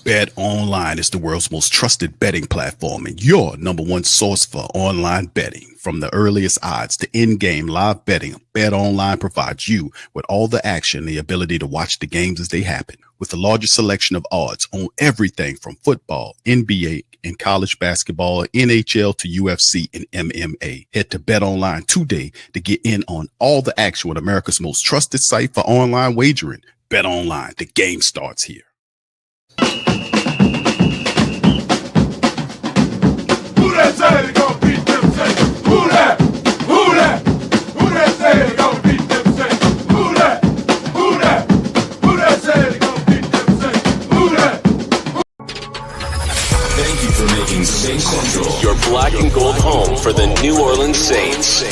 Bet Online is the world's most trusted betting platform and your number one source for online betting. From the earliest odds to in-game live betting, Bet Online provides you with all the action and the ability to watch the games as they happen. With the largest selection of odds on everything from football, NBA, and college basketball, NHL to UFC and MMA. Head to Bet Online today to get in on all the action with America's most trusted site for online wagering. Bet Online, the game starts here. Who that say they gon' beat them Saints? Who that? Who that? Who that say they gon' beat them Saints? Who that? Who that? Who that say they gon' beat them Saints? Who that? Thank you for making Saints Central your black and gold home for the New Orleans Saints.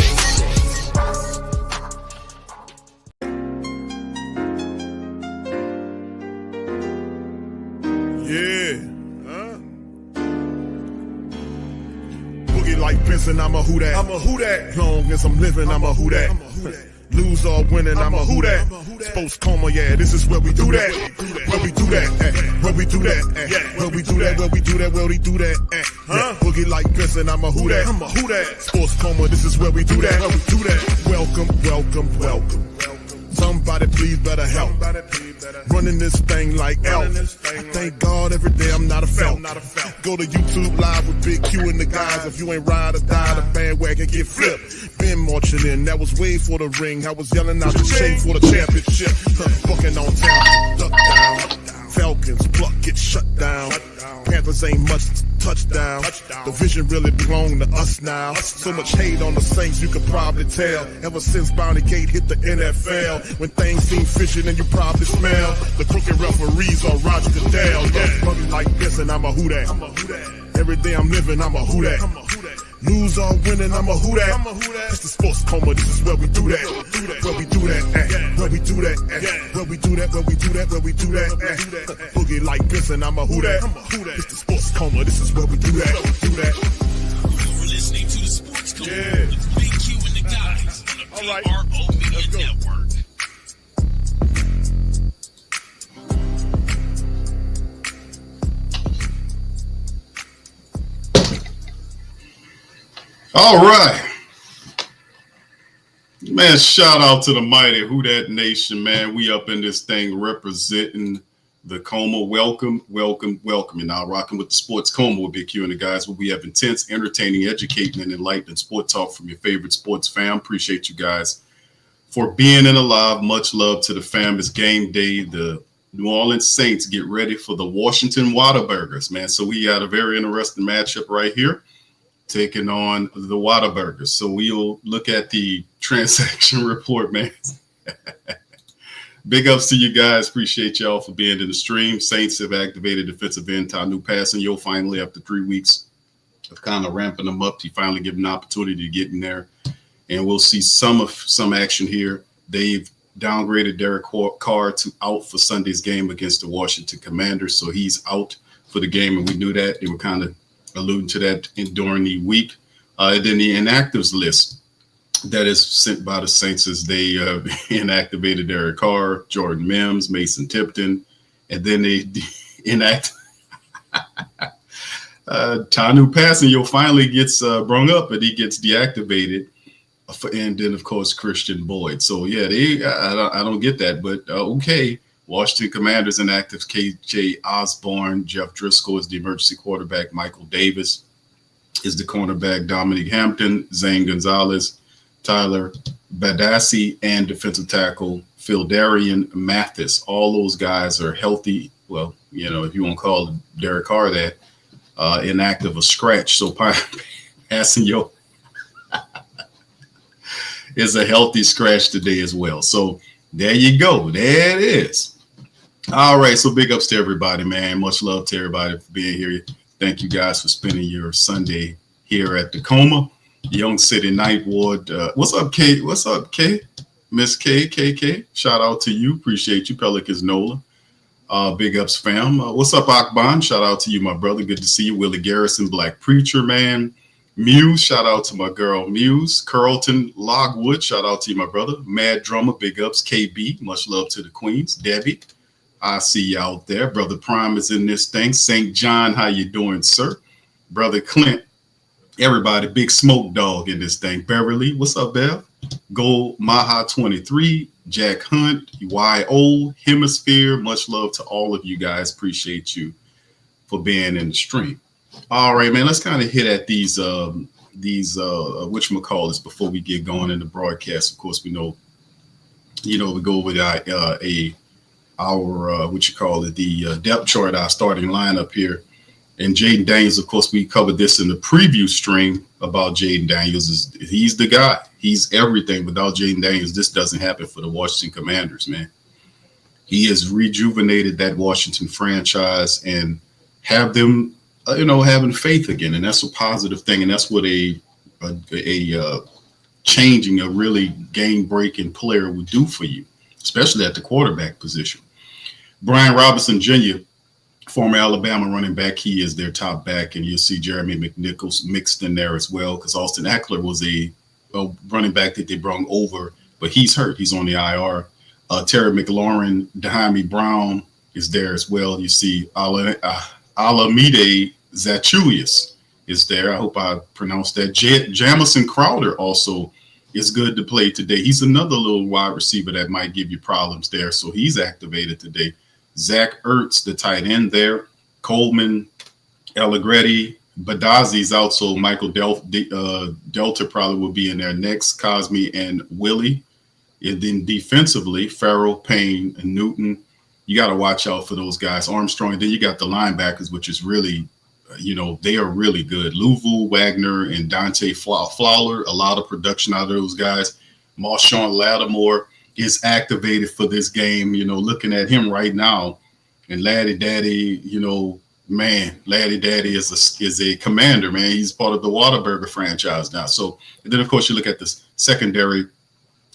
Like Benson, I'm a who that. I'm a who that. Long as I'm living, I'm a who that. Lose or winning, I'm a who that. Sports Coma, yeah, this is where we do that. Where we do that. Where we do that. Where we do that. Where we do that. Where we do that. Boogie like Benson, I'm a who that. I'm a who that. Sports Coma, this is where we do that. Where we do that. Welcome, welcome, welcome. Somebody please better help. Running this thing like Elf. I thank God every day I'm not a felt. Go to YouTube Live with Big Q and the guys. If you ain't ride or die, the bandwagon get flipped. Been marching in, that was way for the ring. I was yelling out the shade for the championship. Bucking on town, duck down. Falcons, pluck, get shut down. Panthers ain't much touchdown. The vision really belong to us now. So much hate on the Saints, you could probably tell. Ever since Bounty Gate hit the NFL, when things seem fishy and you probably smell the crooked referees or Roger Goodell. Brother like this and I'm a who that. Every day I'm living, I'm a who that. Lose or winning, I'm a who that. It's the Sports Coma, this is where we do that. Where we do that, where we do that, where we do that, where we do that, where we do that. Boogie like this and I'm a who that. It's the Sports Coma, this is where we do that. You're listening to the Sports Coma with Big Q and the guys on the PRO Media Network. All right. Man, shout out to the mighty Who Dat Nation, man. We up in this thing representing the Coma. Welcome, welcome, welcome. You're now rocking with the Sports Coma with Big Q and the guys, where we have intense, entertaining, educating, and enlightening sport talk from your favorite sports fam. Appreciate you guys for being in alive. Much love to the fam. It's game day. The New Orleans Saints get ready for the Washington Whataburgers, man. So we got a very interesting matchup right here, taking on the Whataburgers. So we'll look at the transaction report, man. Big ups to you guys. Appreciate y'all for being in the stream. Saints have activated defensive end Tanu Passing. You'll finally, after 3 weeks of kind of ramping them up, to finally give them an opportunity to get in there. And we'll see some action here. They've downgraded Derek Carr to out for Sunday's game against the Washington Commanders. So he's out for the game, and we knew that. They were kind of alluding to that during the week. And then the inactives list that is sent by the Saints is they inactivated Derek Carr, Jordan Mims, Mason Tipton, and then they inactivated Tanu Passing. You'll finally gets brung up, but he gets deactivated. And then, of course, Christian Boyd. So, yeah, I don't get that, but okay. Washington Commanders inactives KJ Osborne. Jeff Driscoll is the emergency quarterback. Michael Davis is the cornerback. Dominic Hampton, Zane Gonzalez, Tyler Badassi, and defensive tackle Phildarian Mathis. All those guys are healthy. Well, you know, if you want to call Derek Carr that, inactive or scratch. So passing your is a healthy scratch today as well. So there you go. There it is. All right. So big ups to everybody, man. Much love to everybody for being here. Thank you guys for spending your Sunday here at the Coma, Young City Ninth Ward. What's up, Kate? What's up, Kay? Miss KKK. Shout out to you. Appreciate you, Pelicans Nola. Big ups, fam. What's up, Akban? Shout out to you, my brother. Good to see you. Willie Garrison, Black Preacher, man. Muse, shout out to my girl Muse. Carlton Logwood, shout out to you, my brother. Mad Drummer, big ups. KB, much love to the Queens. Debbie, I see you out there. Brother Prime is in this thing. St. John, how you doing, sir? Brother Clint, everybody, Big Smoke Dog in this thing. Beverly, what's up, Bev? Gold Maha 23, Jack Hunt, YO, Hemisphere. Much love to all of you guys. Appreciate you for being in the stream. All right, man. Let's kind of hit at these whatchamacallits before we get going in the broadcast. Of course, we know, we go with our the depth chart, our starting lineup here. And Jaden Daniels, of course, we covered this in the preview stream about Jaden Daniels. He's the guy. He's everything. Without Jaden Daniels, this doesn't happen for the Washington Commanders, man. He has rejuvenated that Washington franchise and have them, having faith again. And that's a positive thing. And that's what a changing, a really game-breaking player would do for you, especially at the quarterback position. Brian Robinson Jr., former Alabama running back, he is their top back, and you'll see Jeremy McNichols mixed in there as well, because Austin Eckler was a running back that they brought over, but he's hurt. He's on the IR. Terry McLaurin, Dahami Brown is there as well. You see Alamide Zachulius is there. I hope I pronounced that. Jamison Crowder also is good to play today. He's another little wide receiver that might give you problems there, so he's activated today. Zach Ertz, the tight end there. Coleman, Allegretti, Badazzi's out, so Michael Delta probably will be in there next. Cosme and Willie. And then defensively, Farrell, Payne, and Newton. You got to watch out for those guys. Armstrong. Then you got the linebackers, which is really, they are really good. Louisville, Wagner, and Dante Fowler. A lot of production out of those guys. Marshawn Lattimore is activated for this game, looking at him right now. And Laddie Daddy, Laddie Daddy is a commander, man. He's part of the Whataburger franchise now. So, and then, of course, you look at this secondary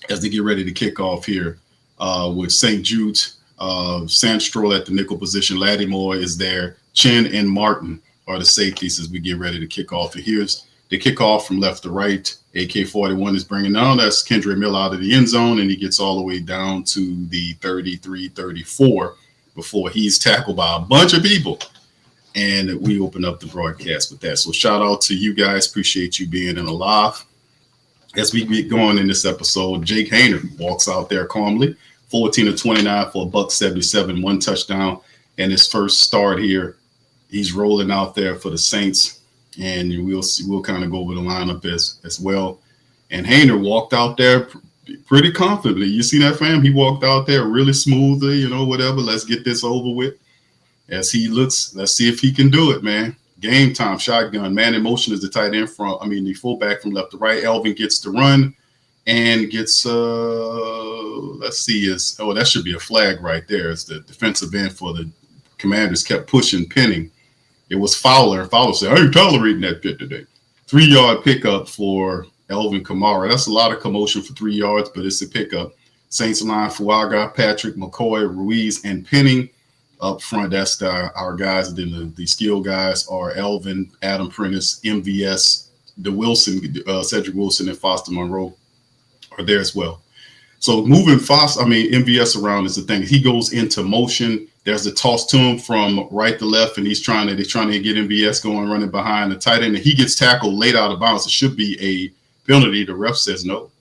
as they get ready to kick off here with St. Jude's, Sandstrom at the nickel position. Lattimore is there. Chin and Martin are the safeties as we get ready to kick off. And here's the kickoff from left to right. AK-41 is bringing down. That's Kendre Miller out of the end zone, and he gets all the way down to the 33-34 before he's tackled by a bunch of people. And we open up the broadcast with that. So shout out to you guys. Appreciate you being in alive. As we get going in this episode, Jake Haener walks out there calmly, 14 of 29 for $177, 1 touchdown. And his first start here, he's rolling out there for the Saints. And we'll kind of go over the lineup as well. And Haener walked out there pretty confidently. You see that, fam? He walked out there really smoothly, whatever. Let's get this over with. As he looks, let's see if he can do it, man. Game time, shotgun. Man in motion is the tight end the fullback from left to right. Elvin gets the run and gets, that should be a flag right there. It's the defensive end for the Commanders kept pushing, pinning. It was Fowler. Fowler said, I ain't tolerating that pit today. 3-yard pickup for Elvin Kamara. That's a lot of commotion for 3 yards, but it's a pickup. Saints line, Fuaga, Patrick, McCoy, Ruiz, and Penning up front. That's our guys. And then the skill guys are Elvin, Adam Prentice, MVS, Cedric Wilson, and Foster Monroe are there as well. So moving MVS around is the thing. He goes into motion. There's a toss to him from right to left, and they're trying to get MVS going, running behind the tight end, and he gets tackled late out of bounds. It should be a penalty. The ref says no.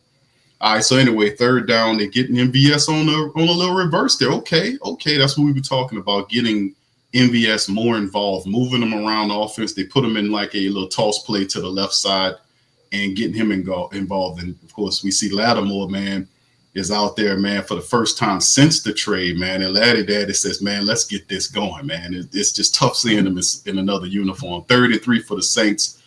All right, so anyway, third down, they're getting MVS on a little reverse there. Okay, that's what we were talking about, getting MVS more involved, moving them around the offense. They put him in like a little toss play to the left side and getting him involved. And, of course, we see Lattimore, man, is out there, man, for the first time since the trade, man. And Laddie Daddy says, man, let's get this going, man. It's just tough seeing him in another uniform. 33 for the Saints.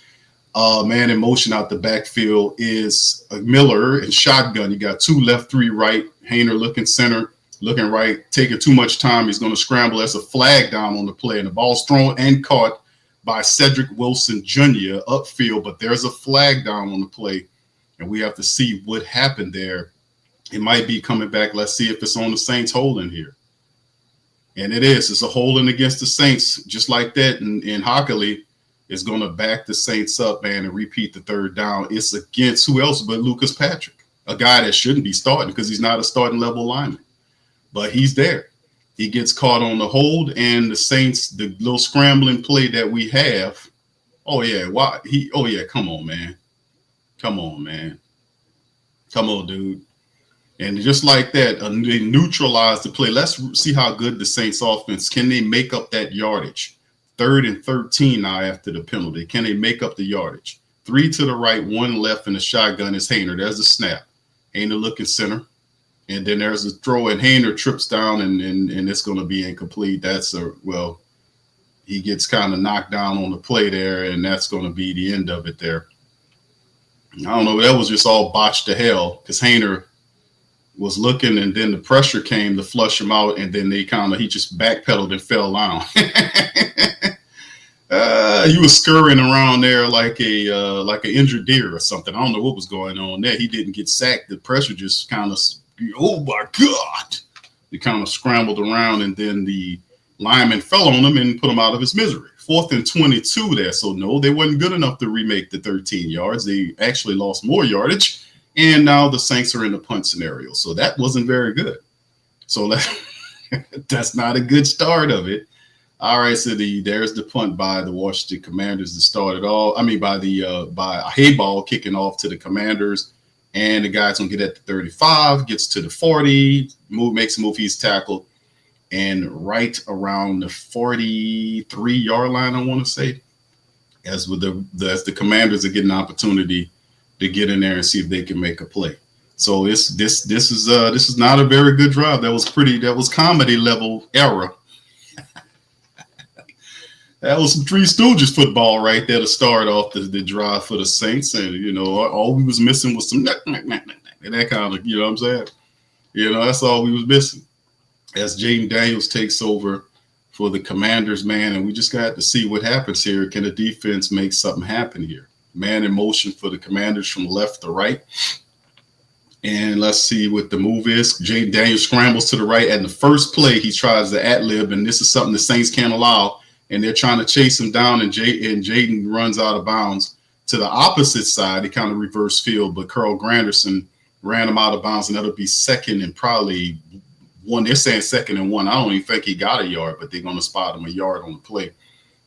Man in motion out the backfield is Miller and shotgun. You got 2 left, 3 right. Haener looking center, looking right, taking too much time. He's going to scramble. There's a flag down on the play, and the ball's thrown and caught by Cedric Wilson Jr. upfield, but there's a flag down on the play, and we have to see what happened there. It might be coming back. Let's see if it's on the Saints holding here. And it is. It's a holding against the Saints, just like that. And Hockley is going to back the Saints up, man, and repeat the third down. It's against who else but Lucas Patrick, a guy that shouldn't be starting because he's not a starting level lineman. But he's there. He gets caught on the hold, and the Saints, the little scrambling play that we have. Oh yeah, why he? Oh yeah, come on, man. Come on, man. Come on, dude. And just like that, they neutralize the play. Let's see how good the Saints offense can. They make up that yardage? 3rd and 13 now after the penalty. Can they make up the yardage? 3 to the right, 1 left, and the shotgun is Haener. There's the snap. Haener looking center. And then there's a throw, and Haener trips down, and it's going to be incomplete. He gets kind of knocked down on the play there, and that's going to be the end of it there. I don't know. That was just all botched to hell because Haener was looking, and then the pressure came to flush him out, and then he just backpedaled and fell down. He was scurrying around there like an injured deer or something. I don't know what was going on there. He didn't get sacked. The pressure just kind of, oh my God! He kind of scrambled around, and then the lineman fell on him and put him out of his misery. 4th and 22 there. So no, they wasn't good enough to remake the 13 yards. They actually lost more yardage. And now the Saints are in the punt scenario. So that wasn't very good. So that's not a good start of it. All right, so there's the punt by the Washington Commanders to start it all. I mean, by a hay ball kicking off to the Commanders. And the guy's going to get at the 35, gets to the 40, makes a move, he's tackled. And right around the 43-yard line, I want to say, as the Commanders are getting an opportunity to get in there and see if they can make a play. So this is not a very good drive. That was comedy level error. That was some Three Stooges football right there to start off the drive for the Saints. And, all we was missing was some that kind of, you know what I'm saying? That's all we was missing. As Jaden Daniels takes over for the Commanders, man, and we just got to see what happens here. Can the defense make something happen here? Man in motion for the Commanders from left to right. And let's see what the move is. Jaden Daniels scrambles to the right. And the first play, he tries to ad-lib, and this is something the Saints can't allow. And they're trying to chase him down, and Jaden runs out of bounds to the opposite side. He kind of reverse field, but Carl Granderson ran him out of bounds, and that'll be second and probably one. They're saying 2nd and 1. I don't even think he got a yard, but they're going to spot him a yard on the play.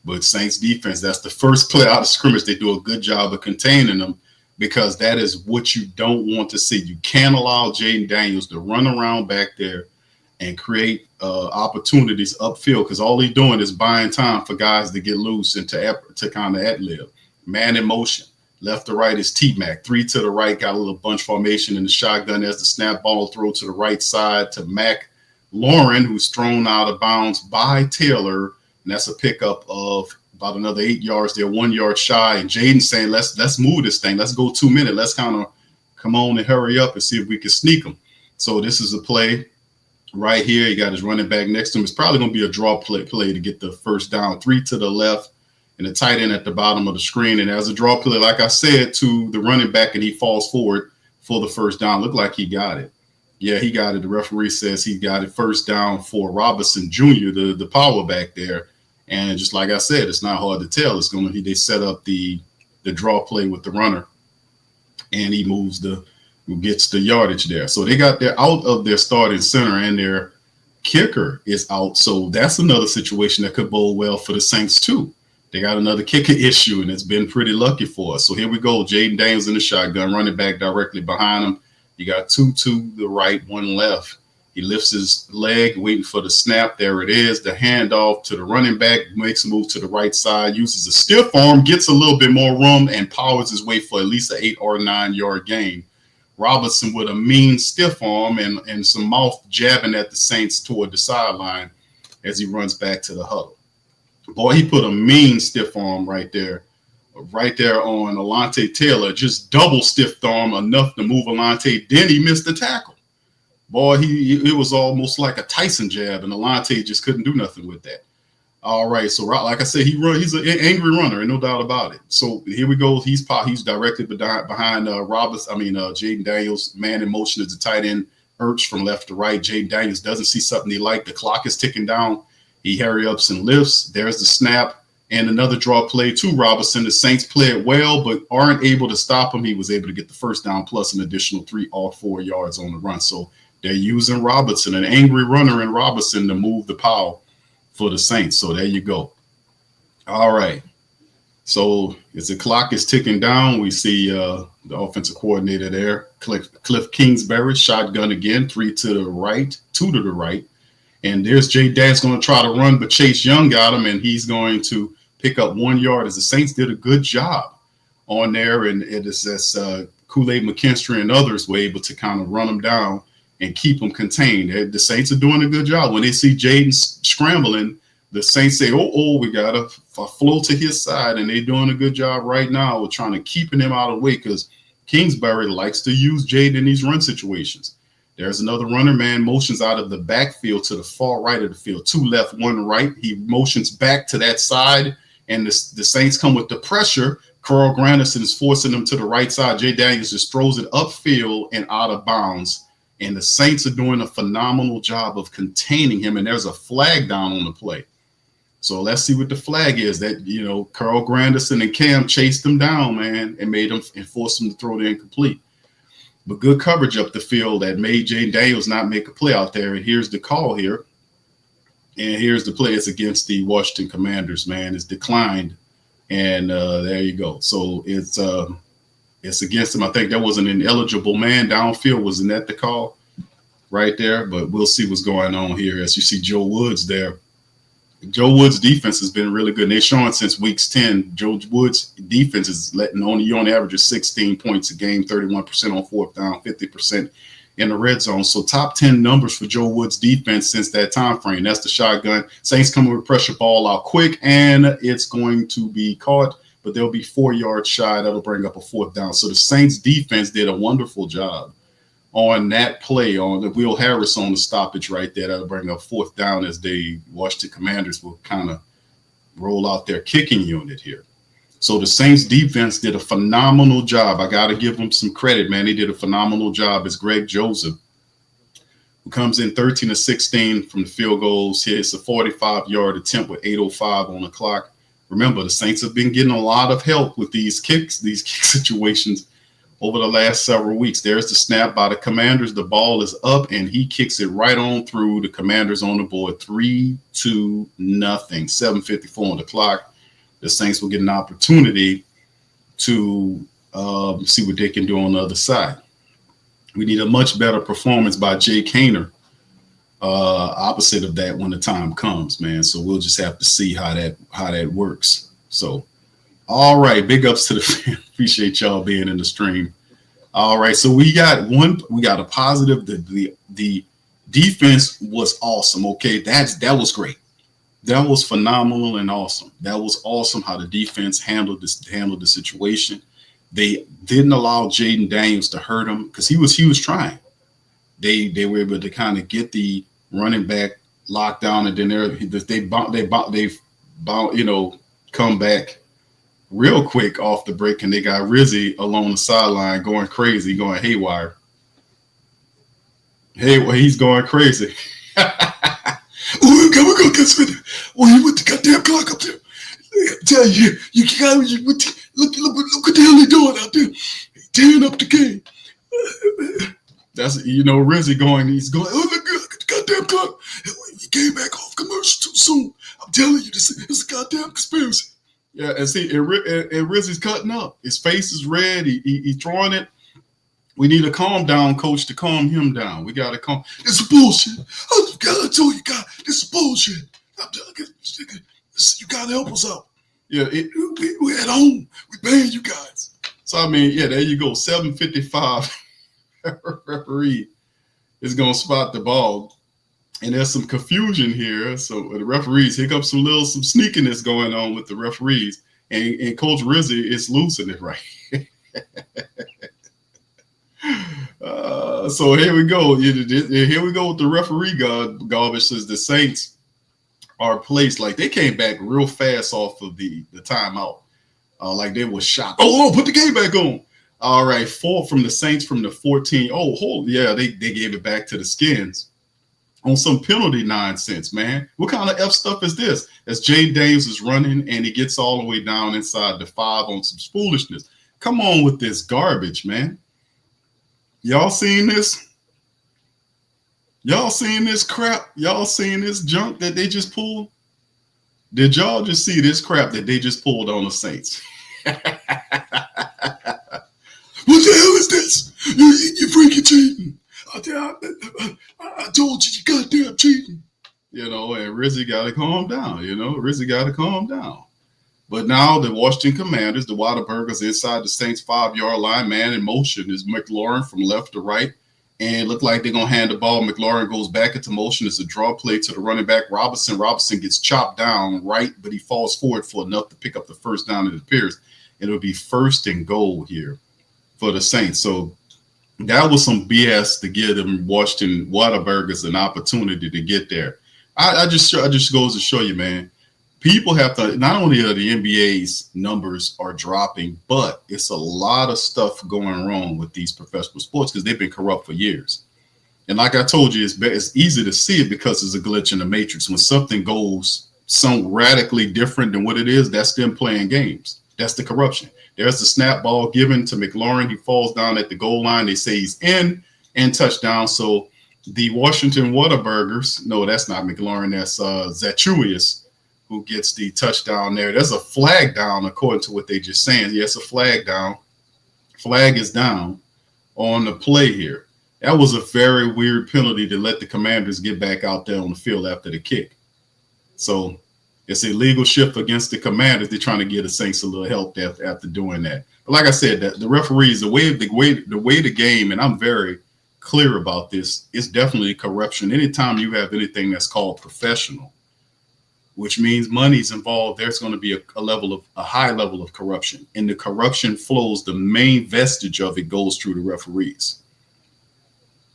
But Saints defense, that's the first play out of scrimmage. They do a good job of containing them because that is what you don't want to see. You can't allow Jaden Daniels to run around back there and create opportunities upfield because all he's doing is buying time for guys to get loose and to kind of ad-lib. Man in motion. Left to right is T-Mac. 3 to the right, got a little bunch formation in the shotgun as the snap ball throw to the right side to Mac Lauren, who's thrown out of bounds by Taylor. And that's a pickup of about another 8 yards. They're 1 yard shy. And Jaden saying, let's move this thing. Let's go 2 minutes. Let's kind of come on and hurry up and see if we can sneak them. So this is a play right here. He got his running back next to him. It's probably going to be a draw play to get the first down. 3 to the left and the tight end at the bottom of the screen. And as a draw play, like I said, to the running back, and he falls forward for the first down. Looked like he got it. Yeah, he got it. The referee says he got it. First down for Robinson Jr., the power back there. And just like I said, it's not hard to tell. They set up the draw play with the runner, and he gets the yardage there. So they're out of their starting center, and their kicker is out. So that's another situation that could bode well for the Saints too. They got another kicker issue, and it's been pretty lucky for us. So here we go. Jaden Daniels in the shotgun, running back directly behind him. You got 2 to the right, 1 left. He lifts his leg, waiting for the snap. There it is. The handoff to the running back, makes a move to the right side, uses a stiff arm, gets a little bit more room, and powers his way for at least an 8 or 9 yard gain. Robinson with a mean stiff arm and some mouth jabbing at the Saints toward the sideline as he runs back to the huddle. Boy, he put a mean stiff arm right there on Alontae Taylor, just double stiff arm enough to move Alontae. Then he missed the tackle. Boy, it was almost like a Tyson jab, and Alontae just couldn't do nothing with that. All right, so like I said, he's an angry runner, and no doubt about it. So here we go. He's directly behind Jaden Daniels. Man in motion is the tight end, Ertz from left to right. Jaden Daniels doesn't see something he likes. The clock is ticking down. He hurry ups and lifts. There's the snap and another draw play to Robinson. The Saints play it well, but aren't able to stop him. He was able to get the first down plus an additional 3 or 4 yards on the run. So they're using Robinson, an angry runner in Robinson, to move the pile for the Saints. So there you go. All right. So as the clock is ticking down, we see the offensive coordinator there, Cliff Kingsbury, shotgun again, 3 to the right, 2 to the right. And there's Jay Dad's going to try to run, but Chase Young got him, and he's going to pick up 1 yard as the Saints did a good job on there. And it is as Kool-Aid McKinstry and others were able to kind of run them down and keep them contained. The Saints are doing a good job. When they see Jaden scrambling, the Saints say, we got to flow to his side, and they're doing a good job right now with trying to keeping him out of the way because Kingsbury likes to use Jaden in these run situations. There's another runner, man, motions out of the backfield to the far right of the field, 2 left, 1 right. He motions back to that side, and the Saints come with the pressure. Carl Granderson is forcing them to the right side. Jay Daniels just throws it upfield and out of bounds, and the Saints are doing a phenomenal job of containing him, and there's a flag down on the play. So let's see what the flag is. That, Carl Granderson and Cam chased him down, man, and made him and forced him to throw it incomplete. But good coverage up the field that made Jay Daniels not make a play out there. And here's the call here. And here's the play. It's against the Washington Commanders, man. It's declined. And there you go. So it's against him. I think that was an ineligible man downfield. Wasn't that the call right there? But we'll see what's going on here as you see Joe Woods there. Joe Woods' defense has been really good. And they're showing since weeks 10, Joe Woods' defense is letting on average of 16 points a game, 31% on 4th down, 50% in the red zone. So top 10 numbers for Joe Woods' defense since that time frame. That's the shotgun. Saints coming with pressure ball out quick, and it's going to be caught, but they'll be 4 yards shy. That'll bring up a 4th down. So the Saints defense did a wonderful job on that play, on the Will Harris on the stoppage right there. That'll bring up 4th down as the Washington Commanders will kind of roll out their kicking unit here. So the Saints defense did a phenomenal job. I got to give them some credit, man. They did a phenomenal job as Greg Joseph, who comes in 13 of 16 from the field goals. Here it's a 45-yard attempt with 8:05 on the clock. Remember, the Saints have been getting a lot of help with these kick situations over the last several weeks. There's the snap by the Commanders. The ball is up, and he kicks it right on through. The Commanders on the board, 3-0, 7:54 on the clock. The Saints will get an opportunity to see what they can do on the other side. We need a much better performance by Jake Haener, opposite of that when the time comes, man. So we'll just have to see how that works. So, all right, big ups to the fan. Appreciate y'all being in the stream. All right, so we got a positive. The defense was awesome. Okay, that was great. That was phenomenal and awesome. That was awesome how the defense handled the situation. They didn't allow Jaden Daniels to hurt him because he was trying. They were able to kind of get the running back locked down, and then they come back real quick off the break, and they got Rizzy along the sideline going crazy, going haywire. He's going crazy. Oh, we're gonna get spinning. Oh, you put the goddamn clock up there. I tell you, look what the hell they doing out there. Tearing up the game. That's Rizzy going. He's going. Oh, look at the goddamn clock. He came back off commercial too soon. I'm telling you, this is a goddamn conspiracy. Yeah, and see, and Rizzy's cutting up. His face is red. He's throwing it. We need a calm down coach to calm him down. We got to calm. This is bullshit. I told you, God, this is bullshit. You got to help us out. Yeah, we're at home. We're paying you guys. So, I mean, yeah, there you go. 7:55. Referee is going to spot the ball. And there's some confusion here. So the referees, here comes some sneakiness going on with the referees. And Coach Rizzy is losing it right. So here we go. Here we go with the referee garbage. Says the Saints are placed like they came back real fast off of the timeout. Like they were shocked. Oh, put the game back on. All right, 4 from the Saints from the 14. They gave it back to the Skins on some penalty nonsense, man. What kind of F stuff is this? As Jay Daniels is running and he gets all the way down inside the 5 on some foolishness. Come on with this garbage, man. Y'all seen this? Y'all seen this crap? Y'all seen this junk that they just pulled? Did y'all just see this crap that they just pulled on the Saints? What the hell is this? You freaking cheating. I told you goddamn cheating. You know, and Rizzy got to calm down. Rizzy got to calm down. But now the Washington Commanders, the Whataburgers inside the Saints 5-yard line, man in motion is McLaurin from left to right. And look like they're going to hand the ball. McLaurin goes back into motion. It's a draw play to the running back, Robinson. Robinson gets chopped down right, but he falls forward for enough to pick up the first down, it appears. It'll be 1st and goal here for the Saints. So that was some BS to give them Washington Whataburgers an opportunity to get there. I just goes to show you, man. People have to, not only are the NBA's numbers are dropping, but it's a lot of stuff going wrong with these professional sports because they've been corrupt for years. And like I told you, it's easy to see it because it's a glitch in the matrix. When something goes some radically different than what it is, that's them playing games. That's the corruption. There's the snap ball given to McLaurin. He falls down at the goal line. They say he's in and touchdown. So the Washington Whataburgers, no, that's not McLaurin. That's Zatruius, who gets the touchdown there. There's a flag down, according to what they just saying. Yes, a flag down. Flag is down on the play here. That was a very weird penalty to let the Commanders get back out there on the field after the kick. So it's a legal shift against the Commanders. They're trying to give the Saints a little help after doing that. But like I said, the referees, the way the game, and I'm very clear about this, it's definitely corruption. Anytime you have anything that's called professional, which means money's involved, there's going to be a high level of corruption. And the corruption flows, the main vestige of it goes through the referees.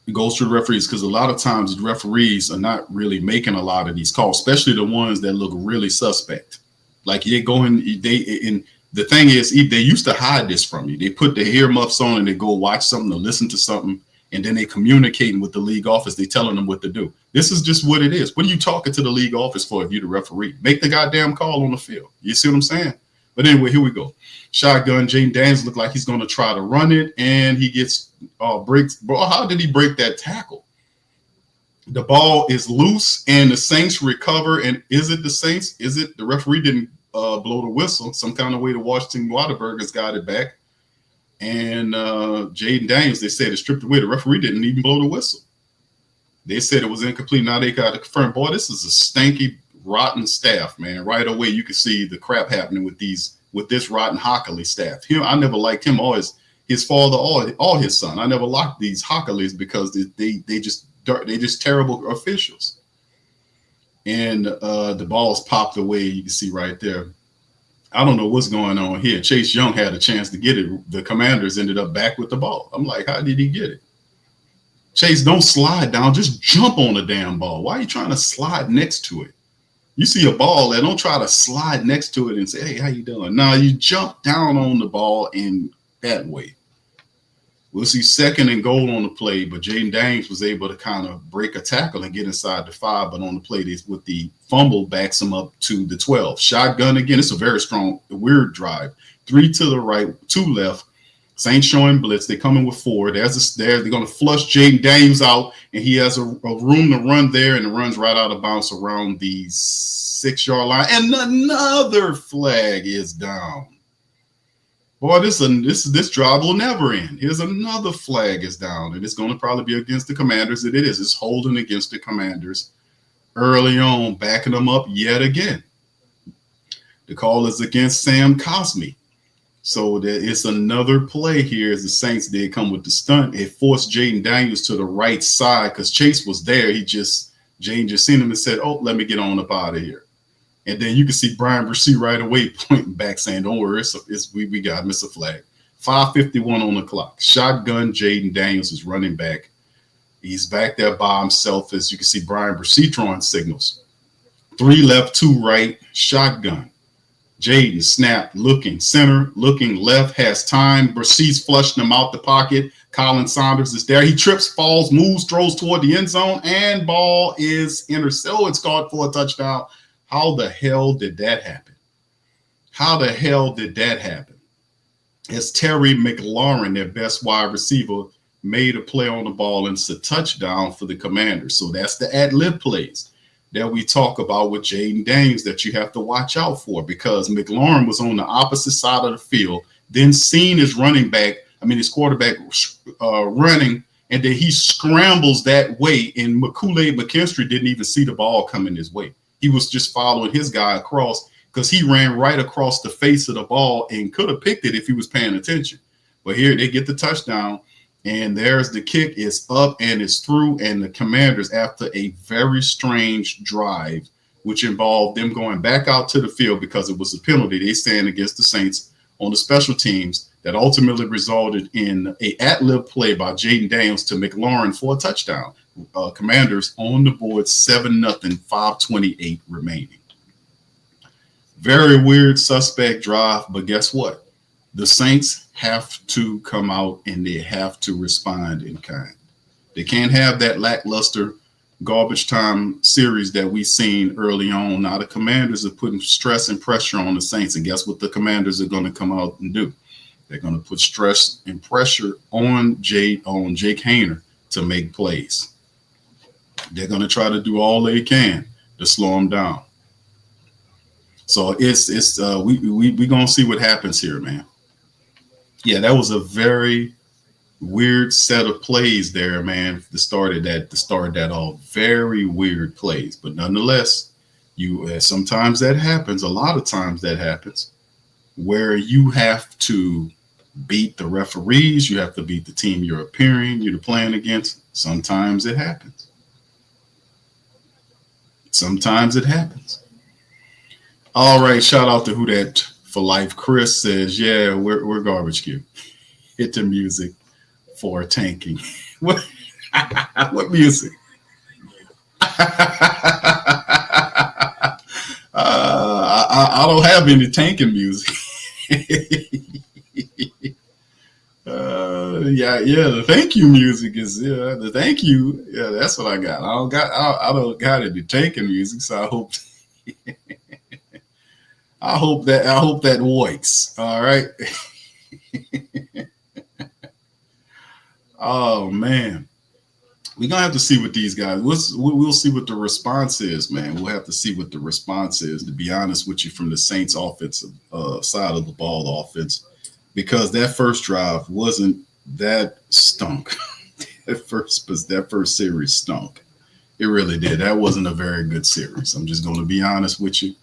It goes through the referees because a lot of times the referees are not really making a lot of these calls, especially the ones that look really suspect. Like and the thing is, they used to hide this from you. They put the earmuffs on and they go watch something or listen to something. And then they communicating with the league office. They telling them what to do. This is just what it is. What are you talking to the league office for if you're the referee? Make the goddamn call on the field. You see what I'm saying? But anyway, here we go. Shotgun. Jaden Daniels look like he's going to try to run it, and he gets breaks. Bro, how did he break that tackle? The ball is loose, and the Saints recover. And is it the Saints? Is it the referee didn't blow the whistle? Some kind of way the Washington Whataburgers got it back. And Jaden Daniels, they said it stripped away. The referee didn't even blow the whistle. They said it was incomplete. Now they got to confirm. Boy, this is a stanky, rotten staff, man. Right away, you can see the crap happening with this rotten Hockley staff. I never liked him or his father or his son. I never liked these Hockleys because they just terrible officials. And the ball's popped away. You can see right there. I don't know what's going on here. Chase Young had a chance to get it. The Commanders ended up back with the ball. I'm like, how did he get it? Chase, don't slide down. Just jump on the damn ball. Why are you trying to slide next to it? You see a ball and don't try to slide next to it and say, hey, how you doing? No, you jump down on the ball in that way. We'll see 2nd and goal on the play, but Jaden Daniels was able to kind of break a tackle and get inside the 5, but on the play, with the fumble backs him up to the 12. Shotgun again. It's a very strong, weird drive. 3 to the right, 2 left. Saints showing blitz. They're coming with 4. They're going to flush Jaden Daniels out, and he has a room to run there, and it runs right out of bounds around the 6-yard line. And another flag is down. Boy, this drive will never end. Here's another flag is down, and it's going to probably be against the Commanders. It is. It's holding against the Commanders early on, backing them up yet again. The call is against Sam Cosmi. So it's another play here as the Saints did come with the stunt. It forced Jaden Daniels to the right side because Chase was there. Jaden just seen him and said, oh, let me get on up out of here. And then you can see Brian Brissy right away pointing back saying, don't worry, we got him. It's a flag. 5:51 on the clock. Shotgun, Jaden Daniels is running back. He's back there by himself as you can see Brian Brissy throwing signals. 3 left, 2 right, shotgun. Jaden snap, looking center, looking left, has time. Brissy's flushing him out the pocket. Colin Saunders is there. He trips, falls, moves, throws toward the end zone, and ball is intercepted. Oh, it's caught for a touchdown. How the hell did that happen? How the hell did that happen? It's Terry McLaurin, their best wide receiver, made a play on the ball, and it's a touchdown for the Commanders. So that's the ad-lib plays that we talk about with Jaden Daniels that you have to watch out for, because McLaurin was on the opposite side of the field, then seen his his quarterback running, and then he scrambles that way, and Kool-Aid McKinstry didn't even see the ball coming his way. He was just following his guy across, because he ran right across the face of the ball and could have picked it if he was paying attention. But here they get the touchdown, and there's the kick. It's up and it's through, and the Commanders, after a very strange drive, which involved them going back out to the field because it was a penalty they stand against the Saints on the special teams, that ultimately resulted in a ad-lib play by Jaden Daniels to McLaurin for a touchdown. Commanders on the board 7-0, 5:28 remaining. Very weird, suspect drive, but guess what? The Saints have to come out and they have to respond in kind. They can't have that lackluster garbage time series that we seen early on. Now the Commanders are putting stress and pressure on the Saints, and guess what the Commanders are going to come out and do? They're going to put stress and pressure on Jake Haener to make plays. They're going to try to do all they can to slow him down. So we going to see what happens here, man. Yeah, that was a very weird set of plays there, man. To start that off, very weird plays, but nonetheless, sometimes that happens. A lot of times that happens, where you have to beat the referees, you have to beat the team you're playing against. Sometimes it happens. All right, shout out to Who Dat for Life. Chris says, yeah, we're garbage Q. Hit the music for tanking. What music? I don't have any tanking music. The thank you music is the thank you. Yeah, that's what I got. I don't got any tanking music, so I hope that works. All right. Oh man, we're gonna have to see what these guys. We'll see what the response is, man. We'll have to see what the response is. To be honest with you, from the Saints' offensive side of the ball, offense, because that first drive wasn't that stunk. that first series stunk. It really did. That wasn't a very good series. I'm just going to be honest with you.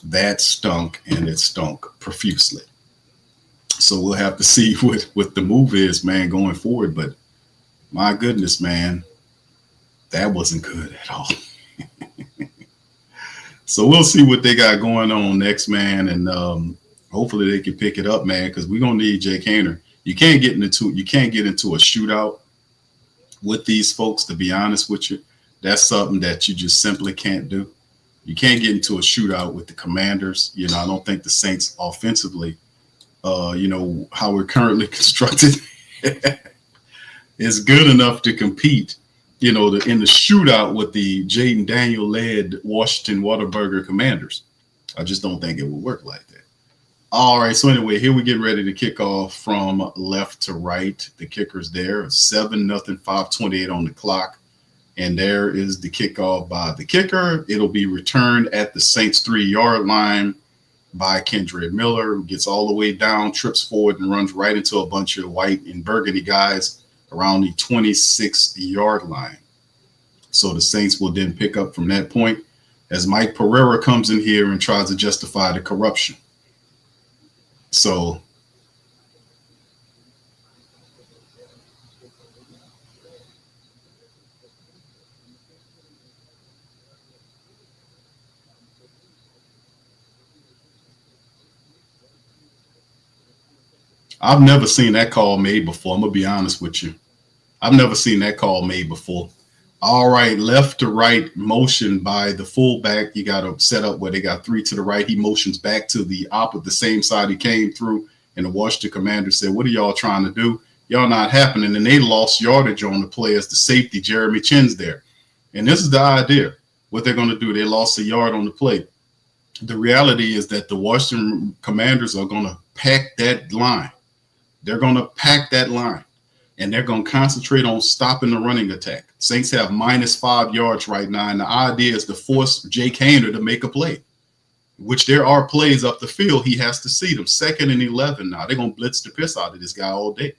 That stunk, and it stunk profusely. So we'll have to see what the move is, man, going forward. But my goodness, man, that wasn't good at all. So we'll see what they got going on next, man, and hopefully they can pick it up, man, because we're gonna need Jake Haener. You can't get into a shootout with these folks. To be honest with you, that's something that you just simply can't do. You can't get into a shootout with the Commanders. I don't think the Saints offensively, how we're currently constructed, is good enough to compete, in the shootout with the Jaden Daniel-led Washington Whataburger Commanders. I just don't think it will work like that. All right, so anyway, here we get ready to kick off from left to right. The kicker's there, 7-0, 5:28 on the clock. And there is the kickoff by the kicker. It'll be returned at the Saints 3-yard line by Kendra Miller, who gets all the way down, trips forward, and runs right into a bunch of white and burgundy guys around the 26-yard line. So the Saints will then pick up from that point as Mike Pereira comes in here and tries to justify the corruption. So I've never seen that call made before. I'm going to be honest with you. I've never seen that call made before. All right, left to right motion by the fullback. You got to set up where they got 3 to the right. He motions back to the same side he came through, and the Washington Commanders said, what are y'all trying to do? Y'all not happening. And they lost yardage on the play as the safety, Jeremy Chin's there. And this is the idea, what they're going to do. They lost a yard on the play. The reality is that the Washington Commanders are going to pack that line. They're going to pack that line. and they're going to concentrate on stopping the running attack. Saints have -5 yards right now, and the idea is to force Jake Haener to make a play, which there are plays up the field. He has to see them. 2nd and 11 now. They're going to blitz the piss out of this guy all day.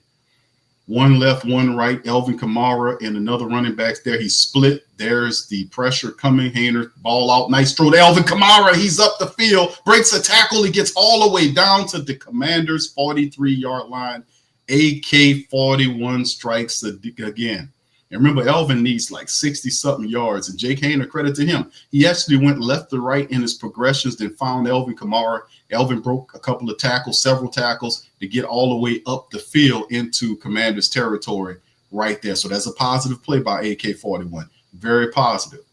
One left, one right. Alvin Kamara and another running back there. He's split. There's the pressure coming. Haener, ball out. Nice throw to Alvin Kamara. He's up the field. Breaks a tackle. He gets all the way down to the Commanders' 43-yard line. AK-41 strikes again. And remember, Alvin needs like 60-something yards. And Jake Haener, credit to him, he actually went left to right in his progressions, then found Alvin Kamara. Alvin broke a couple of tackles, several tackles, to get all the way up the field into Commander's territory right there. So that's a positive play by AK-41. Very positive.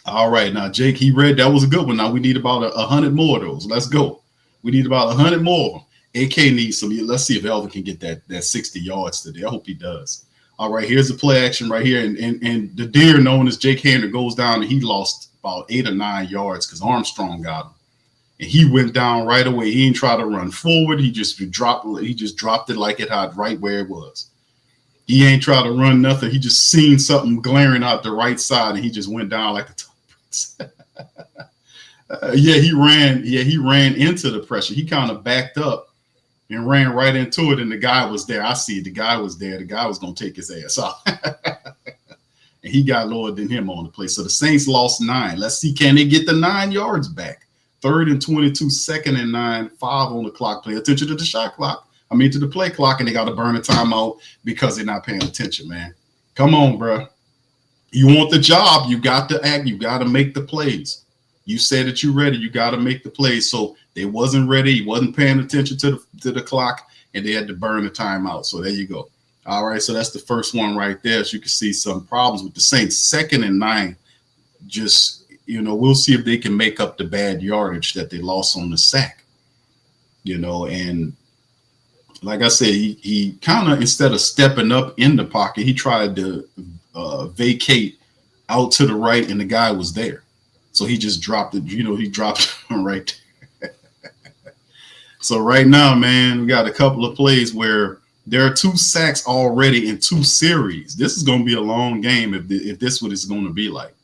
All right, now, Jake, he read that was a good one. Now we need about 100 more of those. Let's go. We need about 100 more of them. AK needs some. Let's see if Alvin can get that 60 yards today. I hope he does. All right, here's the play action right here. And the deer known as Jake Haener goes down, and he lost about 8 or 9 yards because Armstrong got him. And he went down right away. He didn't try to run forward. He just dropped it like it had right where it was. He ain't try to run nothing. He just seen something glaring out the right side, and he just went down like a he ran into the pressure. He kind of backed up and ran right into it, and the guy was there. I see the guy was there. The guy was going to take his ass off. And he got lower than him on the play. So the Saints lost 9. Let's see, can they get the 9 yards back? 3rd and 22, 2nd and 9, 5 on the clock. Pay attention to the shot clock. To the play clock, and they got to burn a timeout because they're not paying attention, man. Come on, bro. You want the job, you got to act. You got to make the plays. You said that you're ready. You got to make the plays. So they wasn't ready. He wasn't paying attention to the clock, and they had to burn the timeout. So there you go. All right, so that's the first one right there. As you can see, some problems with the Saints. 2nd and 9, just, we'll see if they can make up the bad yardage that they lost on the sack. And like I said, he kind of, instead of stepping up in the pocket, he tried to vacate out to the right, and the guy was there. So he just dropped it. He dropped it right there. So right now, man, we got a couple of plays where there are 2 sacks already in 2 series. This is going to be a long game if this is what it's going to be like.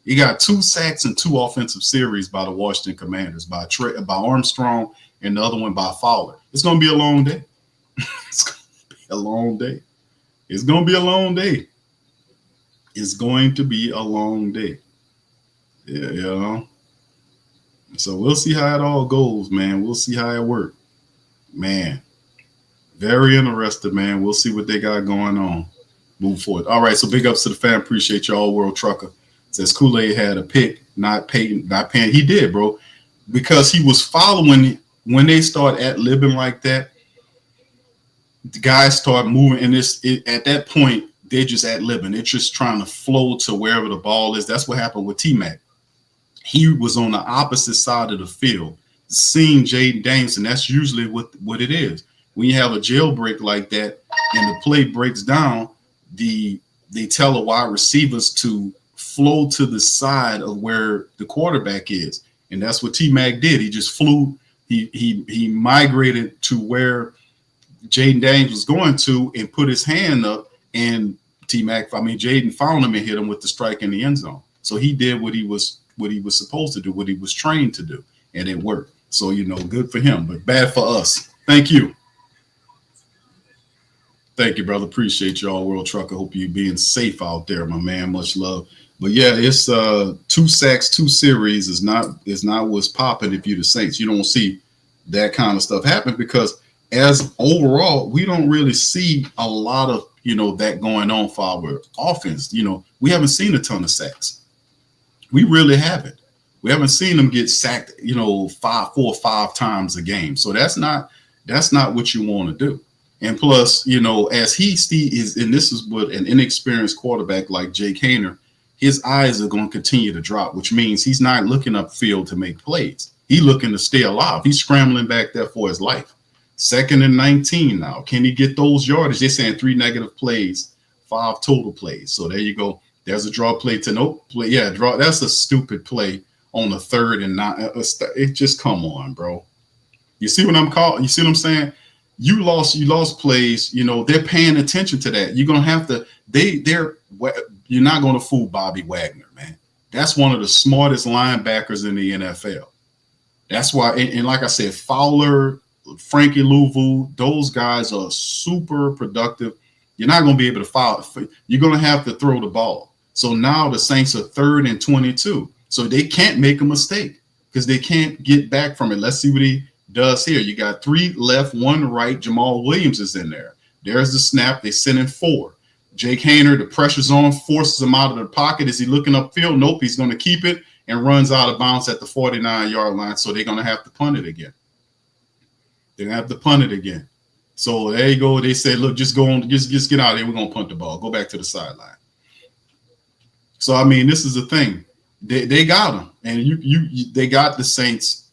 You got 2 sacks and 2 offensive series by the Washington Commanders, by Armstrong, and the other one by Fowler. It's going to be a long day. It's going to be a long day. It's going to be a long day. It's going to be a long day. Yeah, So we'll see how it all goes, man. We'll see how it works. Man, very interested, man. We'll see what they got going on. Move forward. All right, so big ups to the fan. Appreciate y'all, World Trucker. Says Kool-Aid had a pick, not paying. He did, bro, because he was following. When they start ad-libbing like that, the guys start moving, and at that point, they're just ad-libbing. They're just trying to flow to wherever the ball is. That's what happened with T-Mac. He was on the opposite side of the field, seeing Jaden Daniels, and that's usually what it is. When you have a jailbreak like that and the play breaks down, they tell the wide receivers to flow to the side of where the quarterback is. And that's what T-Mac did. He just flew. He migrated to where Jaden Daniels was going to and put his hand up, and Jaden found him and hit him with the strike in the end zone. So he did what he was supposed to do, what he was trained to do, and it worked. So, good for him, but bad for us. Thank you. Thank you, brother. Appreciate y'all, World Trucker. Hope you being safe out there, my man. Much love. But yeah, it's 2 sacks, 2 series is not what's popping if you're the Saints. You don't see that kind of stuff happen because as overall, we don't really see a lot of, that going on for our offense. We haven't seen a ton of sacks. We really haven't. We haven't seen them get sacked, 4 or 5 times a game. So that's not what you want to do. And plus, as he is, and this is what an inexperienced quarterback like Jake Haener, his eyes are going to continue to drop, which means he's not looking upfield to make plays. He's looking to stay alive. He's scrambling back there for his life. 2nd and 19 now. Can he get those yardage? They're saying 3 negative plays, 5 total plays. So there you go. There's a draw play to no play. Yeah, draw. That's a stupid play on the 3rd and 9. It just come on, bro. You see what I'm calling? You see what I'm saying? you lost plays. You know, they're paying attention to that. You're gonna have to. You're not gonna fool Bobby Wagner, man. That's one of the smartest linebackers in the NFL. That's why, and like I said, Fowler, Frankie Louvu, those guys are super productive. You're not going to be able to foul. You're going to have to throw the ball. So now the Saints are 3rd and 22. So they can't make a mistake because they can't get back from it. Let's see what he does here. You got 3 left, 1 right. Jamal Williams is in there. There's the snap. They send in 4. Jake Haener, the pressure's on, forces him out of the pocket. Is he looking upfield? Nope, he's going to keep it and runs out of bounds at the 49-yard line. So they're going to have to punt it again. They're going to have to punt it again. So there you go. They said, look, just go on, just get out of here. We're going to punt the ball. Go back to the sideline. So, I mean, this is the thing. They got them. And they got the Saints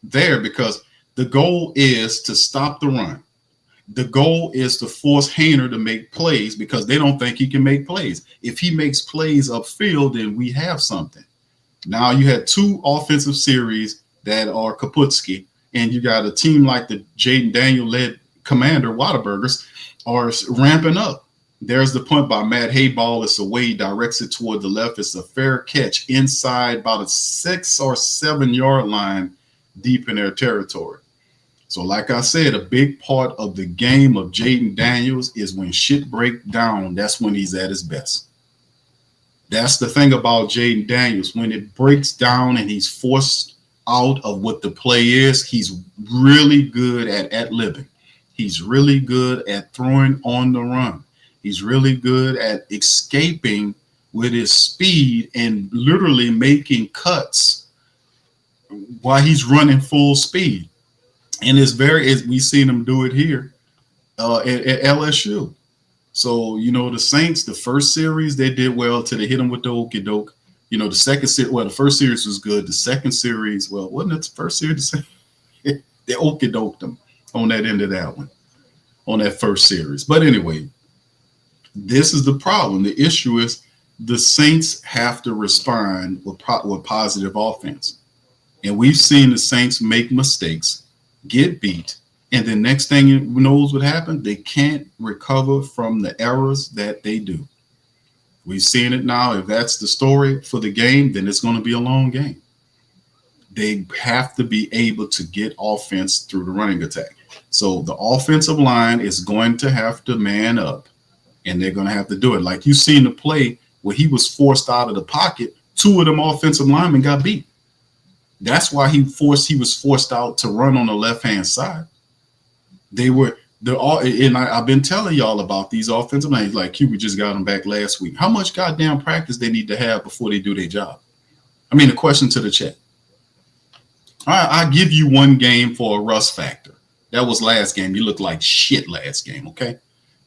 there because the goal is to stop the run. The goal is to force Haener to make plays because they don't think he can make plays. If he makes plays upfield, then we have something. Now you had 2 offensive series that are Kaputski, and you got a team like the Jaden Daniel-led Commander Whataburgers are ramping up. There's the punt by Matt Hayball. It's away, directs it toward the left. It's a fair catch inside about a 6 or 7 yard line deep in their territory. So like I said, a big part of the game of Jaden Daniels is when shit break down, that's when he's at his best. That's the thing about Jaden Daniels. When it breaks down and he's forced out of what the play is, he's really good at ad-libbing. He's really good at throwing on the run. He's really good at escaping with his speed and literally making cuts while he's running full speed. And we've seen him do it here at LSU. So, you know, the Saints, the first series, they did well till they hit them with the okie doke. You know, the first series was good. The second series, well, wasn't it the first series? They okie doked them on that end of that one, on that first series. But anyway, this is the problem. The issue is the Saints have to respond with positive offense. And we've seen the Saints make mistakes, get beat, and the next thing you knows what happened, they can't recover from the errors that they do. We've seen it now. If that's the story for the game, then it's going to be a long game. They have to be able to get offense through the running attack. So the offensive line is going to have to man up, and they're going to have to do it. Like you've seen the play where he was forced out of the pocket, 2 of them offensive linemen got beat. That's why he was forced out to run on the left-hand side. I've been telling y'all about these offensive lines. Like we just got them back last week. How much goddamn practice they need to have before they do their job? I mean, a question to the chat. I give you one game for a rust factor. That was last game. You looked like shit last game, okay?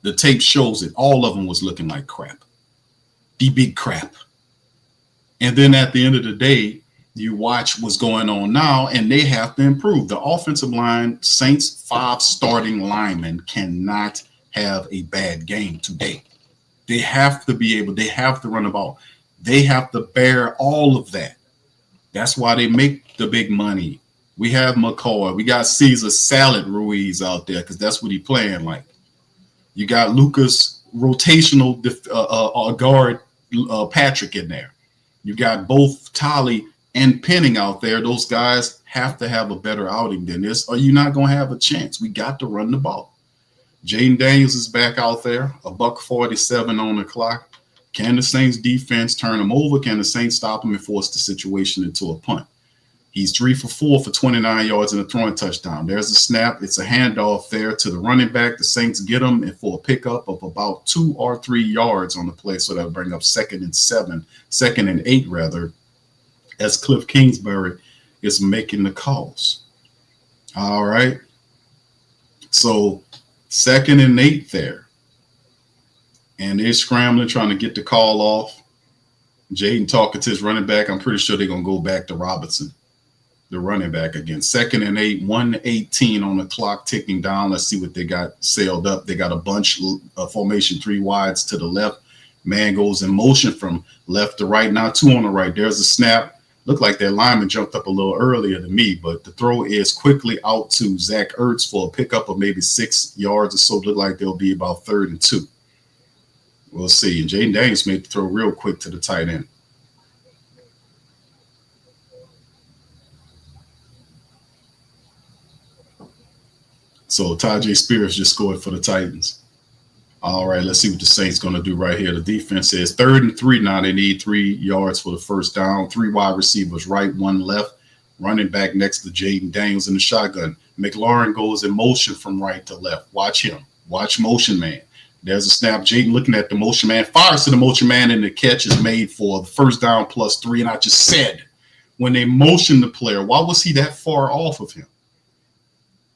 The tape shows it. All of them was looking like crap. The big crap. And then at the end of the day, you watch what's going on now, and they have to improve. The offensive line, Saints 5 starting linemen cannot have a bad game today. They have to run the ball. They have to bear all of that. That's why they make the big money. We have McCoy. We got Caesar Salad Ruiz out there because that's what he's playing like. You got Lucas rotational guard Patrick in there. You got both Tolly and Penning out there. Those guys have to have a better outing than this, or you're not going to have a chance. We got to run the ball. Jaden Daniels is back out there, $1:47 on the clock. Can the Saints defense turn him over? Can the Saints stop him and force the situation into a punt? He's 3 for 4 for 29 yards and a throwing touchdown. There's a snap. It's a handoff there to the running back. The Saints get him and for a pickup of about 2 or 3 yards on the play. So that'll bring up 2nd and 8 rather, as Cliff Kingsbury is making the calls. All right. So 2nd and 8 there. And they're scrambling, trying to get the call off. Jaden talking to his running back. I'm pretty sure they're going to go back to Robinson, the running back again. 2nd and 8, 1:18 on the clock, ticking down. Let's see what they got sailed up. They got a bunch of formation, 3 wides to the left. Man goes in motion from left to right. Now 2 on the right. There's a snap. Looked like that lineman jumped up a little earlier than me, but the throw is quickly out to Zach Ertz for a pickup of maybe 6 yards or so. Look like they'll be about 3rd and 2. We'll see. And Jaden Daniels made the throw real quick to the tight end. So Tajay Spears just scored for the Titans. All right, let's see what the Saints going to do right here. The defense says 3rd and 3 now. They need 3 yards for the first down. 3 wide receivers, right, 1 left. Running back next to Jaden Daniels in the shotgun. McLaurin goes in motion from right to left. Watch him. Watch motion man. There's a snap. Jaden looking at the motion man. Fires to the motion man, and the catch is made for the first down +3. And I just said, when they motion the player, why was he that far off of him?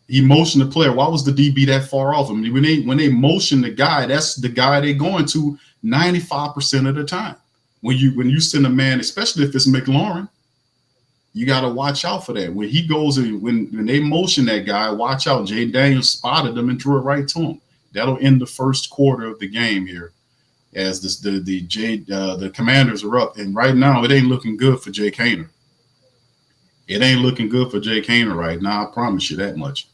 He motioned the player. Why was the DB that far off him? When they motion the guy, that's the guy they're going to 95% of the time. When you send a man, especially if it's McLaurin, you got to watch out for that. When he goes and when they motion that guy, watch out. Jaden Daniels spotted them and threw it right to him. That'll end the first quarter of the game here, as the Commanders are up. And right now, it ain't looking good for Jake Haener. It ain't looking good for Jake Haener right now. I promise you that much.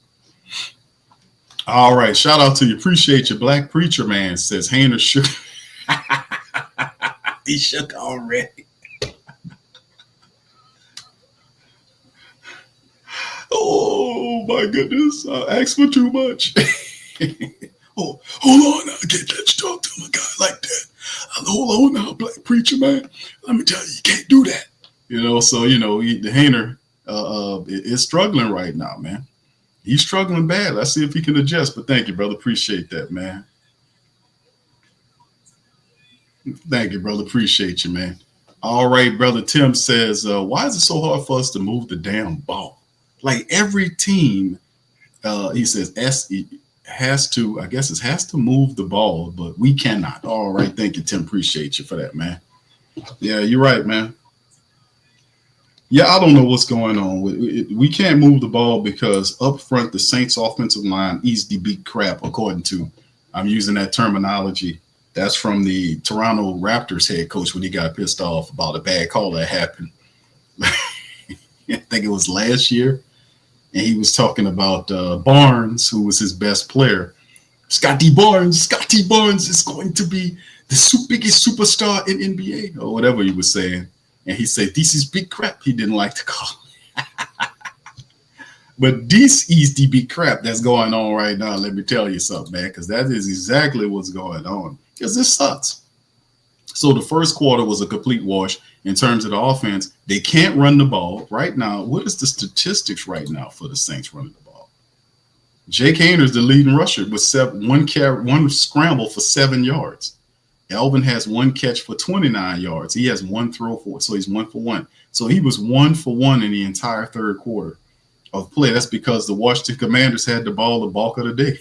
All right. Shout out to you. Appreciate you. Black Preacher Man says Haener shook. He shook already. Oh, my goodness. I asked for too much. Oh, hold on now. I can't let you talk to my guy like that. Hold on now, Black Preacher Man. Let me tell you, you can't do that. So, the Haener is struggling right now, man. He's struggling bad. Let's see if he can adjust. But thank you, brother. Appreciate that, man. Thank you, brother. Appreciate you, man. All right, brother Tim says, why is it so hard for us to move the damn ball? Like every team, he says, has to move the ball, but we cannot. All right. Thank you, Tim. Appreciate you for that, man. Yeah, you're right, man. Yeah, I don't know what's going on. We can't move the ball because up front, the Saints offensive line easily beat crap, according to, I'm using that terminology. That's from the Toronto Raptors head coach when he got pissed off about a bad call that happened. I think it was last year. And he was talking about Barnes, who was his best player. Scotty Barnes is going to be the biggest superstar in NBA, or whatever he was saying. And he said, this is big crap. He didn't like the call. But this is the big crap that's going on right now. Let me tell you something, man, because that is exactly what's going on. Because this sucks. So the first quarter was a complete wash in terms of the offense. They can't run the ball right now. What is the statistics right now for the Saints running the ball? Jake Haener is the leading rusher with one scramble for 7 yards. Elvin has 1 catch for 29 yards. He has 1 throw for, so he's 1 for 1. So he was 1 for 1 in the entire third quarter of play. That's because the Washington Commanders had the ball the bulk of the day.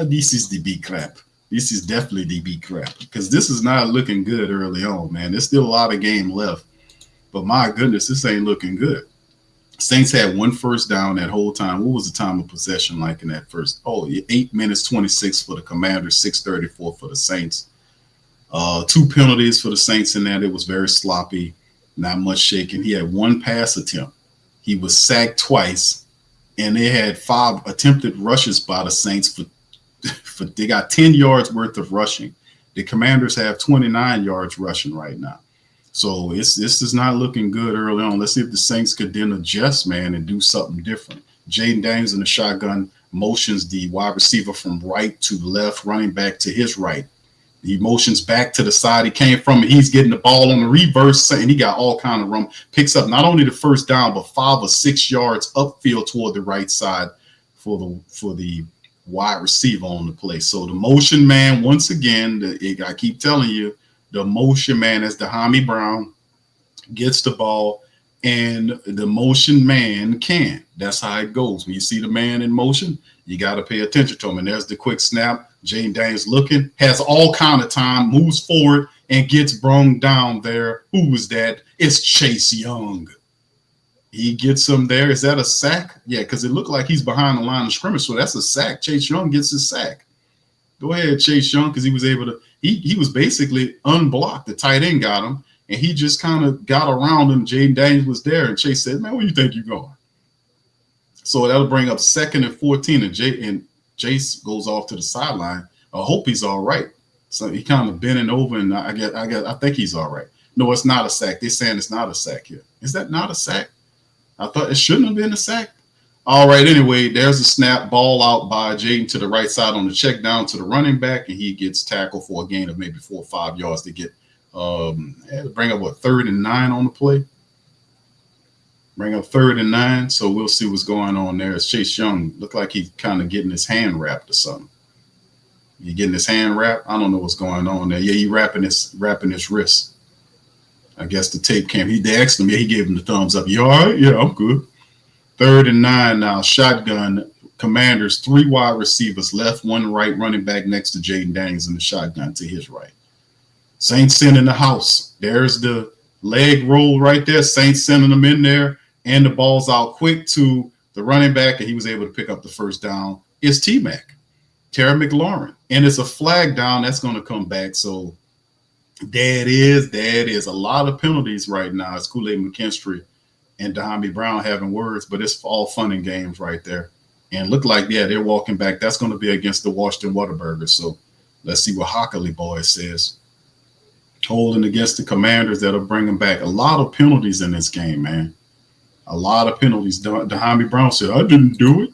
This is the big crap. This is definitely the big crap because this is not looking good early on, man. There's still a lot of game left. But my goodness, this ain't looking good. Saints had 1 first down that whole time. What was the time of possession like in that first? 8 minutes 26 for the Commanders, 6:34 for the Saints. 2 penalties for the Saints in that. It was very sloppy, not much shaking. He had 1 pass attempt. He was sacked twice, and they had 5 attempted rushes by the Saints for they got 10 yards worth of rushing. The Commanders have 29 yards rushing right now. So this is not looking good early on. Let's see if the Saints could then adjust, man, and do something different. Jaden Daniels in the shotgun motions the wide receiver from right to left, running back to his right. He motions back to the side he came from, and he's getting the ball on the reverse, and he got all kind of room. Picks up not only the first down, but 5 or 6 yards upfield toward the right side for the wide receiver on the play. So the motion man, once again, I keep telling you, the motion man is Dahami Brown, gets the ball, and the motion man can. That's how it goes. When you see the man in motion, you got to pay attention to him. And there's the quick snap. Jaden Daniels looking, has all kind of time, moves forward, and gets brung down there. Who was that? It's Chase Young. He gets him there. Is that a sack? Yeah, because it looked like he's behind the line of scrimmage, so that's a sack. Chase Young gets his sack. Go ahead, Chase Young, because he was able to – he was basically unblocked. The tight end got him, and he just kind of got around him. Jaden Daniels was there, and Chase said, "Man, where you think you're going?" So that'll bring up 2nd and 14, and Jace goes off to the sideline. I hope he's all right. So he kind of bending over, and I think he's all right. No, it's not a sack. They're saying it's not a sack here. Is that not a sack? I thought it shouldn't have been a sack. All right, anyway, there's a snap, ball out by Jaden to the right side on the check down to the running back, and he gets tackled for a gain of maybe 4 or 5 yards to get bring up 3rd and 9 on the play. Bring up 3rd and 9, so we'll see what's going on there. It's Chase Young. Look like he's kind of getting his hand wrapped or something. He getting his hand wrapped? I don't know what's going on there. Yeah, he wrapping his wrist. I guess the tape cam. They asked him. Yeah, he gave him the thumbs up. You all right? Yeah, I'm good. 3rd and 9 now. Shotgun. Commanders, 3 wide receivers, left, 1 right, running back next to Jaden Daniels in the shotgun to his right. Saints sending the house. There's the leg roll right there. Saints sending them in there, and the ball's out quick to the running back, and he was able to pick up the first down. It's T-Mac, Terry McLaurin, and it's a flag down that's going to come back. So there it is. A lot of penalties right now. It's Kool-Aid McKinstry and Dahami Brown having words, but it's all fun and games right there. And look like, yeah, they're walking back. That's going to be against the Washington Whataburgers. So let's see what Hockley boy says. Holding against the Commanders that'll bring them back. A lot of penalties in this game, man. A lot of penalties. Dahami Brown said, I didn't do it.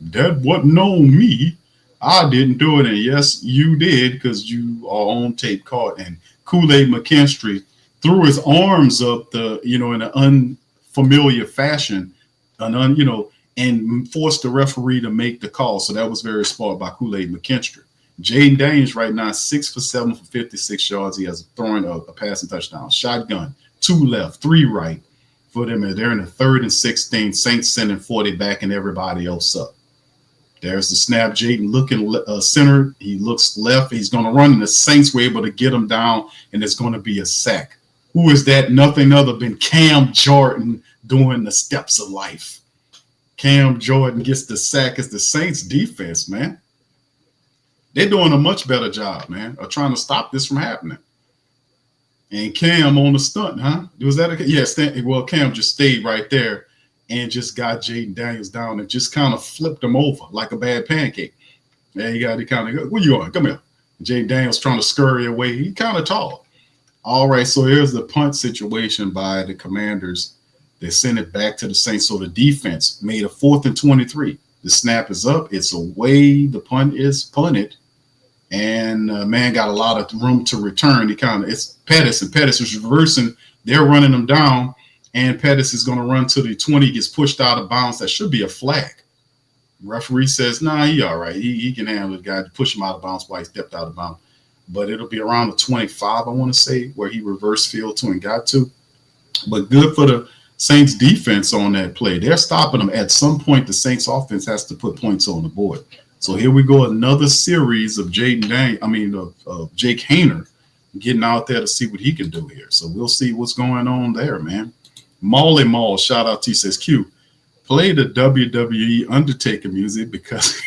That wasn't on me. I didn't do it. And yes, you did, because you are on tape caught. And Kool-Aid McKinstry threw his arms up in an unfamiliar fashion, and forced the referee to make the call. So that was very smart by Kool-Aid McKinstry. Jaden Daniels right now 6 for 7 for 56 yards. He has a passing touchdown. Shotgun, 2 left, 3 right for them. And they're in the 3rd and 16. Saints sending 40 back and everybody else up. There's the snap. Jaden looking center. He looks left. He's going to run, and the Saints were able to get him down, and it's going to be a sack. Who is that? Nothing other than Cam Jordan doing the steps of life. Cam Jordan gets the sack. It's the Saints defense, man. They're doing a much better job, man, of trying to stop this from happening. And Cam on the stunt, huh? Was that well, Cam just stayed right there and just got Jaden Daniels down and just kind of flipped him over like a bad pancake. Yeah, he kind of, where you on? Come here. Jaden Daniels trying to scurry away. He kind of tall. All right, so here's the punt situation by the Commanders. They send it back to the Saints. So the defense made a 4th and 23. The snap is up. It's away. The punt is punted. And man got a lot of room to return. It's Pettis, and Pettis is reversing. They're running them down, and Pettis is going to run to the 20, gets pushed out of bounds. That should be a flag. Referee says, nah, he all right. He can handle the guy to push him out of bounds while he stepped out of bounds. But it'll be around the 25, I want to say, where he reversed field to and got to. But good for the Saints defense on that play. They're stopping them. At some point, the Saints offense has to put points on the board. So here we go, another series of Jake Haener getting out there to see what he can do here. So we'll see what's going on there, man. Molly Mall, shout out to you, says Q. Play the WWE Undertaker music because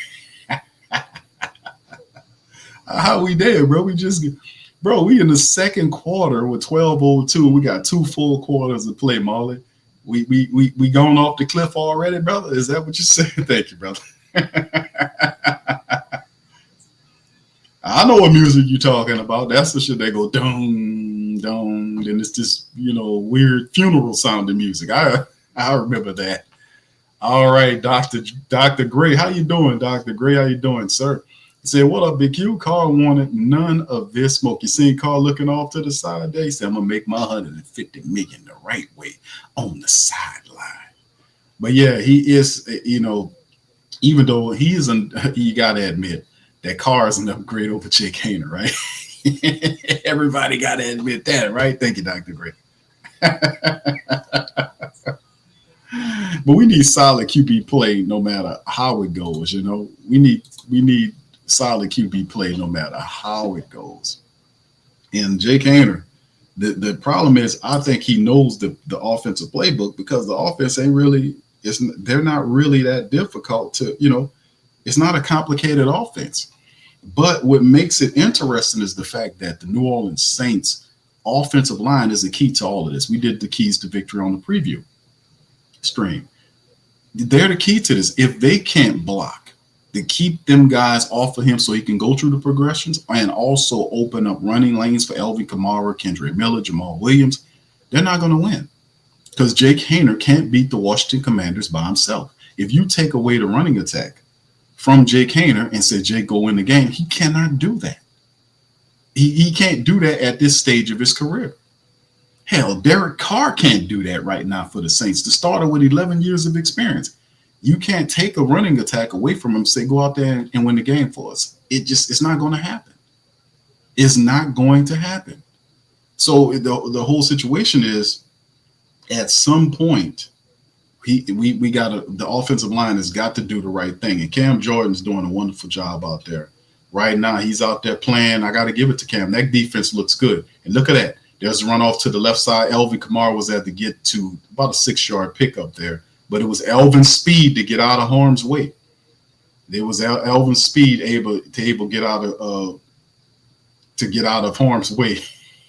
how we there, bro? We in the second quarter with 12:02. We got 2 full quarters to play, Molly. We going off the cliff already, brother? Is that what you said? Thank you, brother. I know what music you're talking about. That's the shit they go dong dong, and it's this weird funeral sounding music. I remember that. All right, Dr. Gray, how you doing, Dr. Gray? How you doing, sir? He said, "What up, Big Q?" Carl wanted none of this smoke. You seen Carl looking off to the side there? He said, "I'm gonna make my $150 million the right way on the sideline." But yeah, he is, even though you got to admit that Carr is an upgrade over Jake Haener, right? Everybody got to admit that, right? Thank you, Dr. Gray. But we need solid QB play no matter how it goes, We need solid QB play no matter how it goes. And Jake Haener, the problem is I think he knows the offensive playbook because the offense they're not really that difficult to, it's not a complicated offense. But what makes it interesting is the fact that the New Orleans Saints offensive line is the key to all of this. We did the keys to victory on the preview stream. They're the key to this. If they can't block, to keep them guys off of him so he can go through the progressions and also open up running lanes for Alvin Kamara, Kendrick Miller, Jamal Williams, they're not going to win because Jake Haener can't beat the Washington Commanders by himself. If you take away the running attack from Jake Haener and say, Jake, go win the game, he cannot do that. He can't do that at this stage of his career. Hell, Derek Carr can't do that right now for the Saints. The starter with 11 years of experience. You can't take a running attack away from him and say, go out there and win the game for us. It's not going to happen. It's not going to happen. So the whole situation is at some point, the offensive line has got to do the right thing. And Cam Jordan's doing a wonderful job out there. Right now, he's out there playing. I got to give it to Cam. That defense looks good. And look at that. There's a run off to the left side. Alvin Kamara was at to get to about a 6-yard pickup there. But it was Alvin's speed to get out of harm's way. There was Alvin's speed able to get out of harm's way.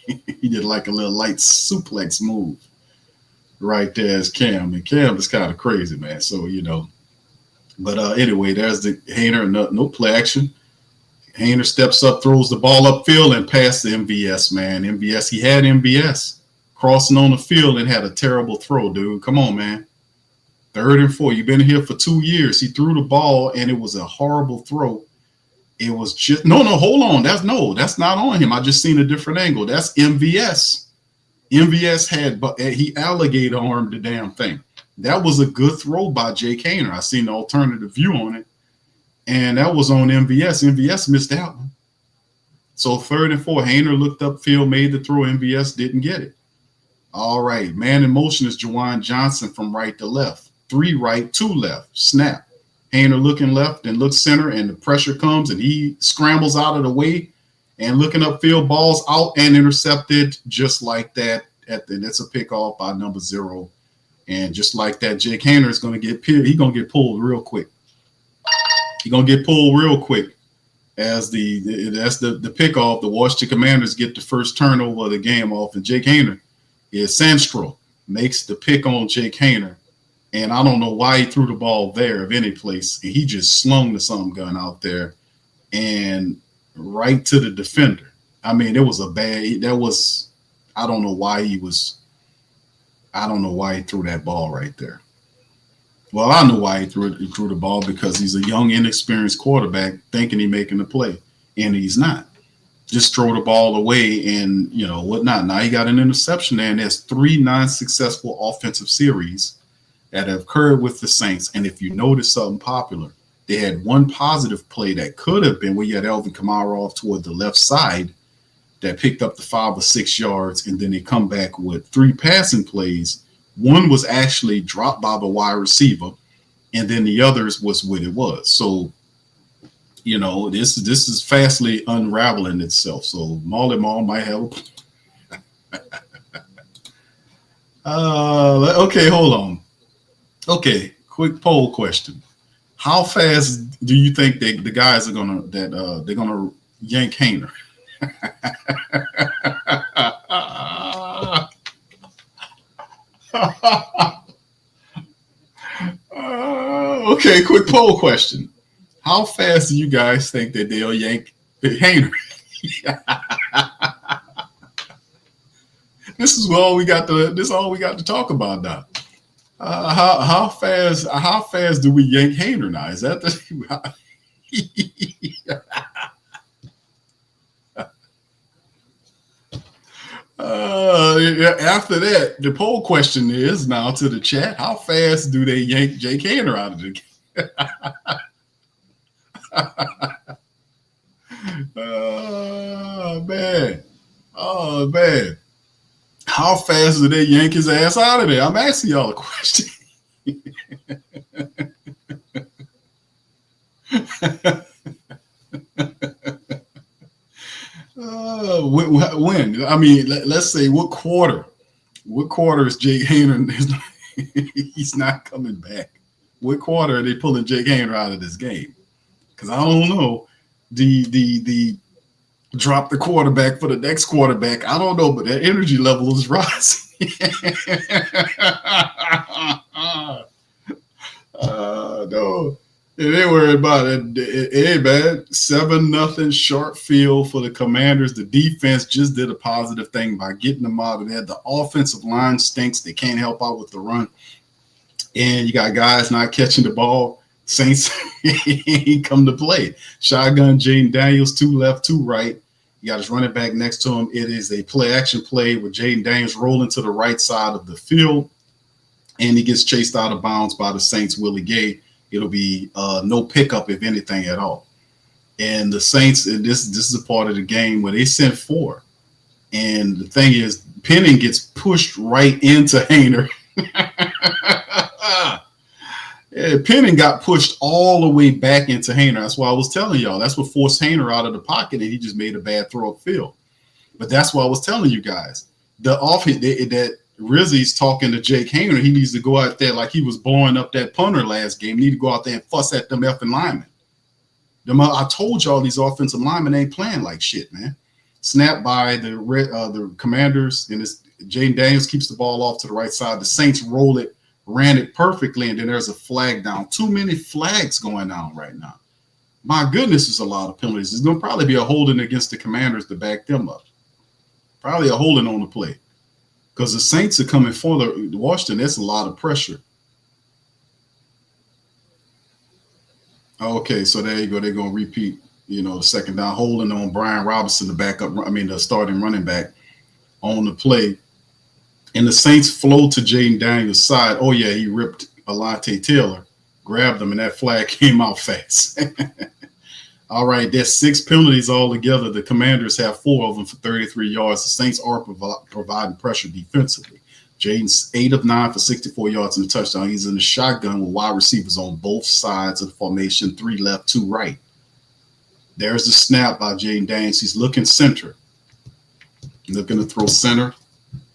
He did like a little light suplex move right there as Cam. And Cam is kind of crazy, man. So, But anyway, there's the Haener, no play action. Haener steps up, throws the ball upfield, and past the MVS, man. He had MVS crossing on the field and had a terrible throw, dude. Come on, man. 3rd and 4. You've been here for 2 years. He threw the ball, and it was a horrible throw. It was just hold on. That's not on him. I just seen a different angle. That's MVS. MVS he alligator armed the damn thing. That was a good throw by Jake Haener. I seen the alternative view on it. And that was on MVS. MVS missed that one. So 3rd and 4, Haener looked upfield, made the throw. MVS didn't get it. All right. Man in motion is Juwan Johnson from right to left. 3 right, 2 left. Snap. Haener looking left and looks center, and the pressure comes, and he scrambles out of the way and looking upfield, balls out and intercepted just like that. That's a pickoff by number 0. And just like that, Jake Haener is going to get pulled. He's going to get pulled real quick. He's going to get pulled real quick as that's the pickoff. The Washington Commanders get the first turnover of the game off, and Jake Haener Sandstro makes the pick on Jake Haener. And I don't know why he threw the ball there of any place. And he just slung the some gun out there and right to the defender. I mean, I don't know why he threw that ball right there. Well, I know why he threw the ball, because he's a young, inexperienced quarterback thinking he's making the play, and he's not. Just throw the ball away and, whatnot. Now he got an interception there, and there's 3 non-successful offensive series that have occurred with the Saints. And if you notice something popular, they had one positive play that could have been where you had Alvin Kamara off toward the left side that picked up the 5 or 6 yards, and then they come back with 3 passing plays. One was actually dropped by the wide receiver, and then the others was what it was. So, this is fastly unraveling itself. So Molly Mall might have okay, hold on. Okay, quick poll question. How fast do you think the guys are they're gonna yank Haener? Okay, quick poll question. How fast do you guys think that they'll yank Haener? This is all we got to talk about now. How fast do we yank Haener now? Is that after that, the poll question is now to the chat: how fast do they yank Jake Haener out of the game? Oh man! How fast do they yank his ass out of there? I'm asking y'all a question. When? I mean, let's say what quarter? What quarter is Jake Haener? He's not coming back. What quarter are they pulling Jake Haener out of this game? Because I don't know. The drop the quarterback for the next quarterback. I don't know, but that energy level is rising. No, they ain't worried about it. Hey, man, 7-0 short field for the Commanders. The defense just did a positive thing by getting them out of there. The offensive line stinks. They can't help out with the run. And you got guys not catching the ball. Saints ain't come to play. Shotgun, Jaden Daniels, 2 left, 2 right. You got his running back next to him. It is a play-action play with Jaden Daniels rolling to the right side of the field. And he gets chased out of bounds by the Saints' Willie Gay. It'll be no pickup, if anything at all. And the Saints, and this is a part of the game where they sent 4. And the thing is, Penning gets pushed right into Haener. Yeah, Penning got pushed all the way back into Haener. That's why I was telling y'all. That's what forced Haener out of the pocket, and he just made a bad throw upfield. But that's why I was telling you guys. The offense that Rizzy's talking to Jake Haener, he needs to go out there like he was blowing up that punter last game. He need to go out there and fuss at them effing linemen. I told y'all these offensive linemen ain't playing like shit, man. Snap by the Commanders, and Jaden Daniels keeps the ball off to the right side. The Saints roll it, ran it perfectly, and then there's a flag down. Too many flags going on right now. My goodness, there's a lot of penalties. There's going to probably be a holding against the Commanders to back them up. Probably a holding on the play. Because the Saints are coming for the Washington. That's a lot of pressure. Okay, so there you go. They're going to repeat, the second down, holding on Brian Robinson, the starting running back on the play. And the Saints flow to Jaden Daniels' side. Oh, yeah, he ripped Alante Taylor, grabbed him, and that flag came out fast. All right, there's 6 penalties altogether. The Commanders have 4 of them for 33 yards. The Saints are providing pressure defensively. Jaden's 8 of 9 for 64 yards and a touchdown. He's in the shotgun with wide receivers on both sides of the formation, 3 left, 2 right. There's the snap by Jaden Daniels. He's looking center. Looking to throw center.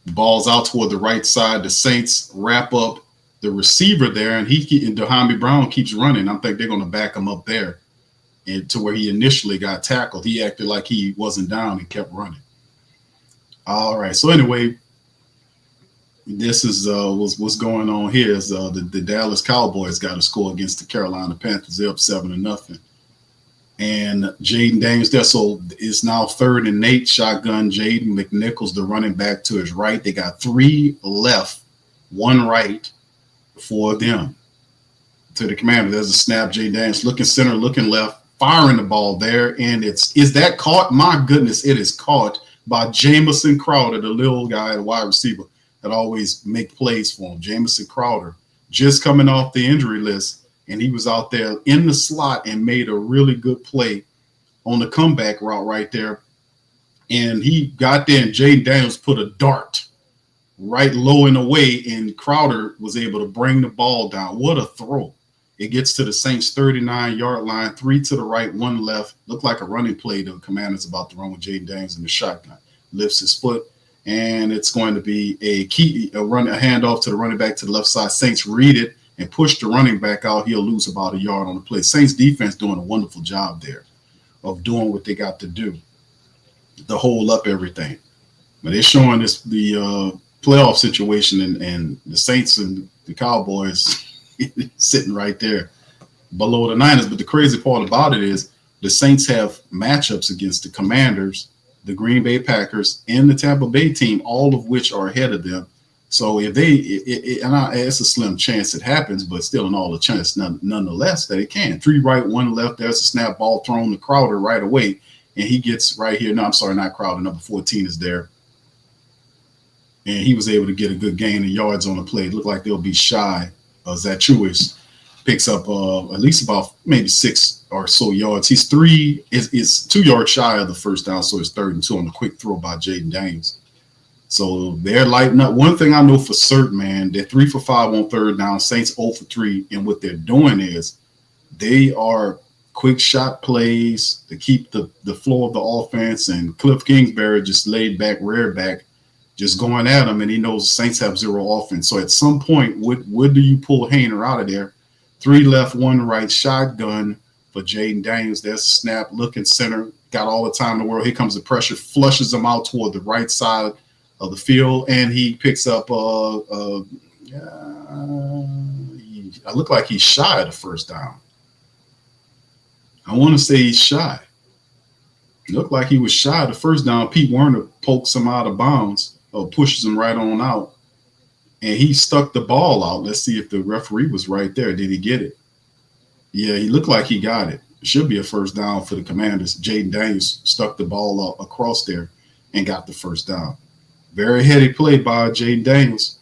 Ball's out toward the right side. The Saints wrap up the receiver there, and Dehambi Brown keeps running. I think they're going to back him up there. And to where he initially got tackled. He acted like he wasn't down and kept running. All right. So anyway, this is what's going on here is the Dallas Cowboys got a score against the Carolina Panthers. They're up 7-0. And Jaden Daniels there. So it's now 3rd and 8. Shotgun Jaden McNichols, the running back to his right. They got 3 left, 1 right for them. To the Commander, there's a snap. Jaden Daniels looking center, looking left. Firing the ball there, and is that caught? My goodness, it is caught by Jamison Crowder, the little guy, the wide receiver that always make plays for him. Jamison Crowder just coming off the injury list, and he was out there in the slot and made a really good play on the comeback route right there. And he got there, and Jaden Daniels put a dart right low and away, and Crowder was able to bring the ball down. What a throw. It gets to the Saints' 39-yard line, 3 to the right, 1 left. Looked like a running play the Commander's about to run with Jaden Daniels in the shotgun. Lifts his foot, and it's going to be a handoff to the running back to the left side. Saints read it and push the running back out. He'll lose about a yard on the play. Saints defense doing a wonderful job there of doing what they got to do to hold up everything. But they're showing us the playoff situation, and the Saints and the Cowboys sitting right there below the Niners. But the crazy part about it is the Saints have matchups against the Commanders, the Green Bay Packers, and the Tampa Bay team, all of which are ahead of them. So if it's a slim chance it happens, but still in all the chance nonetheless that it can. 3 right, 1 left. There's a snap, ball thrown to Crowder right away, and he gets right here. No, I'm sorry, not Crowder. Number 14 is there. And he was able to get a good gain of yards on the play. It looked like they'll be shy. Zatruis picks up at least about maybe 6 or so yards. He's 2 yards shy of the first down, so it's 3rd and 2 on the quick throw by Jaden Daniels. So they're lighting up. One thing I know for certain, man, they're 3 for 5 on 3rd down. Saints 0 for 3, and what they're doing is they are quick shot plays to keep the flow of the offense. And Cliff Kingsbury just laid back, rear back, just going at him, and he knows the Saints have 0 offense. So at some point, what do you pull Haener out of there? 3 left, 1 right, shotgun for Jaden Daniels. There's a snap, looking center, got all the time in the world. Here comes the pressure, flushes him out toward the right side of the field, and he picks up. I look like he's shy of the first down. I want to say he's shy. Looked like he was shy of the first down. Pete Werner pokes him out of bounds or pushes him right on out, and he stuck the ball out. Let's see if the referee was right there. Did he get it? Yeah, he looked like he got it. It should be a first down for the Commanders. Jaden Daniels stuck the ball out across there and got the first down. Very heady play by Jaden Daniels.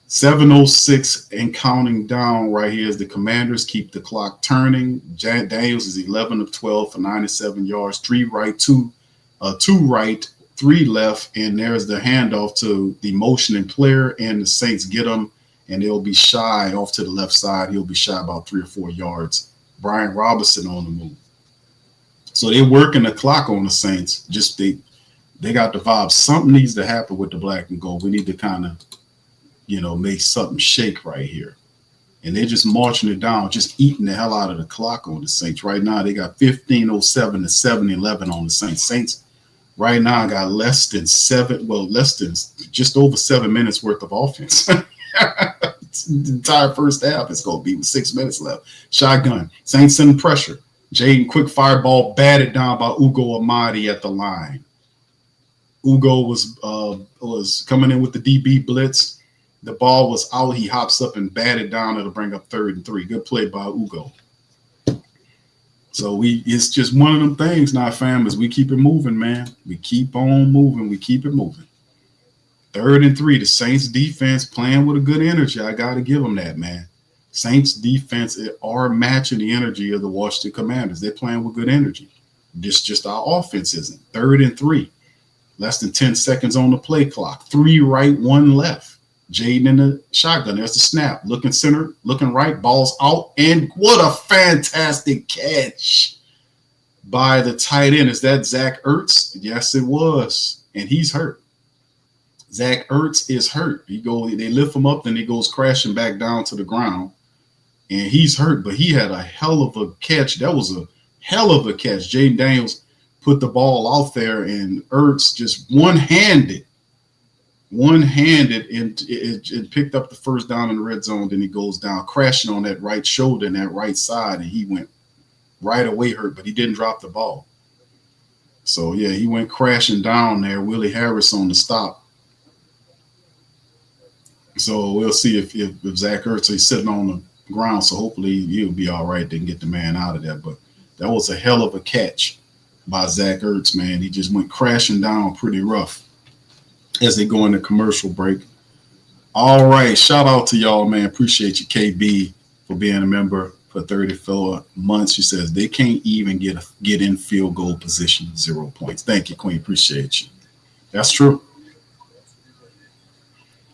7:06 and counting down right here as the Commanders keep the clock turning. Daniels is 11 of 12 for 97 yards, 3 right, 2 right, 3 left, and there's the handoff to the motioning player, and the Saints get him, and they'll be shy off to the left side. He'll be shy about 3 or 4 yards. Brian Robinson on the move. So they're working the clock on the Saints. Just they got the vibe. Something needs to happen with the black and gold. We need to kind of, make something shake right here. And they're just marching it down, just eating the hell out of the clock on the Saints. Right now, they got 15:07 to 7:11 on the Saints. Saints right now got just over 7 minutes worth of offense. The entire first half is going to be with 6 minutes left. Shotgun. Saints sending pressure. Jaden quick fire ball batted down by Ugo Amadi at the line. Ugo was coming in with the DB blitz. The ball was out. He hops up and batted down. It'll bring up 3rd and 3. Good play by Ugo. So it's just one of them things now, fam, is we keep it moving, man. We keep on moving. We keep it moving. 3rd and 3. The Saints defense playing with a good energy. I got to give them that, man. Saints defense are matching the energy of the Washington Commanders. They're playing with good energy. Just our offense isn't. 3rd and 3. Less than 10 seconds on the play clock. 3 right, 1 left. Jaden in the shotgun. There's the snap. Looking center, looking right. Ball's out. And what a fantastic catch by the tight end. Is that Zach Ertz? Yes, it was. And he's hurt. Zach Ertz is hurt. They lift him up, then he goes crashing back down to the ground. And he's hurt, but he had a hell of a catch. That was a hell of a catch. Jaden Daniels put the ball out there, and Ertz just one-handed, and it picked up the first down in the red zone. Then he goes down, crashing on that right shoulder and that right side, and he went right away hurt, but he didn't drop the ball. So, yeah, he went crashing down there. Willie Harris on the stop. So we'll see if Zach Ertz is sitting on the ground. So hopefully he'll be all right. They can get the man out of there. But that was a hell of a catch by Zach Ertz, man. He just went crashing down pretty rough as they go into commercial break. All right. Shout out to y'all, man. Appreciate you, KB, for being a member for 34 months. She says they can't even get in field goal position, 0 points. Thank you, Queen. Appreciate you. That's true.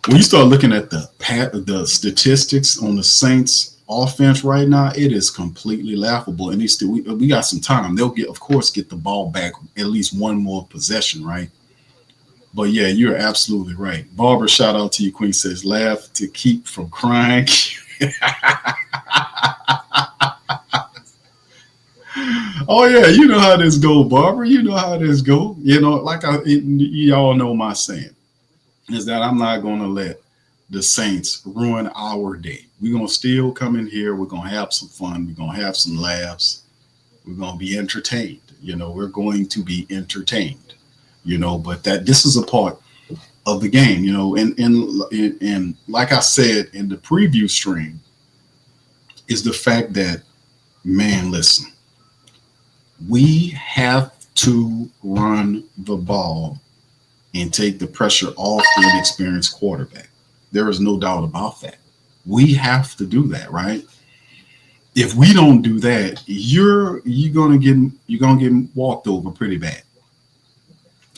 When you start looking at the statistics on the Saints offense right now, it is completely laughable. And we got some time. They'll get the ball back at least one more possession, right? But yeah, you're absolutely right. Barbara, shout out to you. Queen says, laugh to keep from crying. Oh yeah, you know how this go, Barbara. You know how this go. Y'all know my saying is that I'm not going to let the Saints ruin our day. We're going to still come in here. We're going to have some fun. We're going to have some laughs. We're going to be entertained. We're going to be entertained, but this is a part of the game, and like I said in the preview stream, is the fact that, man, listen, we have to run the ball and take the pressure off the inexperienced quarterback. There is no doubt about that. We have to do that, right? If we don't do that, you're gonna get walked over pretty bad,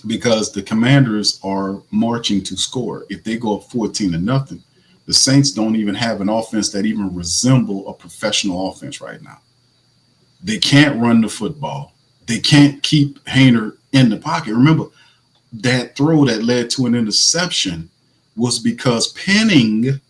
because the Commanders are marching to score. If they go up 14-0, the Saints don't even have an offense that even resemble a professional offense right now. They can't run the football. They can't keep Haener in the pocket. Remember, that throw that led to an interception was because Penning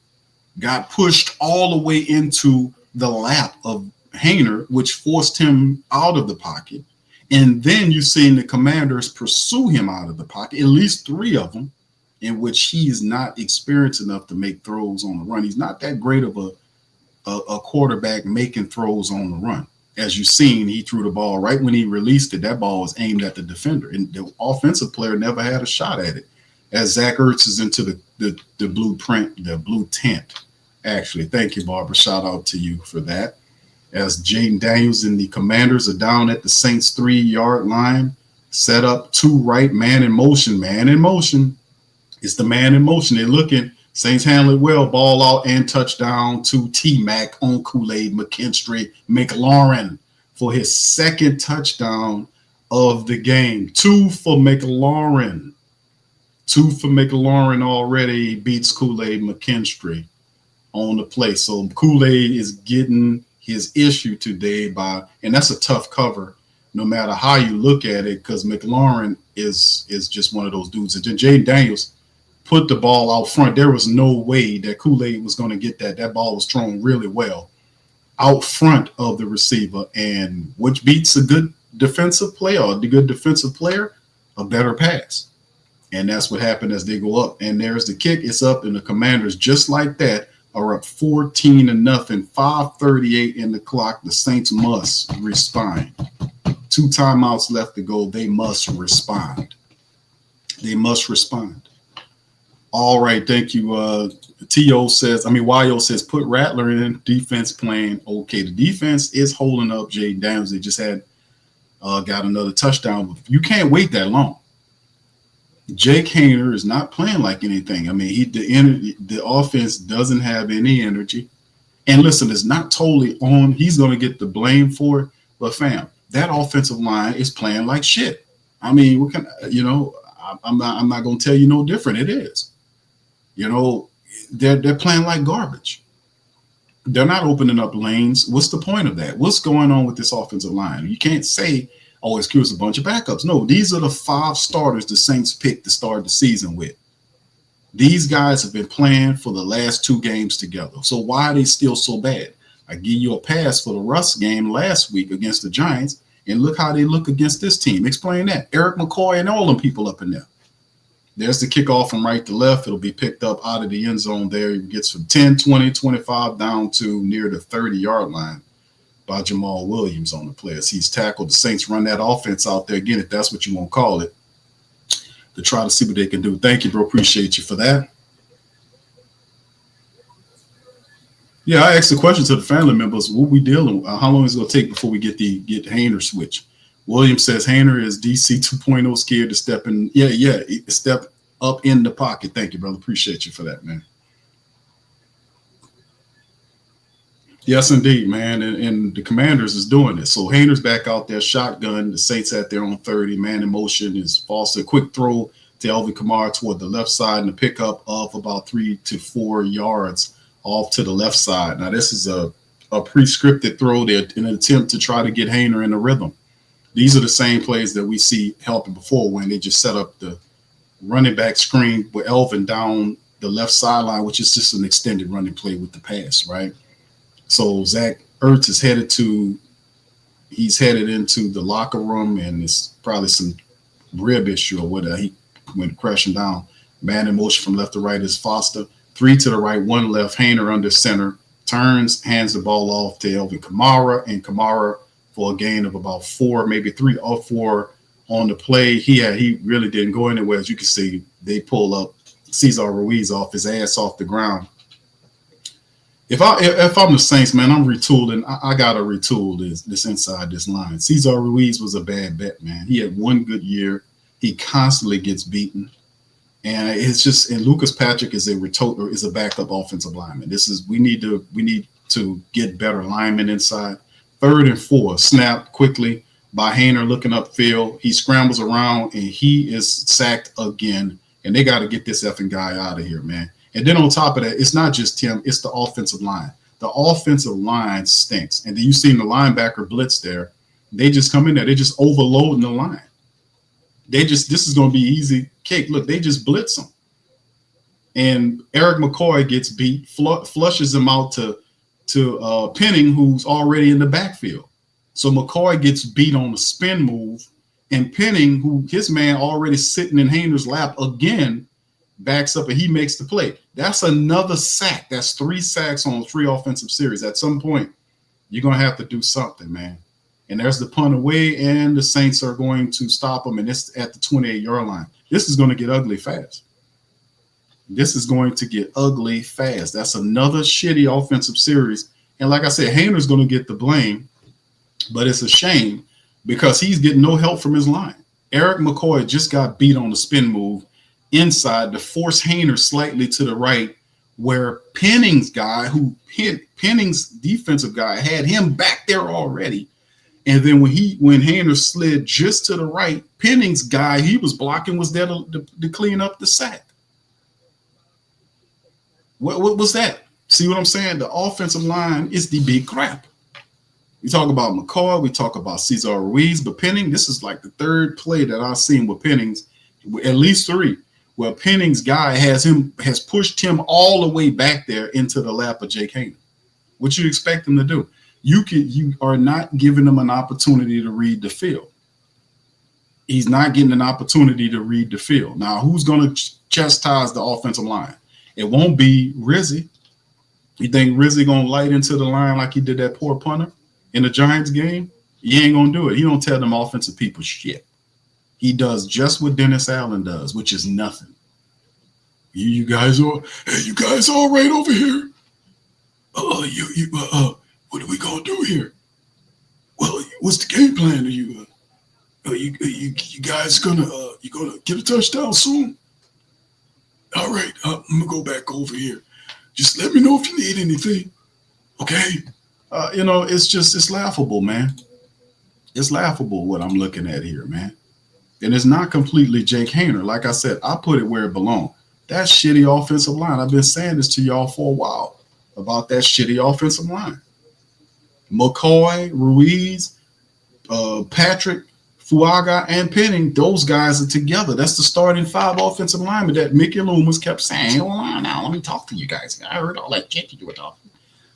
got pushed all the way into the lap of Haener, which forced him out of the pocket. And then you've seen the Commanders pursue him out of the pocket, at least 3 of them, in which he is not experienced enough to make throws on the run. He's not that great of a quarterback making throws on the run. As you've seen, he threw the ball right when he released it. That ball was aimed at the defender, and the offensive player never had a shot at it. As Zach Ertz is into the blueprint, the blue tent. Actually, thank you, Barbara. Shout out to you for that. As Jaden Daniels and the Commanders are down at the Saints 3-yard line, set up 2 right, man in motion. It's the man in motion. They're looking. Saints handle it well. Ball out and touchdown to T-Mac on Kool-Aid McLaurin for his 2nd touchdown of the game. 2 for McLaurin. 2 for McLaurin already. Beats Kool-Aid McKinstry on the play. So Kool-Aid is getting his issue today and that's a tough cover no matter how you look at it, because McLaurin is just one of those dudes. And then Jaden Daniels put the ball out front. There was no way that Kool-Aid was going to get that. That ball was thrown really well out front of the receiver, and which beats a good defensive player, a better pass. And that's what happened as they go up. And there's the kick. It's up, and the Commanders, just like that, are up 14-0, 5:38 in the clock. The Saints must respond. 2 timeouts left to go. They must respond. All right, thank you. YO says, put Rattler in, defense playing okay. The defense is holding up Jaden Daniels. They just had got another touchdown. You can't wait that long. Jake Haener is not playing like anything. I mean, the offense doesn't have any energy. And listen, it's not totally on. He's going to get the blame for it. But fam, that offensive line is playing like shit. I mean, I'm not going to tell you no different. It is. They're playing like garbage. They're not opening up lanes. What's the point of that? What's going on with this offensive line? You can't say, oh, excuse a bunch of backups. No, these are the 5 starters the Saints picked to start the season with. These guys have been playing for the last 2 games together. So why are they still so bad? I give you a pass for the Russ game last week against the Giants, and look how they look against this team. Explain that. Eric McCoy and all them people up in there. There's the kickoff from right to left. It'll be picked up out of the end zone there. It gets from 10, 20, 25 down to near the 30-yard line by Jamal Williams on the play. As he's tackled, the Saints run that offense out there again, if that's what you want to call it, to try to see what they can do. Thank you, bro. Appreciate you for that. Yeah, I asked the question to the family members, what we dealing with? How long is it going to take before we get Haener switch? Williams says Haener is DC 2.0 scared to step in. Yeah, step up in the pocket. Thank you, brother. Appreciate you for that, man. Yes, indeed, man. And the Commanders is doing this. So Haener's back out there, shotgun. The Saints at their own 30. Man in motion is false. A quick throw to Alvin Kamara toward the left side and a pickup of about 3 to 4 yards off to the left side. Now, this is a pre-scripted throw there in an attempt to try to get Haener in the rhythm. These are the same plays that we see helping before when they just set up the running back screen with Elvin down the left sideline, which is just an extended running play with the pass, right? So Zach Ertz is headed into the locker room, and it's probably some rib issue or whatever. He went crashing down. Man in motion from left to right is Foster. 3 to the right, 1 left. Haener under center. Turns, hands the ball off to Alvin Kamara, and Kamara for a gain of about 4, maybe 3 or 4 on the play. He really didn't go anywhere. As you can see, they pull up Cesar Ruiz off his ass off the ground. If I'm the Saints, man, I'm retooling. I gotta retool this inside this line. Cesar Ruiz was a bad bet, man. He had 1 good year. He constantly gets beaten, and it's just. And Lucas Patrick is a backup offensive lineman. We need to get better linemen inside. 3rd and 4, snap quickly by Haener looking upfield. He scrambles around and he is sacked again. And they got to get this effing guy out of here, man. And then on top of that, it's not just Tim, it's the offensive line. The offensive line stinks. And then you seen the linebacker blitz there. They just come in there. They just overloading the line. This is going to be easy kick. Look, they just blitz them. And Eric McCoy gets beat, flushes him out to Penning, who's already in the backfield. So McCoy gets beat on the spin move, and Penning, who his man already sitting in Haener's lap again, backs up and he makes the play. That's another sack. That's 3 sacks on 3 offensive series. At some point, you're going to have to do something, man. And there's the punt away, and the Saints are going to stop them, and it's at the 28-yard line. This is going to get ugly fast. This is going to get ugly fast. That's another shitty offensive series. And like I said, Haener's going to get the blame, but it's a shame because he's getting no help from his line. Eric McCoy just got beat on the spin move inside to force Haener slightly to the right, where Penning's guy, Penning's defensive guy, had him back there already. And then when Haener slid just to the right, Penning's guy he was blocking was there to clean up the sack. What was that? See what I'm saying? The offensive line is the big crap. We talk about McCoy, we talk about Cesar Ruiz, but Penning, this is like the 3rd play that I've seen with Penning's, at least 3, where Penning's guy has pushed him all the way back there into the lap of Jake Haener. What you expect him to do? You are not giving him an opportunity to read the field. He's not getting an opportunity to read the field. Now, who's going to chastise the offensive line? It won't be Rizzy. You think Rizzy going to light into the line like he did that poor punter in the Giants game? He ain't going to do it. He don't tell them offensive people shit. He does just what Dennis Allen does, which is nothing. You guys all right over here? What are we gonna do here? Well, what's the game plan? Are you guys gonna get a touchdown soon? All right, I'm gonna go back over here. Just let me know if you need anything. Okay. It's laughable, man. It's laughable what I'm looking at here, man. And it's not completely Jake Haener. Like I said, I put it where it belongs. That shitty offensive line. I've been saying this to y'all for a while about that shitty offensive line. McCoy, Ruiz, Patrick, Fuaga, and Penning, those guys are together. That's the starting 5 offensive linemen that Mickey Loomis kept saying, hold on now, let me talk to you guys. I heard all that shit you were talking.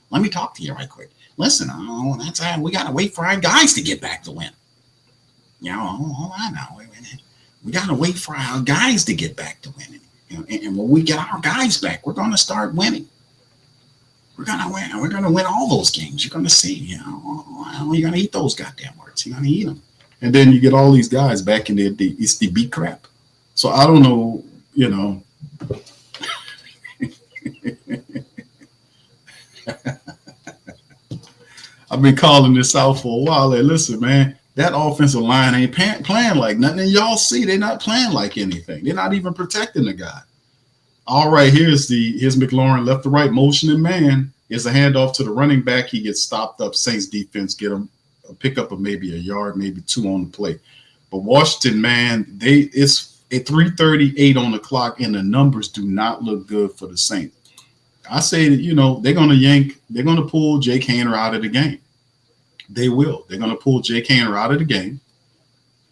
Let me talk to you right quick. Listen, we got to wait for our guys to get back to win. Hold on now. Wait a minute. We got to wait for our guys to get back to winning. And when we get our guys back, we're going to start winning. We're going to win. We're going to win all those games. You're going to see, you're going to eat those goddamn words. You're going to eat them. And then you get all these guys back in there. It's the beat crap. So I don't know, I've been calling this out for a while. Hey, listen, man, that offensive line ain't playing like nothing. And y'all see they're not playing like anything. They're not even protecting the guy. All right, here's McLaurin left to right, motioning man. It's a handoff to the running back. He gets stopped up. Saints defense get him a pickup of maybe a yard, maybe 2 on the play. But Washington, man, it's at 3:38 on the clock, and the numbers do not look good for the Saints. I say that, they're going to pull Jake Haener out of the game. They will. They're going to pull Jake Haener out of the game,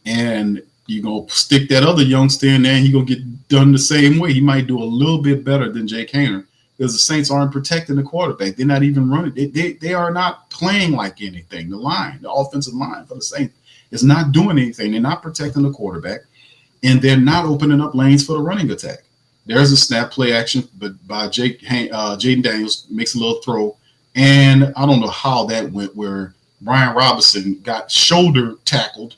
and you're going to stick that other youngster in there, and he's going to get done the same way. He might do a little bit better than Jake Haener because the Saints aren't protecting the quarterback. They're not even running. They are not playing like anything. The offensive line for the Saints is not doing anything. They're not protecting the quarterback, and they're not opening up lanes for the running attack. There's a snap play action, but by Jaden Daniels makes a little throw, and I don't know how that went where Brian Robinson got shoulder tackled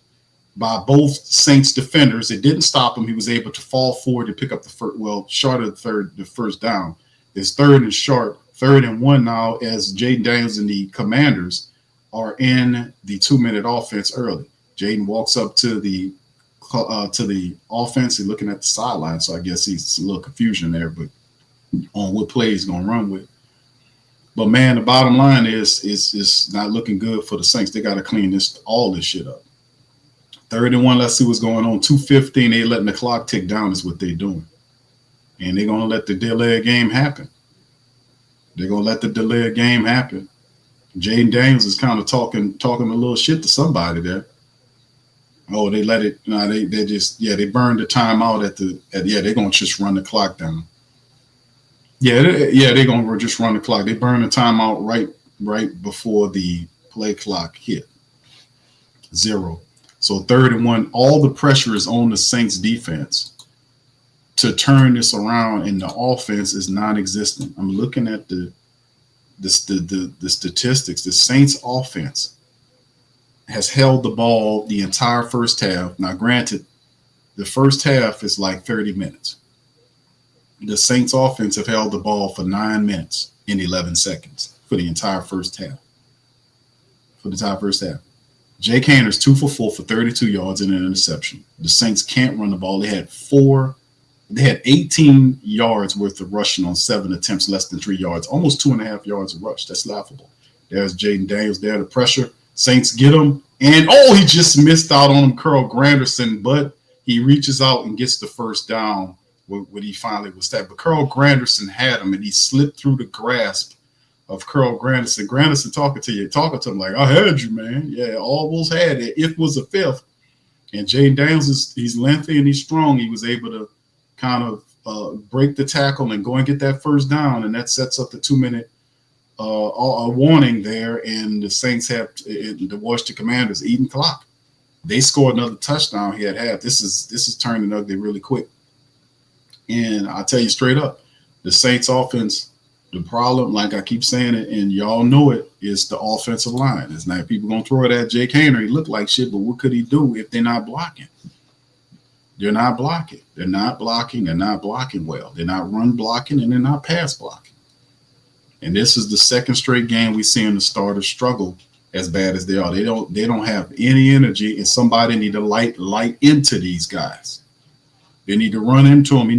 by both Saints defenders. It didn't stop him. He was able to fall forward to pick up short of the first down. It's 3rd and short, 3rd and 1 now as Jaden Daniels and the Commanders are in the 2-minute offense early. Jaden walks up to the offense and looking at the sideline, so I guess he's a little confusion there, but on what play he's going to run with. But man, the bottom line is it's not looking good for the Saints. They got to clean all this shit up. 3rd and 1, let's see what's going on. 2:15, they letting the clock tick down is what they're doing. And they're going to let the delay game happen. They're going to let the delay game happen. Jaden Daniels is kind of talking a little shit to somebody there. Oh, they let it. No, they burned the timeout they're going to just run the clock down. They're going to just run the clock. They burned the timeout right before the play clock hit. 0. So 3rd and 1, all the pressure is on the Saints defense to turn this around, and the offense is non-existent. I'm looking at the statistics. The Saints offense has held the ball the entire first half. Now, granted, the first half is like 30 minutes. The Saints offense have held the ball for 9 minutes and 11 seconds for the entire first half. Jake Haener's 2 for 4 for 32 yards and an interception. The Saints can't run the ball. They had 18 yards worth of rushing on 7 attempts, less than 3 yards, almost 2.5 yards of rush. That's laughable. There's Jaden Daniels there, the pressure. Saints get him, and he just missed out on him, Carl Granderson, but he reaches out and gets the first down when he finally was that. But Carl Granderson had him, and he slipped through the grasp of Carl Granderson. Granderson talking to him like, I had you, man. Yeah, almost had it. It was a 5th. And Jaden Daniels, he's lengthy and he's strong. He was able to kind of break the tackle and go and get that first down, and that sets up the 2-minute warning there, and the Saints have the Washington Commanders eating clock. They scored another touchdown here at half. This is turning ugly really quick. And I tell you straight up, the Saints offense, the problem, like I keep saying it, and y'all know it, is the offensive line. It's not people gonna throw it at Jake Haener. He looked like shit, but what could he do if they're not blocking? They're not blocking. They're not blocking. They're not blocking well. They're not run blocking, and they're not pass blocking. And this is the second straight game we see the starters struggle as bad as they are. They don't have any energy, and somebody need to light into these guys. They need to run into them.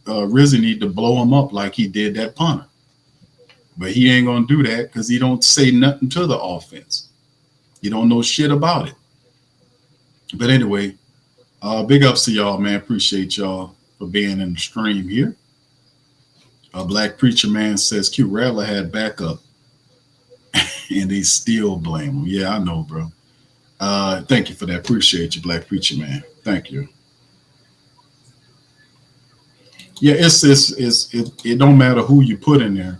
Rizzy need to blow him up like he did that punter. But he ain't gonna do that because he don't say nothing to the offense. He don't know shit about it. But anyway, big ups to y'all, man. Appreciate y'all for being in the stream here. Black Preacher Man says Q Rattler had backup and they still blame him. Yeah, I know, bro. Thank you for that. Appreciate you, Black Preacher Man. Thank you. Yeah, it don't matter who you put in there.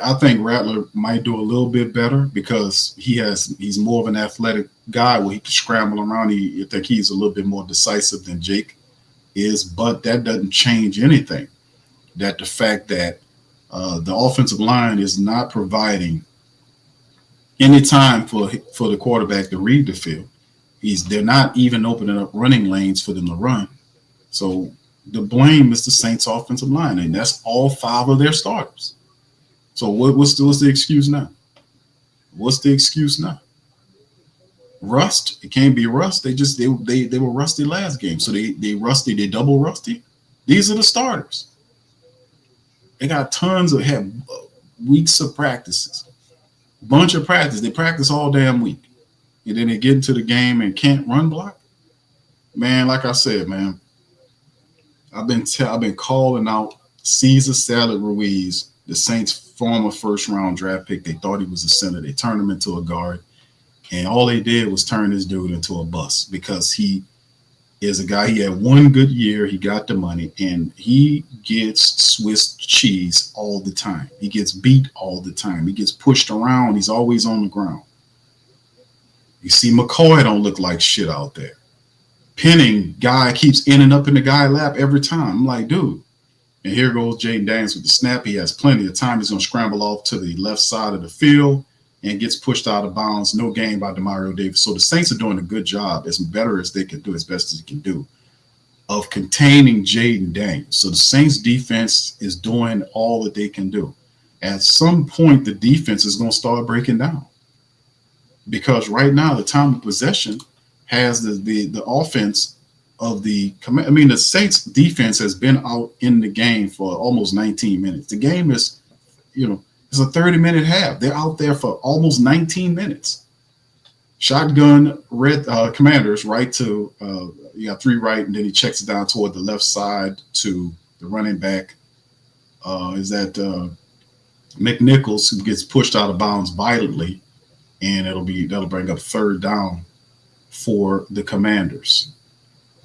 I think Rattler might do a little bit better because he's more of an athletic guy where he can scramble around. I think he's a little bit more decisive than Jake is, but that doesn't change anything. That the fact that the offensive line is not providing any time for the quarterback to read the field. They're not even opening up running lanes for them to run. So the blame is the Saints offensive line, and that's all 5 of their starters. So what's the excuse now? What's the excuse now? Rust? It can't be rust. They were rusty last game. So they rusty, they double rusty. These are the starters. They got have weeks of practices. Bunch of practice. They practice all damn week. And then they get into the game and can't run block. Man, like I said, man, I've been calling out Cesar Salad Ruiz, the Saints' former first-round draft pick. They thought he was a center. They turned him into a guard. And all they did was turn this dude into a bust because he is a guy. He had one good year. He got the money, and he gets Swiss cheese all the time. He gets beat all the time. He gets pushed around. He's always on the ground. You see McCoy don't look like shit out there. Penning guy keeps ending up in the guy lap every time. I'm like, dude. And here goes Jaden Daniels with the snap. He has plenty of time. He's going to scramble off to the left side of the field and gets pushed out of bounds. No gain by Demario Davis. So the Saints are doing a good job, as better as they can do, as best as they can do, of containing Jaden Daniels. So the Saints defense is doing all that they can do. At some point, the defense is going to start breaking down because right now the time of possession has the offense of the Saints defense has been out in the game for almost 19 minutes. The game is, it's a 30-minute half. They're out there for almost 19 minutes. Shotgun red Commanders right to you got 3 right, and then he checks it down toward the left side to the running back. Is that McNichols, who gets pushed out of bounds violently, and that'll bring up 3rd down for the Commanders.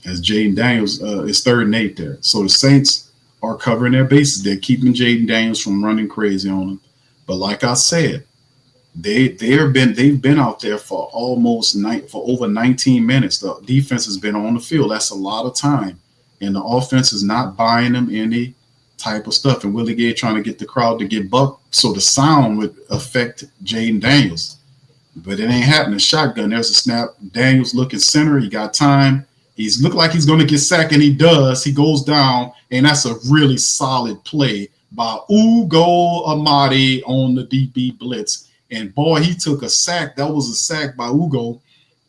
As Jaden Daniels is 3rd and 8 there. So the Saints are covering their bases. They're keeping Jaden Daniels from running crazy on them. But like I said, they've been out there for over 19 minutes. The defense has been on the field. That's a lot of time, and the offense is not buying them any type of stuff. And Willie Gay trying to get the crowd to get bucked so the sound would affect Jaden Daniels, but it ain't happening. Shotgun. There's a snap. Daniels looking center. He got time. He's looked like he's going to get sacked, and he does. He goes down, and that's a really solid play by Ugo Amadi on the DB blitz. And boy, he took a sack. That was a sack by Ugo.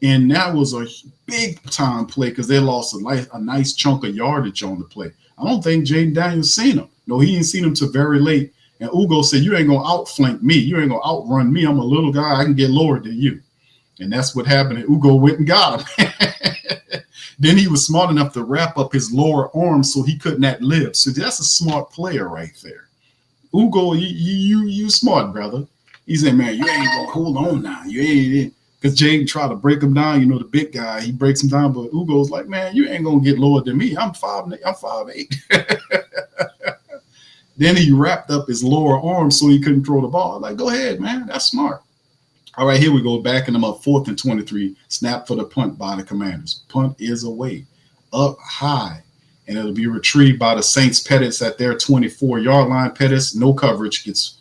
And that was a big time play because they lost a nice chunk of yardage on the play. I don't think Jaden Daniels seen him. No, he ain't seen him till very late. And Ugo said, you ain't going to outflank me. You ain't going to outrun me. I'm a little guy. I can get lower than you. And that's what happened. And Ugo went and got him. Then he was smart enough to wrap up his lower arm so he couldn't ad-lib. So that's a smart player right there. Ugo, you smart, brother. He said, man, you ain't going to hold on now. You ain't. Because Jaden tried to break him down. You know, the big guy, he breaks him down. But Ugo's like, man, you ain't going to get lower than me. I'm 5'8". Then he wrapped up his lower arm so he couldn't throw the ball. Like, go ahead, man. That's smart. All right, here we go. Backing them up, 4th and 23. Snap for the punt by the Commanders. Punt is away, up high. And it'll be retrieved by the Saints. Pettis at their 24-yard line. Pettis, no coverage, gets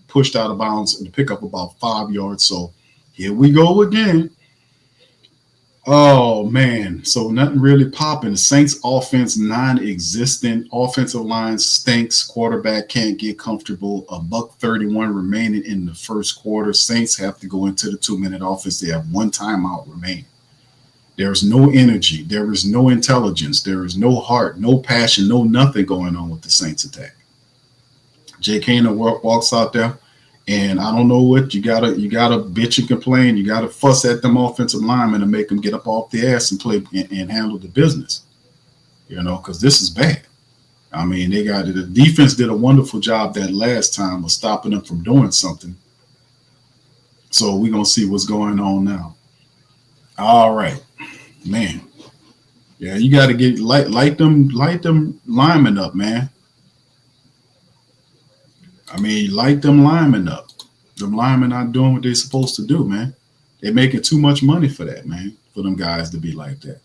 pushed out of bounds and pick up about 5 yards. So here we go again. Oh, man. So nothing really popping. The Saints offense non-existent. Offensive line stinks. Quarterback can't get comfortable. $1:31 remaining in the first quarter. Saints have to go into the 2-minute offense. They have 1 timeout remaining. There's no energy. There is no intelligence. There is no heart, no passion, no nothing going on with the Saints attack. Jake Haener walks out there. And I don't know what you gotta bitch and complain. You gotta fuss at them offensive linemen to make them get up off the ass and play and handle the business. You know, because this is bad. I mean, the defense did a wonderful job that last time of stopping them from doing something. So we're gonna see what's going on now. All right, man. Yeah, you got to get light them linemen up, man. I mean, light them linemen up. Them linemen not doing what they're supposed to do, man. They're making too much money for that, man, for them guys to be like that.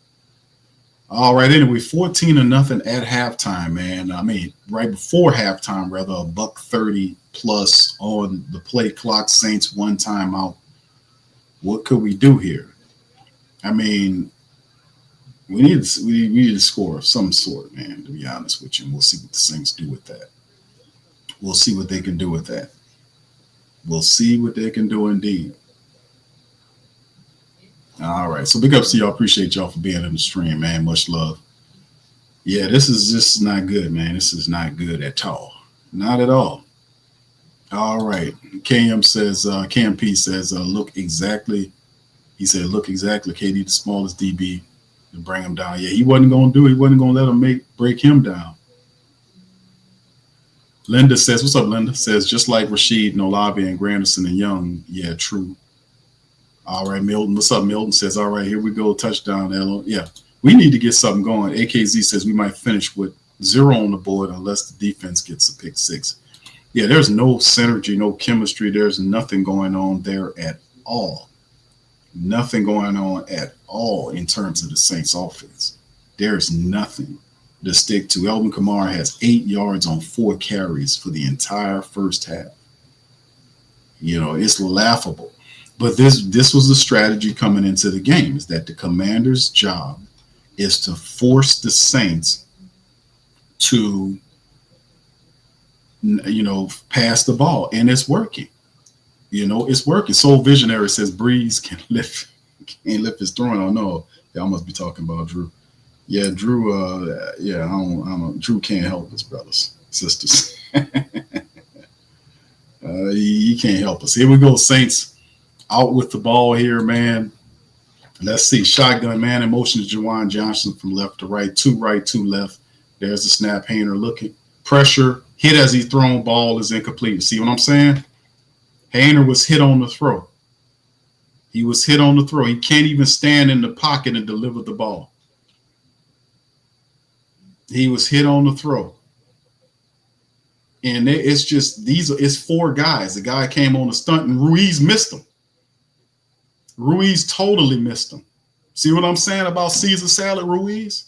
All right, anyway, 14-0 at halftime, man. I mean, right before halftime, rather, $1:30 plus on the play clock. Saints 1 timeout. What could we do here? I mean, we need to score of some sort, man, to be honest with you. And we'll see what the Saints do with that. We'll see what they can do with that. We'll see what they can do indeed. All right. So big ups to y'all. Appreciate y'all for being in the stream, man. Much love. Yeah, this is just not good, man. This is not good at all. Not at all. All right. KMP says, look exactly. He said, look exactly. KD, the smallest DB, to bring him down. Yeah, he wasn't going to do it. He wasn't going to let him break him down. Linda says, what's up, Linda? Says, just like Rashid, Nolabi, and Granderson and Young. Yeah, true. All right, Milton. What's up, Milton? Says, all right, here we go. Touchdown, Elo. Yeah, we need to get something going. AKZ says we might finish with 0 on the board unless the defense gets a pick 6. Yeah, there's no synergy, no chemistry. There's nothing going on there at all. Nothing going on at all in terms of the Saints offense. There's nothing to stick to. Alvin Kamara has 8 yards on 4 carries for the entire first half. You know, it's laughable. But this was the strategy coming into the game, is that the Commanders' job is to force the Saints to, you know, pass the ball. And it's working. You know, it's working. Soul Visionary says Breeze can't lift his throwing. Oh, no. Y'all must be talking about Drew. Yeah, Drew. I don't. Drew can't help us, brothers, sisters. He can't help us. Here we go, Saints out with the ball here, man. Let's see. Shotgun, man, in motion to Jawan Johnson from left to right, 2 right, 2 left. There's the snap. Haener looking. Pressure. Hit as he's thrown. Ball is incomplete. See what I'm saying? Haener was hit on the throw. He was hit on the throw. He can't even stand in the pocket and deliver the ball. He was hit on the throw. And it's just it's four guys. The guy came on the stunt and Ruiz missed him. Ruiz totally missed him. See what I'm saying about Caesar Salad Ruiz?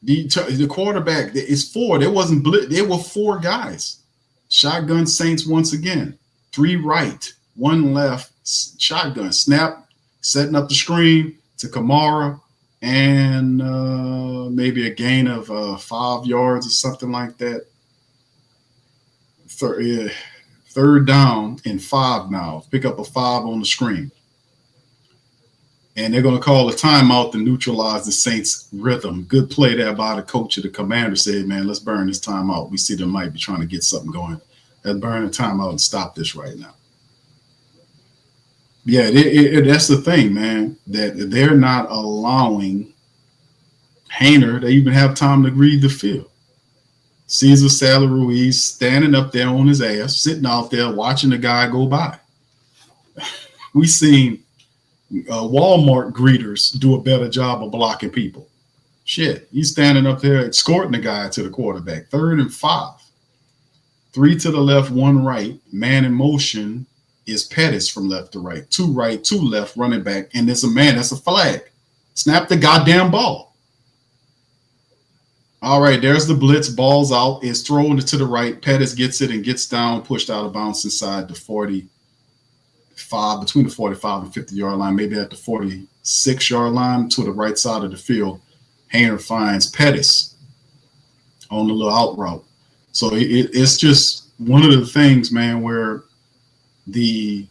The quarterback is four. There wasn't blitz. There were four guys. Shotgun Saints once again. 3 right, 1 left. Shotgun snap, setting up the screen to Kamara, and maybe a gain of 5 yards or something like that. Third down and 5 now. Pick up a 5 on the screen. And they're going to call a timeout to neutralize the Saints' rhythm. Good play there by the coach of the Commander. Said, man, let's burn this timeout. We see they might be trying to get something going. Let's burn the timeout and stop this right now. Yeah, that's the thing, man, that they're not allowing Haener to even have time to read the field. Caesar Salad Ruiz standing up there on his ass, sitting out there watching the guy go by. We seen Walmart greeters do a better job of blocking people. Shit, he's standing up there escorting the guy to the quarterback. 3rd and 5. 3 to the left, 1 right. Man in motion is Pettis from left to right. 2 right, 2 left, running back. And there's a man, that's a flag. Snap the goddamn ball. All right, there's the blitz. Ball's out. It's thrown to the right. Pettis gets it and gets down, pushed out of bounds inside the 45, between the 45 and 50-yard line, maybe at the 46-yard line to the right side of the field. Haener finds Pettis on the little out route. So it's just one of the things, man, where the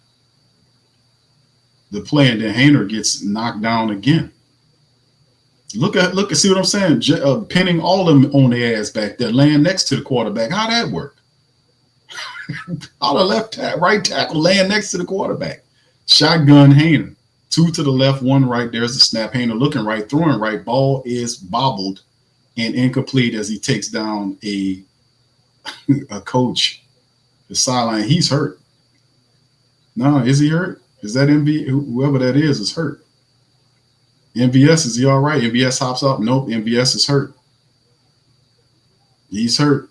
play and then Haener gets knocked down again. Look at see what I'm saying? Pinning all of them on their ass back there, laying next to the quarterback. How'd that work? How the right tackle laying next to the quarterback. Shotgun Haener. 2 to the left, 1 right. There's the snap. Haener looking right, throwing right. Ball is bobbled and incomplete as he takes down a coach. The sideline. He's hurt. No, is he hurt? Is that MV? Whoever that is hurt. MVS, is he all right? MVS hops up. Nope, MVS is hurt. He's hurt.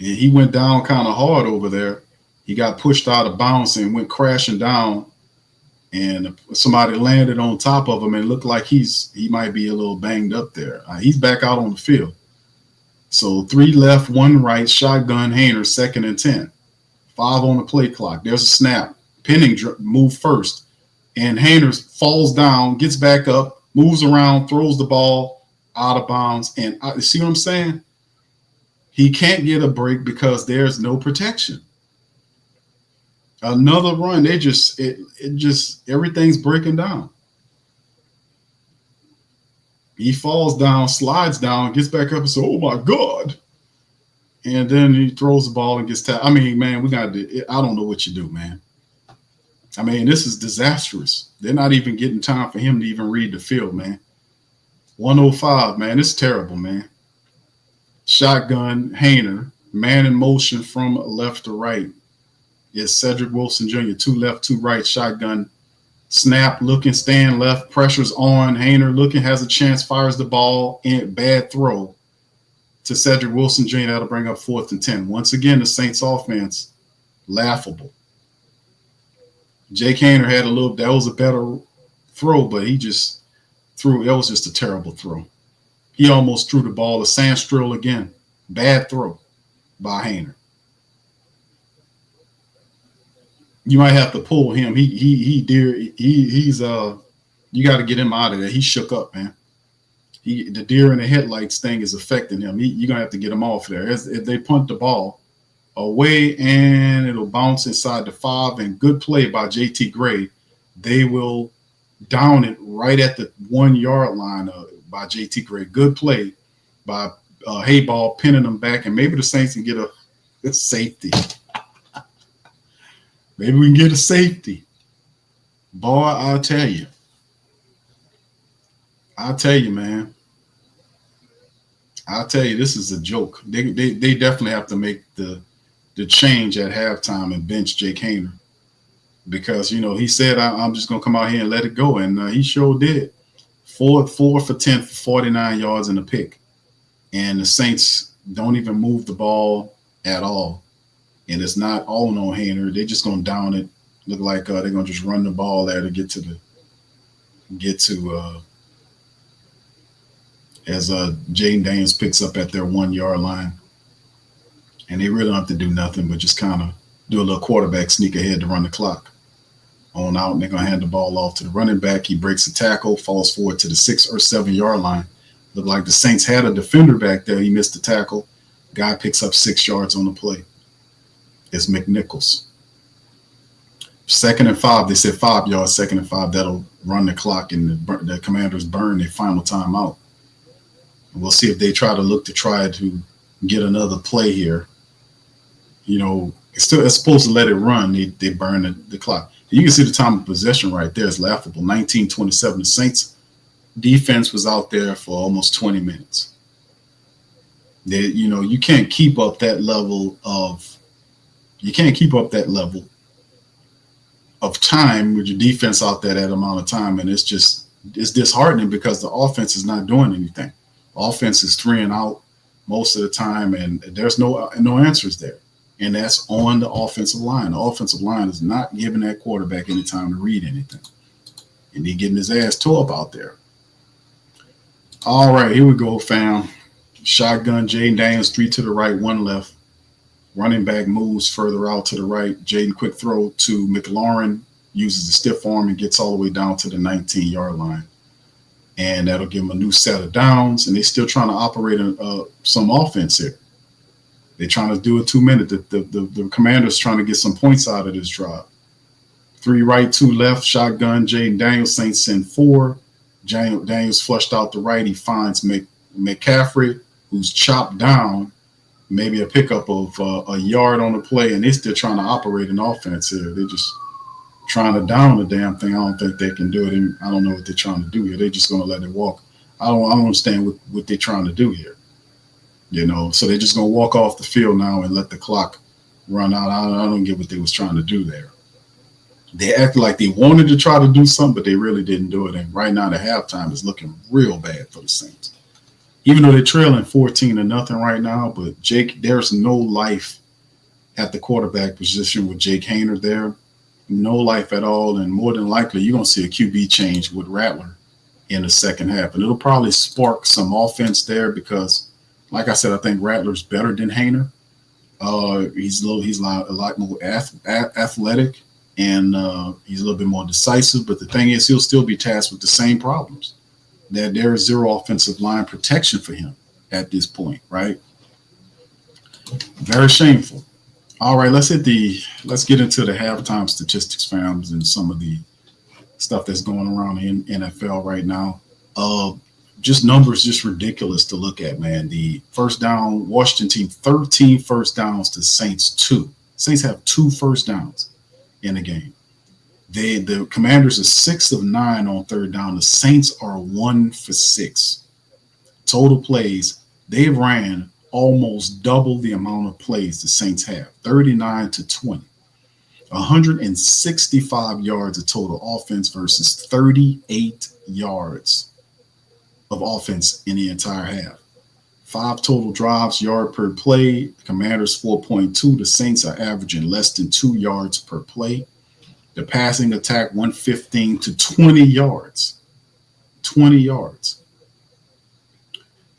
And he went down kind of hard over there. He got pushed out of bounds and went crashing down. And somebody landed on top of him and looked like he might be a little banged up there. He's back out on the field. So 3 left, 1 right, shotgun Haener, 2nd and 10. 5 on the play clock. There's a snap. Penning move first. And Haener falls down, gets back up, moves around, throws the ball out of bounds. And see what I'm saying? He can't get a break because there's no protection. Another run, everything's breaking down. He falls down, slides down, gets back up and says, oh my God. And then he throws the ball and gets tapped. I mean, man, I don't know what you do, man. I mean, this is disastrous. They're not even getting time for him to even read the field, man. 105, man. It's terrible, man. Shotgun, Haener, man in motion from left to right. It's Cedric Wilson Jr., 2 left, 2 right, shotgun. Snap, looking, stand left, pressure's on. Haener looking, has a chance, fires the ball, and bad throw to Cedric Wilson Jr. That'll bring up 4th and 10. Once again, the Saints offense, laughable. Jake Haener had that was a better throw, but he just threw. That was just a terrible throw. He almost threw the ball to Sandstrill again. Bad throw by Haener. You might have to pull him. He's you got to get him out of there. He shook up, man. The deer in the headlights thing is affecting him. You're going to have to get him off there. If they punt the ball away and it'll bounce inside the 5, and good play by JT Gray. They will down it right at the 1-yard line by JT Gray. Good play by Hayball pinning them back, and maybe the Saints can get a safety. Maybe we can get a safety. Boy, I'll tell you, man. I'll tell you, this is a joke. They definitely have to make the change at halftime and bench Jake Haener, because, he said, I'm just going to come out here and let it go. And he sure did. 4 for 10 for 49 yards and a pick. And the Saints don't even move the ball at all. And it's not all on Haener. They're just going to down it. Look like they're going to just run the ball there to get to as Jaden Daniels picks up at their 1 yard line. And they really don't have to do nothing but just kind of do a little quarterback sneak ahead to run the clock on out. And they're going to hand the ball off to the running back. He breaks a tackle, falls forward to the 6 or 7 yard line. Looked like the Saints had a defender back there. He missed the tackle. Guy picks up 6 yards on the play. It's McNichols. 2nd and 5. They said 5 yards. 2nd and 5. That'll run the clock, and the Commanders burn their final timeout. We'll see if they try to get another play here. You know, it's supposed to let it run. They burn the clock. You can see the time of possession right there is laughable. 19:27. The Saints defense was out there for almost 20 minutes. You can't keep up that level of time with your defense out there that amount of time, and it's disheartening because the offense is not doing anything. Offense is 3 and out most of the time, and there's no answers there. And that's on the offensive line. The offensive line is not giving that quarterback any time to read anything. And he's getting his ass tore up out there. All right, here we go, fam. Shotgun, Jaden Daniels, 3 to the right, 1 left. Running back moves further out to the right. Jaden quick throw to McLaurin, uses the stiff arm and gets all the way down to the 19-yard line. And that'll give them a new set of downs. And they're still trying to operate some offense here. They're trying to do a 2-minute. The Commanders trying to get some points out of this drive. 3 right, 2 left, shotgun, Jaden Daniels, Saints send 4. Daniels flushed out the right. He finds McCaffrey, who's chopped down, maybe a pickup of a yard on the play, and they're still trying to operate an offense here. They're just trying to down the damn thing. I don't think they can do it. And I don't know what they're trying to do here. They're just going to let it walk. I don't understand what they're trying to do here. So they're just going to walk off the field now and let the clock run out. I don't get what they was trying to do there. They acted like they wanted to try to do something, but they really didn't do it. And right now, the halftime is looking real bad for the Saints. Even though they're trailing 14-0 right now, but there's no life at the quarterback position with Jake Haener there. No life at all. And more than likely, you're going to see a QB change with Rattler in the second half. And it'll probably spark some offense there because, like I said, I think Rattler's better than Haener. He's a lot more athletic, and he's a little bit more decisive. But the thing is, he'll still be tasked with the same problems. That there is zero offensive line protection for him at this point, right? Very shameful. All right, let's get into the halftime statistics, fams, and some of the stuff that's going around in NFL right now. Just numbers, just ridiculous to look at, man. The first down, Washington team, 13 first downs to Saints 2. Saints have 2 first downs in the game. The Commanders are 6 of 9 on third down. The Saints are 1 for 6. Total plays, they ran almost double the amount of plays the Saints have, 39 to 20. 165 yards of total offense versus 38 yards of offense in the entire half. 5 total drives, yard per play. The Commanders 4.2. The Saints are averaging less than 2 yards per play. The passing attack 115 to 20 yards. 20 yards.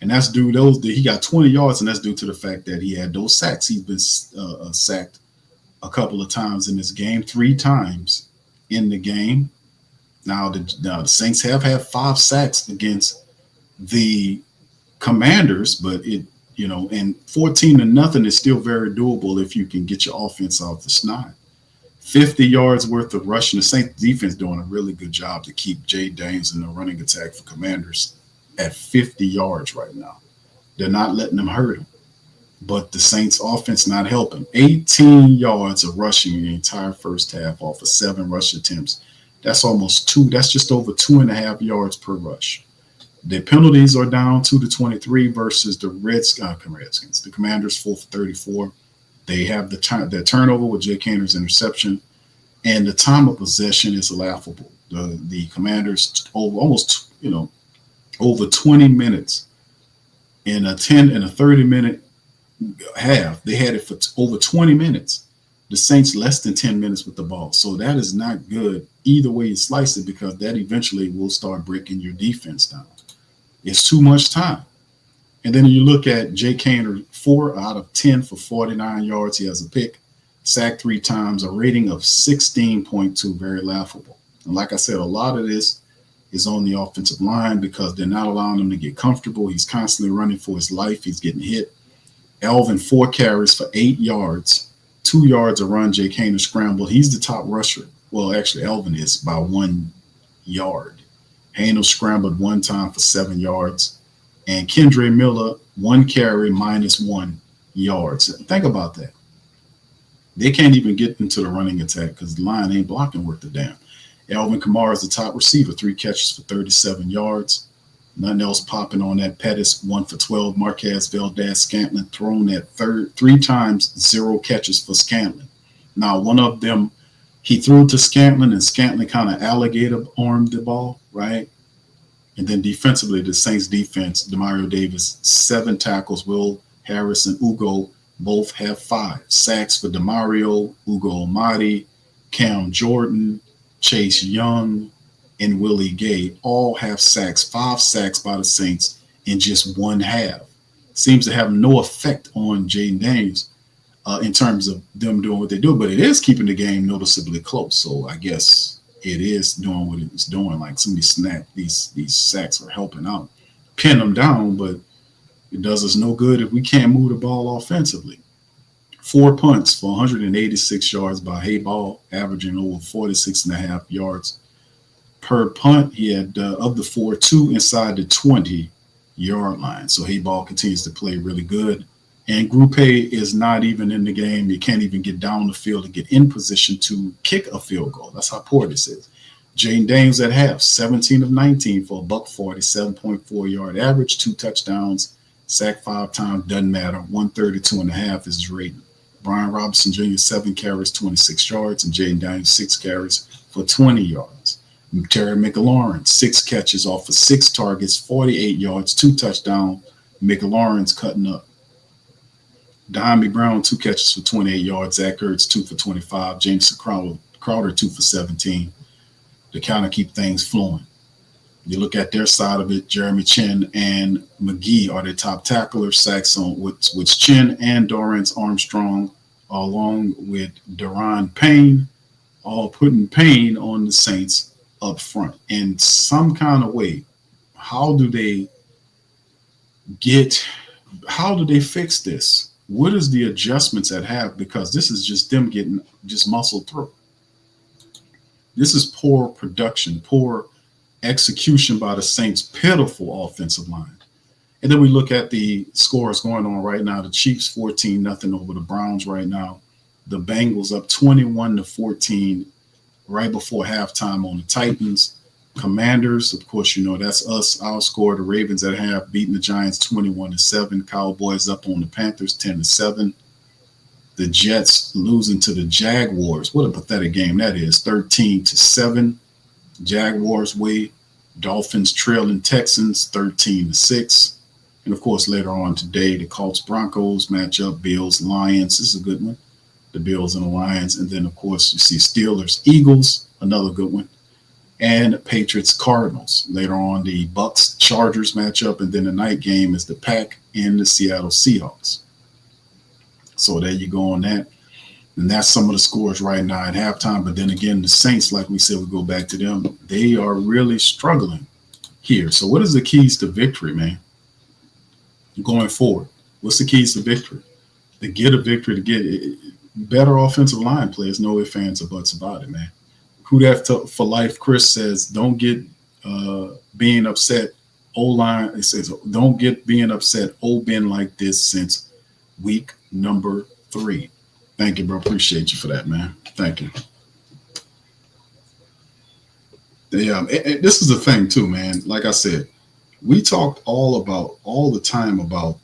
And that's due he got 20 yards, and that's due to the fact that he had those sacks. He's been sacked a couple of times in this game, 3 times in the game. Now the Saints have had 5 sacks against the Commanders, but and 14-0 is still very doable if you can get your offense off the snide. 50 yards worth of rushing. The Saints defense doing a really good job to keep Jay Daniels in the running attack for Commanders at 50 yards right now. They're not letting them hurt him. But the Saints offense not helping. 18 yards of rushing in the entire first half off of 7 rush attempts. That's almost 2. That's just over 2.5 yards per rush. The penalties are down 2 to 23 versus the Redskins. The Commanders 4 for 34. They have the turnover with Jake Haener's interception, and the time of possession is laughable. The Commanders over 20 minutes in a 30-minute half. They had it for over 20 minutes. The Saints less than 10 minutes with the ball. So that is not good either way you slice it, because that eventually will start breaking your defense down. It's too much time. And then you look at Jake Haener, 4 out of 10 for 49 yards. He has a pick, sacked 3 times, a rating of 16.2, very laughable. And like I said, a lot of this is on the offensive line because they're not allowing him to get comfortable. He's constantly running for his life. He's getting hit. Elvin, 4 carries for 8 yards. 2 yards a run. Jake Haener scrambled. He's the top rusher. Well, actually, Elvin is by 1 yard. Haener scrambled 1 time for 7 yards. And Kendre Miller, 1 carry, -1 yards. Think about that. They can't even get into the running attack because the line ain't blocking worth a damn. Alvin Kamara is the top receiver, 3 catches for 37 yards. Nothing else popping on that. Pettis, 1 for 12. Marquez Valdez-Scantling thrown at 3 times, 0 catches for Scantling. Now, one of them, he threw it to Scantling, and Scantling kind of alligator-armed the ball, right? And then defensively, the Saints defense, Demario Davis, 7 tackles. Will Harris and Ugo both have 5. Sacks for Demario, Ugo Amadi, Cam Jordan, Chase Young, and Willie Gay all have sacks, 5 sacks by the Saints in just 1 half. Seems to have no effect on Jaden Daniels in terms of them doing what they do, but it is keeping the game noticeably close. So I guess it is doing what it's doing. Like somebody snapped, these sacks are helping out. Pin them down, but it does us no good if we can't move the ball offensively. 4 punts for 186 yards by Hayball, averaging over 46.5 yards per punt. He had, of the 4, 2 inside the 20-yard line. So Hayball continues to play really good. And Groupe is not even in the game. They can't even get down the field to get in position to kick a field goal. That's how poor this is. Jaden Daniels at half, 17 of 19 for a $140, 7.4-yard average, 2 touchdowns, sacked 5 times, doesn't matter. 132.5 is his rating. Brian Robinson Jr., 7 carries, 26 yards, and Jaden Daniels, 6 carries for 20 yards. Terry McLaurin, 6 catches off of 6 targets, 48 yards, 2 touchdowns. McLaurin's cutting up. Diami Brown, 2 catches for 28 yards. Zach Ertz, 2 for 25. Jameson Crowder, 2 for 17. To kind of keep things flowing. You look at their side of it, Jeremy Chin and McGee are the top tacklers. Sacks on with Chin and Dorrance Armstrong, along with Deron Payne, all putting Payne on the Saints up front. In some kind of way, how do they fix this? What is the adjustments at half? Because this is just them getting just muscled through. This is poor production, poor execution by the Saints, pitiful offensive line. And then we look at the scores going on right now. The Chiefs 14-0 over the Browns right now. The Bengals up 21-14 right before halftime on the Titans. Commanders, of course, you know, that's us. Our score, the Ravens at half, beating the Giants 21-7. Cowboys up on the Panthers 10-7. The Jets losing to the Jaguars. What a pathetic game that is. 13-7. Jaguars way. Dolphins trailing Texans 13-6. And of course, later on today, the Colts Broncos matchup, Bills Lions. This is a good one. The Bills and the Lions. And then, of course, you see Steelers Eagles, another good one. And Patriots Cardinals. Later on, the Bucks Chargers matchup. And then the night game is the Pack and the Seattle Seahawks. So there you go on that. And that's some of the scores right now at halftime. But then again, the Saints, like we said, we go back to them. They are really struggling here. So what is the keys to victory, man? Going forward, what's the keys to victory? To get a victory, to get better offensive line players, no ifs, ands, or buts about it, man. Who that for life? Chris says, don't get being upset. O-line, it says, don't get being upset. O-been like this since week number 3. Thank you, bro. Appreciate you for that, man. Thank you. Yeah, this is the thing too, man. Like I said, we talked all the time about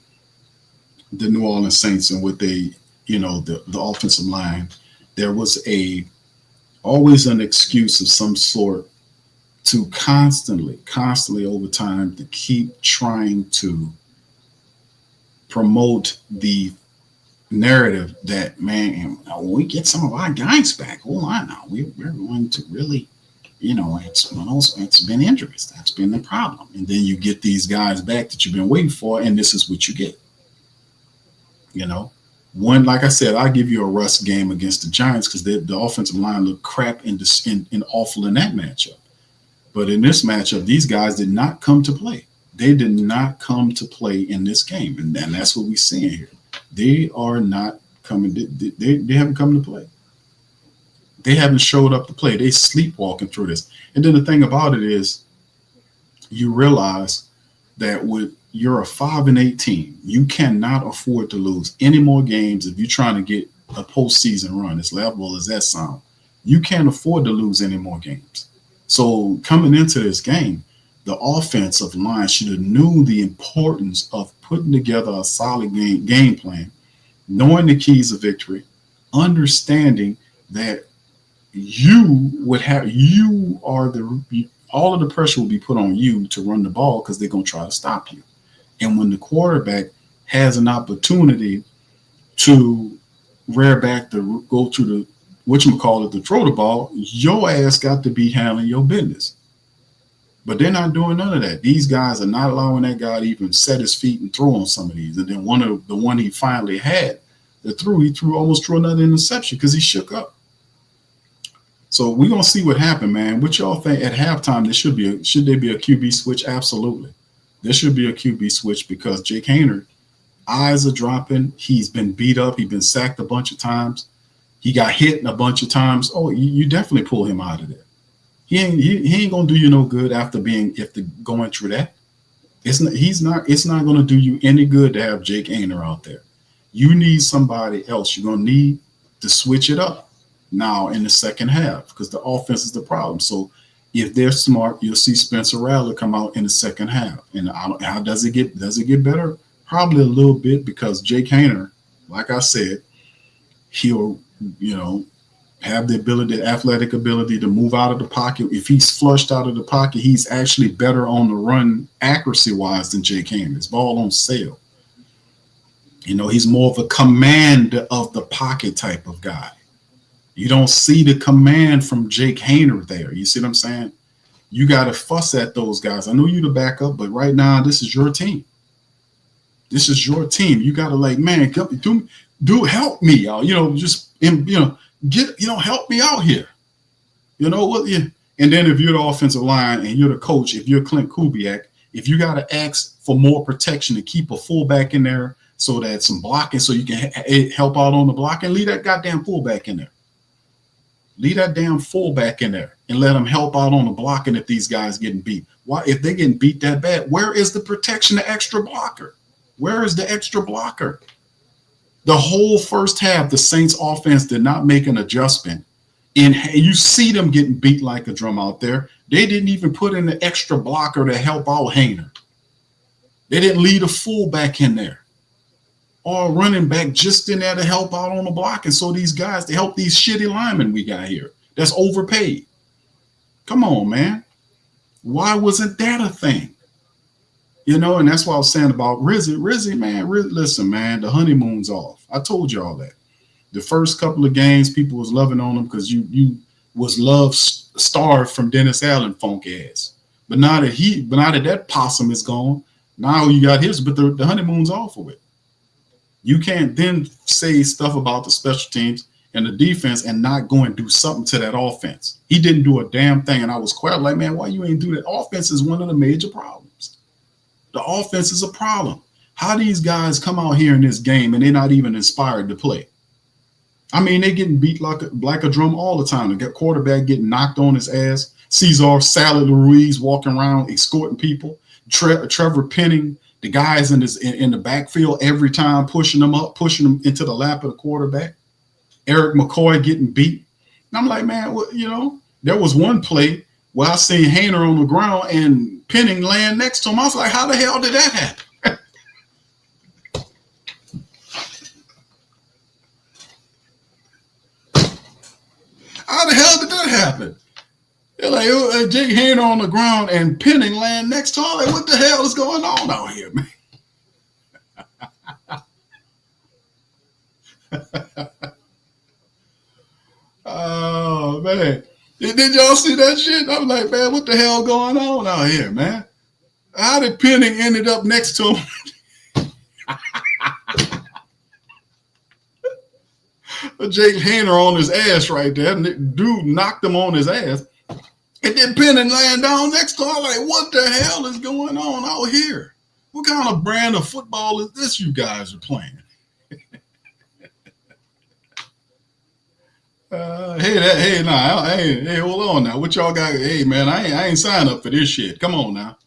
the New Orleans Saints and what they, you know, the offensive line. There was always an excuse of some sort to constantly over time to keep trying to promote the narrative that, man, when we get some of our guys back, hold on now, we're going to really, it's been injuries. That's been the problem. And then you get these guys back that you've been waiting for, and this is what you get. One, like I said, I'll give you a rust game against the Giants because the offensive line looked crap and awful in that matchup. But in this matchup, these guys did not come to play. They did not come to play in this game. And that's what we're seeing here. They are not coming. They haven't come to play. They haven't showed up to play. They sleepwalking through this. And then the thing about it is you realize that you're a 5-8 team. You cannot afford to lose any more games if you're trying to get a postseason run, as level as that sound. You can't afford to lose any more games. So coming into this game, the offensive line should have knew the importance of putting together a solid game plan, knowing the keys of victory, understanding that all of the pressure will be put on you to run the ball because they're going to try to stop you. And when the quarterback has an opportunity to rear back to go to the to throw the ball, your ass got to be handling your business. But they're not doing none of that. These guys are not allowing that guy to even set his feet and throw on some of these. And then the one he finally had, he almost threw another interception because he shook up. So we're gonna see what happened, man. What y'all think at halftime? Should there be a QB switch? Absolutely. There should be a QB switch because Jake Haener, eyes are dropping. He's been beat up. He's been sacked a bunch of times. He got hit a bunch of times. Oh, you definitely pull him out of there. He ain't gonna do you no good after going through that. It's not gonna do you any good to have Jake Haener out there. You need somebody else. You're gonna need to switch it up now in the second half because the offense is the problem. So if they're smart, you'll see Spencer Rattler come out in the second half. And how does it get better? Probably a little bit because Jake Haener, like I said, he'll have the athletic ability to move out of the pocket. If he's flushed out of the pocket, he's actually better on the run accuracy-wise than Jake Haener. His ball on sale. He's more of a command of the pocket type of guy. You don't see the command from Jake Haener there. You see what I'm saying? You got to fuss at those guys. I know you're the backup, but right now, this is your team. This is your team. You got to man, do help me, y'all. Help me out here. And then if you're the offensive line and you're the coach, if you're Clint Kubiak, if you got to ask for more protection to keep a fullback in there so that some blocking so you can help out on the blocking, leave that goddamn fullback in there. Leave that damn fullback in there and let them help out on the blocking if these guys getting beat. Why, if they getting beat that bad, where is the protection, the extra blocker? Where is the extra blocker? The whole first half, the Saints offense did not make an adjustment. And you see them getting beat like a drum out there. They didn't even put in the extra blocker to help out Haener. They didn't lead a fullback in there or a running back just in there to help out on the block. And so these guys, to help these shitty linemen we got here that's overpaid. Come on, man. Why wasn't that a thing? And that's what I was saying about Rizzy. Rizzy, man, listen, man, the honeymoon's off. I told you all that. The first couple of games, people was loving on him because you was starved from Dennis Allen funky ass. But now that that possum is gone, now you got his, but the honeymoon's off of it. You can't then say stuff about the special teams and the defense and not go and do something to that offense. He didn't do a damn thing. And I was quite like, man, why you ain't do that? Offense is one of the major problems. The offense is a problem. How these guys come out here in this game and they're not even inspired to play? I mean, they getting beat like a drum all the time. The quarterback getting knocked on his ass. Cesar Salad Ruiz walking around escorting people. Trevor Penning, the guys in the backfield every time, pushing them up, pushing them into the lap of the quarterback. Eric McCoy getting beat. And I'm like, man, there was one play where I seen Haener on the ground and Penning laying next to him. I was like, how the hell did that happen? How the hell did that happen? They're like, Jake Haener on the ground and Penning laying next to him. Like, what the hell is going on out here, man? Oh man. Did y'all see that shit? I'm like, man, what the hell going on out here, man? How did Penning ended up next to him? Jake Haener on his ass right there. Dude knocked him on his ass. And then Penning laying down next to him. I'm like, what the hell is going on out here? What kind of brand of football is this you guys are playing? Hey, hold on now. What y'all got? Hey, man, I ain't signed up for this shit. Come on now.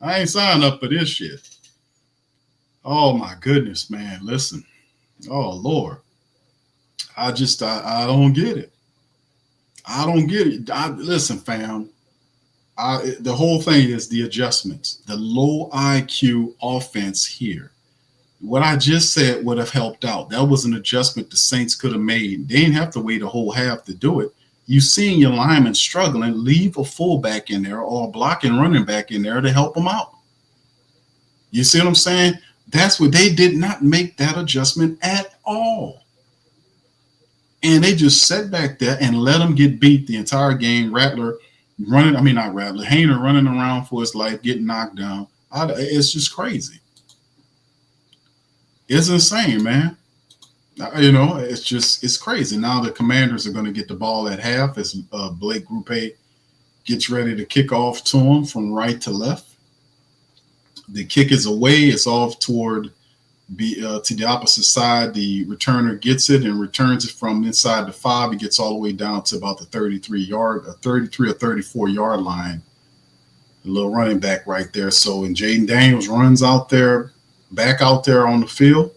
I ain't signed up for this shit. Oh, my goodness, man. Listen. Oh, Lord. I don't get it. I don't get it. Listen, fam. The whole thing is the adjustments. The low IQ offense here. What I just said would have helped out. That was an adjustment the Saints could have made. They didn't have to wait a whole half to do it. You seeing your lineman struggling, leave a fullback in there or a blocking running back in there to help them out. You see what I'm saying? That's what they did not make that adjustment at all. And they just sat back there and let them get beat the entire game. Haener running around for his life, getting knocked down. It's just crazy. It's insane, man. It's crazy. Now the Commanders are going to get the ball at half as Blake Grupe gets ready to kick off to him from right to left. The kick is away. It's off toward to the opposite side. The returner gets it and returns it from inside the 5. He gets all the way down to about the 33 or 34 yard line. A little running back right there. So, and Jaden Daniels runs out there, back out there on the field.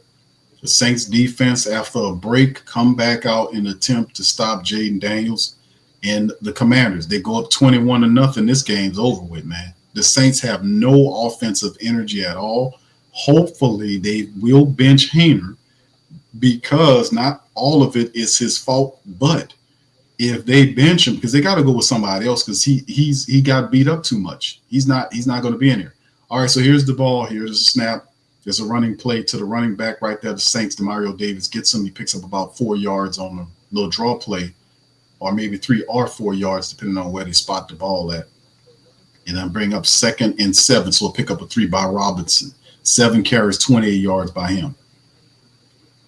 The Saints defense, after a break, come back out in an attempt to stop Jaden Daniels and the Commanders. They go up 21-0. This game's over with, man. The Saints have no offensive energy at all. Hopefully, they will bench Haener because not all of it is his fault. But if they bench him, because they got to go with somebody else because he got beat up too much. He's not going to be in here. All right, so here's the ball. Here's a snap. There's a running play to the running back right there. The Saints, Demario Davis gets him. He picks up about 4 yards on a little draw play, or maybe 3 or 4 yards, depending on where they spot the ball at. And then bring up 2nd and 7. So we'll pick up a 3 by Robinson. 7 carries, 28 yards by him.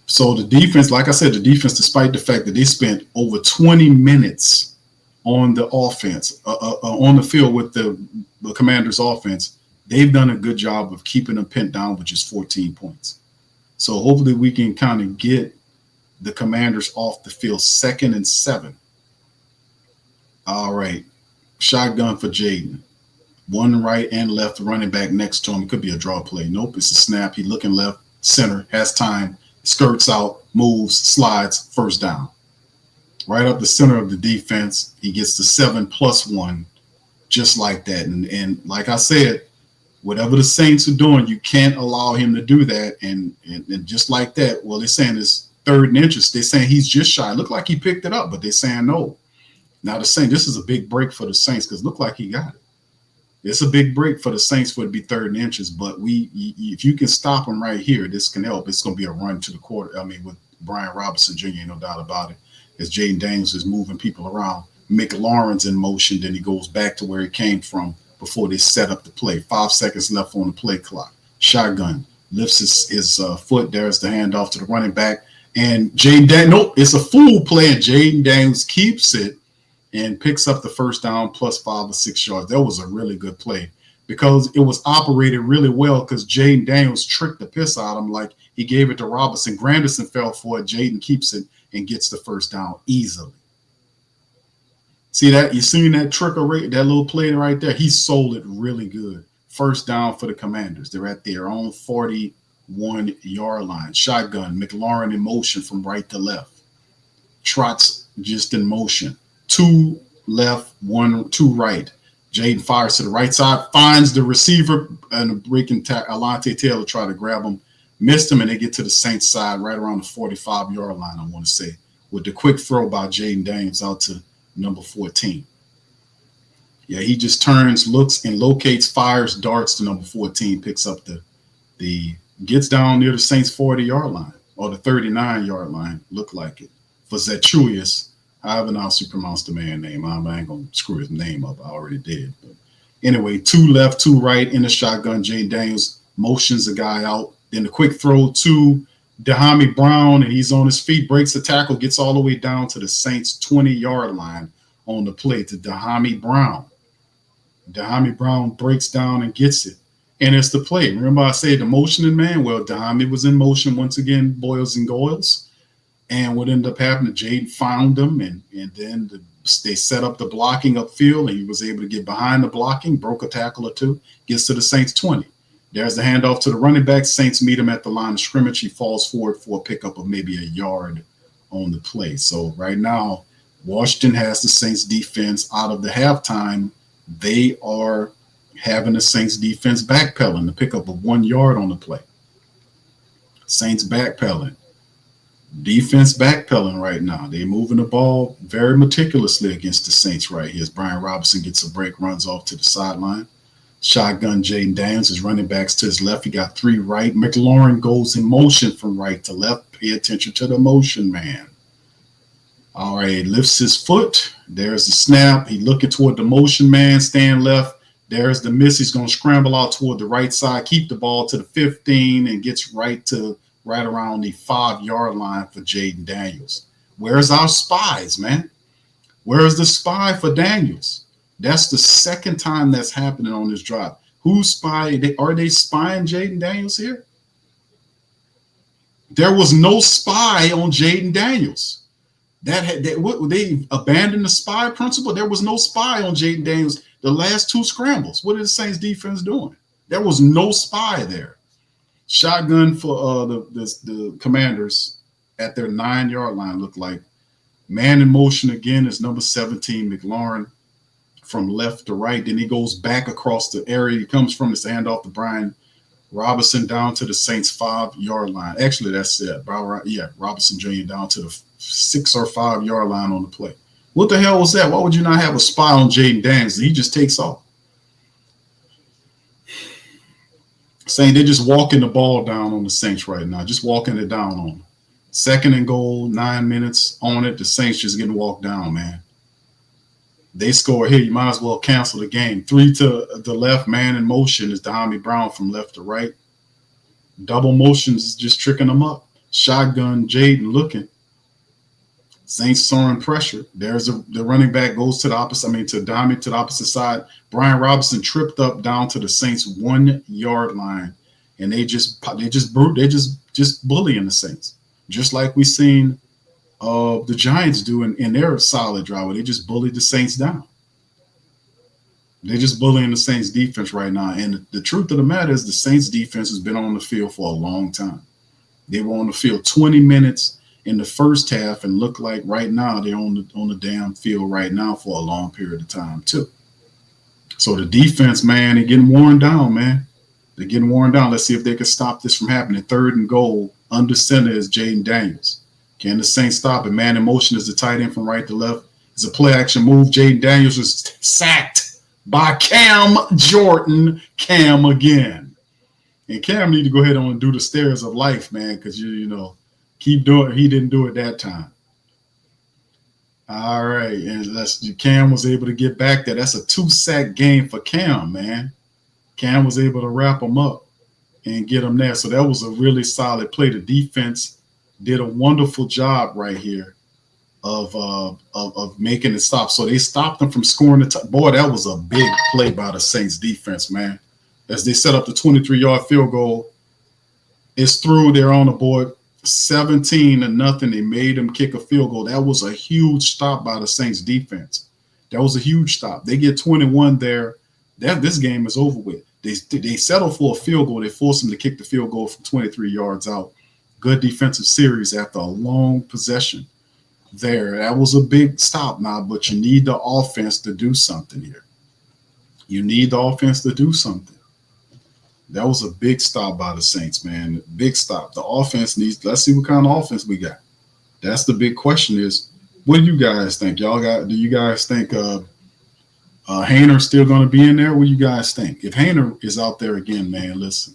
So the defense, like I said, despite the fact that they spent over 20 minutes on the offense, on the field with the Commanders' offense, they've done a good job of keeping them pinned down, which is 14 points. So hopefully we can kind of get the Commanders off the field. 2nd and 7. All right. Shotgun for Jaden. One right and left running back next to him. It could be a draw play. Nope, it's a snap. He's looking left, center, has time, skirts out, moves, slides, first down. Right up the center of the defense. He gets the 7+1, just like that. And like I said, whatever the Saints are doing, you can't allow him to do that. And just like that, well, they're saying it's 3rd and inches. They're saying he's just shy. Looked like he picked it up, but they're saying no. Now they're saying this is a big break for the Saints because it looked like he got it. It's a big break for the Saints for it to be 3rd and inches, but if you can stop them right here, this can help. It's going to be a run to the quarter. I mean, with Brian Robinson Jr., no doubt about it, as Jaden Daniels is moving people around. McLaurin's in motion, then he goes back to where he came from before they set up the play. 5 seconds left on the play clock. Shotgun lifts his foot. There's the handoff to the running back. And Jaden Daniels, nope, it's a full play, and Jaden Daniels keeps it and picks up the first down plus 5 or 6 yards. That was a really good play because it was operated really well because Jaden Daniels tricked the piss out of him like he gave it to Robinson. Granderson fell for it. Jaden keeps it and gets the first down easily. See that? You seen that trickery, that little play right there? He sold it really good. First down for the Commanders. They're at their own 41-yard line. Shotgun, McLaurin in motion from right to left. Trots just in motion. 2 left, 2 right. Jaden fires to the right side, finds the receiver, and a breaking Alontae Taylor try to grab him. Missed him, and they get to the Saints side right around the 45-yard line, I want to say, with the quick throw by Jaden Daniels out to number 14. Yeah, he just turns, looks, and locates, fires, darts to number 14, picks up gets down near the Saints 40-yard line. or the 39-yard line. Looked like it. For Zetruius, however else you pronounce the man's name. I ain't going to screw his name up. I already did. But anyway, 2 left, 2 right in the shotgun. Jaden Daniels motions the guy out. Then the quick throw to Dahami Brown, and he's on his feet, breaks the tackle, gets all the way down to the Saints' 20-yard line on the play to Dahami Brown. Dahami Brown breaks down and gets it. And it's the play. Remember I said the motioning man? Well, Dahami was in motion once again, boils and goils. And what ended up happening, Jaden found him, and then they set up the blocking upfield, and he was able to get behind the blocking, broke a tackle or two, gets to the Saints 20. There's the handoff to the running back. Saints meet him at the line of scrimmage. He falls forward for a pickup of maybe a yard on the play. So right now, Washington has the Saints defense out of the halftime. They are having the Saints defense backpedaling, the pickup of 1 yard on the play. Saints backpedaling. Defense backpedaling right now. They're moving the ball very meticulously against the Saints right here. As Brian Robinson gets a break, runs off to the sideline. Shotgun Jaden Daniels, his running backs to his left. He got 3 right. McLaurin goes in motion from right to left. Pay attention to the motion, man. All right, lifts his foot. There's the snap. He looking toward the motion man, stand left. There's the miss. He's going to scramble out toward the right side, keep the ball to the 15, and gets right around the 5-yard line for Jaden Daniels. Where's our spies, man? Where's the spy for Daniels? That's the second time that's happening on this drive. Who's spying? Are they spying Jaden Daniels here? There was no spy on Jaden Daniels. They abandoned the spy principle. There was no spy on Jaden Daniels the last 2 scrambles. What is the Saints defense doing? There was no spy there. Shotgun for the Commanders at their 9-yard line looked like. Man in motion again is number 17, McLaurin, from left to right. Then he goes back across the area. He comes from this handoff to Brian Robinson down to the Saints' 5-yard line. Actually, that's it. Robinson Jr. down to the 6 or 5-yard line on the play. What the hell was that? Why would you not have a spy on Jaden Daniels? He just takes off. Saying they're just walking the ball down on the Saints right now, just walking it down on them. 2nd and goal, 9 minutes on it. The Saints just getting walked down, man. They score here. You might as well cancel the game. 3 to the left, man in motion is Dahami Brown from left to right. Double motions is just tricking them up. Shotgun, Jaden looking. Saints soaring pressure. There's the running back goes to the opposite. To Dahami to the opposite side. Brian Robinson tripped up down to the Saints' 1-yard line, and they just bullying the Saints, just like we seen the Giants do in their solid drive. Where they just bullied the Saints down. They're just bullying the Saints defense right now. And the truth of the matter is the Saints defense has been on the field for a long time. They were on the field 20 minutes in the first half, and look like right now they're on the damn field right now for a long period of time too. So the defense, man, they're getting worn down, man. They're getting worn down. Let's see if they can stop this from happening. 3rd and goal, under center is Jaden Daniels. Can the Saints stop it? Man in motion is the tight end from right to left. It's a play action move. Jaden Daniels was sacked by Cam Jordan. Cam again. And Cam need to go ahead and do the stairs of life, man, because keep doing it. He didn't do it that time. All right. And Cam was able to get back there. That's a 2-sack game for Cam, man. Cam was able to wrap him up and get him there. So that was a really solid play. The defense did a wonderful job right here of making it stop. So they stopped them from scoring the boy, that was a big play by the Saints defense, man. As they set up the 23-yard field goal, it's through. They're on the board. 17-0. They made them kick a field goal. That was a huge stop by the Saints defense. That was a huge stop. They get 21 there. This game is over with. They settle for a field goal. They force them to kick the field goal from 23 yards out. Good defensive series after a long possession there. That was a big stop now, but you need the offense to do something here. You need the offense to do something. That was a big stop by the Saints, man. Big stop. The offense needs. Let's see what kind of offense we got. That's the big question. Is what do you guys think? Do you guys think Haener still going to be in there? What do you guys think? If Haener is out there again, man, listen,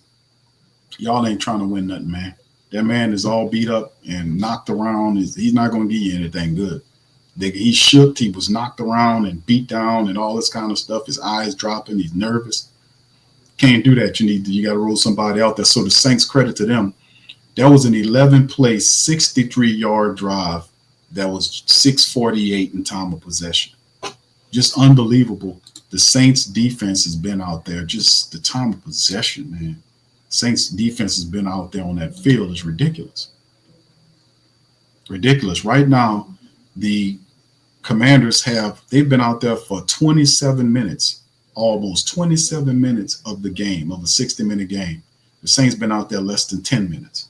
y'all ain't trying to win nothing, man. That man is all beat up and knocked around. He's not going to give you anything good. He shook. He was knocked around and beat down and all this kind of stuff. His eyes dropping. He's nervous. Can't do that. You got to roll somebody out there. So the Saints, credit to them. That was an 11-play, 63-yard drive. That was 6:48 in time of possession. Just unbelievable. The Saints defense has been out there. Just the time of possession, man. Saints defense has been out there on that field is ridiculous. Ridiculous. Right now, the Commanders they've been out there for 27 minutes, almost 27 minutes of the game, of a 60-minute game. The Saints been out there less than 10 minutes.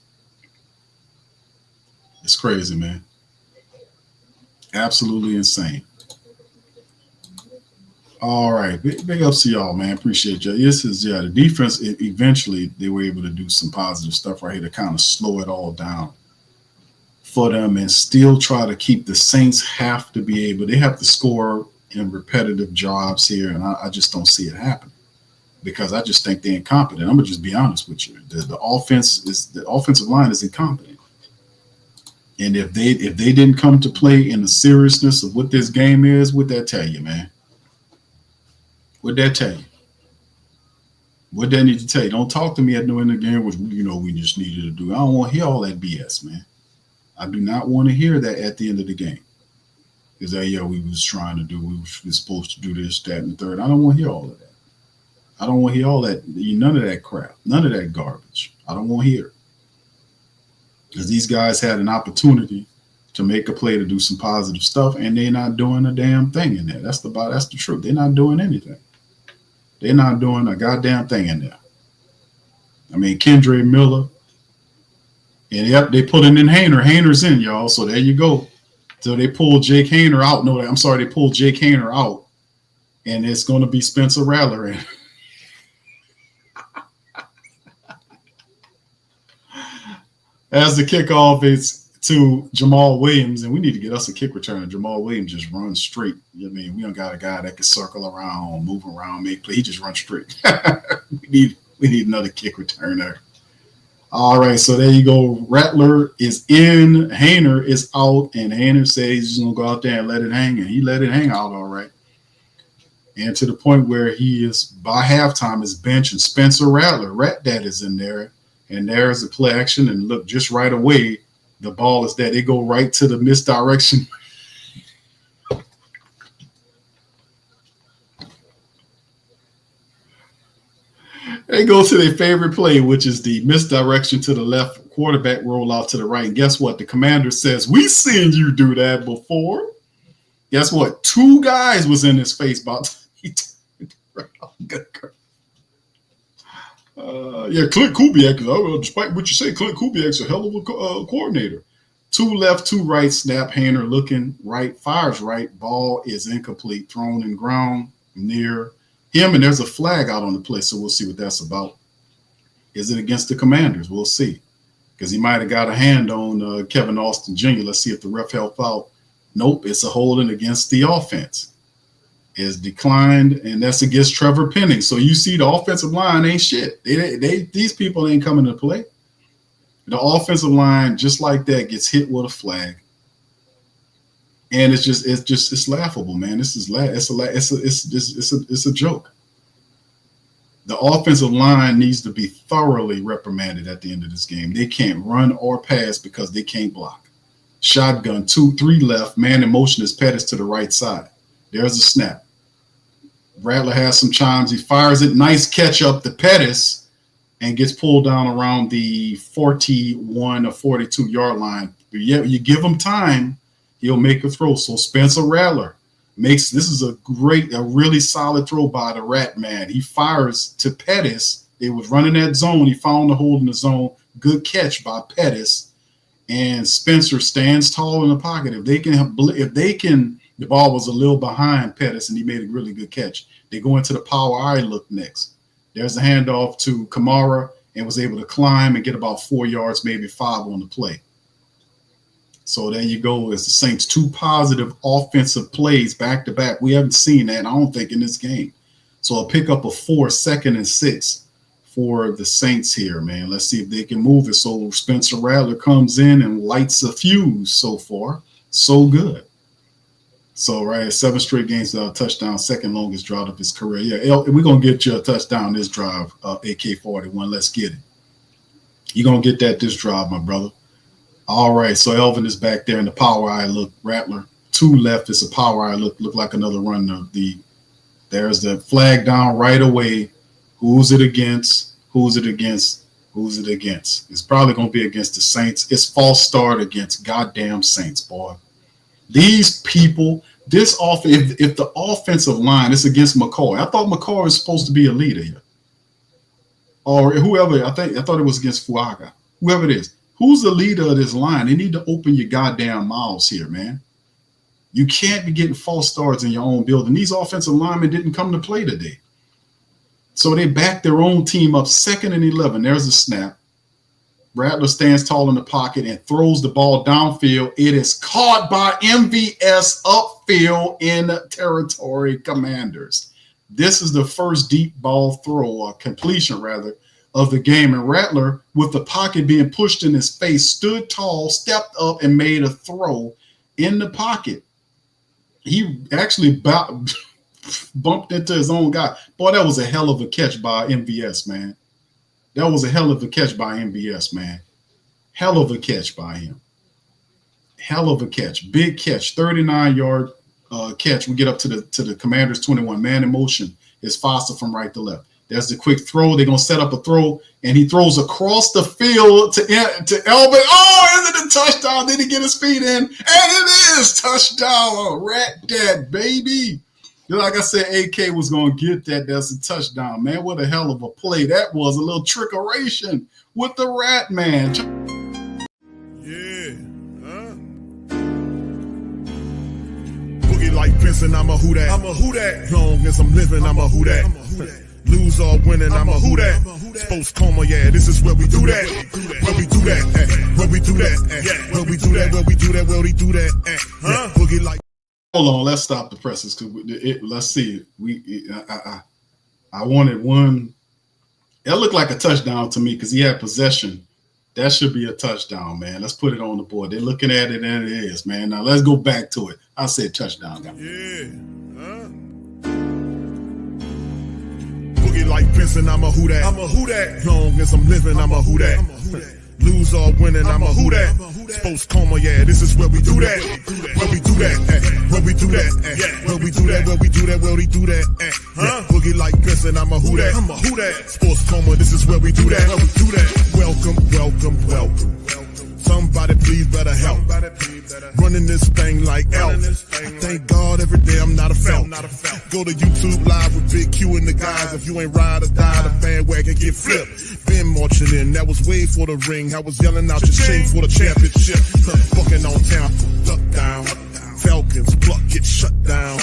It's crazy, man. Absolutely insane. All right. Big ups to y'all, man. Appreciate you. The defense, eventually they were able to do some positive stuff right here to kind of slow it all down for them and still try to keep the Saints they have to score in repetitive jobs here. And I just don't see it happen because I just think they're incompetent. I'm going to just be honest with you. The offensive line is incompetent. And if they didn't come to play in the seriousness of what this game is, what'd that tell you, man? What'd that tell you? What that need to tell you? Don't talk to me at the end of the game, which we just needed to do. I don't want to hear all that BS, man. I do not want to hear that at the end of the game. Is that we was trying to do, we were supposed to do this, that, and the third. I don't want to hear all of that. I don't want to hear all that, none of that crap, none of that garbage. I don't want to hear it. Because these guys had an opportunity to make a play to do some positive stuff, and they're not doing a damn thing in there. That's the truth. They're not doing anything. They're not doing a goddamn thing in there. I mean, Kendre Miller, and yep, they put it in Haener. Haener's in, y'all. So there you go. So they pulled Jake Haener out. No, I'm sorry, they pulled Jake Haener out, and it's going to be Spencer Rattler in. As the kickoff is to Jamal Williams, and we need to get us a kick return. Jamal Williams just runs straight. I mean, we don't got a guy that can circle around, move around, make play. He just runs straight. we need another kick returner. All right, so there you go. Rattler is in, Haener is out, and Haener says he's just gonna go out there and let it hang, and he let it hang out all right. And to the point where he is by halftime is benching Spencer Rattler. Rat Dad is in there. And there's a play action, and look, just right away, the ball is there. They go right to the misdirection. They go to their favorite play, which is the misdirection to the left, quarterback roll out to the right. And guess what? The commander says, we seen you do that before. Guess what? 2 guys was in his face about Clint Kubiak, despite what you say, Clint Kubiak's a hell of a coordinator. 2 left, 2 right, snap, Haener looking right, fires right, ball is incomplete, thrown in ground near him, and there's a flag out on the play, so we'll see what that's about. Is it against the Commanders? We'll see, because he might have got a hand on Kevin Austin Jr. Let's see if the ref helped out. Nope, it's a holding against the offense. Is declined, and that's against Trevor Penning. So you see the offensive line ain't shit. These people ain't coming to play. The offensive line, just like that, gets hit with a flag. And it's laughable, man. It's a joke. The offensive line needs to be thoroughly reprimanded at the end of this game. They can't run or pass because they can't block. Shotgun, 2, 3 left, man in motion is Pettis to the right side. There's a snap. Rattler has some chimes. He fires it. Nice catch up to Pettis and gets pulled down around the 41 or 42-yard line. But yeah, you give him time, he'll make a throw. So Spencer Rattler this is a really solid throw by the Rat man. He fires to Pettis. They was running that zone. He found the hole in the zone. Good catch by Pettis. And Spencer stands tall in the pocket. If they can, the ball was a little behind Pettis, and he made a really good catch. They go into the power eye look next. There's a handoff to Kamara, and was able to climb and get about 4 yards, maybe 5 on the play. So there you go. As the Saints, 2 positive offensive plays back to back. We haven't seen that, I don't think, in this game. So a pickup of 4, 2nd and 6 for the Saints here, man. Let's see if they can move it. So Spencer Rattler comes in and lights a fuse so far. So good. So, right, 7 straight games without a touchdown, second longest drive of his career. Yeah, we're going to get you a touchdown this drive, AK-41. Let's get it. You're going to get that this drive, my brother. All right, so Elvin is back there in the power eye look. Rattler, 2 left. It's a power eye look like another run. There's the flag down right away. Who's it against? Who's it against? Who's it against? It's probably going to be against the Saints. It's false start against goddamn Saints, boy. These people, this if the offensive line is against McCoy, I thought McCoy was supposed to be a leader here. Or whoever, I thought it was against Fuaga. Whoever it is. Who's the leader of this line? They need to open your goddamn mouths here, man. You can't be getting false starts in your own building. These offensive linemen didn't come to play today. So they backed their own team up 2nd and 11. There's a snap. Rattler stands tall in the pocket and throws the ball downfield. It is caught by MVS upfield in territory Commanders. This is the first deep ball throw, or completion rather, of the game. And Rattler, with the pocket being pushed in his face, stood tall, stepped up, and made a throw in the pocket. He actually bumped into his own guy. Boy, that was a hell of a catch by MVS, man. That was a hell of a catch by MVS, man. Hell of a catch by him. Hell of a catch. Big catch. 39-yard catch. We get up to the Commanders 21. Man in motion is Foster from right to left. There's the quick throw. They're going to set up a throw, and he throws across the field to Elvin. Oh, is it a touchdown? Did he get his feet in? And it is touchdown. Rat that, baby. Like I said, AK was going to get that. That's a touchdown, man. What a hell of a play. That was a little trickeration with the Rat Man. Yeah. Huh? Boogie like Vincent, I'm a who that. I'm a who that. Long as I'm living, I'm a who that. Lose or winning, I'm a who that. Sports Coma, yeah, this is where we do that. Where we do that. Where we do that. Where we do that. Where we do that. Where we do that. Huh? Boogie like. Hold on, let's stop the presses because let's see. I wanted one. It looked like a touchdown to me because he had possession. That should be a touchdown, man. Let's put it on the board. They're looking at it, and it is, man. Now let's go back to it. I said touchdown. Yeah. Huh? Boogie like Vincent, I'm a who that. I'm a who that. Long as I'm living, I'm a who that. Lose or winning, I'm a who that. Sports Coma, yeah, this is where we do that. Where we do that. Where we do that. Where we do that. Where we do that. Where we do that. Huh? Boogie like Vincent, I'm a who that. I'm a who that. Sports Coma, this is where we do that. Where we do that. Welcome, welcome, welcome. Somebody please better help. Running this thing like elf. I thank God every day I'm not a felt. Go to YouTube Live with Big Q and the guys. If you ain't ride or die, the bandwagon get flipped. Been marching in, that was way for the ring. I was yelling out your shame for the championship. Bucking on town, duck down. Falcons, pluck, get shut down.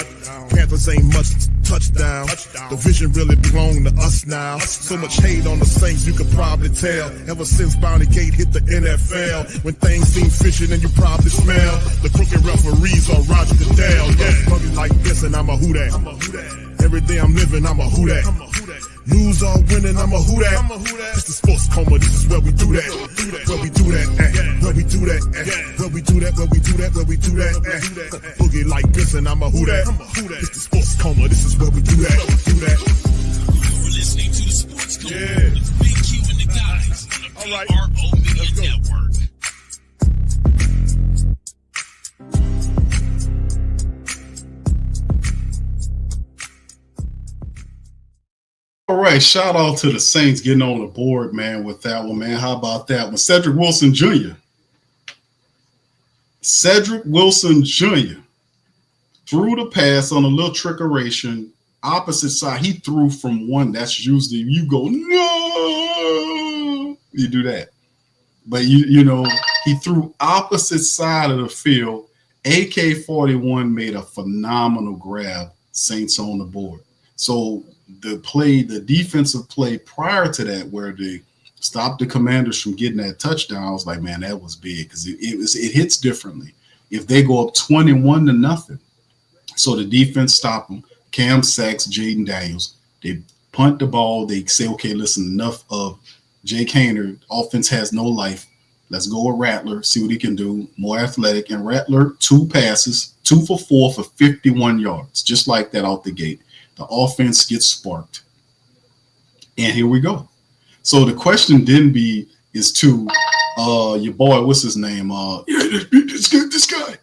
Panthers ain't much touchdown. The vision really belong to us now. So much hate on the Saints, you could probably tell. Ever since Bounty Gate hit the NFL, when things seem fishy and you probably smell the crooked referees on Roger Goodell. Yeah, probably like this and I'm a who that. Every day I'm living, I'm a who that. Lose or winning, I'm a who that. It's the Sports Coma, this is where we do that. Where we do that, where we do that, where we do that, where we do that, where we do that. Boogie like this and I'm a who that. It's the Sports Coma, this is where we do that. You're listening to the Sports Coma with Big Q and the guys on the PRO Media Network. All right, shout out to the Saints getting on the board, man, with that one, man. How about that one? Cedric Wilson Jr. Cedric Wilson Jr. threw the pass on a little trickeration, opposite side. He threw from one. That's usually you go, no. You do that. But, you know, he threw opposite side of the field. AK-41 made a phenomenal grab. Saints on the board. So, the defensive play prior to that, where they stopped the Commanders from getting that touchdown, I was like, man, that was big because it hits differently if they go up 21-0. So the defense stopped them. Cam sacks Jaden Daniels. They punt the ball. They say, okay, listen, enough of Jake Haener. Offense has no life. Let's go with Rattler, see what he can do. More athletic. And Rattler, 2 passes, 2 for 4 for 51 yards. Just like that out the gate. The offense gets sparked. And here we go. So the question then is to your boy, what's his name? This guy.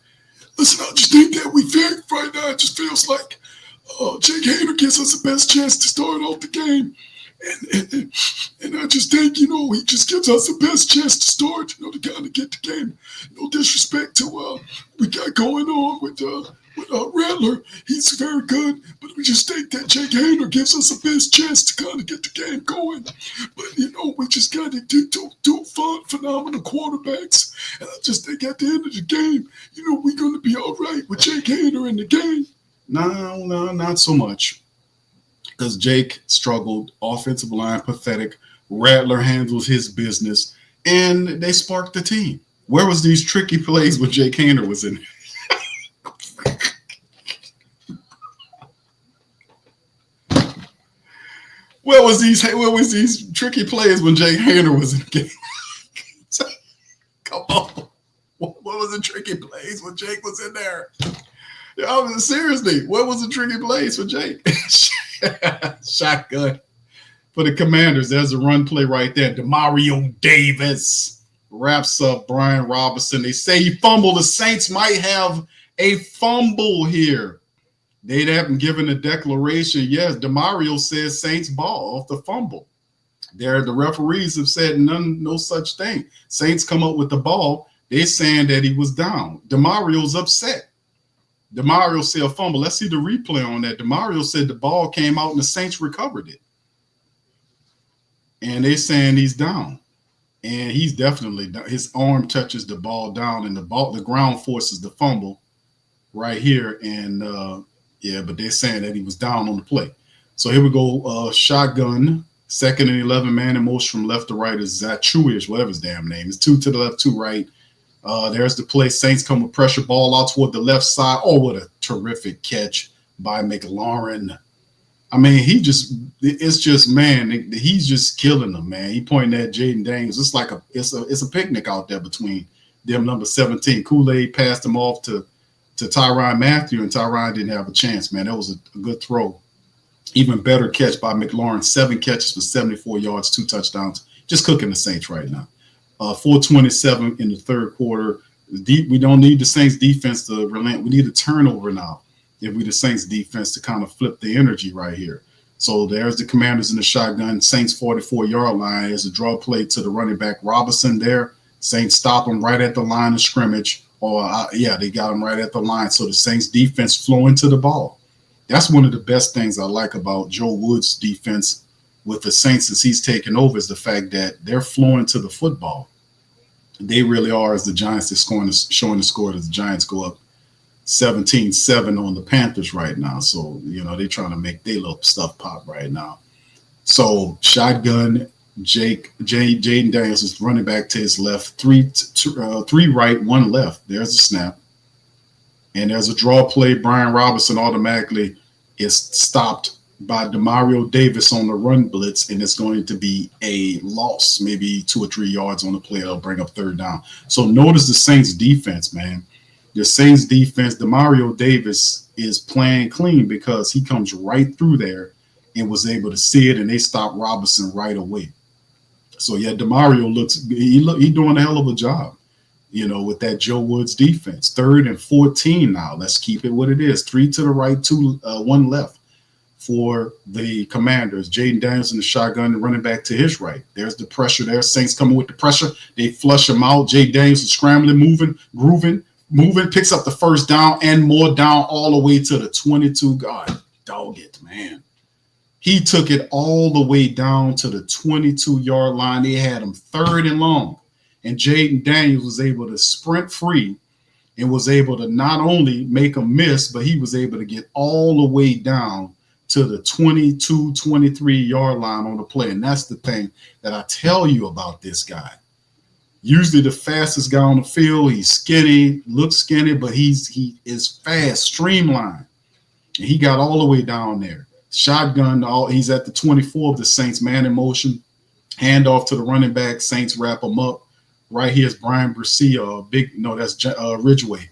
Listen, I just think that we feel right now. It just feels like Jake Haener gives us the best chance to start off the game. And I just think, he just gives us the best chance to start, to kind of get the game. No disrespect to we got going on with Rattler. He's very good, but we just think that Jake Haener gives us the best chance to kind of get the game going. But, we just got to do two phenomenal quarterbacks. And I just think at the end of the game, we're going to be all right with Jake Haener in the game. No, not so much. Because Jake struggled, offensive line pathetic, Rattler handles his business, and they sparked the team. Where was these tricky plays when Jake Haener was in? Where was these tricky plays when Jake Haener was in the game? Come on. What was the tricky plays when Jake was in there? Seriously, what was the tricky plays for Jake? Shotgun for the Commanders. There's a run play right there. Demario Davis wraps up Brian Robinson. They say he fumbled. The Saints might have a fumble here. They haven't given a declaration. Yes, Demario says Saints ball off the fumble. The referees have said no such thing. Saints come up with the ball. They're saying that he was down. Demario's upset. Demario said a fumble. Let's see the replay on that. Demario said the ball came out and the Saints recovered it. And they're saying he's down. And he's definitely down. His arm touches the ball down and the ground forces the fumble right here. And but they're saying that he was down on the play. So here we go. Shotgun, 2nd and 11, man in motion from left to right is Zachuish, whatever his damn name is. 2 to the left, 2 right. There's the play. Saints come with pressure, ball out toward the left side. Oh, what a terrific catch by McLaurin. I mean, it's just killing them, man. He pointing at Jaden Daniels. It's like it's a picnic out there between them, number 17. Kool-Aid passed him off to Tyrann Mathieu, and Tyrann didn't have a chance, man. That was a good throw. Even better catch by McLaurin. 7 catches for 74 yards, 2 touchdowns. Just cooking the Saints right now. 4:27 in the third quarter. We don't need the Saints defense to relent. We need a turnover now if we the Saints defense to kind of flip the energy right here. So there's the Commanders in the shotgun. Saints 44-yard line. There's a draw play to the running back Robinson there. Saints stop him right at the line of scrimmage. They got him right at the line. So the Saints defense flowing to the ball. That's one of the best things I like about Joe Woods' defense with the Saints since he's taken over is the fact that they're flowing to the football. They really are, as the Giants are showing the score as the Giants go up 17-7 on the Panthers right now. So, they're trying to make their little stuff pop right now. So, shotgun, Jaden Daniels is running back to his left, 3 right, 1 left. There's a snap. And there's a draw play. Brian Robinson automatically is stopped by Demario Davis on the run blitz, and it's going to be a loss, maybe 2 or 3 yards on the play. It'll bring up 3rd down. So notice the Saints defense, man. The Saints defense, Demario Davis is playing clean because he comes right through there and was able to see it, and they stopped Robinson right away. So, Demario he doing a hell of a job, with that Joe Woods defense. 3rd and 14 now. Let's keep it what it is. 3 to the right, 1 left. For the Commanders, Jaden Daniels in the shotgun, running back to his right. There's the pressure there. Saints coming with the pressure. They flush him out. Jaden Daniels is scrambling, moving, picks up the 1st down and more down all the way to the 22. God, dog it, man. He took it all the way down to the 22-yard line. They had him 3rd and long. And Jaden Daniels was able to sprint free and was able to not only make a miss, but he was able to get all the way down to the 22, 23-yard line on the play. And that's the thing that I tell you about this guy. Usually the fastest guy on the field. He's skinny, looks skinny, but he is fast, streamlined. And he got all the way down there. Shotgun, he's at the 24 of the Saints, man in motion. Handoff to the running back. Saints wrap him up. Right here is Brian Brescia. That's Ridgeway.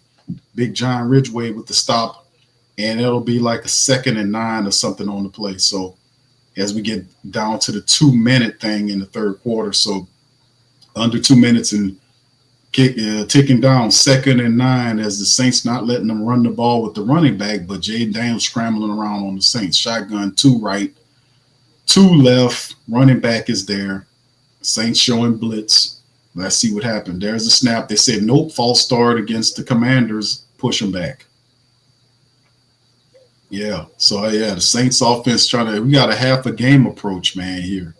Big John Ridgeway with the stop. And it'll be like a 2nd and 9 or something on the play. So as we get down to the 2-minute thing in the third quarter, so under 2 minutes and ticking down, 2nd and 9 as the Saints not letting them run the ball with the running back, but Jaden Daniels scrambling around on the Saints. Shotgun, 2 right, 2 left, running back is there. Saints showing blitz. Let's see what happened. There's a snap. They said, nope, false start against the Commanders. Push them back. Yeah. So, the Saints offense we got a half a game approach, man, here.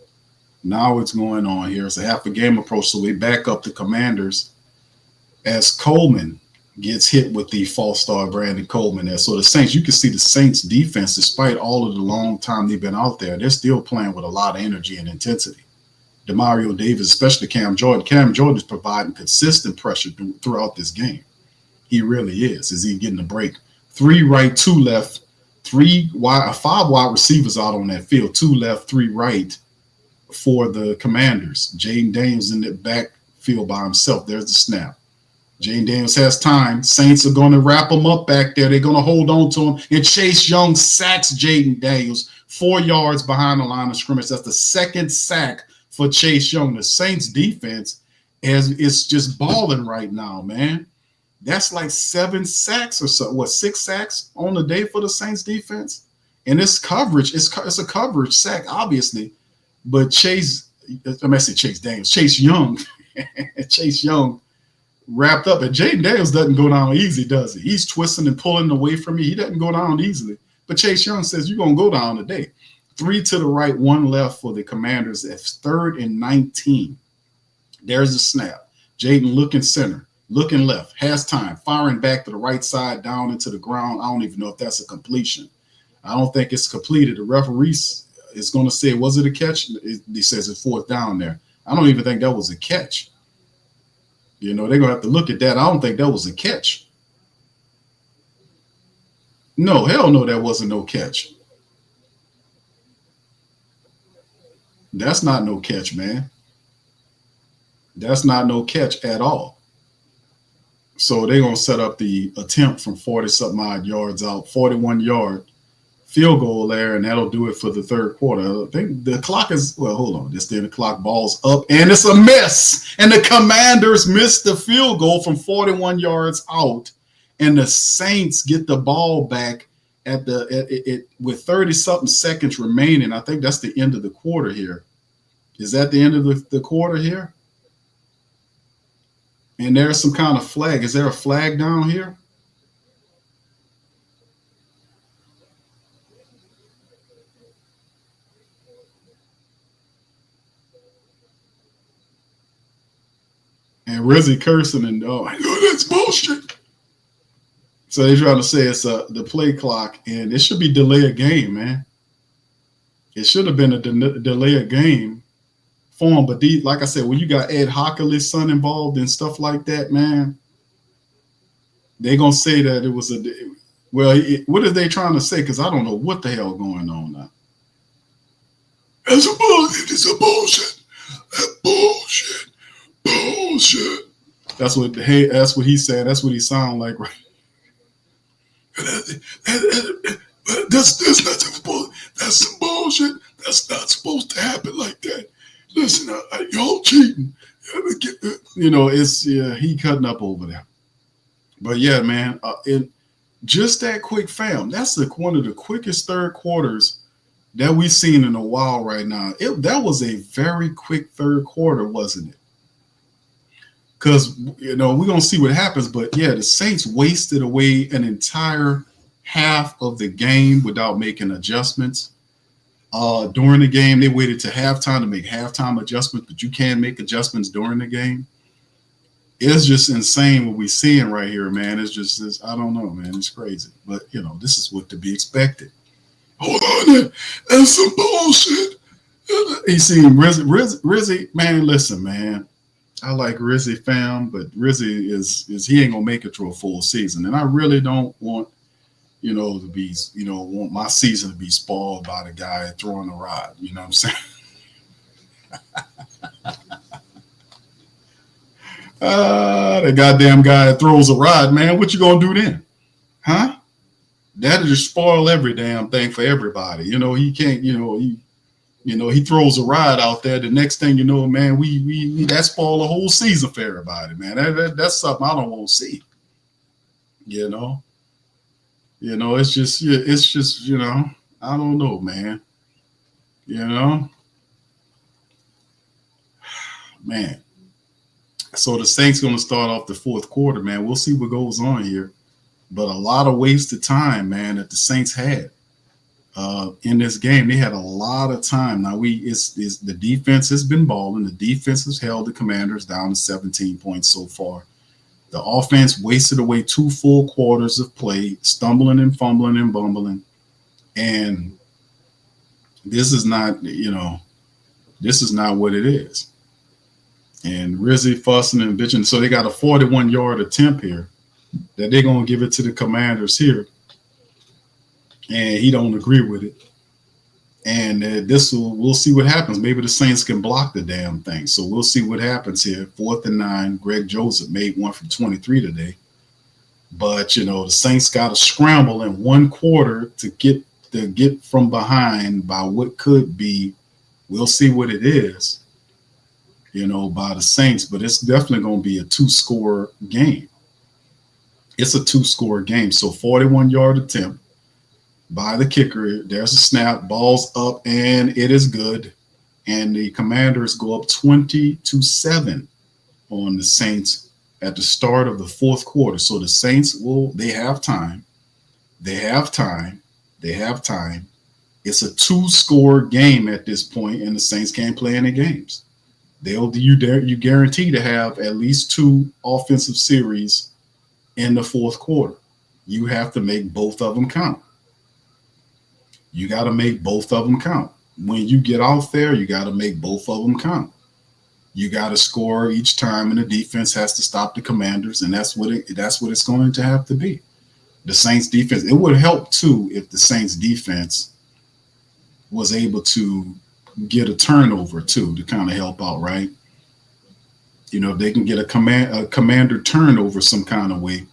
Now what's going on here? It's a half a game approach. So we back up the Commanders as Coleman gets hit with the false start, Brandon Coleman there. So the Saints, you can see the Saints defense, despite all of the long time they've been out there, they're still playing with a lot of energy and intensity. Demario Davis, especially Cam Jordan. Cam Jordan is providing consistent pressure throughout this game. He really is. Is he getting a break? 3 right, 2 left, 5 wide receivers out on that field. 2 left, 3 right for the Commanders. Jaden Daniels in the backfield by himself. There's the snap. Jaden Daniels has time. Saints are going to wrap him up back there. They're going to hold on to him. And Chase Young sacks Jaden Daniels 4 yards behind the line of scrimmage. That's the 2nd sack for Chase Young. The Saints defense is just balling right now, man. That's like 7 sacks or so. 6 sacks on the day for the Saints defense? And it's coverage. It's a coverage sack, obviously. But Chase Young wrapped up. And Jaden Daniels doesn't go down easy, does he? He's twisting and pulling away from me. He doesn't go down easily. But Chase Young says, you're going to go down today. 3 to the right, 1 left for the Commanders. It's 3rd and 19. There's a snap. Jaden looking center, looking left, has time, firing back to the right side, down into the ground. I don't even know if that's a completion. I don't think it's completed. The referee is going to say, was it a catch? He says it's 4th down there. I don't even think that was a catch. They're going to have to look at that. I don't think that was a catch. No, hell no, that wasn't no catch. That's not no catch, man. That's not no catch at all. So they're going to set up the attempt from 40-something odd yards out, 41-yard field goal there, and that'll do it for the third quarter. I think the clock is, hold on. Just then the clock ball's up, and it's a miss. And the Commanders missed the field goal from 41 yards out, and the Saints get the ball back with 30-something seconds remaining. I think that's the end of the quarter here. Is that the end of the quarter here? And there's some kind of flag. Is there a flag down here? And Rizzy cursing and that's bullshit. So they're trying to say it's the play clock, and it should be delay a game, man. It should have been a delay a game form, but like I said, when you got Ed Hockley's son involved and stuff like that, man, they're gonna say that it was what are they trying to say? Because I don't know what the hell going on now. It's a bullshit. It's a bullshit. Bullshit. Bullshit. That's what he said. That's what he sounded like, right? That's some bullshit. That's not supposed to happen like that. Listen, y'all cheating. He cutting up over there. But yeah, man, just that quick, fam. That's one of the quickest third quarters that we've seen in a while right now. That was a very quick third quarter, wasn't it? Because, we're going to see what happens. But, yeah, the Saints wasted away an entire half of the game without making adjustments. During the game, they waited to halftime to make halftime adjustments, but you can make adjustments during the game. It's just insane what we're seeing right here, man. It's just, I don't know, man. It's crazy. But, this is what to be expected. Hold on, that's some bullshit. He seen Rizzy, man, listen, man. I like Rizzy, fam, but Rizzy is he ain't gonna make it through a full season, and I really don't want to be, want my season to be spoiled by the guy throwing the rod. You know what I'm saying? The goddamn guy that throws a rod, man. What you gonna do then? Huh? That'll just spoil every damn thing for everybody. He can't, he throws a rod out there. The next thing you know, man, we that spoil the whole season for everybody, man. That's something I don't want to see. It's just, I don't know, man. Man. So the Saints going to start off the fourth quarter, man. We'll see what goes on here. But a lot of wasted time, man, that the Saints had in this game. They had a lot of time. Now, the defense has been balling. The defense has held the Commanders down to 17 points so far. The offense wasted away 2 full quarters of play, stumbling and fumbling and bumbling. And this is not, this is not what it is. And Rizzy fussing and bitching. So they got a 41-yard attempt here that they're going to give it to the Commanders here. And he don't agree with it. And we'll see what happens. Maybe the Saints can block the damn thing. So we'll see what happens here. 4th and 9. Greg Joseph made one from 23 today. But, the Saints got to scramble in 1 quarter to get from behind by what could be, we'll see what it is, by the Saints. But it's definitely going to be a 2-score game. It's a 2-score game. So 41-yard attempt by the kicker. There's a snap, ball's up, and it is good. And the Commanders go up 20-7 on the Saints at the start of the fourth quarter. So the Saints they have time. They have time. It's a 2-score game at this point, and the Saints can't play any games. You guarantee to have at least 2 offensive series in the fourth quarter. You have to make both of them count. You got to make both of them count. When you get out there, you got to make both of them count. You got to score each time, and the defense has to stop the Commanders, and that's what it's going to have to be. The Saints defense. It would help too if the Saints defense was able to get a turnover too to kind of help out, right? If they can get a commander turnover some kind of way,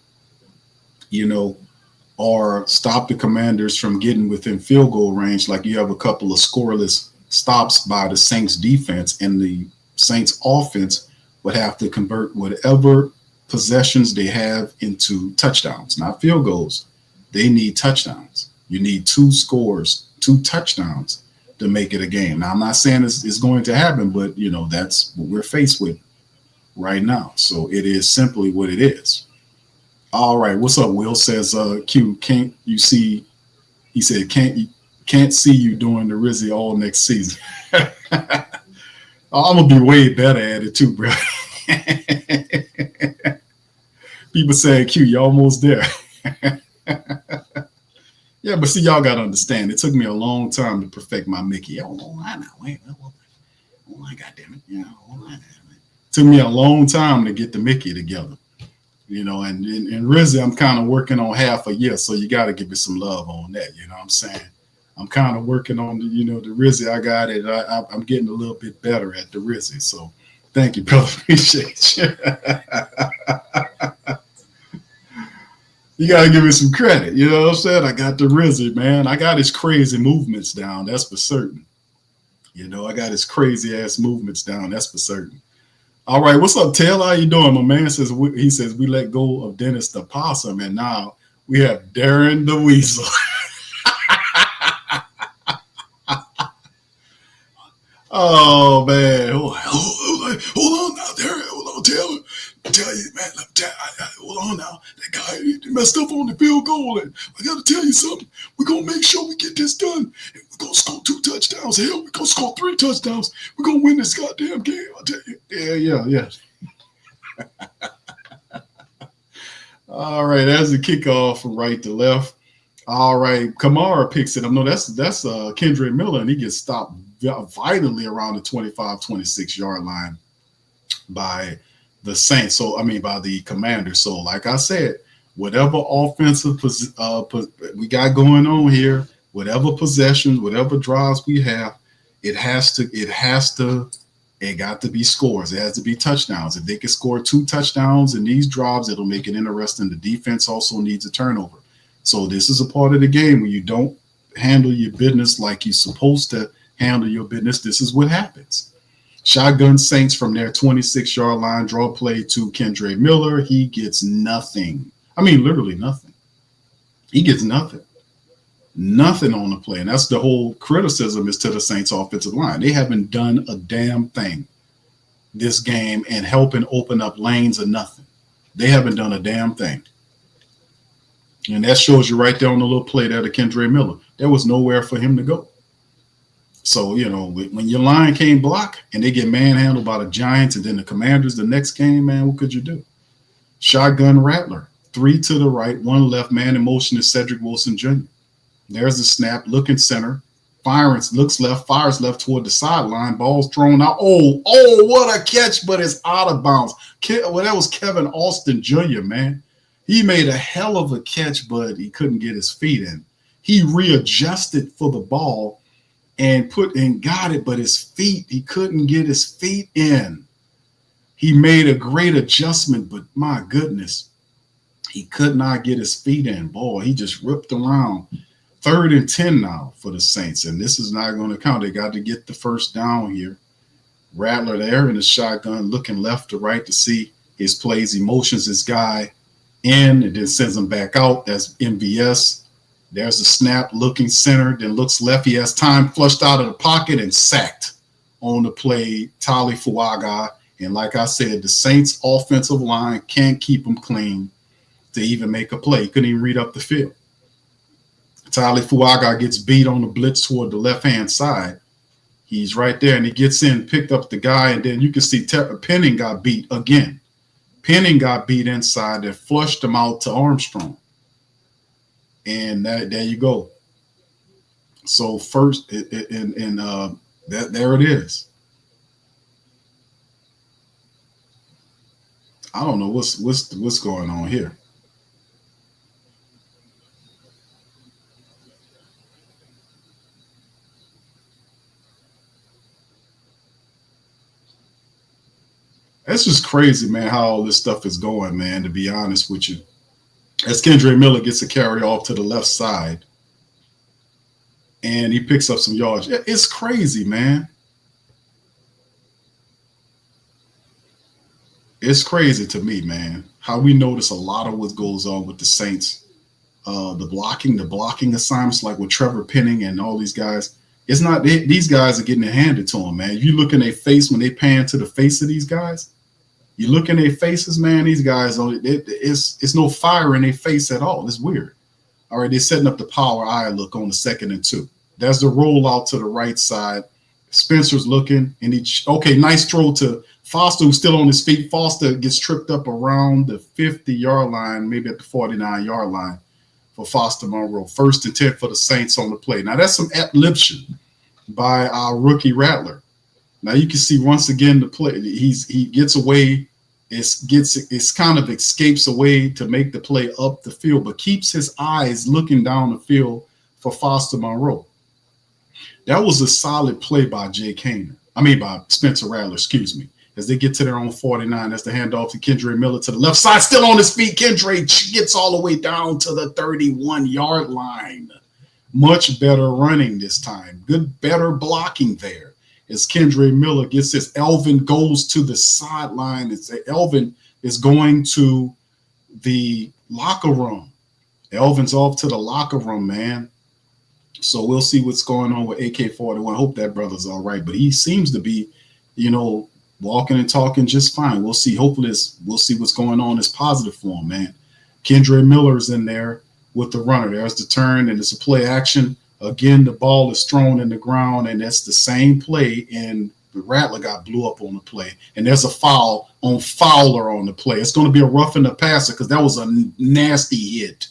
or stop the Commanders from getting within field goal range, like you have a couple of scoreless stops by the Saints defense, and the Saints offense would have to convert whatever possessions they have into touchdowns, not field goals. They need touchdowns. You need 2 scores, 2 touchdowns to make it a game. Now, I'm not saying it's going to happen, but, that's what we're faced with right now. So it is simply what it is. All right, what's up? Will says, Q, can't you see? He said, can't see you doing the Rizzy all next season. I'm gonna be way better at it too, bro. People saying, Q, you almost there. Yeah, but see, y'all gotta understand. It took me a long time to perfect my Mickey. Oh, now, wait, goddamn it, It took me a long time to get the Mickey together. And Rizzy, I'm kind of working on half a year, so you got to give me some love on that. You know what I'm saying? I'm kind of working on the Rizzy. I got it. I'm getting a little bit better at the Rizzy. So thank you, brother. Appreciate you. You got to give me some credit. You know what I'm saying? I got the Rizzy, man. I got his crazy movements down. That's for certain. I got his crazy ass movements down. That's for certain. All right, what's up, Taylor? How you doing? My man says we let go of Dennis the Possum, and now we have Darren the Weasel. Oh man, hold on now, Darren. Hold on, Taylor. I tell you, man. Hold on now. That guy messed up on the field goal, and I got to tell you something. We're gonna make sure we get this done. And we're gonna score 2 touchdowns. Hell, we're gonna score 3 touchdowns. We're gonna win this goddamn game. I tell you. Yeah. All right, that's the kickoff from right to left. All right, Kamara picks it up. No, that's Kendrick Miller, and he gets stopped violently around the 25, 26-yard line by the Saints. By the Commanders. So, like I said, whatever offensive we got going on here, whatever possessions, whatever drives we have, it got to be scores. It has to be touchdowns. If they can score 2 touchdowns in these drives, it'll make it interesting. The defense also needs a turnover. So this is a part of the game where you don't handle your business like you're supposed to handle your business. This is what happens. Shotgun Saints from their 26-yard line, draw play to Kendre Miller. He gets nothing. I mean, literally nothing. He gets nothing. Nothing on the play. And that's the whole criticism is to the Saints offensive line. They haven't done a damn thing this game and helping open up lanes or nothing. They haven't done a damn thing. And that shows you right there on the little play there to Kendre Miller. There was nowhere for him to go. So, you know, when your line can't block and they get manhandled by the Giants and then the Commanders the next game, man, what could you do? Shotgun Rattler, 3 to the right, 1 left, man in motion is Cedric Wilson Jr. There's the snap, looking center, firing, looks left, fires left toward the sideline, ball's thrown out. Oh, what a catch, but it's out of bounds. Well, that was Kevin Austin Jr., man. He made a hell of a catch, but he couldn't get his feet in. He readjusted for the ball and got it, but he couldn't get his feet in. He made a great adjustment, but my goodness, he could not get his feet in. Boy, he just ripped around. 3rd and 10 now for the Saints, and this is not going to count. They got to get the first down here. Rattler there in the shotgun, looking left to right to see his plays. He motions his guy in and then sends him back out. That's MVS. There's a snap, looking center, then looks left. He has time, flushed out of the pocket and sacked on the play, Tali Fuaga. And like I said, the Saints offensive line can't keep him clean to even make a play. He couldn't even read up the field. Tali Fuaga gets beat on the blitz toward the left-hand side. He's right there, and he gets in, picked up the guy, and then you can see Penning got beat again. Penning got beat inside and flushed him out to Armstrong. And there you go. So first, there it is. I don't know what's going on here. That's just crazy, man, how all this stuff is going, man, to be honest with you. As Kendre Miller gets a carry off to the left side, and he picks up some yards. It's crazy, man. It's crazy to me, man, how we notice a lot of what goes on with the Saints. The blocking assignments, like with Trevor Penning and all these guys. It's not these guys are getting it handed to them, man. You look in their face when they pan to the face of these guys. You look in their faces, man. These guys, it's no fire in their face at all. It's weird. All right, they're setting up the power eye look on the 2nd and 2. There's the rollout to the right side. Spencer's looking, and nice throw to Foster, who's still on his feet. Foster gets tripped up around the 50-yard line, maybe at the 49-yard line for Foster Monroe. 1st and 10 for the Saints on the play. Now, that's some adlibtion by our rookie Rattler. Now you can see once again the play. He gets away. It's kind of escapes away to make the play up the field, but keeps his eyes looking down the field for Foster Monroe. That was a solid play by by Spencer Rattler, excuse me. As they get to their own 49, that's the handoff to Kendre Miller to the left side, still on his feet. Kendre gets all the way down to the 31-yard line. Much better running this time. Better blocking there. As Kendre Miller gets his, Elvin goes to the sideline. Elvin is going to the locker room. Elvin's off to the locker room, man. So we'll see what's going on with AK-41. Hope that brother's all right. But he seems to be, walking and talking just fine. We'll see. Hopefully we'll see what's going on. It's positive for him, man. Kendre Miller's in there with the runner. There's the turn, and it's a play action. Again, the ball is thrown in the ground, and that's the same play, and the Rattler got blew up on the play. And there's a foul on Fowler on the play. It's going to be a roughing the passer because that was a nasty hit.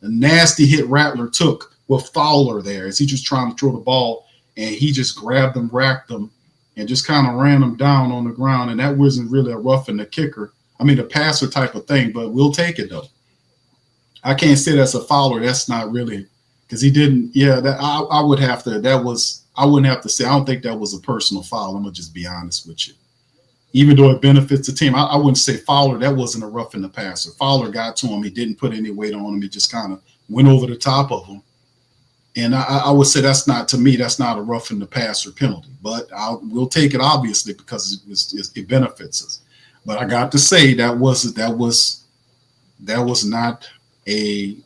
A nasty hit Rattler took with Fowler there as he just trying to throw the ball, and he just grabbed them, racked them, and just kind of ran them down on the ground. And that wasn't really a roughing the kicker. The passer type of thing, but we'll take it, though. I can't say that's a foul or that's not really because he didn't. Yeah, that I would have to. I wouldn't have to say. I don't think that was a personal foul. I'm gonna just be honest with you. Even though it benefits the team, I wouldn't say Fowler. That wasn't a roughing the passer. Fowler got to him. He didn't put any weight on him. He just kind of went over the top of him. And I would say that's not, to me, that's not a roughing the passer penalty. But we'll take it, obviously, because it benefits us. But I got to say that was not a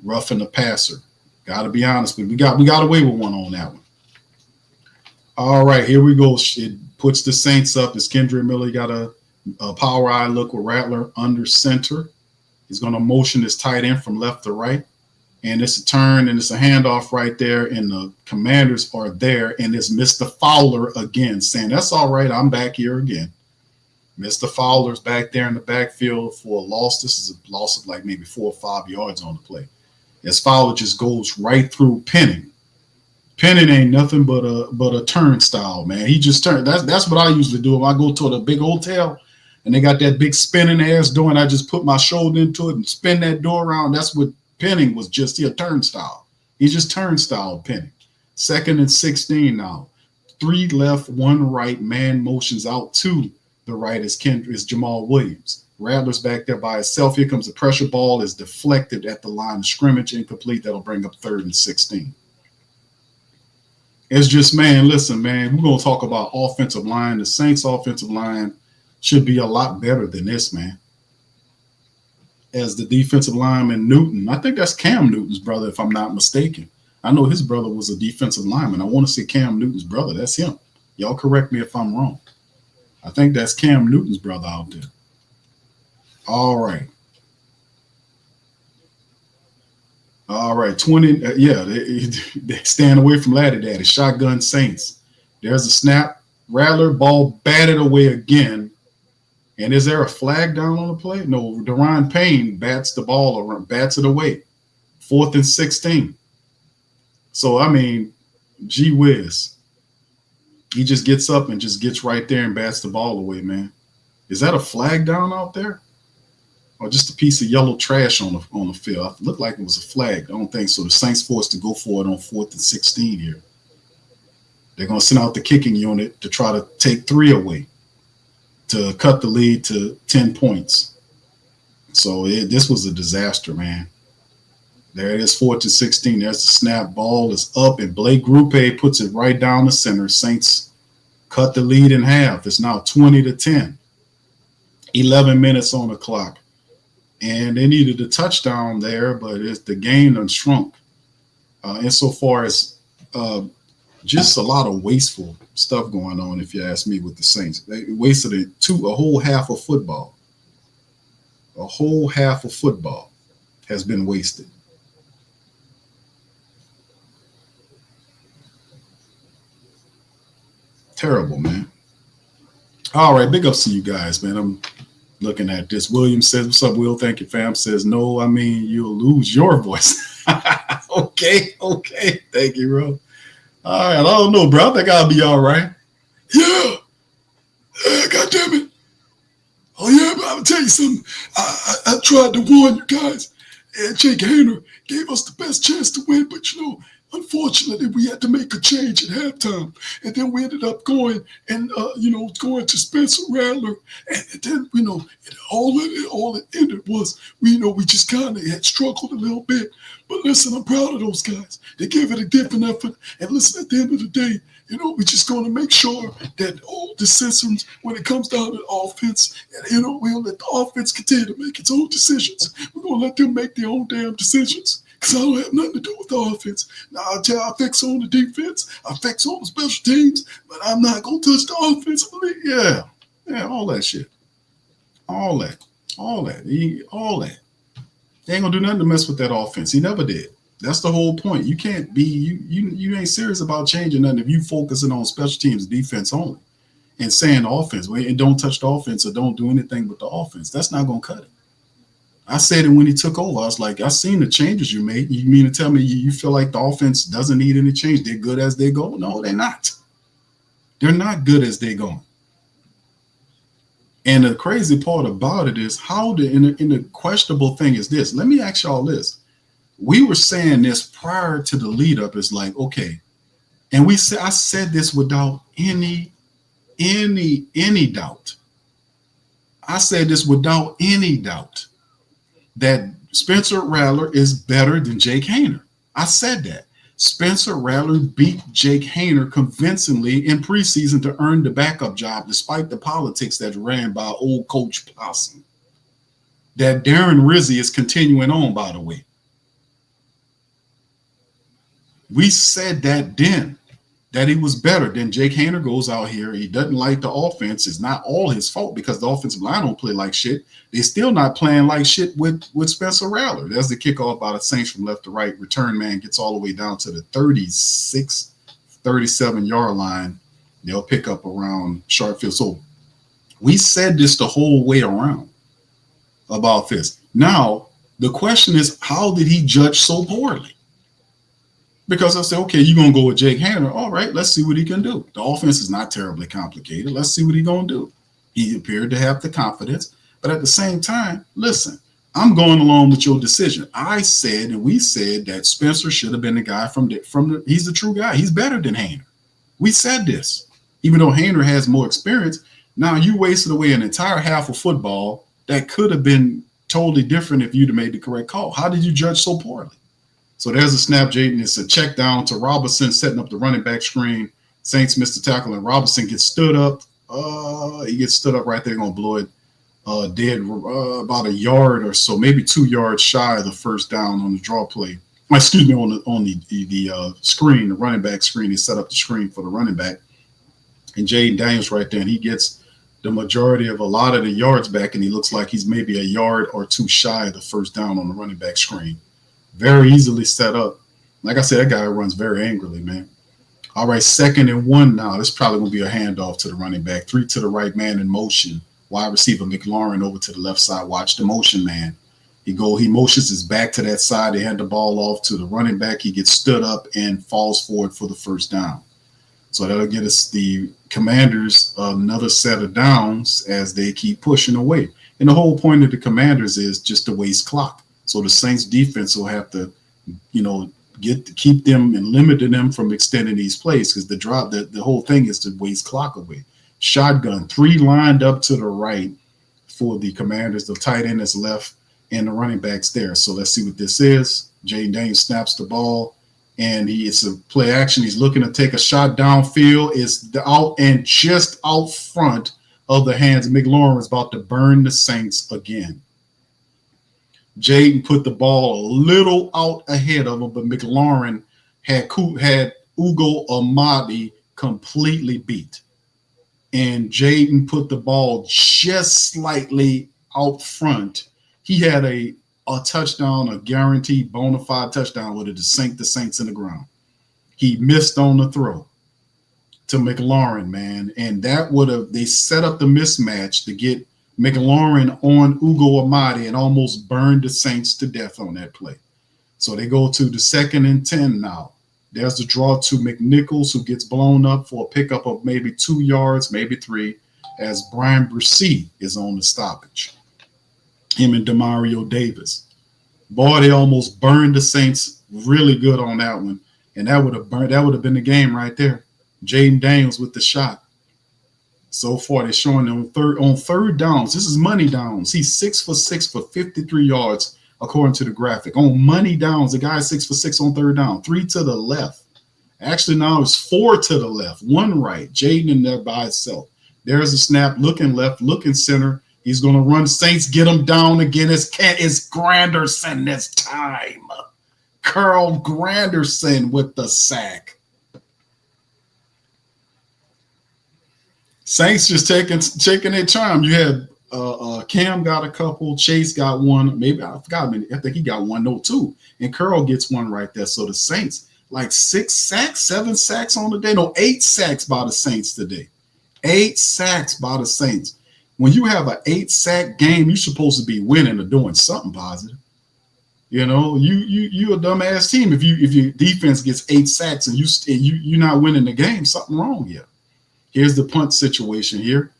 roughing the passer. Got to be honest with you. We got away with one on that one. All right, here we go. It puts the Saints up as Kendrick Miller got a power eye look with Rattler under center. He's going to motion his tight end from left to right. And it's a turn and it's a handoff right there. And the Commanders are there. And it's Mr. Fowler again saying, that's all right. I'm back here again. Mr. Fowler's back there in the backfield for a loss. This is a loss of like maybe 4 or 5 yards on the play. As Fowler just goes right through Penning. Penning ain't nothing but a turnstile, man. He just turned. That's what I usually do. When I go to the big hotel and they got that big spinning ass door and I just put my shoulder into it and spin that door around. That's what Penning was, just a turnstile. He just turnstile Penning. 2nd and 16 now. 3 left, 1 right. Man motions out to the right is Jamal Williams. Rattler's back there by himself. Here comes the pressure ball. Is deflected at the line of scrimmage, incomplete. That'll bring up 3rd and 16. It's just, man, listen, man, we're going to talk about offensive line. The Saints offensive line should be a lot better than this, man. As the defensive lineman Newton, I think that's Cam Newton's brother, if I'm not mistaken. I know his brother was a defensive lineman. I want to say Cam Newton's brother. That's him. Y'all correct me if I'm wrong. I think that's Cam Newton's brother out there. All right. All right, 20. They stand away from Laddy Daddy. Shotgun Saints. There's a snap. Rattler, ball batted away again. And is there a flag down on the play? No, Deron Payne bats the ball around, bats it away. 4th and 16. So, I mean, gee whiz. He just gets up and just gets right there and bats the ball away, man. Is that a flag down out there? Or just a piece of yellow trash on the field? It looked like it was a flag. I don't think so. The Saints forced to go for it on 4th and 16 here. They're going to send out the kicking unit to try to take 3 away to cut the lead to 10 points. So this was a disaster, man. There it is, 4th and 16. There's the snap. Ball is up, and Blake Grupe puts it right down the center. Saints cut the lead in half. It's now 20-10. 11 minutes on the clock. And they needed a touchdown there, but the game done shrunk. Insofar as just a lot of wasteful stuff going on, if you ask me, with the Saints. They wasted a whole half of football. A whole half of football has been wasted. Terrible, man. All right, big ups to you guys, man. I'm looking at this. William says, what's up, Will? Thank you, fam. Says, no, I mean, you'll lose your voice. Okay. Thank you, bro. All right, I don't know, bro. I think I'll be all right. Yeah, God damn it. Oh, yeah, but I'll tell you something. I tried to warn you guys. And Jake Haener gave us the best chance to win, but, unfortunately, we had to make a change at halftime. And then we ended up going to Spencer Rattler. And then, all it ended was, we just kind of had struggled a little bit. But listen, I'm proud of those guys. They gave it a different effort. And listen, at the end of the day, we're just going to make sure that all decisions, when it comes down to offense, we'll let the offense continue to make its own decisions. We're going to let them make their own damn decisions. Because I don't have nothing to do with the offense. Now, I fix on the defense. I fix on the special teams. But I'm not going to touch the offensive league. Yeah, all that shit. All that. They ain't going to do nothing to mess with that offense. He never did. That's the whole point. You can't be you ain't serious about changing nothing if you focusing on special teams defense only and saying offense. And don't touch the offense or don't do anything with the offense. That's not going to cut it. I said it when he took over. I was like, I seen the changes you made. You mean to tell me you feel like the offense doesn't need any change? They're good as they go? No, they're not. They're not good as they go. And the crazy part about it is how in the questionable thing is this. Let me ask y'all this. We were saying this prior to the lead up. It's like, okay. And I said this without any doubt. I said this without any doubt that Spencer Rattler is better than Jake Haener. I said that. Spencer Rattler beat Jake Haener convincingly in preseason to earn the backup job, despite the politics that's ran by old Coach Possum. That Darren Rizzi is continuing on, by the way. We said that then, that he was better. Then Jake Haener goes out here. He doesn't like the offense. It's not all his fault because the offensive line don't play like shit. They're still not playing like shit with Spencer Rattler. There's the kickoff by the Saints from left to right. Return man gets all the way down to the 36, 37-yard line. They'll pick up around Sharpfield. So we said this the whole way around about this. Now, the question is, how did he judge so poorly? Because I said, okay, you're going to go with Jake Haener. All right, let's see what he can do. The offense is not terribly complicated. Let's see what he's going to do. He appeared to have the confidence. But at the same time, listen, I'm going along with your decision. I said, and we said that Spencer should have been the guy he's the true guy. He's better than Haener. We said this. Even though Haener has more experience, now you wasted away an entire half of football that could have been totally different if you'd have made the correct call. How did you judge so poorly? So there's a snap, Jaden. It's a check down to Robinson, setting up the running back screen. Saints missed the tackle, and Robinson gets stood up. He gets stood up right there, going to blow it dead about a yard or so, maybe 2 yards shy of the first down on the draw play. Excuse me, on the screen, the running back screen. He set up the screen for the running back. And Jaden Daniels right there, and he gets the majority of a lot of the yards back, and he looks like he's maybe a yard or two shy of the first down on the running back screen. Very easily set up. Like I said, that guy runs very angrily, man. All right, 2nd and 1 now. This is probably going to be a handoff to the running back. 3 to the right, man in motion. Wide receiver McLaurin over to the left side. Watch the motion, man. He motions his back to that side. They hand the ball off to the running back. He gets stood up and falls forward for the first down. So that'll get us the Commanders another set of downs as they keep pushing away. And the whole point of the Commanders is just to waste clock. So the Saints defense will have to, keep them and limit them from extending these plays because the whole thing is to waste clock away. Shotgun, 3 lined up to the right for the Commanders. The tight end is left and the running back's there. So let's see what this is. Jaden Daniels snaps the ball and it's a play action. He's looking to take a shot downfield. It's out and just out front of the hands. McLaurin is about to burn the Saints again. Jaden put the ball a little out ahead of him, but McLaurin had Ugo Amadi completely beat. And Jaden put the ball just slightly out front. He had a touchdown, a guaranteed bona fide touchdown with it to sink the Saints in the ground. He missed on the throw to McLaurin, man. And they set up the mismatch to get McLaurin on Ugo Amadi and almost burned the Saints to death on that play. So they go to the 2nd and 10 now. There's the draw to McNichols, who gets blown up for a pickup of maybe 2 yards, maybe 3, as Brian Bresee is on the stoppage. Him and Demario Davis. Boy, they almost burned the Saints really good on that one. And that would have been the game right there. Jaden Daniels with the shot. So far, they're showing on third downs. This is money downs. He's 6 for 6 for 53 yards, according to the graphic. On money downs, the guy's 6 for 6 on third down. 3 to the left. Actually, now it's 4 to the left. 1 right. Jaden in there by itself. There's a snap. Looking left, looking center. He's going to run. Saints get him down again. It's Granderson this time. Carl Granderson with the sack. Saints just taking their time. You had Cam got a couple, Chase got one, maybe I forgot. I think he got one, no, 2, and Curl gets one right there. So the Saints like 6 sacks, 7 sacks on the day, no, 8 sacks by the Saints today. 8 sacks by the Saints. When you have an 8-sack game, you're supposed to be winning or doing something positive. You know, you a dumbass team if your defense gets 8 sacks and you're not winning the game. Something wrong here. Here's the punt situation here.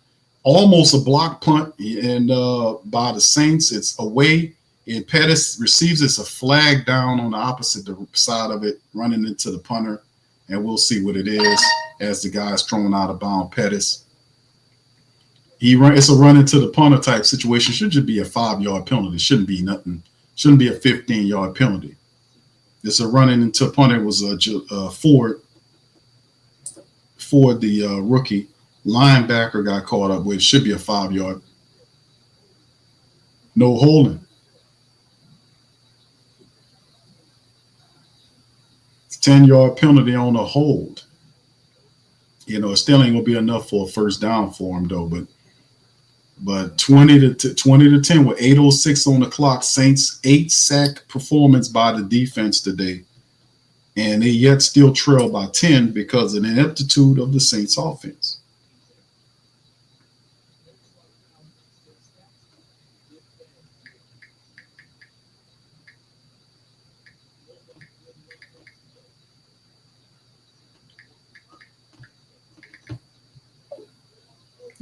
almost a block punt, and by the Saints, it's away. And Pettis receives it's a flag down on the opposite side of it, running into the punter, and we'll see what it is as the guy's thrown out of bounds. Pettis. It's a run into the punter type situation. Should just be a 5-yard penalty. Shouldn't be nothing. Shouldn't be a 15-yard penalty. It's a running into punter. It was Ford, the rookie linebacker, got caught up with. Should be a 5-yard. No holding. It's 10-yard penalty on a hold. It still ain't gonna be enough for a first down for him though. But 20 to 10 with 8:06 on the clock. Saints 8-sack performance by the defense today, and they yet still trail by 10 because of the ineptitude of the Saints offense.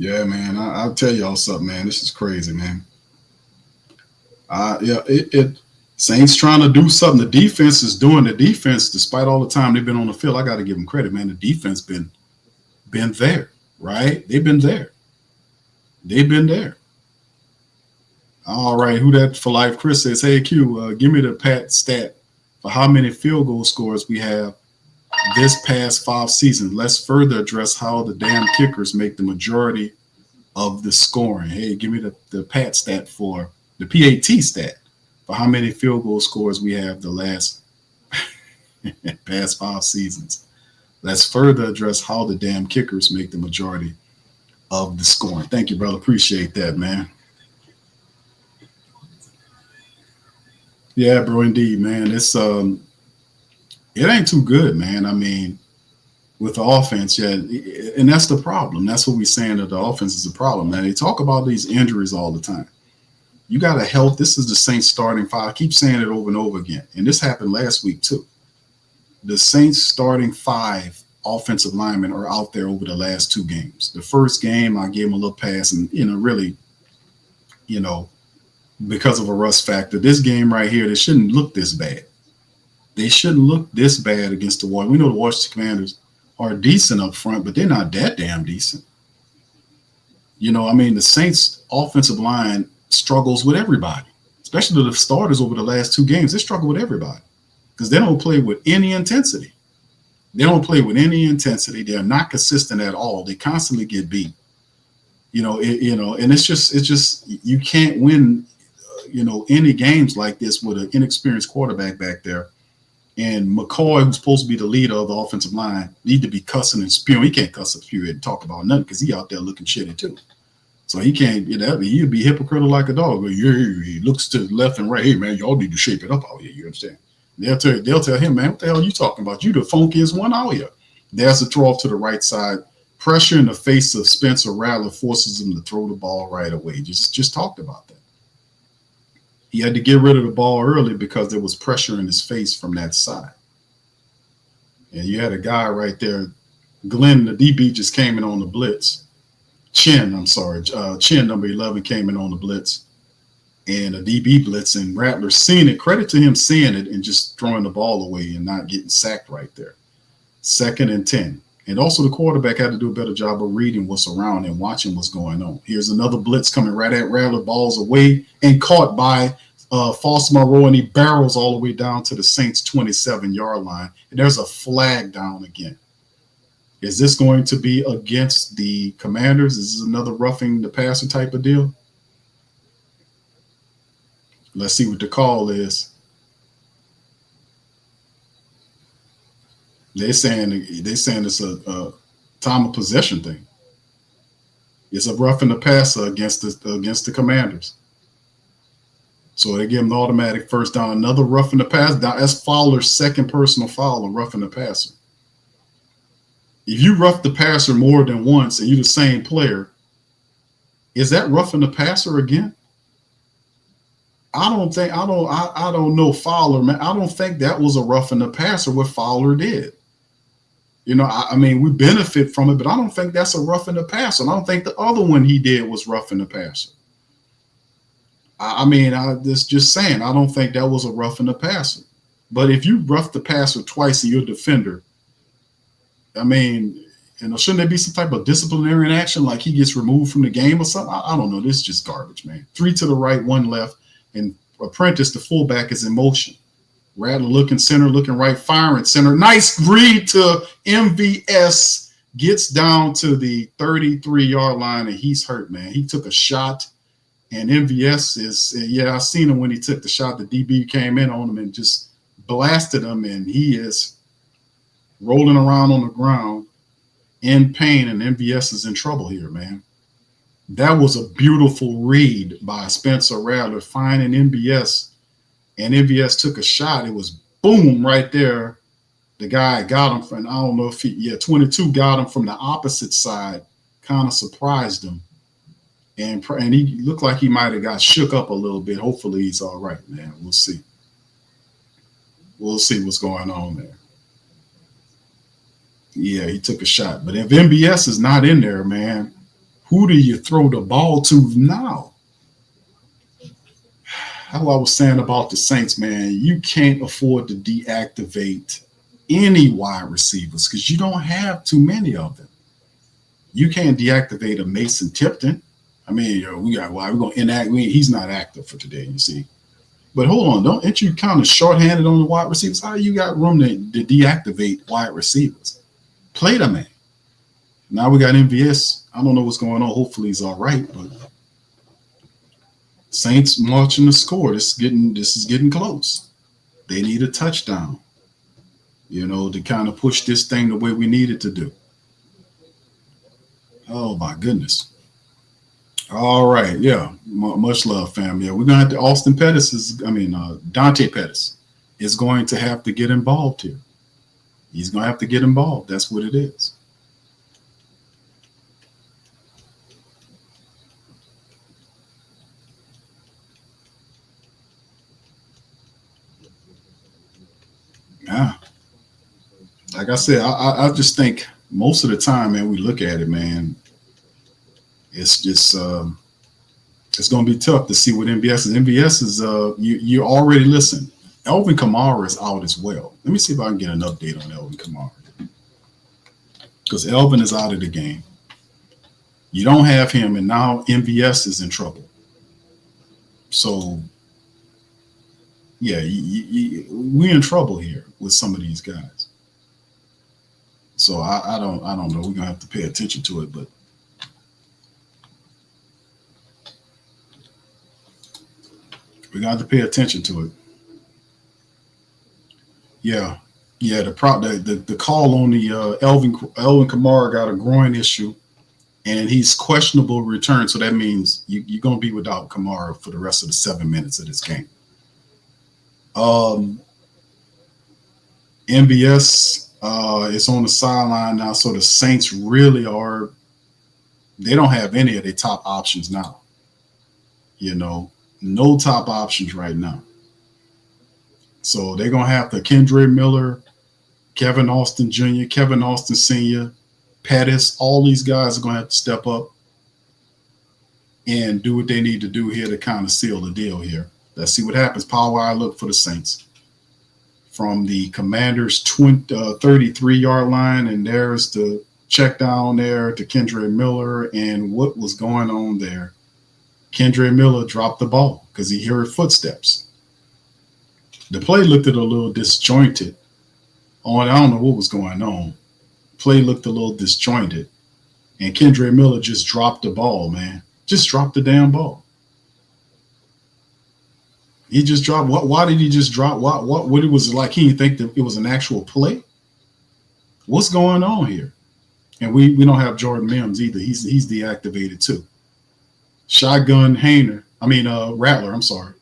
Yeah, man. I'll tell y'all something, man. This is crazy, man. Saints trying to do something. The defense is doing the defense despite all the time they've been on the field. I got to give them credit, man. The defense been there, right? They've been there. All right, who that for life? Chris says, "Hey Q, give me the pat stat for how many field goal scores we have this past 5 seasons. Let's further address how the damn kickers make the majority of the scoring." Hey, give me the PAT stat for the PAT stat for how many field goal scores we have the last past 5 seasons. Let's further address how the damn kickers make the majority of the scoring. Thank you, brother. Appreciate that, man. Yeah, bro, indeed, man. It's it ain't too good, man. I mean, with the offense, yeah, and that's the problem. That's what we're saying, that the offense is a problem. Now, they talk about these injuries all the time. You got to help. This is the Saints starting 5. I keep saying it over and over again, and this happened last week too. The Saints starting 5 offensive linemen are out there over the last 2 games. The first game, I gave them a little pass, and really, because of a rust factor. This game right here, they shouldn't look this bad. They shouldn't look this bad against the Washington. We know the Washington Commanders are decent up front, but they're not that damn decent. The Saints' offensive line struggles with everybody, especially the starters over the last 2 games. They struggle with everybody because they don't play with any intensity. They're not consistent at all. They constantly get beat. And it's just you can't win, any games like this with an inexperienced quarterback back there. And McCoy, who's supposed to be the leader of the offensive line, need to be cussing and spewing. He can't cuss and spew and talk about nothing because he out there looking shitty too. So he can't, he'd be hypocritical like a dog. He looks to the left and right. Hey, man, y'all need to shape it up out here. You understand? They'll tell him, man, what the hell are you talking about? You the funkiest one out here. There's a throw off to the right side. Pressure in the face of Spencer Rattler forces him to throw the ball right away. Just talked about that. He had to get rid of the ball early because there was pressure in his face from that side. And you had a guy right there, Glenn, the DB, just came in on the blitz. Chin, number 11, came in on the blitz. And a DB blitz, and Rattler seeing it. Credit to him seeing it and just throwing the ball away and not getting sacked right there. 2nd and 10. And also the quarterback had to do a better job of reading what's around and watching what's going on. Here's another blitz coming right at Rattler, balls away and caught by Foster Moreau, and he barrels all the way down to the Saints' 27-yard line. And there's a flag down again. Is this going to be against the Commanders? Is this another roughing the passer type of deal? Let's see what the call is. They're saying it's a time of possession thing. It's a roughing the passer against the Commanders. So they give him the automatic first down. Another roughing the pass down. That's Fowler's second personal foul on roughing the passer. If you rough the passer more than once and you're the same player, is that roughing the passer again? I don't know Fowler, man. I don't think that was a roughing the passer what Fowler did. I mean, we benefit from it, but I don't think that's a roughing the passer. And I don't think the other one he did was roughing the passer. I mean, just saying, I don't think that was a roughing the passer. But if you rough the passer twice and you're a defender, I mean, shouldn't there be some type of disciplinary action, like he gets removed from the game or something? I don't know. This is just garbage, man. 3 to the right, 1 left, and Apprentice, the fullback, is in motion. Rattler looking center, looking right, firing center. Nice read to MVS. Gets down to the 33-yard line, and he's hurt, man. He took a shot, and MVS I seen him when he took the shot. The DB came in on him and just blasted him, and he is rolling around on the ground in pain, and MVS is in trouble here, man. That was a beautiful read by Spencer Rattler, finding MVS, and MVS took a shot. It was boom right there. The guy got him from, I don't know if 22 got him from the opposite side, kind of surprised him. And he looked like he might have got shook up a little bit. Hopefully he's all right, man. We'll see. We'll see what's going on there. Yeah, he took a shot. But if MVS is not in there, man, who do you throw the ball to now? How I was saying about the Saints, man, you can't afford to deactivate any wide receivers because you don't have too many of them. You can't deactivate a Mason Tipton. I mean, we're going to inactivate. He's not active for today, you see. But hold on, ain't you kind of shorthanded on the wide receivers? How you got room to deactivate wide receivers? Play the man. Now we got MVS. I don't know what's going on. Hopefully he's all right, but Saints marching the score. This is getting close. They need a touchdown, to kind of push this thing the way we need it to do. Oh my goodness. All right, yeah, much love, fam. Yeah, we're gonna have to. Dante Pettis is going to have to get involved here. He's gonna have to get involved. That's what it is. Yeah, like I said, I just think most of the time, man, we look at it, man. It's just it's going to be tough to see what MVS is. MVS is you already listen. Alvin Kamara is out as well. Let me see if I can get an update on Alvin Kamara, because Alvin is out of the game. You don't have him, and now MVS is in trouble. So yeah, we're in trouble here with some of these guys. So I don't know. We're gonna have to pay attention to it, but. We got to pay attention to it. Yeah. The call on the Alvin Kamara got a groin issue, and he's questionable return. So that means you're going to be without Kamara for the rest of the 7 minutes of this game. MVS is on the sideline now, so the Saints really they don't have any of their top options now. No top options right now. So they're going to have to Kendre Miller, Kevin Austin Jr., Kevin Austin Sr., Pettis. All these guys are going to have to step up and do what they need to do here to kind of seal the deal here. Let's see what happens. Power eye look for the Saints. From the Commanders' 33-yard line, and there's the check down there to Kendre Miller, and what was going on there. Kendre Miller dropped the ball because he heard footsteps. The play looked a little disjointed. I don't know what was going on. Play looked a little disjointed. And Kendre Miller just dropped the ball, man. Just dropped the damn ball. He just dropped. Why did he just drop? What it was like? He didn't think that it was an actual play. What's going on here? And we don't have Jordan Mims either. He's deactivated too. Shotgun Rattler, I'm sorry.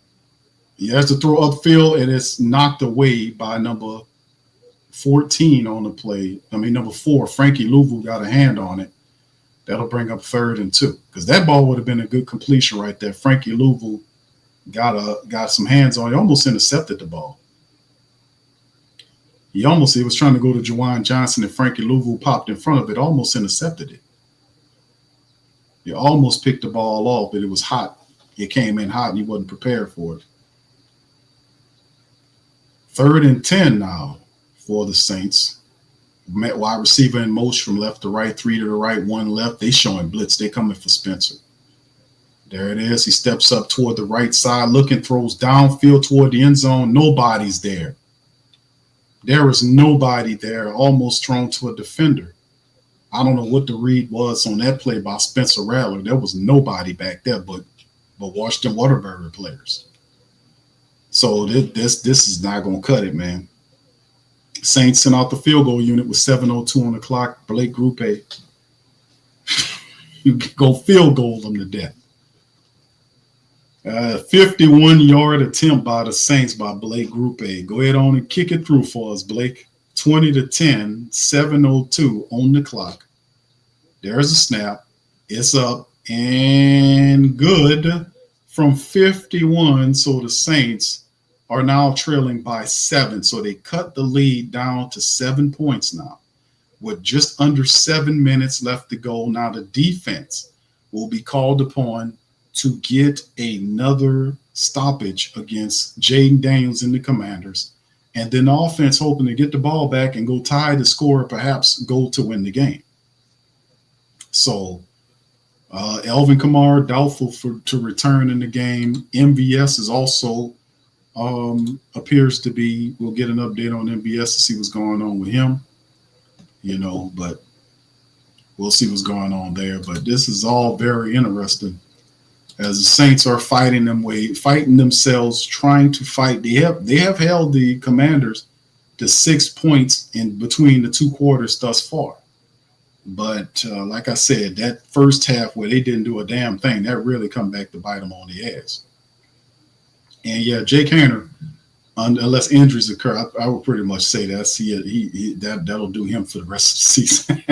He has to throw upfield, and it's knocked away by number 14 on the play. Number 4, Frankie Louvu got a hand on it. That'll bring up 3rd and 2, because that ball would have been a good completion right there. Frankie Louvu got some hands on it, almost intercepted the ball. He was trying to go to Juwan Johnson, and Frankie Louvu popped in front of it, almost intercepted it. He almost picked the ball off, but it was hot. It came in hot, and he wasn't prepared for it. 3rd and 10 now for the Saints. Wide receiver in motion from left to right, 3 to the right, 1 left. They showing blitz. They coming for Spencer. There it is. He steps up toward the right side, looking, throws downfield toward the end zone. Nobody's there. There is nobody there, almost thrown to a defender. I don't know what the read was on that play by Spencer Rattler. There was nobody back there but Washington Waterbury players. So this is not going to cut it, man. Saints sent out the field goal unit with 7:02 on the clock. Blake Grupe, you go field goal them to death. 51-yard attempt by the Saints by Blake Grupe. Go ahead on and kick it through for us, Blake. 20-10, 7:02 on the clock. There's a snap. It's up and good from 51. So the Saints are now trailing by 7. So they cut the lead down to 7 points now with just under 7 minutes left to go. Now the defense will be called upon to get another stoppage against Jaden Daniels and the Commanders. And then the offense hoping to get the ball back and go tie the score, perhaps go to win the game. So Elvin Kamara doubtful to return in the game. MVS is also appears to be. We'll get an update on MVS to see what's going on with him. But we'll see what's going on there. But this is all very interesting as the Saints are fighting themselves, trying to fight. They have held the Commanders to 6 points in between the 2 quarters thus far. But like I said, that first half where they didn't do a damn thing, that really come back to bite them on the ass. And yeah, Jake Haener, unless injuries occur, I would pretty much say that that'll do him for the rest of the season.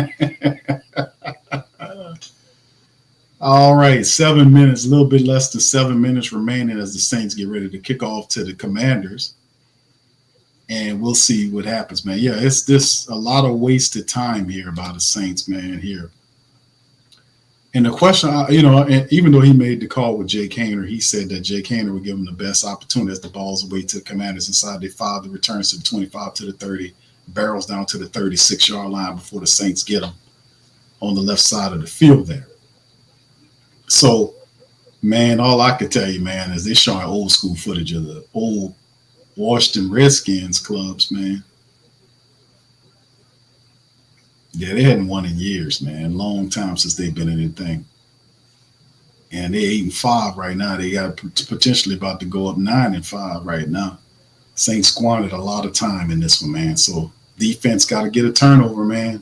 All right, 7 minutes, a little bit less than 7 minutes remaining as the Saints get ready to kick off to the Commanders. And we'll see what happens, man. Yeah, it's this a lot of wasted time here by the Saints, man, here. And the question, even though he made the call with Jake Haener, he said that Jake Haener would give him the best opportunity as the ball's away to the Commanders inside their 5, the returns to the 25 to the 30, barrels down to the 36-yard line before the Saints get them on the left side of the field there. So, man, all I could tell you, man, is they're showing old school footage of the old Washington Redskins clubs, man. Yeah, they hadn't won in years, man. Long time since they've been in anything. And they're 8-5 right now. They got potentially about to go up 9-5 right now. Saints squandered a lot of time in this one, man. So defense got to get a turnover, man.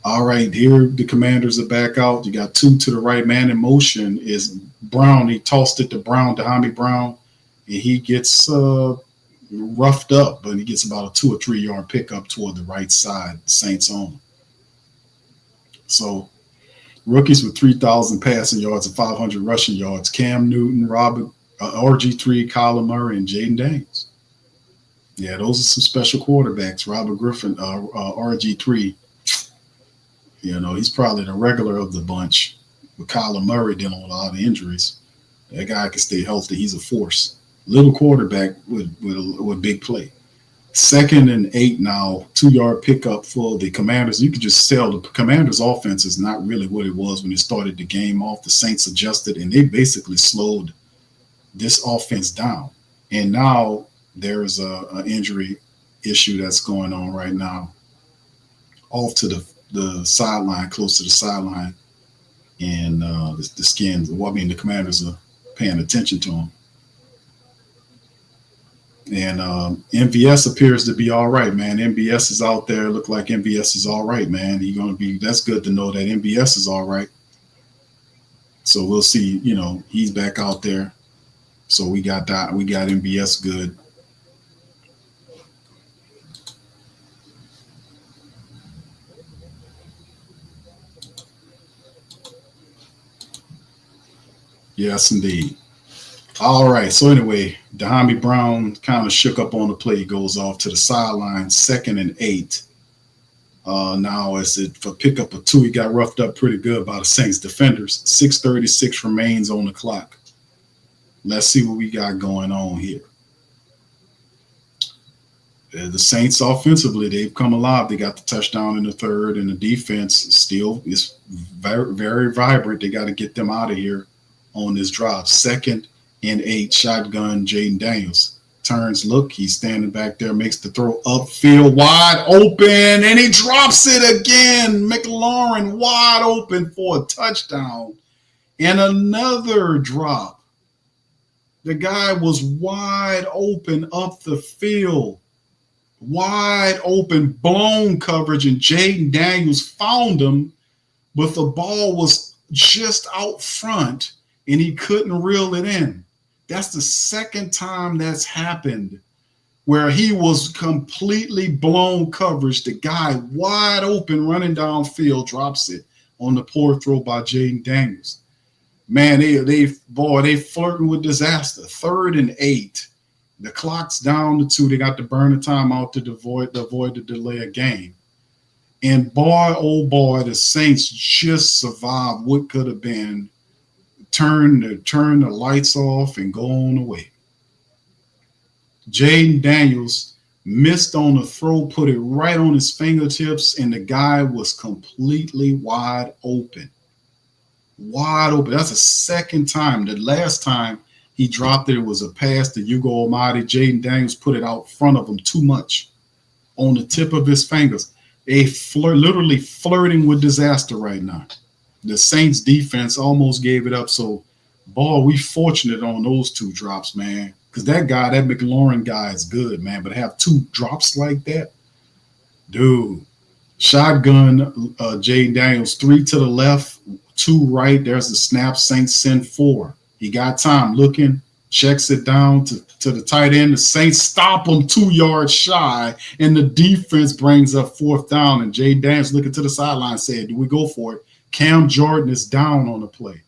All right, here the Commanders are back out. You got 2 to the right. Man in motion is Brown. He tossed it to Brown, to Dahami Brown, and he gets roughed up, but he gets about a 2 or 3 yard pickup toward the right side, Saints own. So rookies with 3,000 passing yards and 500 rushing yards: Cam Newton, Robert, RG3, Kyler Murray, and Jaden Daniels. Yeah, those are some special quarterbacks. Robert Griffin, RG3. He's probably the regular of the bunch. With Kyler Murray dealing with a lot of injuries, that guy can stay healthy. He's a force. Little quarterback with big play. 2nd and 8 now, 2-yard pickup for the Commanders. You could just tell the Commanders' offense is not really what it was when they started the game off. The Saints adjusted, and they basically slowed this offense down. And now there's an injury issue that's going on right now off to the sideline, close to the sideline. And the Skins, the Commanders are paying attention to him. And MVS appears to be all right, man. MVS is out there. Look like MVS is all right, man. That's good to know that MVS is all right. So we'll see, he's back out there. So we got MVS good. Yes, indeed. All right. So anyway, Dahami Brown kind of shook up on the play. He goes off to the sideline, 2nd and 8. Now, as it for pickup of 2, he got roughed up pretty good by the Saints defenders. 6:36 remains on the clock. Let's see what we got going on here. The Saints offensively, they've come alive. They got the touchdown in the 3rd, and the defense still is very, very vibrant. They got to get them out of here on this drive. 2nd and 8, shotgun, Jaden Daniels. Turns, look, he's standing back there, makes the throw upfield, wide open, and he drops it again. McLaurin wide open for a touchdown. And another drop. The guy was wide open up the field. Wide open, blown coverage, and Jaden Daniels found him, but the ball was just out front, and he couldn't reel it in. That's the 2nd time that's happened where he was completely blown coverage. The guy wide open running downfield drops it on the poor throw by Jaden Daniels. Man, they flirting with disaster. 3rd and 8. The clock's down to 2. They got to burn the timeout to avoid the delay of game. And boy, oh boy, the Saints just survived what could have been. Turn the lights off and go on away. Jaden Daniels missed on the throw, put it right on his fingertips, and the guy was completely wide open. Wide open. That's the 2nd time. The last time he dropped it was a pass to Hugo Almighty. Jaden Daniels put it out front of him too much on the tip of his fingers. They literally flirting with disaster right now. The Saints defense almost gave it up. So, boy, we fortunate on those 2 drops, man. Because that McLaurin guy is good, man. But to have 2 drops like that, dude. Shotgun, Jaden Daniels, 3 to the left, 2 right. There's the snap. Saints send 4. He got time looking, checks it down to the tight end. The Saints stop him 2 yards shy, and the defense brings up 4th down. And Jaden Daniels looking to the sideline said, do we go for it? Cam Jordan is down on the play.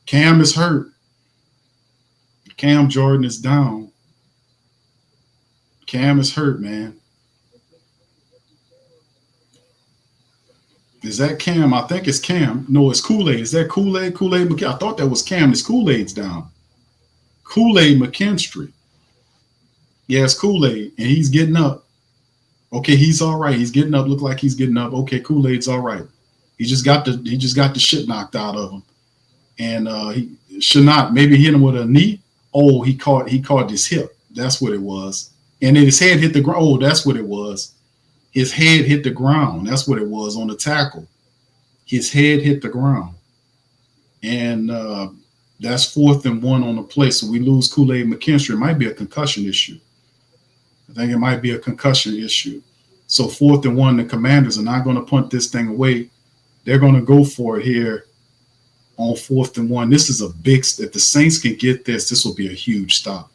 Cam is hurt. Cam Jordan is down. Cam is hurt, man. Is that Cam? I think it's Cam. No, it's Kool-Aid. Is that Kool-Aid? Kool-Aid McKinstry. I thought that was Cam. It's Kool-Aid's down. Kool-Aid McKinstry. Yeah, it's Kool-Aid, and he's getting up. Okay, he's all right. He's getting up. Look like he's getting up. Okay, Kool-Aid's all right. He just got the shit knocked out of him, and he should not. Maybe hit him with a knee. Oh, he caught his hip. That's what it was. And then his head hit the ground. Oh, that's what it was. His head hit the ground. That's what it was on the tackle. His head hit the ground, and that's 4th and 1 on the play. So we lose Kool-Aid McKinstry. It might be a concussion issue. I think it might be a concussion issue. So 4th and 1, the Commanders are not going to punt this thing away. They're going to go for it here on 4th and 1. This is a big – if the Saints can get this will be a huge stop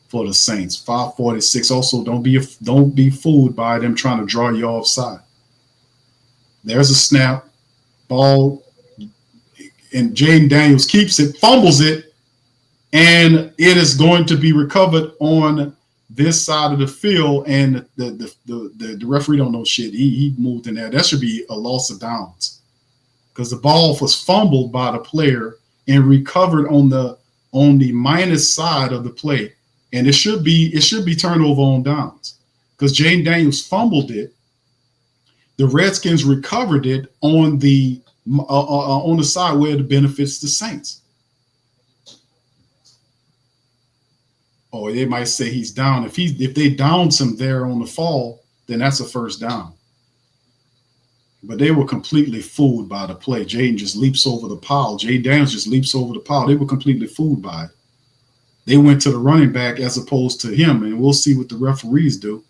for the Saints. 5:46. Also, don't be fooled by them trying to draw you offside. There's a snap. Ball, and Jaden Daniels keeps it, fumbles it, and it is going to be recovered on this side of the field, and the referee don't know shit. He moved in there. That should be a loss of downs because the ball was fumbled by the player and recovered on the minus side of the play, and it should be turnover on downs because Jaden Daniels fumbled it. The Redskins recovered it on the side where it benefits the Saints. Or they might say he's down. If they downs him there on the fall, then that's a first down. But they were completely fooled by the play. Jaden just leaps over the pile. Jaden Daniels just leaps over the pile. They were completely fooled by it. They went to the running back as opposed to him, and we'll see what the referees do.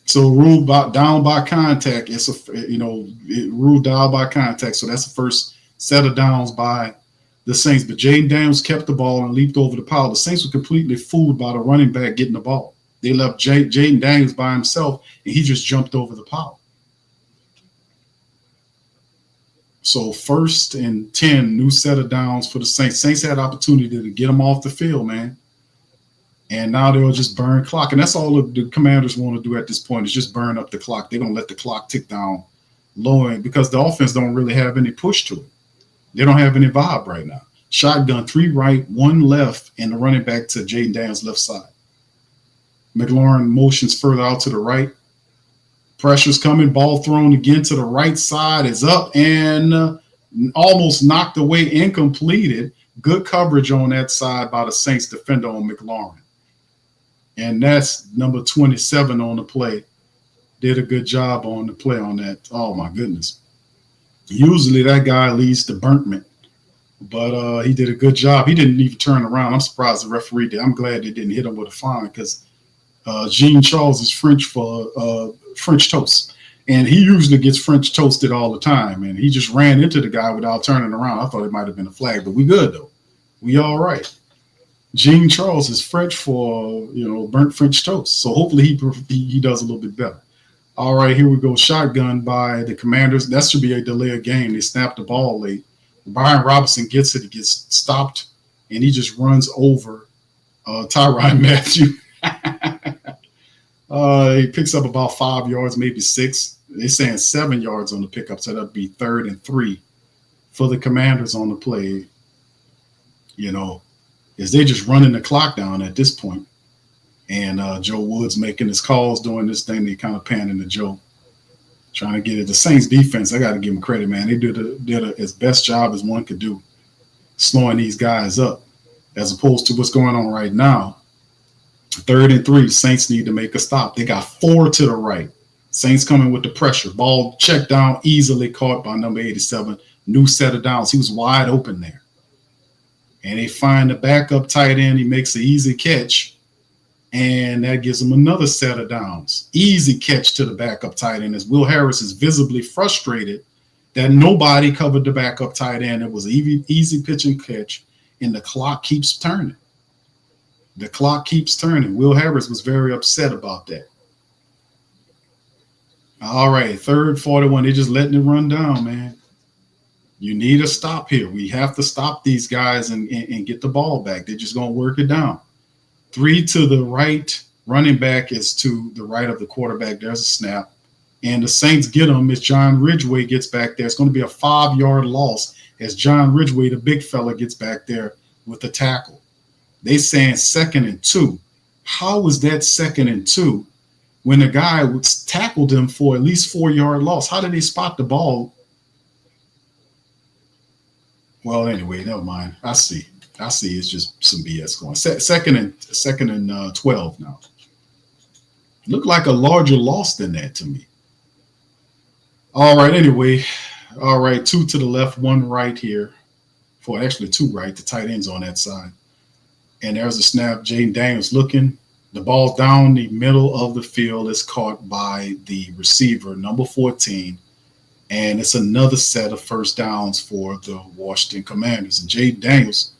So ruled down by contact. It's ruled down by contact. So that's the first set of downs by the Saints. But Jaden Daniels kept the ball and leaped over the pile. The Saints were completely fooled by the running back getting the ball. They left Jaden Daniels by himself, and he just jumped over the pile. So 1st and 10, new set of downs for the Saints. Saints had opportunity to get them off the field, man. And now they'll just burn clock. And that's all the Commanders want to do at this point, is just burn up the clock. They're going to let the clock tick down low, because the offense don't really have any push to it. They don't have any vibe right now. Shotgun, 3 right, 1 left, and the running back to Jaden Daniels' left side. McLaurin motions further out to the right. Pressure's coming. Ball thrown again to the right side. Is up and almost knocked away, incompleted. Good coverage on that side by the Saints defender on McLaurin. And that's number 27 on the play. Did a good job on the play on that. Oh, my goodness. Usually that guy leads to Burntman. But he did a good job. He didn't even turn around. I'm surprised the referee did. I'm glad they didn't hit him with a fine, because Jean Charles is French for French toast. And he usually gets French toasted all the time. And he just ran into the guy without turning around. I thought it might have been a flag, but we good, though. We all right. Jean Charles is French for, burnt French toast. So hopefully he does a little bit better. All right, here we go. Shotgun by the Commanders. That should be a delay of game. They snapped the ball late. Brian Robinson gets it. He gets stopped, and he just runs over Tyrann Mathieu. He picks up about 5 yards, maybe 6. They're saying 7 yards on the pickup, so that'd be 3rd and 3 for the Commanders on the play. Is they just running the clock down at this point. And Joe Woods making his calls doing this thing. They kind of panning to Joe, trying to get it. The Saints defense, I got to give them credit, man. They did as best job as one could do, slowing these guys up, as opposed to what's going on right now. 3rd and 3, Saints need to make a stop. They got 4 to the right. Saints coming with the pressure. Ball checked down, easily caught by number 87. New set of downs. He was wide open there. And they find the backup tight end. He makes an easy catch, and that gives him another set of downs. Easy catch to the backup tight end, as Will Harris is visibly frustrated that nobody covered the backup tight end. It was an easy pitch and catch, and the clock keeps turning. The clock keeps turning. Will Harris was very upset about that. All right, 3rd, 41. They're just letting it run down, man. You need a stop here. We have to stop these guys and get the ball back. They're just going to work it down. 3 to the right. Running back is to the right of the quarterback. There's a snap. And the Saints get him as John Ridgway gets back there. It's going to be a 5-yard loss as John Ridgway, the big fella, gets back there with the tackle. They saying 2nd and 2. How is that 2nd and 2 when the guy tackled him for at least 4-yard loss? How did they spot the ball? Well, anyway, never mind. I see. It's just some BS going. Second and 12 now. Looked like a larger loss than that to me. All right. Anyway, all right. 2 to the left, 1 right here. Actually 2 right. The tight end's on that side. And there's a snap. Jaden Daniels looking. The ball down the middle of the field is caught by the receiver, number 14. And it's another set of first downs for the Washington Commanders. And Jaden Daniels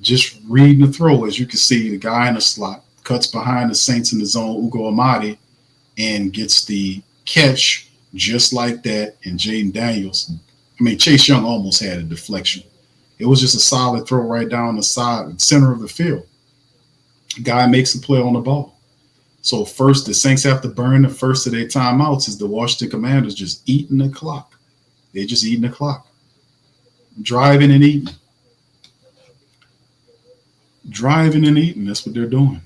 just reading the throw. As you can see, the guy in the slot cuts behind the Saints in the zone, Ugo Amadi, and gets the catch just like that. And Jaden Daniels, Chase Young almost had a deflection. It was just a solid throw right down the center of the field. Guy makes a play on the ball. So first, the Saints have to burn the first of their timeouts as the Washington Commanders just eating the clock. They're just eating the clock. Driving and eating. Driving and eating. That's what they're doing.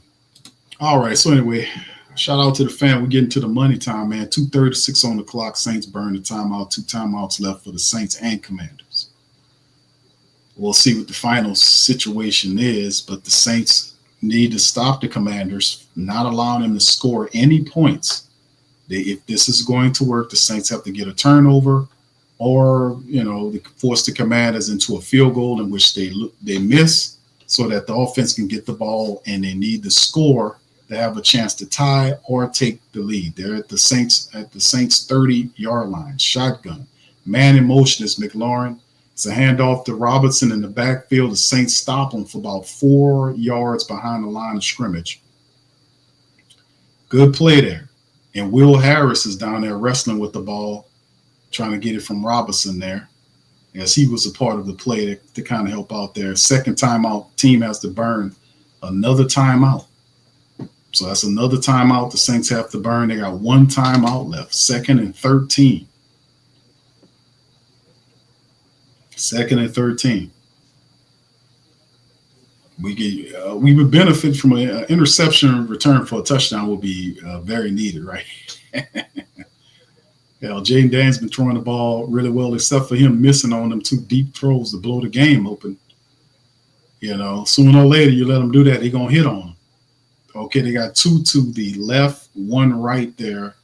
All right. So anyway, shout out to the fan. We're getting to the money time, man. 2:36 on the clock. Saints burn the timeout. 2 timeouts left for the Saints and Commanders. We'll see what the final situation is, but the Saints need to stop the Commanders, not allowing them to score any points. If this is going to work, the Saints have to get a turnover or, they force the Commanders into a field goal in which they miss so that the offense can get the ball, and they need to score to have a chance to tie or take the lead. They're at the Saints 30-yard line. Shotgun. Man in motion is McLaurin. It's a handoff to Robinson in the backfield. The Saints stop him for about 4 yards behind the line of scrimmage. Good play there. And Will Harris is down there wrestling with the ball, trying to get it from Robinson there. as he was a part of the play to kind of help out there. Second timeout, team has to burn another timeout. So that's another timeout the Saints have to burn. They got one timeout left, 2nd and 13. 2nd and 13. We would benefit from an interception return for a touchdown will be very needed, right? Jaden Daniels been throwing the ball really well, except for him missing on them 2 deep throws to blow the game open. Sooner or later you let them do that, they're going to hit on them. Okay, they got 2 to the left, 1 right there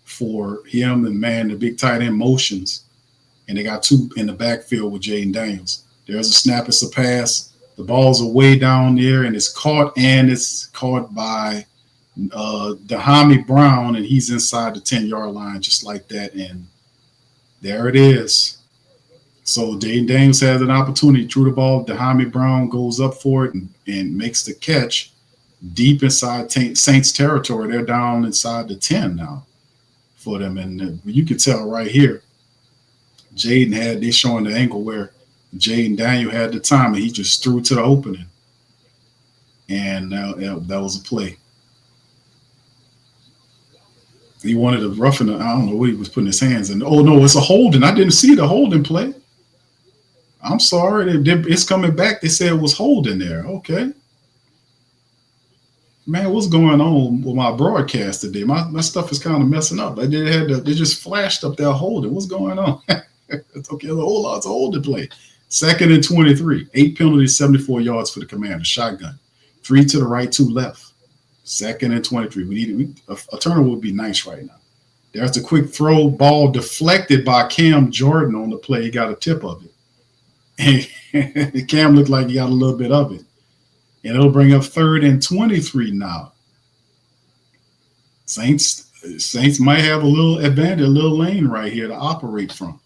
for him and, the big tight end motions. And they got 2 in the backfield with Jaden Daniels. There's a snap, it's a pass. The balls are way down there, and it's caught by Dahami Brown, and he's inside the 10-yard line just like that. And there it is. So Jaden Daniels has an opportunity, threw the ball. Dahami Brown goes up for it and makes the catch deep inside Saints territory. They're down inside the 10 now for them. And you can tell right here, they're showing the angle where Jaden Daniel had the time, and he just threw to the opening. And that was a play. He wanted to roughen it. I don't know what he was putting his hands in. Oh, no, it's a holding. I didn't see the holding play. I'm sorry. It's coming back. They said it was holding there. Okay. Man, what's going on with my broadcast today? My stuff is kind of messing up. They just flashed up there holding. What's going on? It's okay. It's a holding play. 2nd and 23. 8 penalties, 74 yards for the Commanders. Shotgun. 3 to the right, 2 left. 2nd and 23. A turnover would be nice right now. There's a quick throw, ball deflected by Cam Jordan on the play. He got a tip of it. And Cam looked like he got a little bit of it. And it'll bring up 3rd and 23 now. Saints might have a little advantage, a little lane right here to operate from.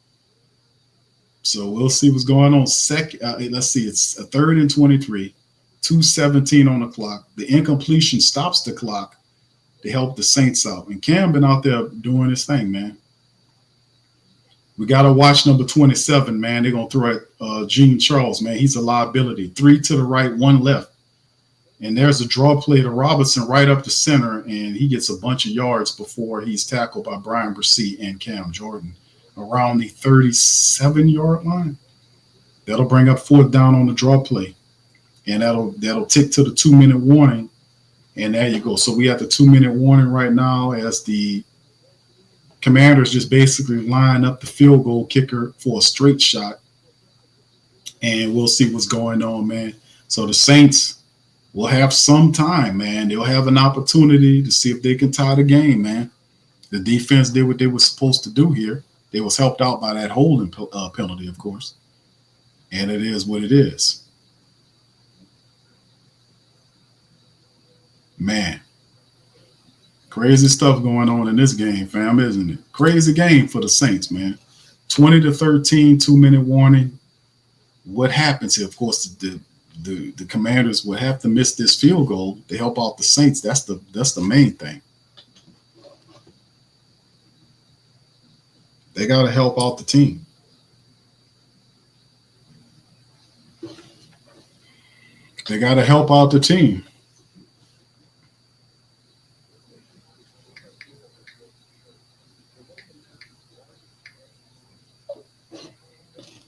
So we'll see what's going on. Let's see. It's a 3rd and 23, 2:17 on the clock. The incompletion stops the clock to help the Saints out. And Cam been out there doing his thing, man. We got to watch number 27, man. They're going to throw at Gene Charles, man. He's a liability. 3 to the right, 1 left. And there's a draw play to Robinson right up the center, and he gets a bunch of yards before he's tackled by Brian Bresee and Cam Jordan around the 37-yard line. That'll bring up 4th down on the draw play, and that'll tick to the 2-minute warning, and there you go. So we have the 2-minute warning right now as the Commanders just basically line up the field goal kicker for a straight shot, and we'll see what's going on, man. So the Saints will have some time, man. They'll have an opportunity to see if they can tie the game, man. The defense did what they were supposed to do here. They was helped out by that holding penalty, of course. And it is what it is. Man. Crazy stuff going on in this game, fam, isn't it? Crazy game for the Saints, man. 20-13, 2-minute warning. What happens here? Of course, the Commanders will have to miss this field goal to help out the Saints. That's the main thing. They got to help out the team. They got to help out the team.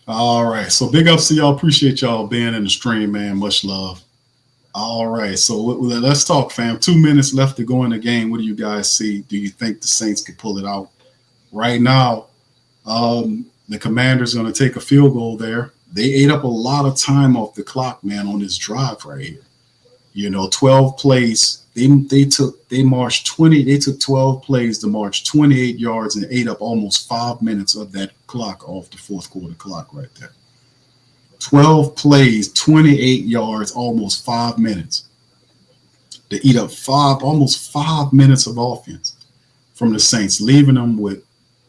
All right. So big ups to y'all. Appreciate y'all being in the stream, man. Much love. All right. So let's talk, fam. 2 minutes left to go in the game. What do you guys see? Do you think the Saints can pull it out? Right now, the Commanders going to take a field goal there. They ate up a lot of time off the clock, man, on this drive right here. 12 plays. They took 12 plays to march 28 yards and ate up almost 5 minutes of that clock off the fourth quarter clock right there. 12 plays, 28 yards, almost 5 minutes. They eat up almost 5 minutes of offense from the Saints, leaving them with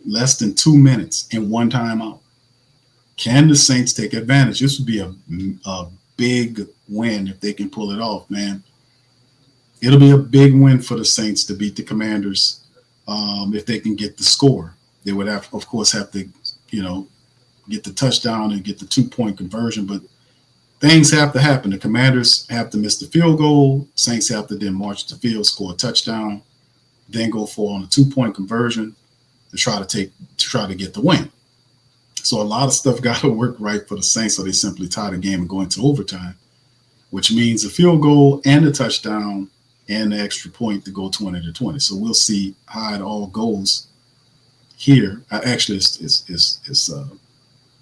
less than 2 minutes and 1 timeout. Can the Saints take advantage? This would be a big win if they can pull it off, man. It'll be a big win for the Saints to beat the Commanders if they can get the score. They would have, of course, have to, get the touchdown and get the 2-point conversion. But things have to happen. The Commanders have to miss the field goal. Saints have to then march the field, score a touchdown, then go for on a 2-point conversion to try to get the win. So a lot of stuff got to work right for the Saints, so they simply tie the game and go into overtime, which means the field goal and the touchdown and the extra point to go 20-20. So we'll see how it all goes here. Actually, it's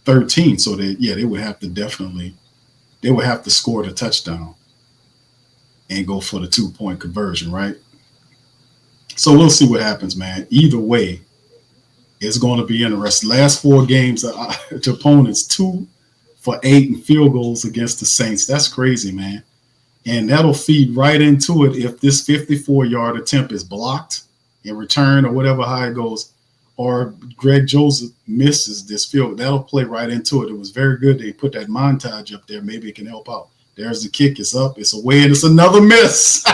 13. So they would have to score the touchdown and go for the 2-point conversion, right? So we'll see what happens, man. Either way, it's going to be interesting. Last 4 games, the opponents 2 for 8 in field goals against the Saints. That's crazy, man. And that'll feed right into it if this 54-yard attempt is blocked in return or whatever, how it goes, or Greg Joseph misses this field. That'll play right into it. It was very good. They put that montage up there. Maybe it can help out. There's the kick. It's up. It's away, and it's another miss.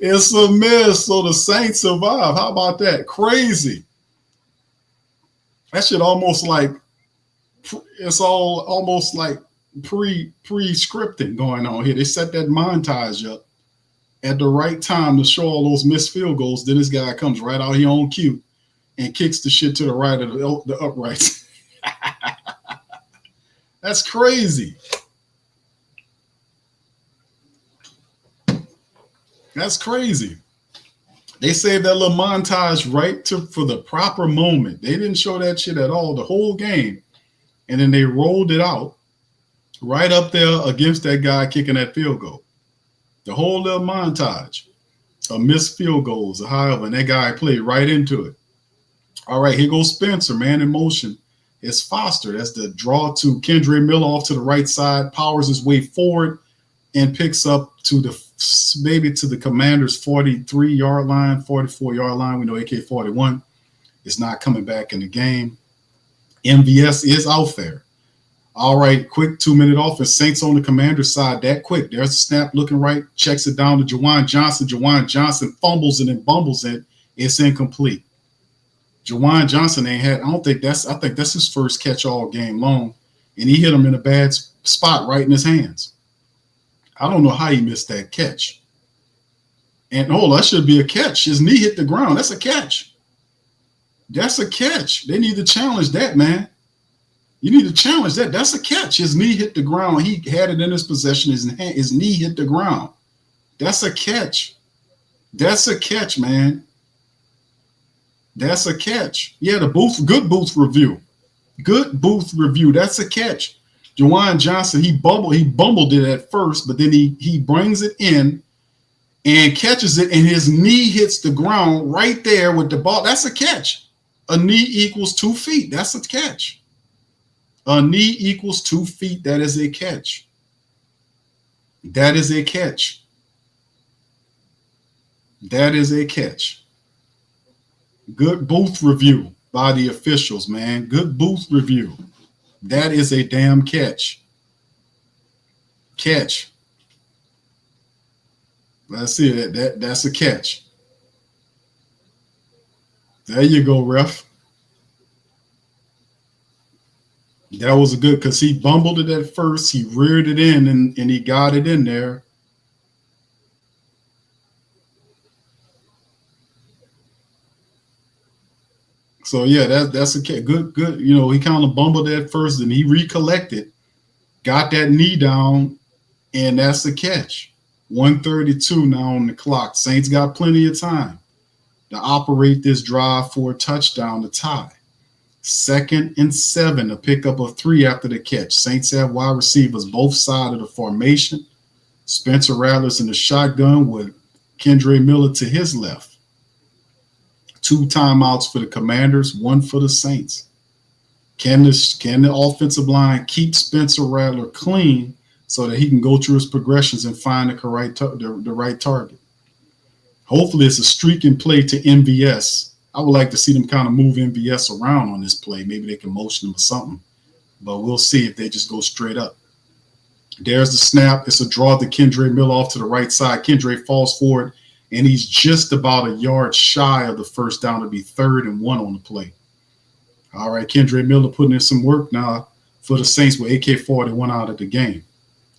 It's a miss. So the Saints survive. How about that? Crazy. That shit almost like it's all almost like pre-scripting going on here. They set that montage up at the right time to show all those missed field goals. Then this guy comes right out here on cue and kicks the shit to the right of the uprights. That's crazy. That's crazy. They saved that little montage for the proper moment. They didn't show that shit at all the whole game. And then they rolled it out right up there against that guy kicking that field goal. The whole little montage of missed field goals, however, and that guy played right into it. All right, here goes Spencer, man in motion. It's Foster. That's the draw to Kendre Miller off to the right side, powers his way forward and picks up to the Commanders' 43-yard line, 44-yard line. We know AK-41 is not coming back in the game. MVS is out there. All right, quick 2-minute offense. Saints on the Commanders' side. That quick. There's a snap looking right. Checks it down to Juwan Johnson. Juwan Johnson fumbles and then bumbles it. It's incomplete. Juwan Johnson I think that's his first catch all game long. And he hit him in a bad spot right in his hands. I don't know how he missed that catch. And that should be a catch. His knee hit the ground. That's a catch. That's a catch. They need to challenge that, man. You need to challenge that. That's a catch. His knee hit the ground. He had it in his possession. His knee hit the ground. That's a catch. That's a catch, man. That's a catch. Yeah, good booth review. Good booth review. That's a catch. Juwan Johnson, he bumbled it at first, but then he brings it in and catches it, and his knee hits the ground right there with the ball. That's a catch. A knee equals 2 feet. That's a catch. A knee equals 2 feet. That is a catch. That is a catch. That is a catch. Good booth review by the officials, man. Good booth review. That is a damn catch. Catch. Let's see that's a catch. There you go, ref. That was a good because he bumbled it at first. He reared it in and he got it in there. So yeah, that's a good. You know, he kind of bumbled at first, and he recollected, got that knee down, and that's the catch. 1:32 now on the clock. Saints got plenty of time to operate this drive for a touchdown to tie. 2nd and 7, a pickup of 3 after the catch. Saints have wide receivers both sides of the formation. Spencer Rattler's in the shotgun with Kendre Miller to his left. 2 timeouts for the Commanders, 1 for the Saints. Can the offensive line keep Spencer Rattler clean so that he can go through his progressions and find the right target? Hopefully it's a streaking play to MVS. I would like to see them kind of move MVS around on this play. Maybe they can motion him or something. But we'll see if they just go straight up. There's the snap. It's a draw to Kendre Miller off to the right side. Kendre falls forward, and he's just about a yard shy of the first down to be 3rd and 1 on the play. All right, Kendre Miller putting in some work now for the Saints with AK-41 out of the game.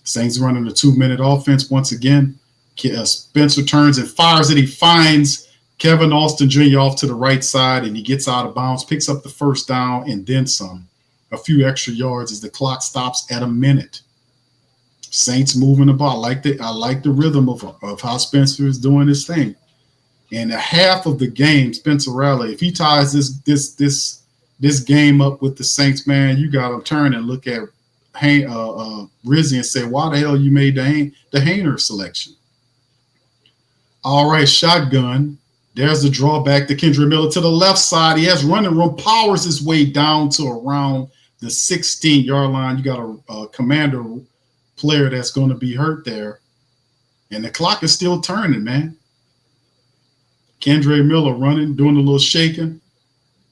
Saints running a 2-minute offense once again. Spencer turns and fires it. He finds Kevin Austin Jr. off to the right side, and he gets out of bounds, picks up the first down, and then some. A few extra yards as the clock stops at a minute. Saints moving the ball. I like the rhythm of how Spencer is doing his thing. And a half of the game, Spencer Rattler, if he ties this game up with the Saints, man, you got to turn and look at Rizzy and say, why the hell you made the Haener selection? All right, shotgun. There's the drawback to Kendre Miller to the left side. He has running room, powers his way down to around the 16-yard line. You got a commander player that's going to be hurt there. And the clock is still turning, man. Kendre Miller running, doing a little shaking.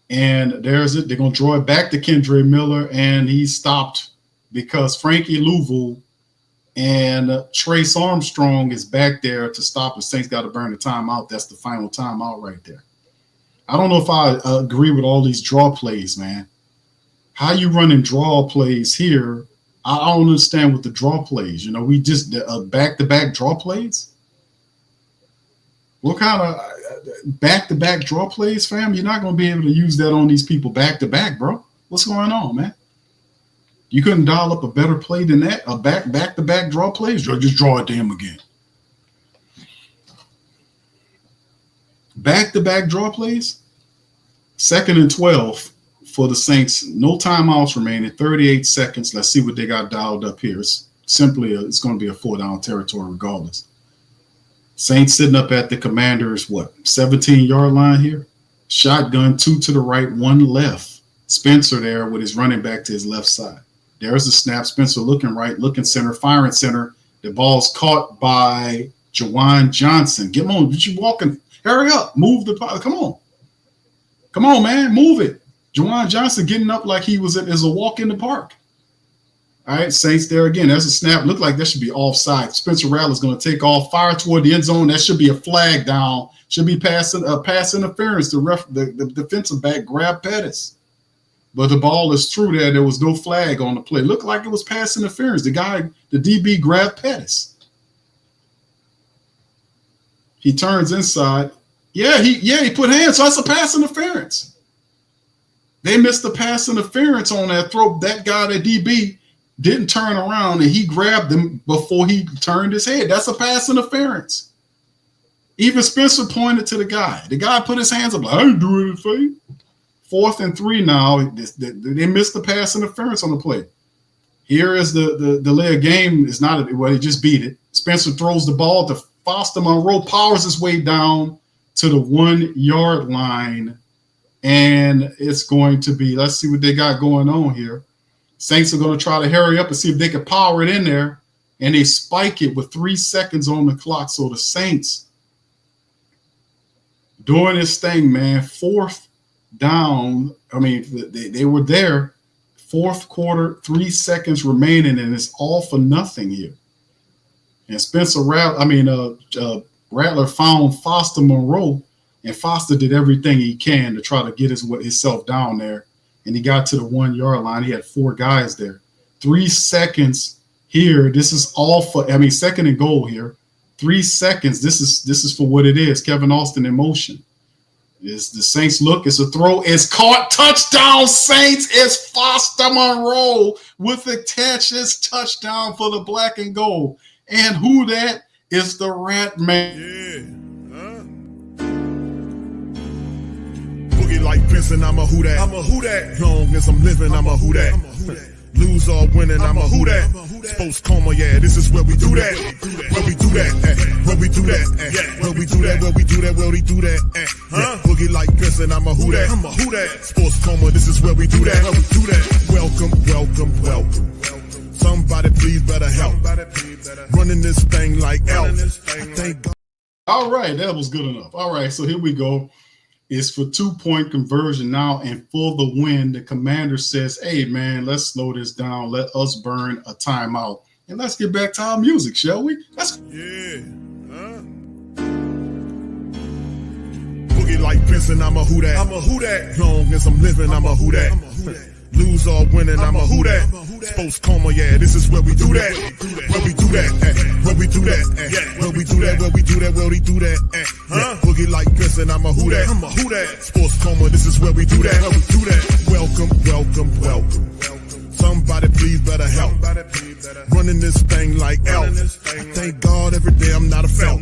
And there's it. They're going to draw it back to Kendre Miller, and he's stopped because Frankie Louisville and Trace Armstrong is back there to stop. The Saints got to burn the timeout. That's the final timeout right there. I don't know if I agree with all these draw plays, man. How you running draw plays here? I don't understand with the draw plays. You know, we just back-to-back draw plays. What kind of back-to-back draw plays, fam? You're not going to be able to use that on these people back-to-back, bro. What's going on, man? You couldn't dial up a better play than that? A back-to-back draw plays? Just draw it to him again. Back-to-back draw plays? 2nd and 12 for the Saints. No timeouts remaining. 38 seconds. Let's see what they got dialed up here. It's going to be a 4-down territory regardless. Saints sitting up at the Commanders, 17-yard line here? Shotgun, 2 to the right, 1 left. Spencer there with his running back to his left side. There's the snap. Spencer looking right, looking center, firing center. The ball's caught by Jawan Johnson. Get on. You walking. Hurry up. Move the ball. Come on. Come on, man. Move it. Jawan Johnson getting up like he was as a walk in the park. All right, Saints there again. There's a snap. Look like that should be offside. Spencer Rattler's going to take off, fire toward the end zone. That should be a flag down. Should be pass interference. The defensive back grabbed Pettis. But the ball is through there. There was no flag on the play. Looked like it was pass interference. The DB grabbed Pettis. He turns inside. Yeah, he put hands. So that's a pass interference. They missed the pass interference on that throw. That guy, the DB, didn't turn around, and he grabbed him before he turned his head. That's a pass interference. Even Spencer pointed to the guy. The guy put his hands up like, I ain't doing anything. 4th and 3 now. They missed the pass interference on the play. Here is the delay of game. It's not he just beat it. Spencer throws the ball to Foster Monroe, powers his way down to the 1-yard line. And it's going to be, let's see what they got going on here. Saints are going to try to hurry up and see if they can power it in there. And they spike it with 3 seconds on the clock. So the Saints doing this thing, man. 4th down. I mean, they were there. 4th quarter, 3 seconds remaining, and it's all for nothing here. And Rattler found Foster Monroe, and Foster did everything he can to try to get himself down there. And he got to the 1-yard line. He had 4 guys there. 3 seconds here. This is all for, 2nd and goal here. 3 seconds. This is for what it is. Kevin Austin in motion. It's the Saints look. It's a throw. It's caught. Touchdown, Saints. It's Foster Monroe with a catch. It's touchdown for the black and gold. And who that is? The Rat Man. Yeah. Boogie like Vincent, I'm a who that. I'm a who that. Long as I'm living, I'm a who that. Lose or winning, I'm a who that. Sports Coma, yeah, this is where we do that. Where we do that, where we do that, where we do that, where we do that, where we do that. Boogie like Vincent, I'm a who that. I'm a who that. Sports Coma, this is where we do that. Where we do that. Welcome. Somebody please better help. Running this thing like Elf. All right, that was good enough. All right, so here we go. It's for 2-point conversion now, and for the win, the commander says, hey, man, let's slow this down. Let us burn a timeout. And let's get back to our music, shall we? Boogie Boogie like Vincent, I'm a who that. I'm a who that. Long as I'm living, I'm a who that. Lose or winning, I'm a who that. Sports Coma, yeah, this is where we do that. Where we do that, where we do that, where we do that, where we do that, where we do that, Boogie like Vincent, I'm a who that. I'm a who that. Sports Coma, this is where we do that. Where we do that. Welcome, welcome, welcome. Somebody please better help. Running this thing like elf. I thank God every day I'm not a felt.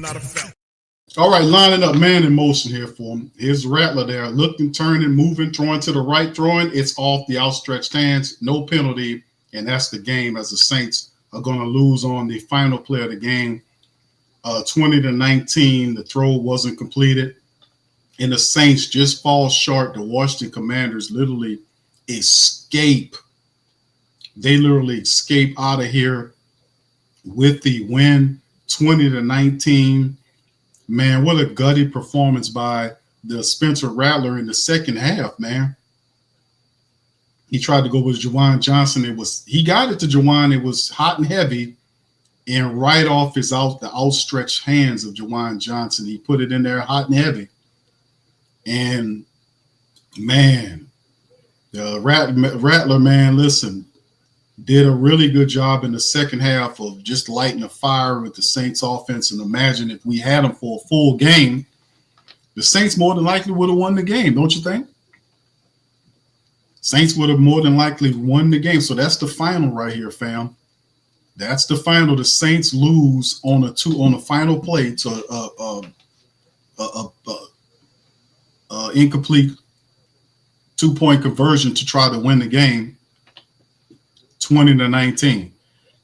All right, lining up, man in motion here for him. Here's Rattler there, looking, turning, moving, throwing to the right, throwing. It's off the outstretched hands, no penalty, and that's the game as the Saints are going to lose on the final play of the game, 20-19. The throw wasn't completed, and the Saints just fall short. The Washington Commanders literally escape. They literally escape out of here with the win, 20-19. Man, what a gutty performance by the Spencer Rattler in the second half, man. He tried to go with Juwan Johnson. He got it to Juwan. It was hot and heavy, and right off the outstretched hands of Juwan Johnson, he put it in there hot and heavy. And man, the Rattler, man, listen, did a really good job in the second half of just lighting a fire with the Saints offense. And imagine if we had them for a full game, the Saints more than likely would have won the game, don't you think? Saints would have more than likely won the game. So that's the final right here, fam. That's the final. The Saints lose on a final play to incomplete 2-point conversion to try to win the game. 20-19.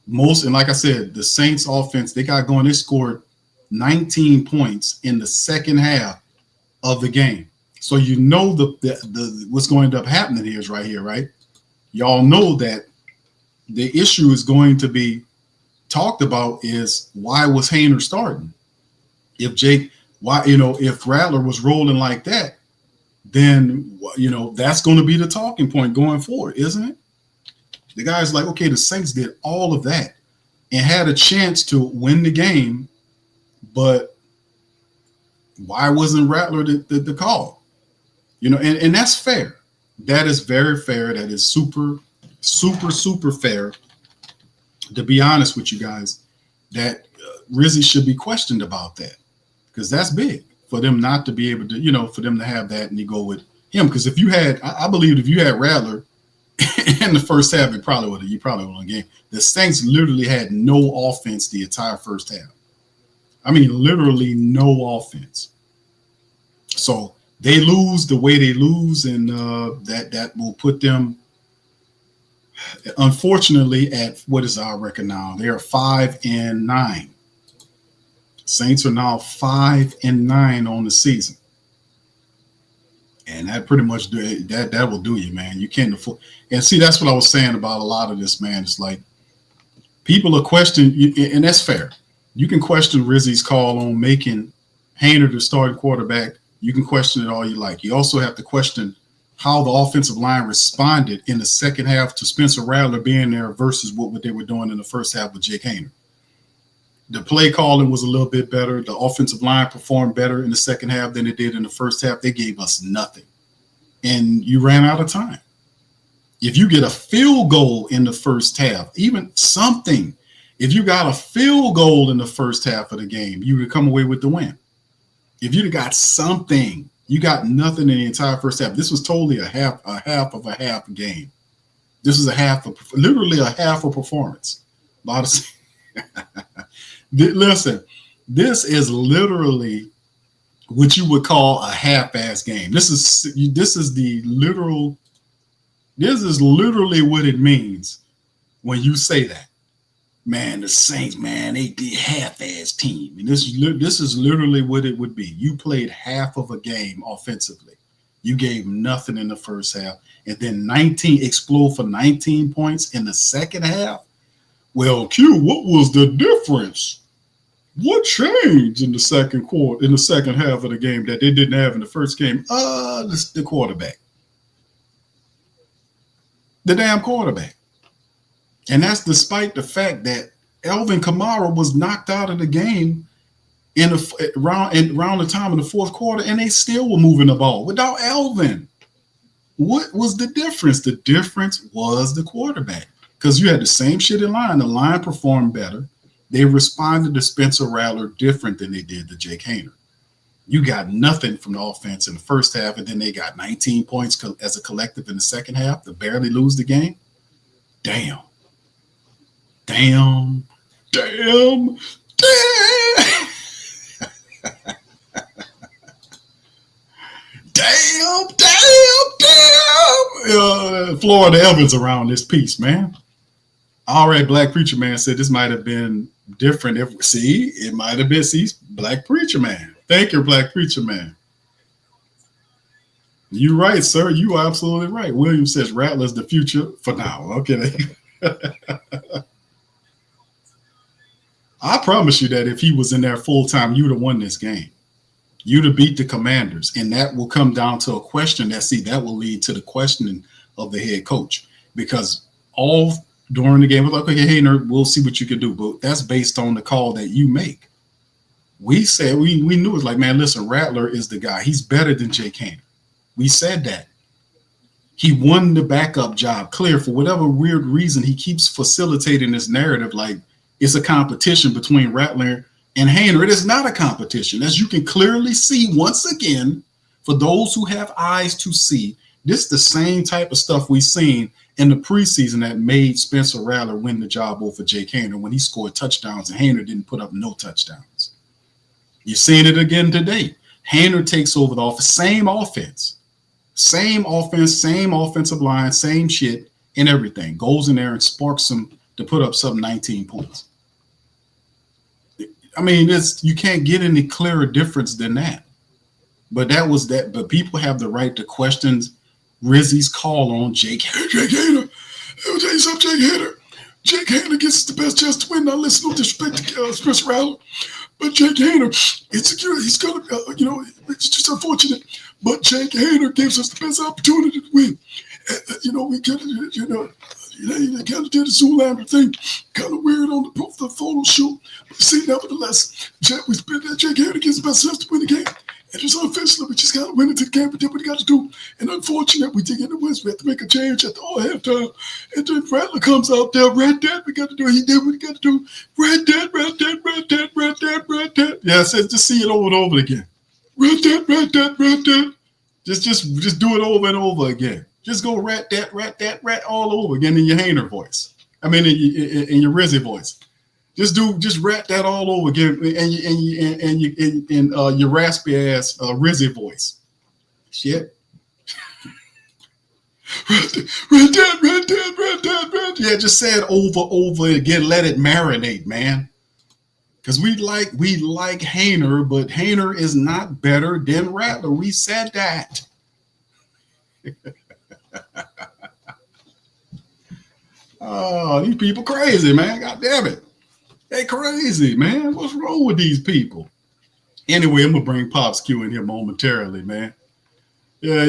And like I said, the Saints offense, they got going. They scored 19 points in the second half of the game. So you know the what's going to end up happening here is right here, right? Y'all know that the issue is going to be talked about is why was Haener starting? If Rattler was rolling like that, then that's going to be the talking point going forward, isn't it? The guy's like, okay, the Saints did all of that and had a chance to win the game, but why wasn't Rattler the call? And that's fair. That is very fair. That is super, super, super fair. To be honest with you guys, that Rizzy should be questioned about that because that's big for them not to be able to, for them to have that and you go with him. Because I believe if you had Rattler in the first half, you probably would have won the game. The Saints literally had no offense the entire first half. I mean, literally no offense. So they lose the way they lose, and that will put them, unfortunately, at what is our record now? They are 5-9. Saints are now 5-9 on the season. And that pretty much that will do you, man. You can't afford. And see, that's what I was saying about a lot of this, man. It's like people are questioning, and that's fair. You can question Rizzy's call on making Haener the starting quarterback. You can question it all you like. You also have to question how the offensive line responded in the second half to Spencer Rattler being there versus what they were doing in the first half with Jake Haener. The play calling was a little bit better. The offensive line performed better in the second half than it did in the first half. They gave us nothing. And you ran out of time. If you get a field goal in the first half, even something, if you got a field goal in the first half of the game, you would come away with the win. If you'd have got something, you got nothing in the entire first half. This was totally a half of a half game. This is literally a half a performance. Listen, this is literally what you would call a half-ass game. This is literally what it means when you say that. Man, the Saints, man, they did half-ass team. And this is literally what it would be. You played half of a game offensively. You gave nothing in the first half. And then explode for 19 points in the second half. Well, Q, what was the difference? What changed in the second quarter, in the second half of the game that they didn't have in the first game? The quarterback. The damn quarterback. And that's despite the fact that Alvin Kamara was knocked out of the game around the time of the fourth quarter, and they still were moving the ball without Alvin. What was the difference? The difference was the quarterback, because you had the same shit in line. The line performed better. They responded to Spencer Rattler different than they did to Jake Haener. You got nothing from the offense in the first half, and then they got 19 points as a collective in the second half to barely lose the game. Damn. Damn. Damn. Damn. Damn. Florida Evans around this piece, man. All right, Black Preacher Man said this might have been different. It might have been, Black Preacher Man. Thank you, Black Preacher Man. You're right, sir. You are absolutely right. William says Rattler's the future for now. Okay. I promise you that if he was in there full time, you'd have won this game. You'd have beat the Commanders. And that will come down to a question that will lead to the questioning of the head coach. Because all during the game, we're like, okay, Haener, we'll see what you can do. But that's based on the call that you make. We said, we knew it, like, man, listen, Rattler is the guy. He's better than Jake Haener. We said that. He won the backup job. Clear, for whatever weird reason, he keeps facilitating this narrative like it's a competition between Rattler and Haener. It is not a competition. As you can clearly see, once again, for those who have eyes to see, this is the same type of stuff we've seen in the preseason that made Spencer Rattler win the job over Jake Haener when he scored touchdowns and Haener didn't put up no touchdowns. You're seeing it again today. Haener takes over the offense, same offense, same offensive line, same shit and everything. Goes in there and sparks them to put up some 19 points. I mean, you can't get any clearer difference than that. But that was that. But people have the right to question Rizzy's call on Jake Haener. Jake Haener. Let me tell you something, Jake Haener. Jake Haener gets the best chance to win. Now, listen, no disrespect to Spencer Rattler. But Jake Haener, it's secure. He's going to, it's just unfortunate. But Jake Haener gives us the best opportunity to win. We kind of, they kind of did the Zoolander thing, kind of weird on the photo shoot. But see, nevertheless, Jake Haener gives the best chance to win the game. And it's unofficial. We just got to win into the game. We did what we got to do. And unfortunate, we did get the wins. We had to make a change at the halftime. And then Rattler comes out there. Red Dead, we got to do. He did what he got to do. Red Dead, Red Dead, Red Dead, Red Dead, Red Dead. Yeah, I said just see it over and over again. Red Dead, Red Dead, Red Dead. Just do it over and over again. Just go rat that all over again in your Haener voice. I mean, in your Rizzy voice. Just rat that all over again in your raspy ass Rizzy voice. Shit. Red Dead. Yeah, just say it over again. Let it marinate, man. Because we like Haener, but Haener is not better than Rattler. We said that. Oh, these people crazy, man. God damn it. They crazy, man. What's wrong with these people? Anyway, I'm going to bring Pops Q in here momentarily, man. Yeah.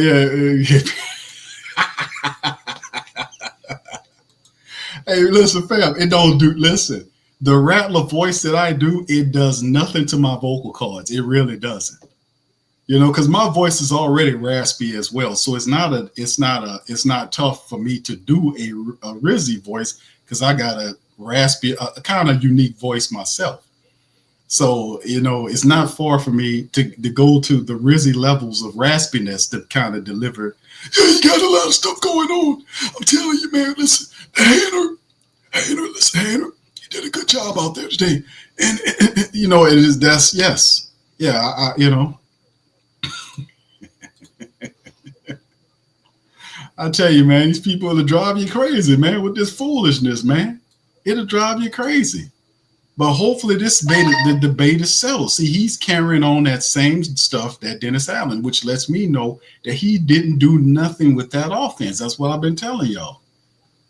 Hey, listen, fam. Listen. The Rattler voice that I do, it does nothing to my vocal cords. It really doesn't. Because my voice is already raspy as well. So it's not tough for me to do a Rizzy voice because I got a raspy, a kind of unique voice myself. So, it's not far for me to go to the Rizzy levels of raspiness to kind of deliver. Yeah, you got a lot of stuff going on. I'm telling you, man, listen, Haener, you did a good job out there today. And yes. Yeah, I tell you, man, these people will drive you crazy, man, with this foolishness, man. It'll drive you crazy. But hopefully the debate is settled. See, he's carrying on that same stuff that Dennis Allen, which lets me know that he didn't do nothing with that offense. That's what I've been telling y'all.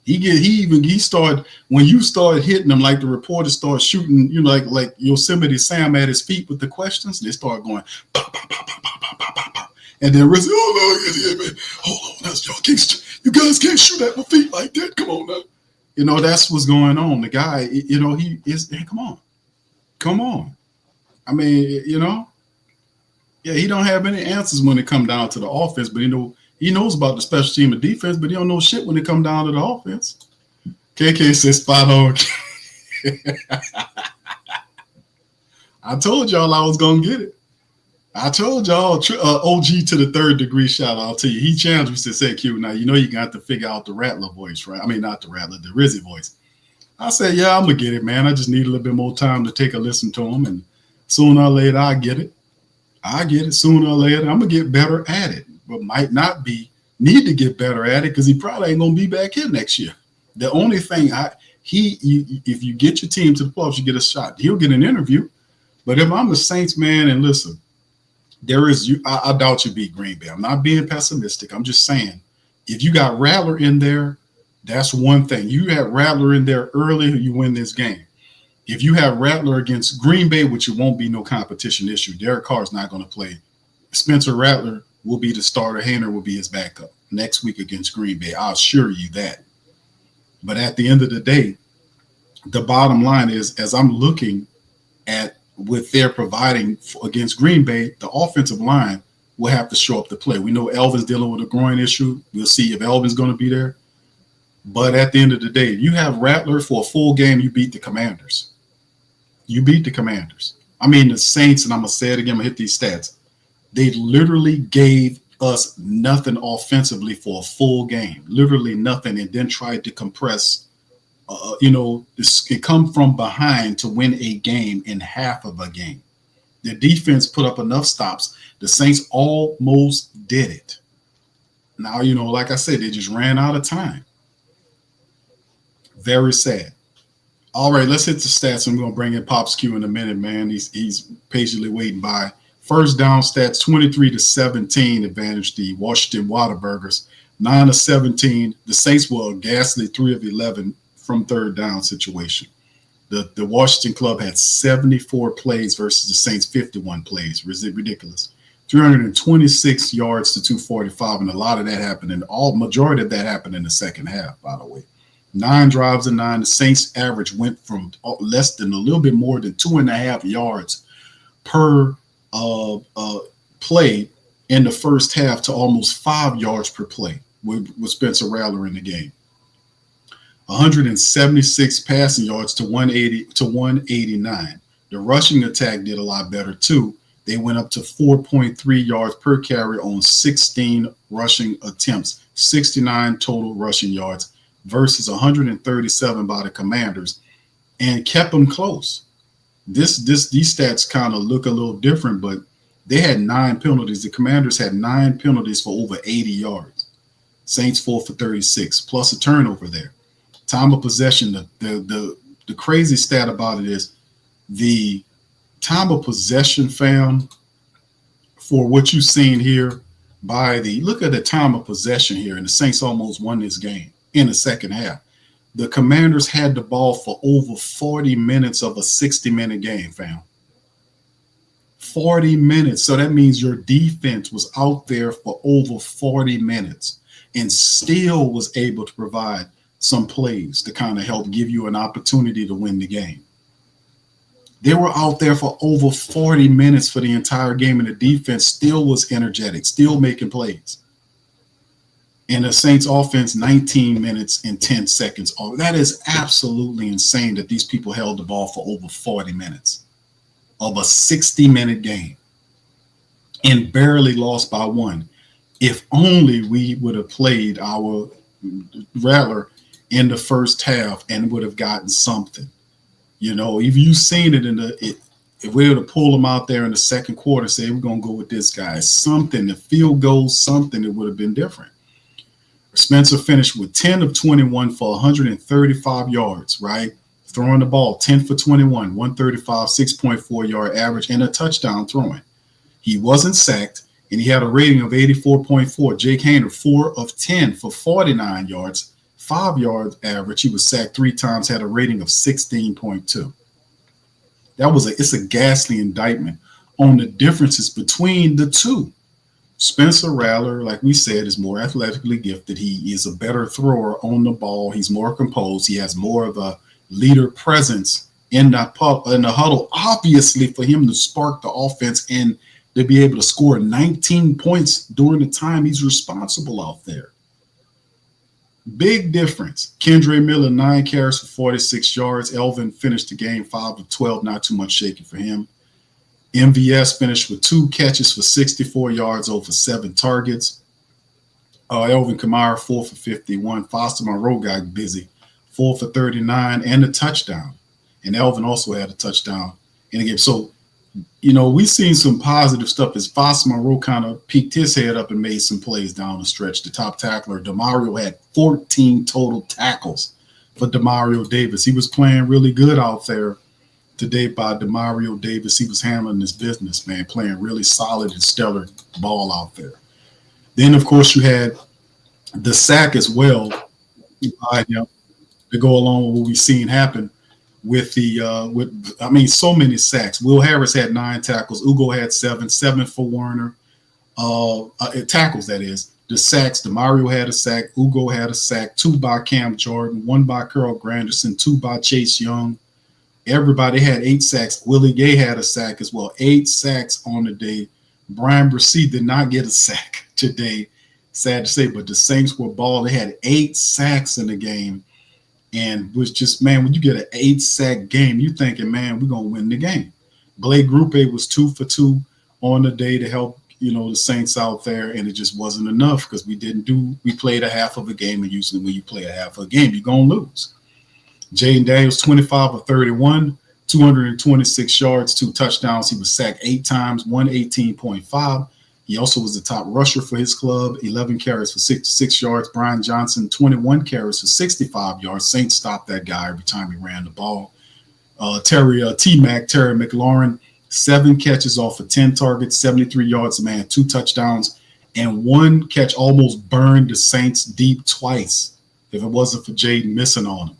He started, when you started hitting him, like the reporters start shooting, like Yosemite Sam at his feet with the questions, they start going, pop, pop, pop, pop, pop, pop, pop, pop. And then Rizzy, man, hold on, you guys can't shoot at my feet like that. Come on now. That's what's going on. The guy, he is, hey, come on. I mean, yeah, he don't have any answers when it come down to the offense, but he knows about the special team and defense, but he don't know shit when it come down to the offense. KK says spot on. I told y'all I was gonna get it. I told y'all OG to the third degree shout out to you. He challenged me to say, Q, now you got to figure out the Rattler voice, right? I mean, not the Rattler, the Rizzy voice. I said, yeah, I'm gonna get it, man. I just need a little bit more time to take a listen to him, and sooner or later I get it. Sooner or later. I'm gonna get better at it, but might not need to get better at it because he probably ain't gonna be back here next year. The only thing if you get your team to the playoffs, you get a shot. He'll get an interview. But if I'm the Saints, man, and listen, I doubt you beat Green Bay. I'm not being pessimistic. I'm just saying, if you got Rattler in there, that's one thing. You have Rattler in there early, you win this game. If you have Rattler against Green Bay, which it won't be no competition issue, Derek Carr's not going to play. Spencer Rattler will be the starter. Haener will be his backup next week against Green Bay. I'll assure you that. But at the end of the day, the bottom line is, as I'm looking at what they're providing against Green Bay, the offensive line will have to show up to play. We know Elvin's dealing with a groin issue. We'll see if Elvin's going to be there. But at the end of the day, you have Rattler for a full game, you beat the Commanders. I mean, the Saints, and I'm going to say it again, I'm going to hit these stats. They literally gave us nothing offensively for a full game, literally nothing, and then tried to compress, it come from behind to win a game in half of a game. The defense put up enough stops. The Saints almost did it. Now, like I said, they just ran out of time. Very sad. All right, let's hit the stats. I'm going to bring in Pops Q in a minute, man. He's patiently waiting by. First down stats, 23-17 advantage the Washington Whataburgers. 9 of 17. The Saints were a ghastly 3 of 11 from third down situation. The Washington club had 74 plays versus the Saints 51 plays. Ridiculous. 326 yards to 245, and a lot of that happened majority of that happened in the second half, by the way. 9 drives and 9. The Saints average went from less than a little bit more than 2.5 yards per play in the first half to almost 5 yards per play with Spencer Rattler in the game. 176 passing yards to 189. The rushing attack did a lot better too. They went up to 4.3 yards per carry on 16 rushing attempts, 69 total rushing yards versus 137 by the Commanders, and kept them close. These stats kind of look a little different, but they had 9 penalties. The Commanders had 9 penalties for over 80 yards. Saints 4 for 36, plus a turnover there. Time of possession, the crazy stat about it is the time of possession, fam, for what you've seen here look at the time of possession here, and the Saints almost won this game in the second half. The Commanders had the ball for over 40 minutes of a 60-minute game, fam. 40 minutes. So that means your defense was out there for over 40 minutes and still was able to provide some plays to kind of help give you an opportunity to win the game. They were out there for over 40 minutes for the entire game, and the defense still was energetic, still making plays. And the Saints offense, 19 minutes and 10 seconds. Oh, that is absolutely insane that these people held the ball for over 40 minutes of a 60-minute game and barely lost by 1. If only we would have played our Rattler in the first half and would have gotten something. If you've seen it if we were to pull them out there in the second quarter, say we're going to go with this guy, something, the field goal, something, it would have been different. Spencer finished with 10 of 21 for 135 yards, right? Throwing the ball, 10 for 21, 135, 6.4 yard average, and a touchdown throwing. He wasn't sacked, and he had a rating of 84.4. Jake Haener, 4 of 10 for 49 yards, 5 yards average. He was sacked 3 times, had a rating of 16.2. It's a ghastly indictment on the differences between the two. Spencer Rattler, like we said, is more athletically gifted. He is a better thrower on the ball. He's more composed. He has more of a leader presence in the huddle, obviously for him to spark the offense and to be able to score 19 points during the time he's responsible out there. Big difference. Kendre Miller, 9 carries for 46 yards. Elvin finished the game 5 of 12, not too much shaking for him. MVS finished with 2 catches for 64 yards over 7 targets. Elvin Kamara, 4 for 51. Foster Monroe got busy, 4 for 39 and a touchdown. And Elvin also had a touchdown in the game. So, we've seen some positive stuff as Foster Monroe kind of peeked his head up and made some plays down the stretch. The top tackler, Demario, had 14 total tackles for Demario Davis. He was playing really good out there today by Demario Davis. He was handling his business, man, playing really solid and stellar ball out there. Then, of course, you had the sack as well to go along with what we've seen happen with so many sacks. Will Harris had 9 tackles. Ugo had 7 for Werner. Tackles, that is. The sacks, Demario had a sack. Ugo had a sack. 2 by Cam Jordan, 1 by Carl Granderson, 2 by Chase Young. Everybody had 8 sacks. Willie Gay had a sack as well. 8 sacks on the day. Brian Brissy did not get a sack today. Sad to say, but the Saints were balling. They had 8 sacks in the game. And was just, man, when you get an 8-sack game, you're thinking, man, we're going to win the game. Blake Grupe was 2 for 2 on the day to help, the Saints out there. And it just wasn't enough because we played a half of a game. And usually when you play a half of a game, you're going to lose. Jaden Daniels, 25 of 31, 226 yards, 2 touchdowns. He was sacked 8 times, 118.5. He also was the top rusher for his club, 11 carries for 6 yards. Brian Johnson, 21 carries for 65 yards. Saints stopped that guy every time he ran the ball. Terry McLaurin, 7 catches off of 10 targets, 73 yards, man, 2 touchdowns, and 1 catch almost burned the Saints deep twice if it wasn't for Jaden missing on him.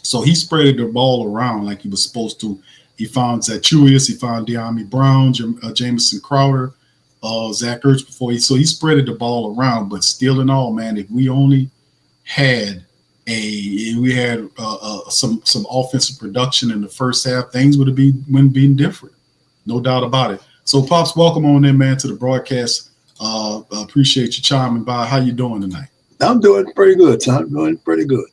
So he spread the ball around like he was supposed to. He found Zachuius, he found De'Ami Brown, Jamison Crowder, Zach Ertz before so he spreaded the ball around, but still in all, man, if we only had some offensive production in the first half, things would have been different. No doubt about it. So Pops, welcome on in, man, to the broadcast. Appreciate you chiming by. How you doing tonight? I'm doing pretty good, son. I'm doing pretty good.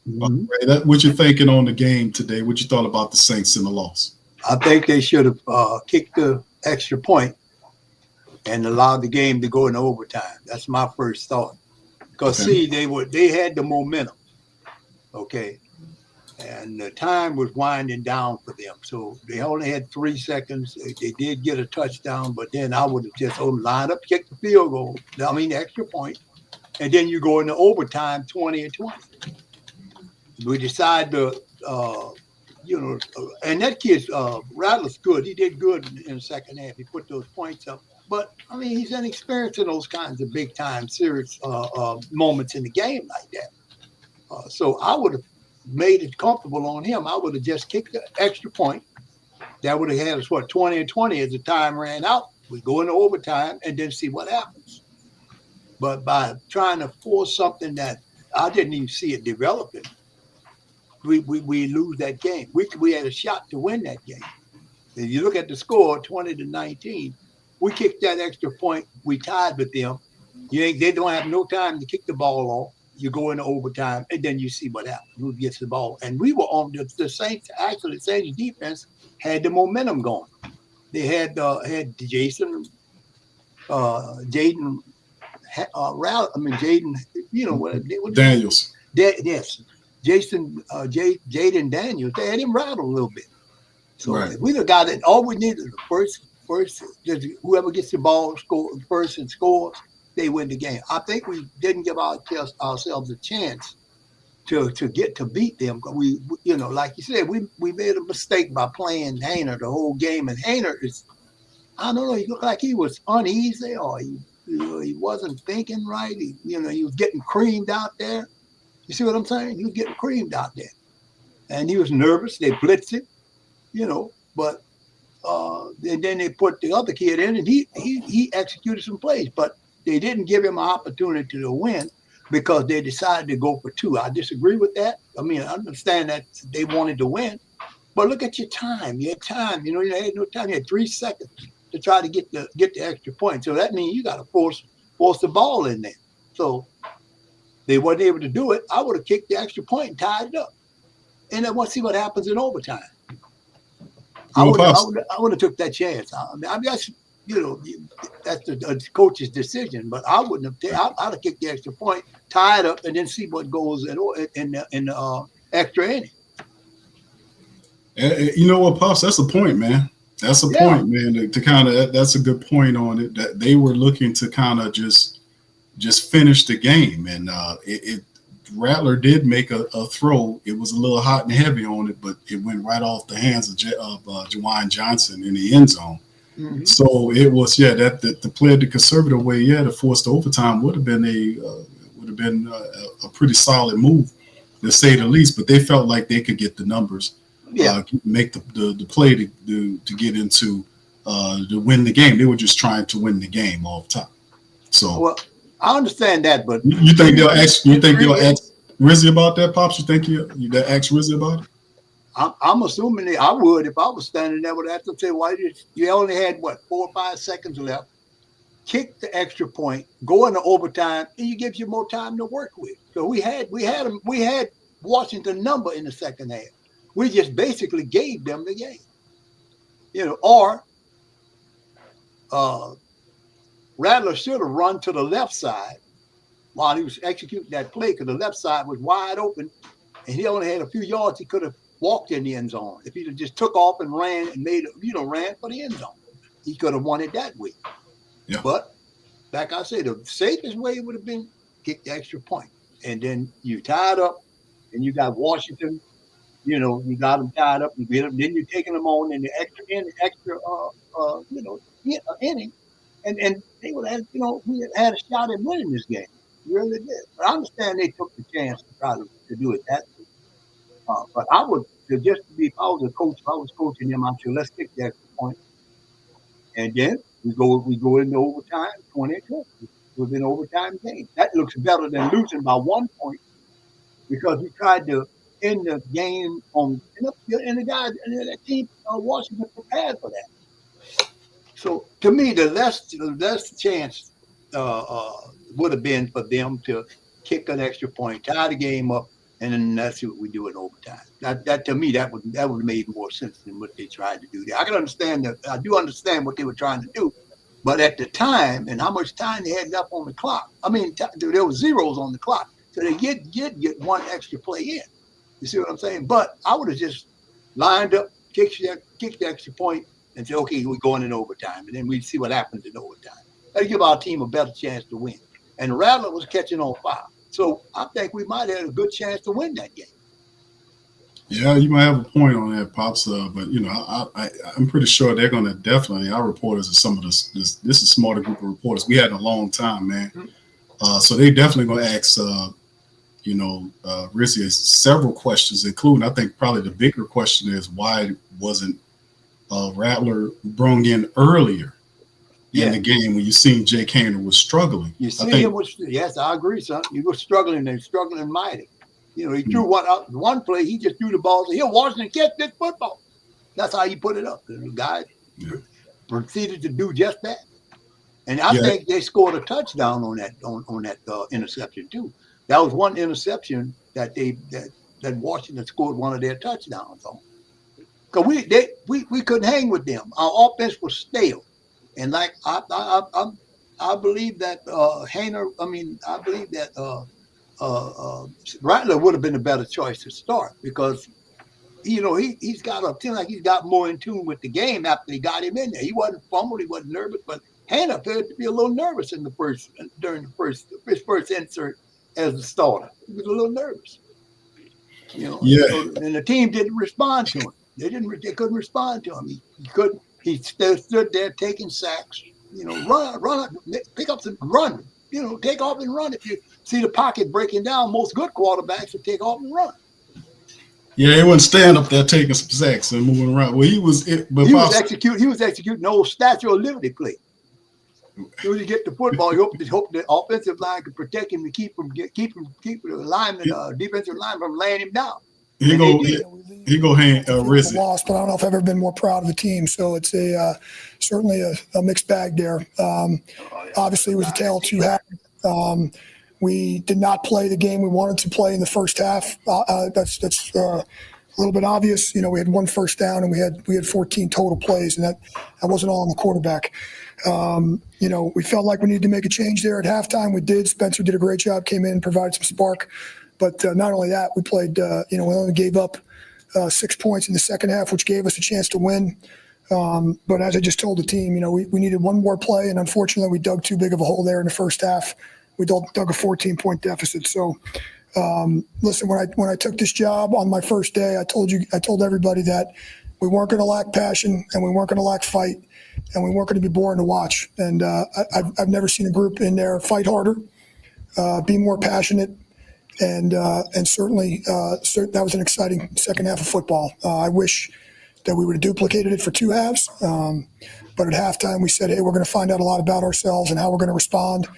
Mm-hmm. What you thinking on the game today? What you thought about the Saints in the loss? I think they should have kicked the extra point and allowed the game to go in overtime. That's my first thought. Because see, they had the momentum, okay, and the time was winding down for them. So they only had 3 seconds. They did get a touchdown, but then I would have just lined up, kicked the field goal. The extra point, and then you go into overtime, 20-20. We decide to, and that kid's Rattler's good. He did good in the second half. He put those points up. But, he's inexperienced in those kinds of big-time, serious moments in the game like that. So I would have made it comfortable on him. I would have just kicked the extra point. That would have had us, 20-20 as the time ran out. We go into overtime and then see what happens. But by trying to force something that I didn't even see it developing, we lose that game. We had a shot to win that game. If you look at the score, 20-19, we kicked that extra point. We tied with them. They don't have no time to kick the ball off. You go into overtime, and then you see what happens. Who gets the ball? And we were on the Saints. Actually, the Saints defense had the momentum going. They had Jason, Jaden, Jaden. Daniels. Yes, Jason, Jaden Daniels. They had him rattled a little bit. So right. We got it. All we needed was first, whoever gets the ball first and scores, they win the game. I think we didn't give ourselves a chance to beat them. We like you said, we made a mistake by playing Haener the whole game, and Haener is, I don't know, he looked like he was uneasy, or he wasn't thinking right. He was getting creamed out there. You see what I'm saying? He was getting creamed out there, and he was nervous. They blitzed him, but. And then they put the other kid in, and he executed some plays, but they didn't give him an opportunity to win because they decided to go for 2. I disagree with that. I understand that they wanted to win, But look at your time. You had time. You had no time. You had 3 seconds to try to get the extra point. So that means you got to force the ball in there. So they weren't able to do it. I would have kicked the extra point and tied it up. And then we'll see what happens in overtime. I would have took that chance. I'd that's the coach's decision. But I wouldn't have. I'd have kicked the extra point, tie it up, and then see what goes in the extra inning. You know what, Pops? That's the point, man. That's a point, man. To kind of that's a good point on it. That they were looking to kind of just finish the game, and Rattler did make a throw. It was a little hot and heavy on it, but it went right off the hands of Jawan Johnson in the end zone. Mm-hmm. So it was that the play the conservative way, to force the overtime would have been a pretty solid move, to say the least. But they felt like they could get the numbers. Make the play to get into to win the game. They were just trying to win the game off top. So I understand that, but you think they'll ask Rizzy about that, Pops? You think they'll ask Rizzy about it? I'm assuming I would. If I was standing there, would have to say, why you only had 4 or 5 seconds left? Kick the extra point, go into overtime, and you give you more time to work with. So we had Washington number in the second half. We just basically gave them the game, or Rattler should have run to the left side while he was executing that play, because the left side was wide open and he only had a few yards. He could have walked in the end zone. If he'd have just took off and ran and ran for the end zone, he could have won it that way. Yeah. But like I said, the safest way would have been kick the extra point. And then you tied up and you got Washington. You got them tied up. You get them. Then you're taking them on in the extra inning, and they would have, we had a shot at winning this game. You really did. But I understand they took the chance to try to do it that way. But I would if I was a coach, if I was coaching them, I'm sure let's kick the extra point, and then we go into overtime, 20-20. It was an overtime game. That looks better than losing by 1 point, because we tried to in the game and the guys and that team Washington prepared for that. So to me, the less chance would have been for them to kick an extra point, tie the game up, and then that's what we do in overtime. That to me, that would have made more sense than what they tried to do there. I can understand that. I do understand what they were trying to do, but at the time and how much time they had left on the clock, I mean, there were zeros on the clock, so they did get one extra play in. You see what I'm saying? But I would have just lined up, kicked the extra point, and said, okay, we're going in overtime. And then we'd see what happens in overtime. That'd give our team a better chance to win. And Rattler was catching on fire. So I think we might have had a good chance to win that game. Yeah, you might have a point on that, Pops. But, I'm pretty sure they're going to definitely, our reporters are some of this is a smarter group of reporters we had in a long time, man. Mm-hmm. So they definitely going to ask Rizzy several questions, including, I think probably the bigger question is, why wasn't Rattler brought in earlier in the game when you seen Jake Haener was struggling? You see him was, yes, I agree, son. He was struggling and struggling mighty. He threw one play, he just threw the ball. He'll Washington catch this football. That's how he put it up. The guy proceeded to do just that. And I think they scored a touchdown on that interception too. That was one interception that Washington scored one of their touchdowns on. Because we couldn't hang with them. Our offense was stale, and like I believe that Haener. I believe that Rattler would have been a better choice to start, because he's got more in tune with the game after they got him in there. He wasn't fumbled, he wasn't nervous, but Haener appeared to be a little nervous during his first insert as a starter. He was a little nervous, and the team didn't respond to him. They couldn't respond to him. He stood there taking sacks. Run, pick up some run. Take off and run. If you see the pocket breaking down, most good quarterbacks would take off and run. Yeah, he wouldn't stand up there taking some sacks and moving around. Well, he was executing the old Statue of Liberty play. When you get the football, you hope the offensive line can protect him to keep the lineman, defensive line from laying him down. He go, he go hand Rizzy. Loss, but I don't know if I've ever been more proud of the team. So it's certainly a mixed bag there. Obviously, it was a tale of two halves. We did not play the game we wanted to play in the first half. That's a little bit obvious. We had one first down and we had 14 total plays, and that wasn't all on the quarterback. We felt like we needed to make a change there at halftime. We did. Spencer did a great job, came in, provided some spark. But not only that, we played, we only gave up 6 points in the second half, which gave us a chance to win. But as I just told the team, we needed one more play, and unfortunately we dug too big of a hole there in the first half. We dug a 14-point deficit. So, listen, when I took this job on my first day, I told everybody that we weren't going to lack passion and we weren't going to lack fight and we weren't going to be boring to watch. And I've never seen a group in there fight harder, be more passionate. And certainly that was an exciting second half of football. I wish that we would have duplicated it for two halves. But at halftime, we said, hey, we're going to find out a lot about ourselves and how we're going to respond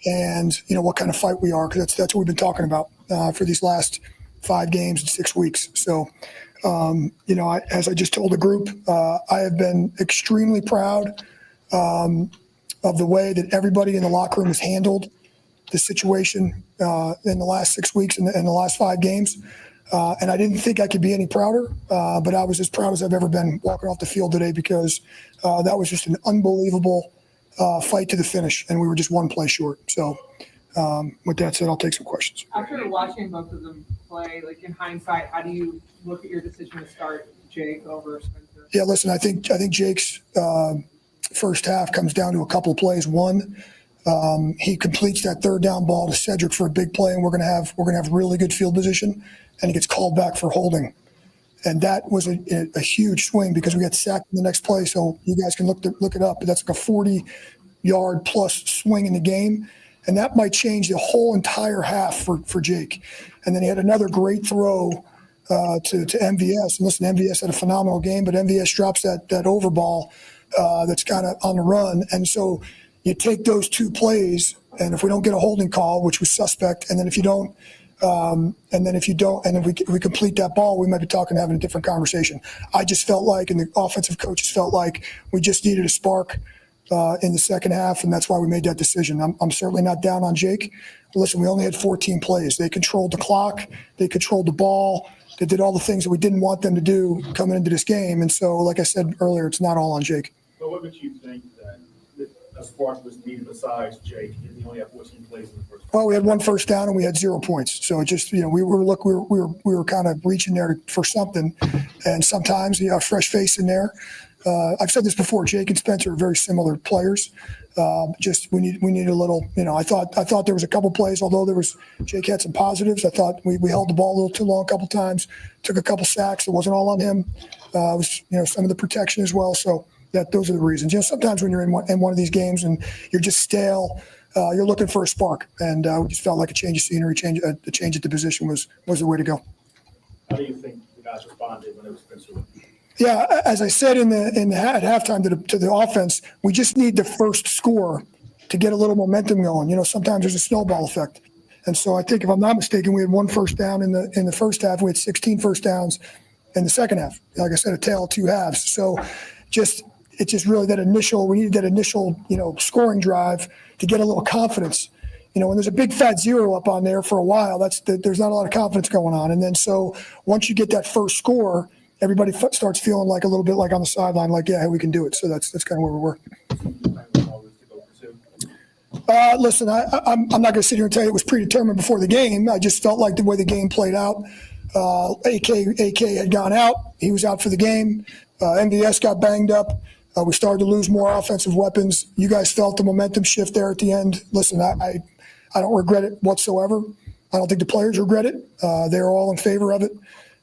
and, what kind of fight we are, because that's what we've been talking about for these last 5 games in 6 weeks. So, as I just told the group, I have been extremely proud of the way that everybody in the locker room has handled the situation in the last 6 weeks and the last 5 games. And I didn't think I could be any prouder, but I was as proud as I've ever been walking off the field today because that was just an unbelievable fight to the finish, and we were just one play short. So with that said, I'll take some questions. After watching both of them play, like in hindsight, how do you look at your decision to start Jake over Spencer? Yeah, listen, I think Jake's first half comes down to a couple of plays. One, he completes that third down ball to Cedric for a big play, and we're gonna have really good field position, and he gets called back for holding, and that was a huge swing because we got sacked in the next play. So you guys can look it up, but that's like a 40-yard plus swing in the game, and that might change the whole entire half for Jake. And then he had another great throw to MVS, and listen, MVS had a phenomenal game, but MVS drops that over ball that's kind of on the run, and so you take those 2 plays, and if we don't get a holding call, which was suspect, and then if you don't, and if we complete that ball, we might be having a different conversation. I just felt like, and the offensive coaches felt like, we just needed a spark in the second half, and that's why we made that decision. I'm certainly not down on Jake. Listen, we only had 14 plays. They controlled the clock. They controlled the ball. They did all the things that we didn't want them to do coming into this game. And so, like I said earlier, it's not all on Jake. But what makes you think that a spark was needed besides Jake? You only have 14 plays in the first. Well, we had one first down and we had 0 points. So it just, we were kind of reaching there for something. And sometimes a fresh face in there. I've said this before. Jake and Spencer are very similar players. Just we need a little. I thought there was a couple plays. Although Jake had some positives. I thought we held the ball a little too long a couple times. Took a couple sacks. It wasn't all on him. It was some of the protection as well. So those are the reasons. Sometimes when you're in one of these games and you're just stale, you're looking for a spark. And we just felt like a change of scenery, a change at the position was the way to go. How do you think the guys responded when it was Spencer? Yeah, as I said at halftime to the offense, we just need the first score to get a little momentum going. Sometimes there's a snowball effect. And so I think, if I'm not mistaken, we had one first down in the first half. We had 16 first downs in the second half. Like I said, a tale of 2 halves. So it's just really we needed that initial, scoring drive to get a little confidence. When there's a big fat 0 up on there for a while, there's not a lot of confidence going on. And then so once you get that first score, everybody starts feeling like a little bit like on the sideline, like, yeah, hey, we can do it. So that's kind of where we were. Listen, I'm not going to sit here and tell you it was predetermined before the game. I just felt like the way the game played out. AK had gone out. He was out for the game. MVS got banged up. We started to lose more offensive weapons. You guys felt the momentum shift there at the end. Listen, I don't regret it whatsoever. I don't think the players regret it. They're all in favor of it.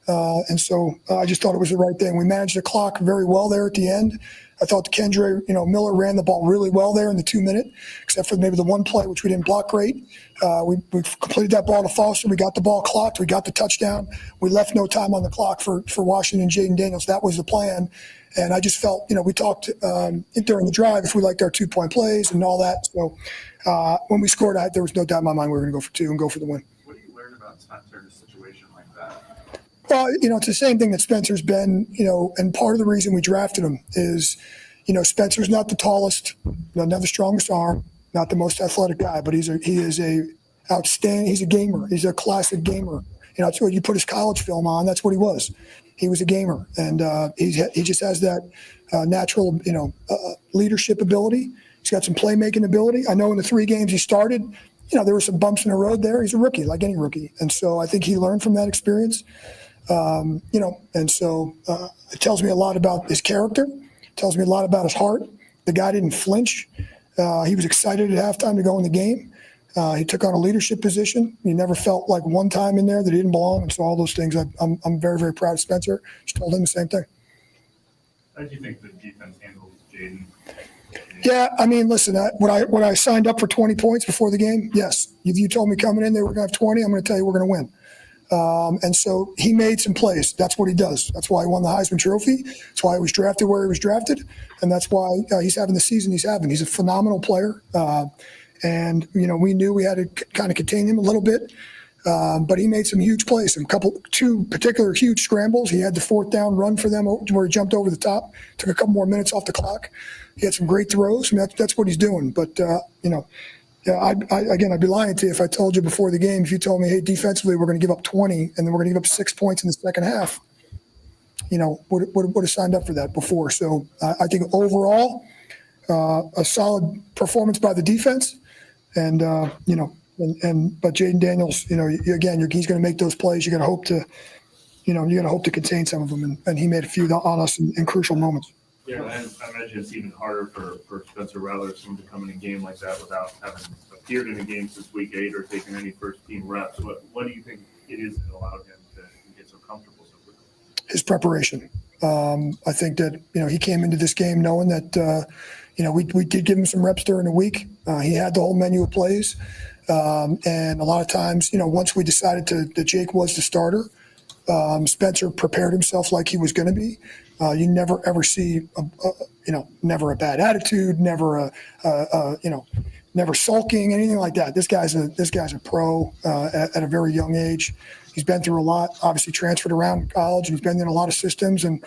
And so I just thought it was the right thing. We managed the clock very well there at the end. I thought Kendra, Miller ran the ball really well there in the 2-minute, except for maybe the one play, which we didn't block great. We completed that ball to Foster. We got the ball clocked. We got the touchdown. We left no time on the clock for Washington and Jaden Daniels. That was the plan. And I just felt, we talked during the drive if we liked our 2-point plays and all that. So when we scored, there was no doubt in my mind we were going to go for 2 and go for the win. What do you learn about Spencer's situation like that? Well, it's the same thing that Spencer's been, and part of the reason we drafted him is, Spencer's not the tallest, not the strongest arm, not the most athletic guy, but he is a outstanding. He's a gamer. He's a classic gamer. That's what you put his college film on. That's what he was. He was a gamer, and he just has that natural, leadership ability. He's got some playmaking ability. I know in the 3 games he started, there were some bumps in the road there. He's a rookie, like any rookie, and so I think he learned from that experience. And so it tells me a lot about his character. It tells me a lot about his heart. The guy didn't flinch. He was excited at halftime to go in the game. He took on a leadership position. He never felt like one time in there that he didn't belong. And so all those things, I'm very, very proud of Spencer. Just told him the same thing. How do you think the defense handles Jaden? Yeah, I mean, listen, when I signed up for 20 points before the game, yes. If you told me coming in they were going to have 20, I'm going to tell you we're going to win. And so he made some plays. That's what he does. That's why he won the Heisman Trophy. That's why he was drafted where he was drafted. And that's why he's having the season he's having. He's a phenomenal player. And we knew we had to kind of contain him a little bit. But he made some huge plays, 2 particular huge scrambles. He had the 4th down run for them where he jumped over the top, took a couple more minutes off the clock. He had some great throws. I mean, that's what he's doing. But, I'd be lying to you if I told you before the game, if you told me, hey, defensively, we're going to give up 20 and then we're going to give up 6 points in the second half, would have signed up for that before. So I think overall, a solid performance by the defense. And, but Jaden Daniels, again, he's going to make those plays. You got to hope to contain some of them. And he made a few on us in crucial moments. Yeah, I imagine it's even harder for Spencer Rattler to come in a game like that without having appeared in a game since week 8 or taken any first-team reps. What do you think it is that allowed him to get so comfortable so quickly? His preparation. I think that, he came into this game knowing that, we did give him some reps during the week. He had the whole menu of plays. And a lot of times, once we decided that Jake was the starter, Spencer prepared himself like he was going to be. You never ever see, never a bad attitude, never never sulking, anything like that. This guy's a pro at a very young age. He's been through a lot. Obviously, transferred around in college, and he's been in a lot of systems. And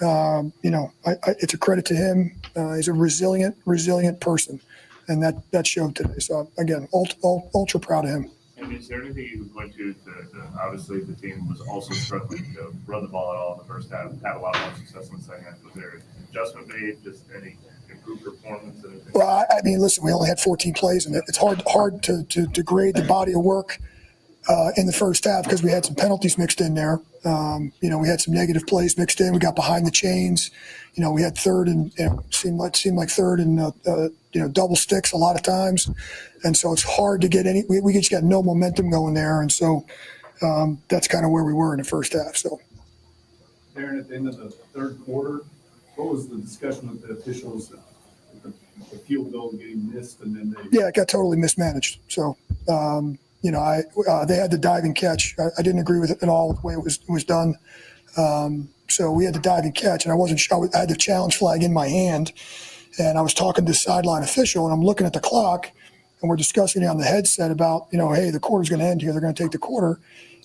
it's a credit to him. He's a resilient person, and that showed today. So again, ultra proud of him. And is there anything you could point to obviously the team was also struggling to run the ball at all in the first half, had a lot more success in the second half. Was there an adjustment made, just any improved performance? Anything? Well, I mean, listen, we only had 14 plays, and it's hard to grade the body of work in the first half because we had some penalties mixed in there. We had some negative plays mixed in. We got behind the chains. We had third and seemed like third and double sticks a lot of times, and so it's hard to get any. We just got no momentum going there, and so that's kind of where we were in the first half. So, Aaron, at the end of the third quarter, what was the discussion with the officials? The field goal getting missed, and then it got totally mismanaged. So. They had the diving catch. I didn't agree with it at all with the way it was done. So we had the diving catch, and I wasn't sure. I had the challenge flag in my hand, and I was talking to the sideline official, and I'm looking at the clock, and we're discussing it on the headset about, hey, the quarter's going to end here. They're going to take the quarter.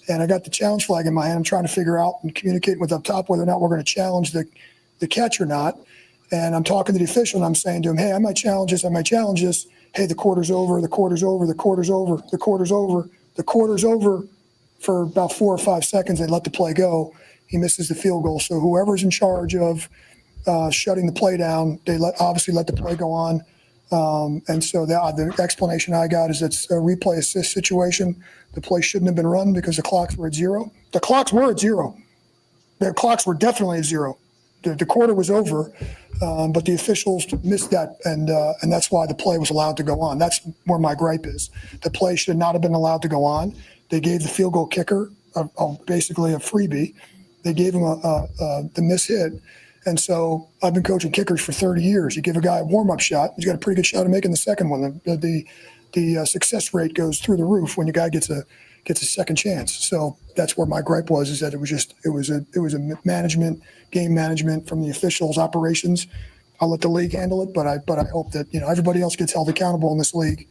And I got the challenge flag in my hand. I'm trying to figure out and communicate with up top whether or not we're going to challenge the catch or not. And I'm talking to the official, and I'm saying to him, hey, I might challenge this. Hey, the quarter's over, the quarter's over, the quarter's over, the quarter's over, the quarter's over for about 4 or 5 seconds. They let the play go. He misses the field goal. So whoever's in charge of shutting the play down, they obviously let the play go on. And so the explanation I got is it's a replay assist situation. The play shouldn't have been run because the clocks were at 0. The clocks were at 0. The clocks were definitely at 0. The quarter was over, but the officials missed that, and that's why the play was allowed to go on. That's where my gripe is. The play should not have been allowed to go on. They gave the field goal kicker basically a freebie. They gave him the miss hit, and so I've been coaching kickers for 30 years. You give a guy a warm-up shot, he's got a pretty good shot of making the second one. The success rate goes through the roof when your guy gets a second chance. So that's where my gripe was, is that it was a game management from the officials, operations. I'll let the league handle it, but I hope that everybody else gets held accountable in this league.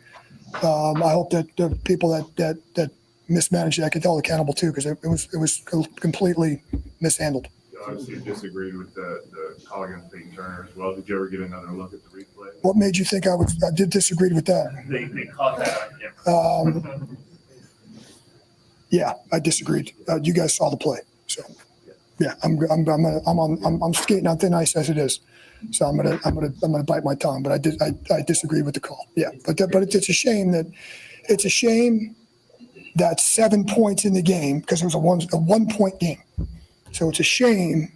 I hope that the people that mismanaged it, I could hold accountable too, because it was completely mishandled. Obviously, you disagreed with the call against Peyton Turner as well. Did you ever get another look at the replay? What made you think I did disagree with that? They caught that on camera. Yeah, I disagreed. You guys saw the play, so yeah, I'm skating on thin ice as it is. So I'm gonna bite my tongue, but I disagree with the call. Yeah, but it's a shame that 7 points in the game, because it was a 1 point game. So it's a shame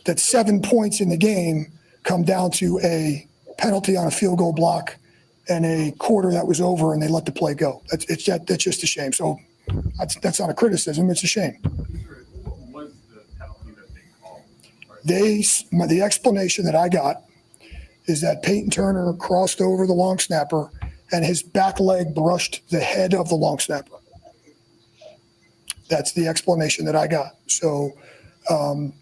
that 7 points in the game come down to a penalty on a field goal block and a quarter that was over, and they let the play go. That's just a shame. So that's not a criticism. It's a shame. What was the penalty that they called? The explanation that I got is that Peyton Turner crossed over the long snapper and his back leg brushed the head of the long snapper. That's the explanation that I got. So, the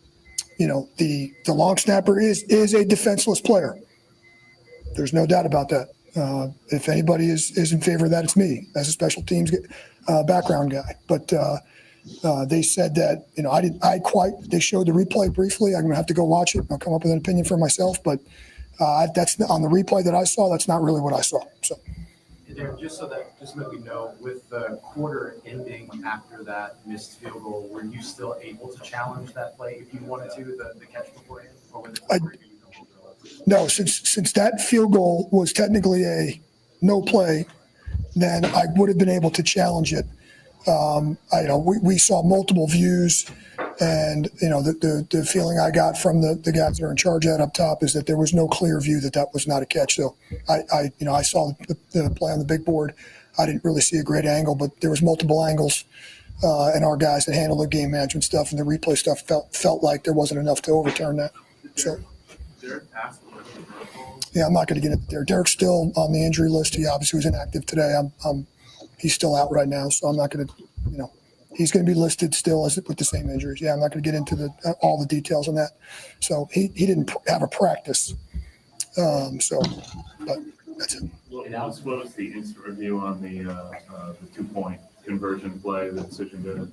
long snapper is a defenseless player. There's no doubt about that. If anybody is in favor of that, it's me as a special teams background guy. But they said that, they showed the replay briefly. I'm going to have to go watch it. I'll come up with an opinion for myself. But that's on the replay that I saw. That's not really what I saw. So. Just so that we know, with the quarter ending after that missed field goal, were you still able to challenge that play if you wanted to, the catch beforehand? Or No, since that field goal was technically a no play, then I would have been able to challenge it. We saw multiple views, and the feeling I got from the guys that are in charge of that up top is that there was no clear view that was not a catch. So I saw the play on the big board. I didn't really see a great angle, but there was multiple angles, and our guys that handled the game management stuff and the replay stuff felt like there wasn't enough to overturn that. So. Yeah, I'm not going to get into there. Derek's still on the injury list. He obviously was inactive today. He's still out right now, so I'm not going to, he's going to be listed still with the same injuries. Yeah, I'm not going to get into all the details on that. So he didn't have a practice. But that's it. What was the instant review on the 2-point conversion play, the decision to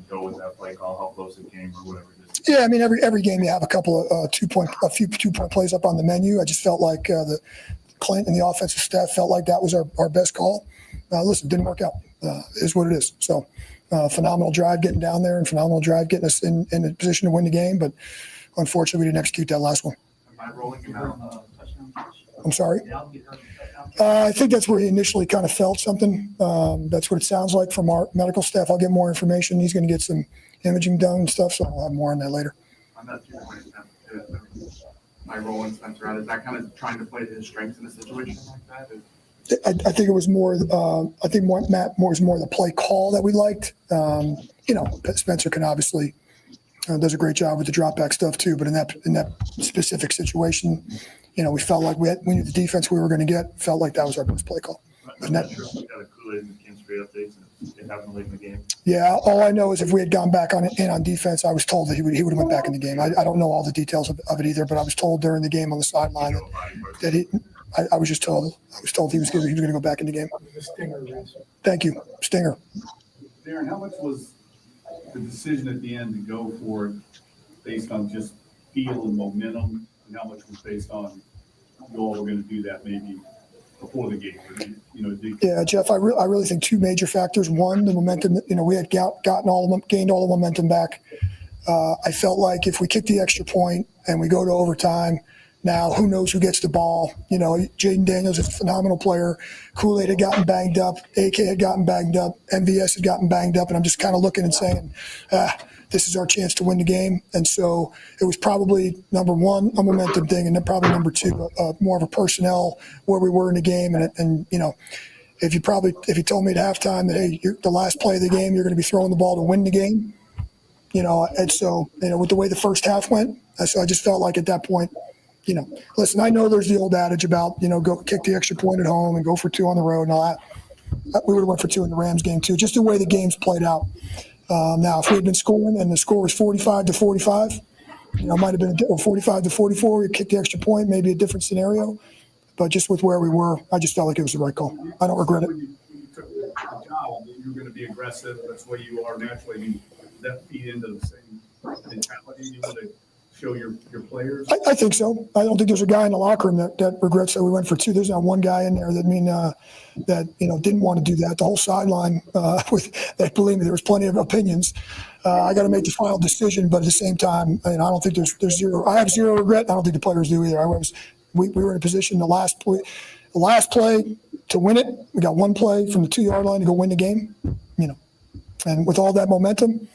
go with that play call, how close it came or whatever it is? Yeah, I mean, every game you have a couple of a few 2-point plays up on the menu. I just felt like the Clint and the offensive staff felt like that was our best call. Listen, it didn't work out. Is what it is. So phenomenal drive getting down there and phenomenal drive getting us in a position to win the game. But unfortunately, we didn't execute that last one. Am I rolling him out? I'm sorry. I think that's where he initially kind of felt something. That's what it sounds like from our medical staff. I'll get more information. He's going to get some imaging done and stuff, so I'll have more on that later. On that 2-point attempt, my role in Spencer out, is that kind of trying to play to his strengths in a situation like that? I think it was more. I think Matt was more the play call that we liked. Spencer can obviously does a great job with the drop back stuff too. But in that specific situation, we felt like we knew the defense we were going to get. Felt like that was our best play call. I'm not sure if we got a Kool-Aid and McKinstry updates and it happened late in the game. Yeah, all I know is if we had gone back on defense, I was told that he would have went back in the game. I don't know all the details of it either, but I was told during the game on the sideline that he. I was just told. I was told he was going to go back in the game. Thank you, Stinger. Darren, how much was the decision at the end to go for it based on just feel and momentum, and how much was based on you all were going to do that maybe before the game? Yeah, Jeff, I really think two major factors. One, the momentum. We had gained all the momentum back. I felt like if we kick the extra point and we go to overtime. Now, who knows who gets the ball? Jaden Daniels is a phenomenal player. Kool-Aid had gotten banged up. AK had gotten banged up. MVS had gotten banged up. And I'm just kind of looking and saying, this is our chance to win the game. And so it was probably, number one, a momentum thing, and then probably number two, more of a personnel where we were in the game. And if you told me at halftime that, hey, the last play of the game, you're going to be throwing the ball to win the game, and so, with the way the first half went, so I just felt like at that point, listen, I know there's the old adage about, go kick the extra point at home and go for 2 on the road and all that. We would have went for 2 in the Rams game too, just the way the game's played out. Now, if we had been scoring and the score was 45-45, it might have been 45-44, we kicked the extra point, maybe a different scenario. But just with where we were, I just felt like it was the right call. I don't regret it. When you took the child, that you're going to be aggressive. That's the way you are naturally. I mean, does that feed into the same mentality you want to show your players? I think so. I don't think there's a guy in the locker room that regrets that we went for two. There's not one guy in there that didn't want to do that. The whole sideline believe me, there was plenty of opinions. I got to make the final decision, but at the same time, I don't think there's zero. I have zero regret. I don't think the players do either. We were in a position the last play to win it. We got one play from the 2-yard line to go win the game. And with all that momentum,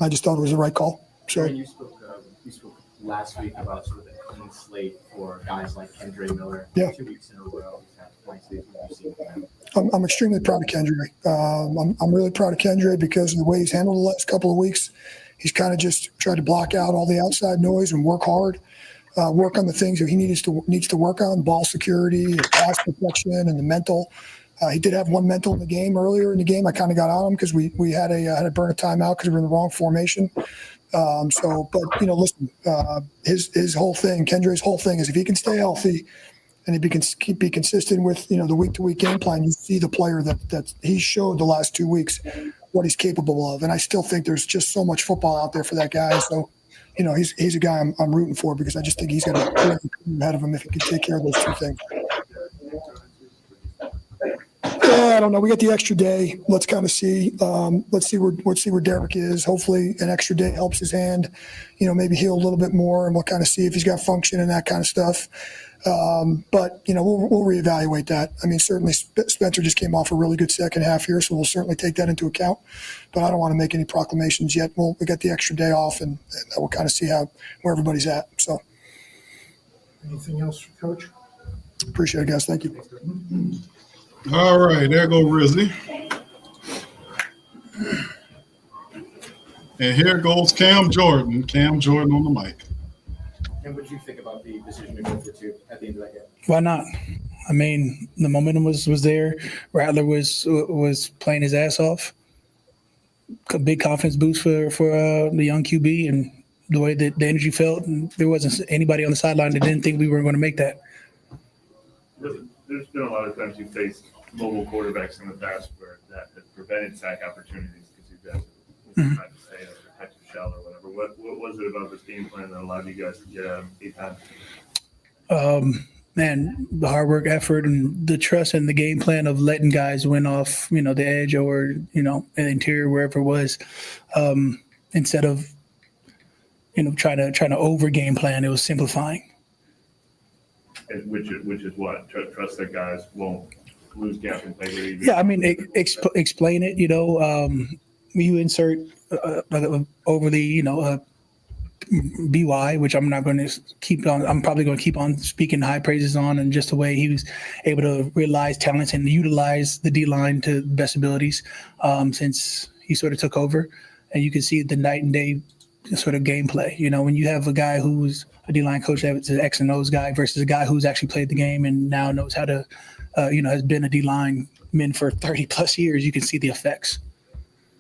I just thought it was the right call. So You spoke last week about sort of the clean slate for guys like Kendra Miller. Yeah. 2 weeks in a row, he's had points. What have you seen from him? I'm extremely proud of Kendra. I'm really proud of Kendra because of the way he's handled the last couple of weeks. He's kind of just tried to block out all the outside noise and work hard, work on the things that he needs to work on: ball security, pass protection, and the mental. He did have one mental in the game earlier in the game. I kind of got on him because we had to burn a timeout because we were in the wrong formation. Listen, his whole thing, Kendra's whole thing is if he can stay healthy and if he can be consistent with, the week-to-week game plan, you see the player that he showed the last 2 weeks what he's capable of. And I still think there's just so much football out there for that guy. So, he's a guy I'm rooting for because I just think he's got a career ahead of him if he can take care of those two things. Yeah, I don't know. We got the extra day. Let's kind of see. Let's see where Derek is. Hopefully, an extra day helps his hand. Maybe heal a little bit more, and we'll kind of see if he's got function and that kind of stuff. But we'll reevaluate that. I mean, certainly Spencer just came off a really good second half here, so we'll certainly take that into account. But I don't want to make any proclamations yet. We got the extra day off, and we'll kind of see where everybody's at. So, anything else for Coach? Appreciate it, guys. Thank you. All right, there go Rizzy. And here goes Cam Jordan. Cam Jordan on the mic. And what did you think about the decision to go for two at the end of that game? Why not? I mean, the momentum was there. Rattler was playing his ass off. A big confidence boost for the young QB, and the way that the energy felt. And there wasn't anybody on the sideline that didn't think we were going to make that. There's been a lot of times you faced mobile quarterbacks in the past where that has prevented sack opportunities because you guys have tried to stay up or catch a shell or whatever. What was it about this game plan that allowed you guys to get out 8 times? Man, the hard work, effort, and the trust in the game plan of letting guys win off, the edge or, an interior, wherever it was, instead of, trying to over game plan. It was simplifying. And which is what? Trust that guys won't lose gap and play. Yeah, I mean, explain it. You insert overly, BY, which I'm not going to keep on. I'm probably going to keep on speaking high praises on, and just the way he was able to realize talents and utilize the D line to the best abilities since he sort of took over, and you can see the night and day sort of gameplay. When you have a guy who's a D-line coach that's an X and O's guy versus a guy who's actually played the game and now knows how to, has been a D-line man for 30 plus years, you can see the effects.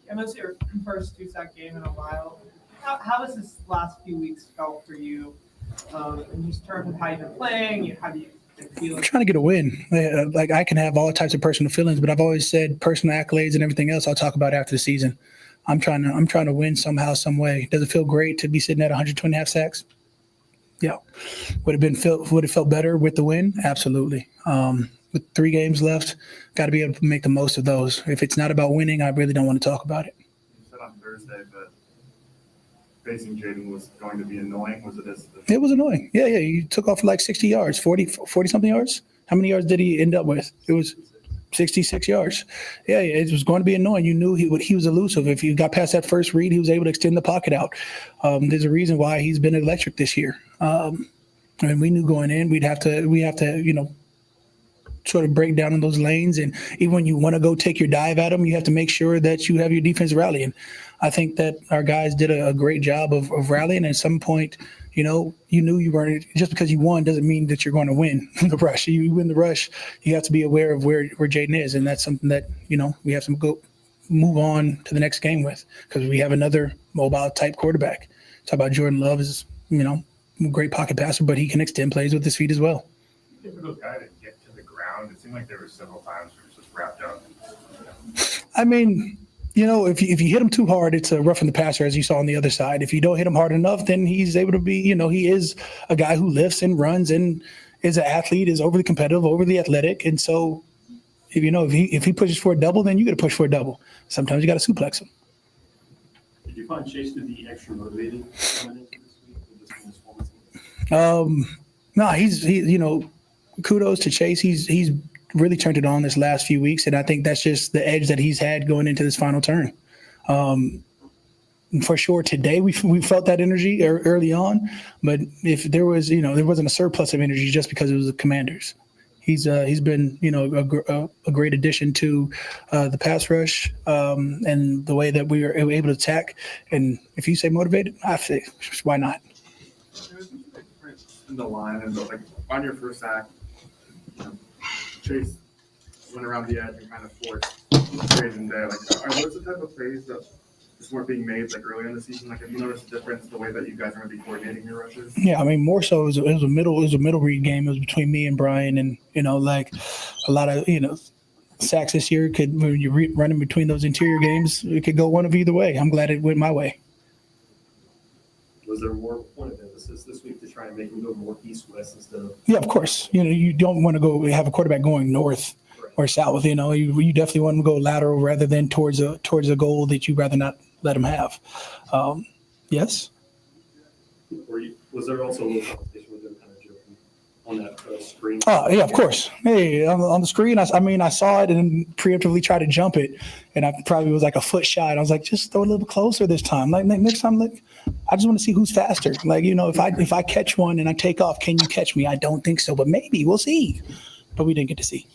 And that's your first 2-sack game in a while. How has this last few weeks felt for you? In just terms of how you've been playing, how do you feel? I'm trying to get a win. Like I can have all types of personal feelings, but I've always said personal accolades and everything else I'll talk about after the season. I'm trying to win somehow, some way. Does it feel great to be sitting at 120.5 sacks? Yeah. Would it felt better with the win? Absolutely. With 3 games left, got to be able to make the most of those. If it's not about winning, I really don't want to talk about it. You said on Thursday that facing Jaden was going to be annoying. Was it as? It was annoying. Yeah. He took off for like 60 yards, 40 something yards. How many yards did he end up with? It was 66 yards. Yeah, it was going to be annoying. You knew he was elusive. If you got past that first read, he was able to extend the pocket out. There's a reason why he's been electric this year. And we knew going in, we have to, sort of break down in those lanes. And even when you want to go take your dive at them, you have to make sure that you have your defense rallying. I think that our guys did a great job of rallying. At some point, you knew you weren't, just because you won doesn't mean that you're going to win the rush. You win the rush, you have to be aware of where Jaden is. And that's something that, we have to move on to the next game with, because we have another mobile type quarterback. Talk about Jordan Love is, great pocket passer, but he can extend plays with his feet as well. Difficult guy to get to the ground around? It seemed like there were several times where it was just wrapped up. I mean, if you hit him too hard, it's a roughing the passer, as you saw on the other side. If you don't hit him hard enough, then he's able to be, he is a guy who lifts and runs and is an athlete, is overly competitive, overly athletic. And so, if he pushes for a double, then you got to push for a double. Sometimes you got to suplex him. Did you find Chase to be extra motivated coming into this week with this performance? No, he kudos to Chase. He's really turned it on this last few weeks, and I think that's just the edge that he's had going into this final turn. For sure, today we felt that energy early on, but if there was, there wasn't a surplus of energy just because it was the Commanders. He's been, a great addition to the pass rush and the way that we were able to attack. And if you say motivated, I say, why not? In the line and on your first sack, Chase went around the edge and kind of forced trade in there. Are those the type of plays that just weren't being made early in the season? Have you noticed a difference the way that you guys are going to be coordinating your rushes? Yeah, I mean, more so it was a middle read game. It was between me and Brian, and a lot of sacks this year when you're running between those interior games, it could go one of either way. I'm glad it went my way. Was there more point of emphasis this week to try and make him go more east-west instead of? Yeah, of course. You don't want to have a quarterback going north or south. You definitely want to go lateral rather than towards a goal that you'd rather not let him have. Yes. Was there also a little conversation with him kind of joking on that screen? Yeah, of course. Hey, on the screen, I saw it and preemptively tried to jump it, and I probably was like a foot shy. And I was like, just throw it a little closer this time. Next time, I just want to see who's faster. If I catch one and I take off, can you catch me? I don't think so, but maybe we'll see. But we didn't get to see.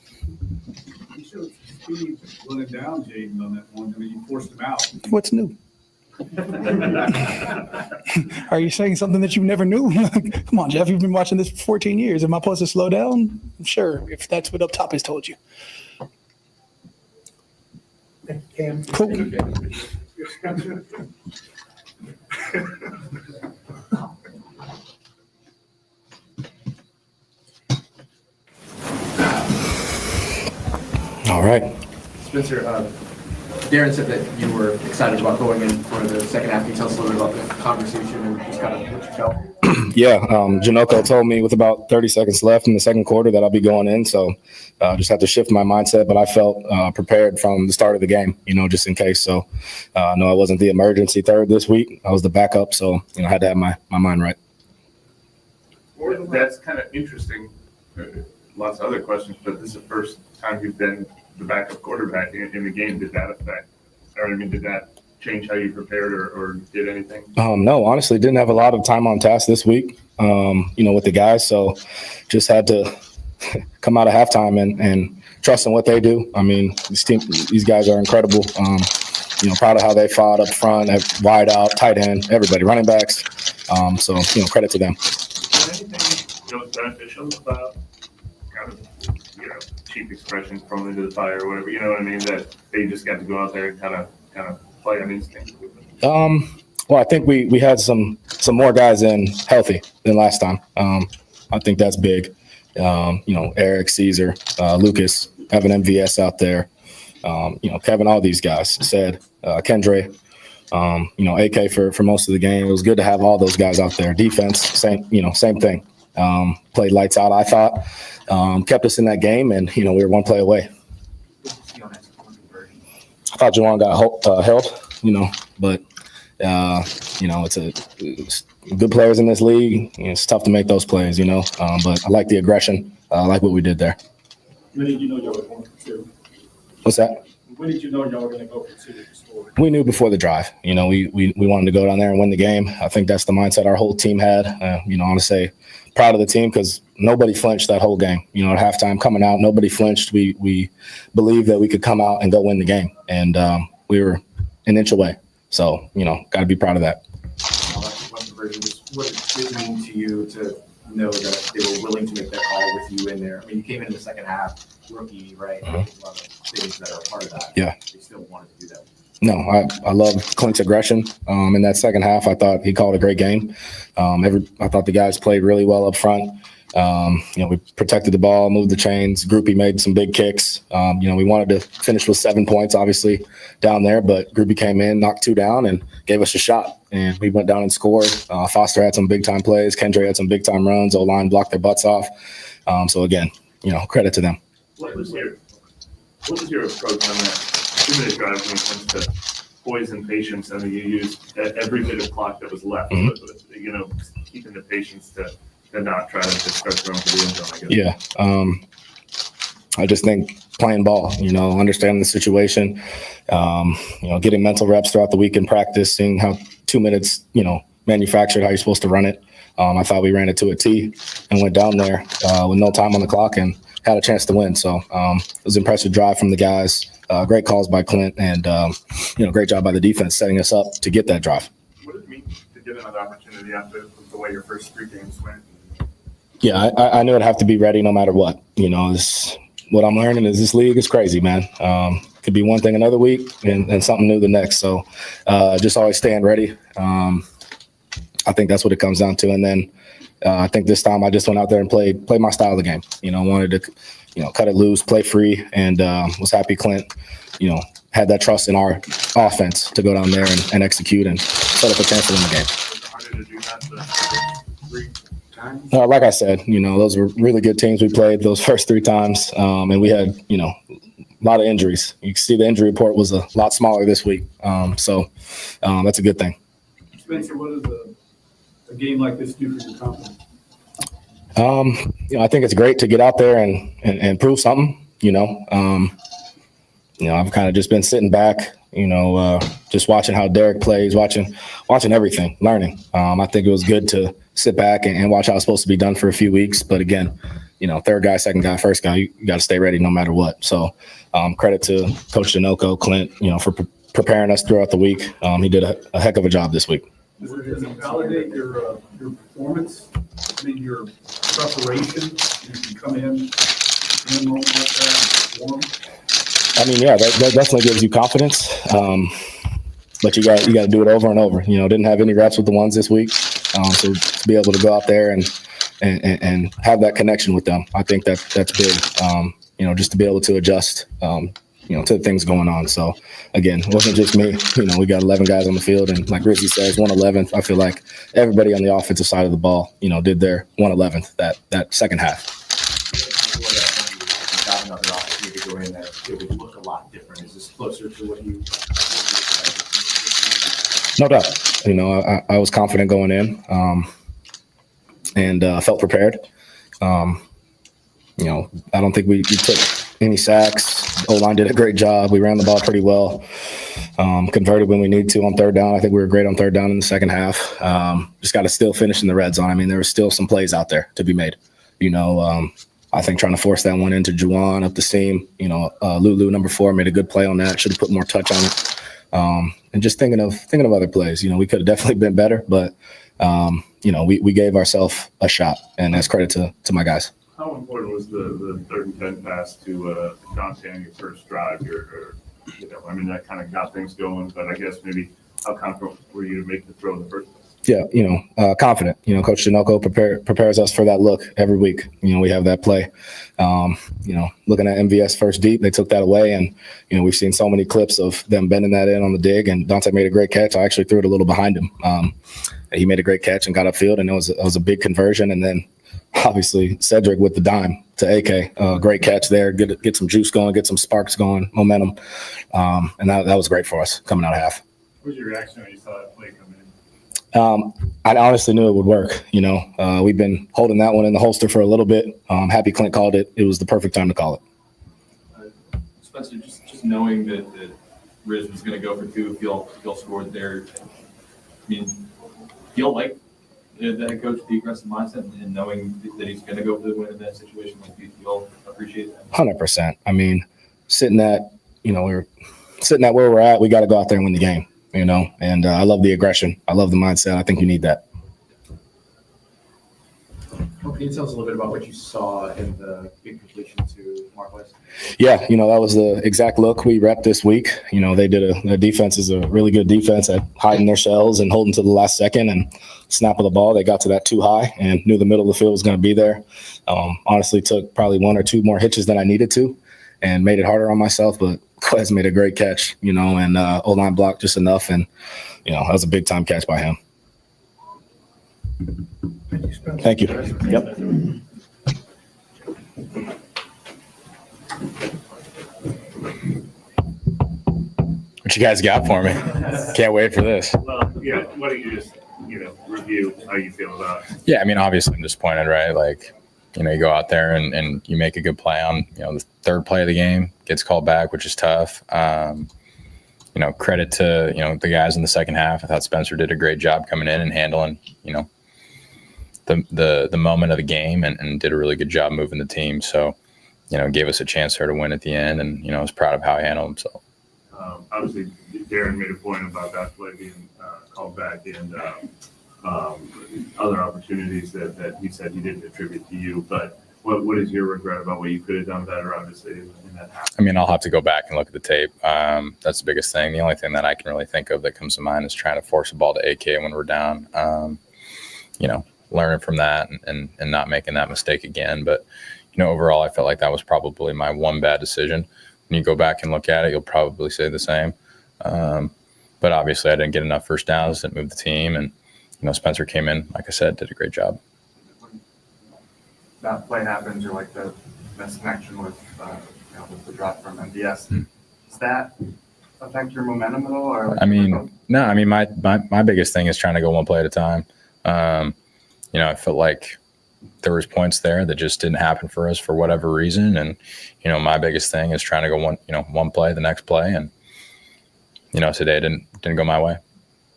You showed speed running down Jaden on that one. I mean, you forced him out. What's new? Are you saying something that you never knew? Come on, Jeff, you've been watching this for 14 years. Am I supposed to slow down? Sure, if that's what up top has told you. Cam. Cool. All right. Spencer, Darren said that you were excited about going in for the second half. Can you tell us a little bit about the conversation and just kind of what you felt? Yeah, Janoko told me with about 30 seconds left in the second quarter that I'll be going in, so just have to shift my mindset. But I felt prepared from the start of the game, just in case. So no, I wasn't the emergency third this week. I was the backup, so I had to have my mind right. That's kind of interesting. Lots of other questions, but this is the first time you've been the backup quarterback in the game. Did that affect, did that change how you prepared or did anything? No, honestly, didn't have a lot of time on task this week, with the guys. So just had to come out of halftime and trust in what they do. I mean, these guys are incredible. Proud of how they fought up front, at wide out, tight end, everybody, running backs. So credit to them. Is there anything beneficial about kind of, cheap expression thrown into the fire or whatever, that they just got to go out there and kind of play on instinct? Well, I think we had some more guys in healthy than last time. I think that's big. Eric, Caesar, Lucas, having MVS out there. Kevin, all these guys said, Kendre, AK for most of the game. It was good to have all those guys out there. Defense, same thing. Played lights out, I thought. Kept us in that game, and we were one play away. I thought Juwan got help, but it's good players in this league. It's tough to make those plays, but I like the aggression. I like what we did there. When did you know y'all were going for two? What's that? When did you know y'all were going to go for two? We knew before the drive. We wanted to go down there and win the game. I think that's the mindset our whole team had. I want to say proud of the team because nobody flinched that whole game. At halftime coming out, nobody flinched. We believed that we could come out and go win the game, and we were an inch away. So, got to be proud of that. What did it mean to you to know that they were willing to make that call with you in there? I mean, you came in the second half, rookie, right? Mm-hmm. There's a lot of things that are part of that. Yeah. They still wanted to do that. No, I love Clint's aggression. In that second half, I thought he called a great game. I thought the guys played really well up front. We protected the ball, moved the chains. Groupie made some big kicks. We wanted to finish with 7 points, obviously, down there, but Groupie came in, knocked 2 down, and gave us a shot. And we went down and scored. Foster had some big-time plays. Kendra had some big-time runs. O-line blocked their butts off. So, again, credit to them. What was your approach on that 2-minute drive when it comes to poise and patience? I mean, you used every bit of clock that was left, keeping the patience to not try to just start throwing for the end zone, I guess. Yeah. I just think playing ball, understanding the situation, getting mental reps throughout the week in practice, seeing how 2 minutes, manufactured, how you're supposed to run it. I thought we ran it to a T and went down there with no time on the clock and had a chance to win. So it was an impressive drive from the guys. Great calls by Clint and, great job by the defense setting us up to get that drive. What did it mean to get another opportunity after the way your first 3 games went? Yeah, I knew I'd have to be ready no matter what. What I'm learning is this league is crazy, man. Could be one thing another week and something new the next. So just always staying ready. I think that's what it comes down to. And then I think this time I just went out there and played my style of the game. Wanted to, cut it loose, play free, and was happy Clint, had that trust in our offense to go down there and execute and set up a chance to win the game. How did it do that the 3 times? Like I said, those were really good teams we played those first 3 times. And we had, a lot of injuries. You can see the injury report was a lot smaller this week. So that's a good thing. Spencer, what does a game like this do for your confidence? I think it's great to get out there and prove something, I've kind of just been sitting back, just watching how Derek plays, watching everything, learning. I think it was good to sit back and watch how it's supposed to be done for a few weeks. But again, third guy, second guy, first guy, you got to stay ready no matter what. So credit to Coach Dinoco, Clint, for preparing us throughout the week. He did a heck of a job this week. Does it validate your performance? Your preparation? You can come in like that, perform? That definitely gives you confidence. But you got to do it over and over. Didn't have any reps with the ones this week. So to be able to go out there and have that connection with them, I think that's big. Just to be able to adjust, to things going on. So again, it wasn't just me. We got 11 guys on the field, and like Rizzy says, 1/11th. I feel like everybody on the offensive side of the ball, did their 1/11th that second half. Got another opportunity to go in that it would look a lot different. Is this closer to what you? No doubt. I was confident going in, and felt prepared. I don't think we took any sacks. O-line did a great job. We ran the ball pretty well. Converted when we needed to on third down. I think we were great on third down in the second half. Just got to still finish in the red zone. There were still some plays out there to be made. I think trying to force that one into Juwan up the seam. Lulu, number 4, made a good play on that. Should have put more touch on it. And just thinking of other plays. We could have definitely been better, but we gave ourselves a shot, and that's credit to my guys. How important was the 3rd and 10 pass to Dante on your first drive? That kind of got things going, but I guess maybe how confident were you to make the throw in the first place? Yeah, confident. Coach Dinoco prepares us for that look every week. We have that play. Looking at MVS first deep, they took that away, and we've seen so many clips of them bending that in on the dig. And Dante made a great catch. I actually threw it a little behind him. He made a great catch and got upfield, and it was a big conversion. And then obviously Cedric with the dime to AK, great catch there. Get some juice going, get some sparks going, momentum, and that was great for us coming out of half. What was your reaction when you saw that play come in? I honestly knew it would work. We've been holding that one in the holster for a little bit. Happy Clint called it. It was the perfect time to call it. Spencer, just knowing that Riz was going to go for 2 if y'all scored there, feel like the head coach, the aggressive mindset, and knowing that he's going to go for the win in that situation, you'll appreciate that? 100%. Sitting at, we're sitting at where we're at, we got to go out there and win the game. And I love the aggression. I love the mindset. I think you need that. Well, can you tell us a little bit about what you saw in the big completion to Marquez? Yeah, that was the exact look we repped this week. They did their defense is a really good defense at hiding their shells and holding to the last second and snap of the ball. They got to that too high and knew the middle of the field was going to be there. Honestly, took probably one or two more hitches than I needed to and made it harder on myself, but Quez made a great catch, and O-line blocked just enough. And, that was a big time catch by him. Thank you. Yep. What you guys got for me? Can't wait for this. Well, yeah, why don't you just, review how you feel about it? Yeah, I mean, obviously I'm disappointed, right? Like, you go out there and you make a good play on, the third play of the game, gets called back, which is tough. Credit to, the guys in the second half. I thought Spencer did a great job coming in and handling, the moment of the game and did a really good job moving the team. So, gave us a chance there to win at the end, and, I was proud of how he handled himself. Obviously, Darren made a point about that play being called back and other opportunities that he said he didn't attribute to you. But what is your regret about what you could have done better, obviously, in that half? I mean, I'll have to go back and look at the tape. That's the biggest thing. The only thing that I can really think of that comes to mind is trying to force a ball to AK when we're down. Learning from that and not making that mistake again. But, overall, I felt like that was probably my one bad decision. When you go back and look at it, you'll probably say the same. But obviously I didn't get enough first downs to move the team. And, Spencer came in, like I said, did a great job. That play happens, or like the misconnection with the drop from MVS. Does that affect your momentum at all? Or No, my biggest thing is trying to go one play at a time. I felt like there was points there that just didn't happen for us for whatever reason. And, my biggest thing is trying to go one play, the next play. And, today didn't go my way.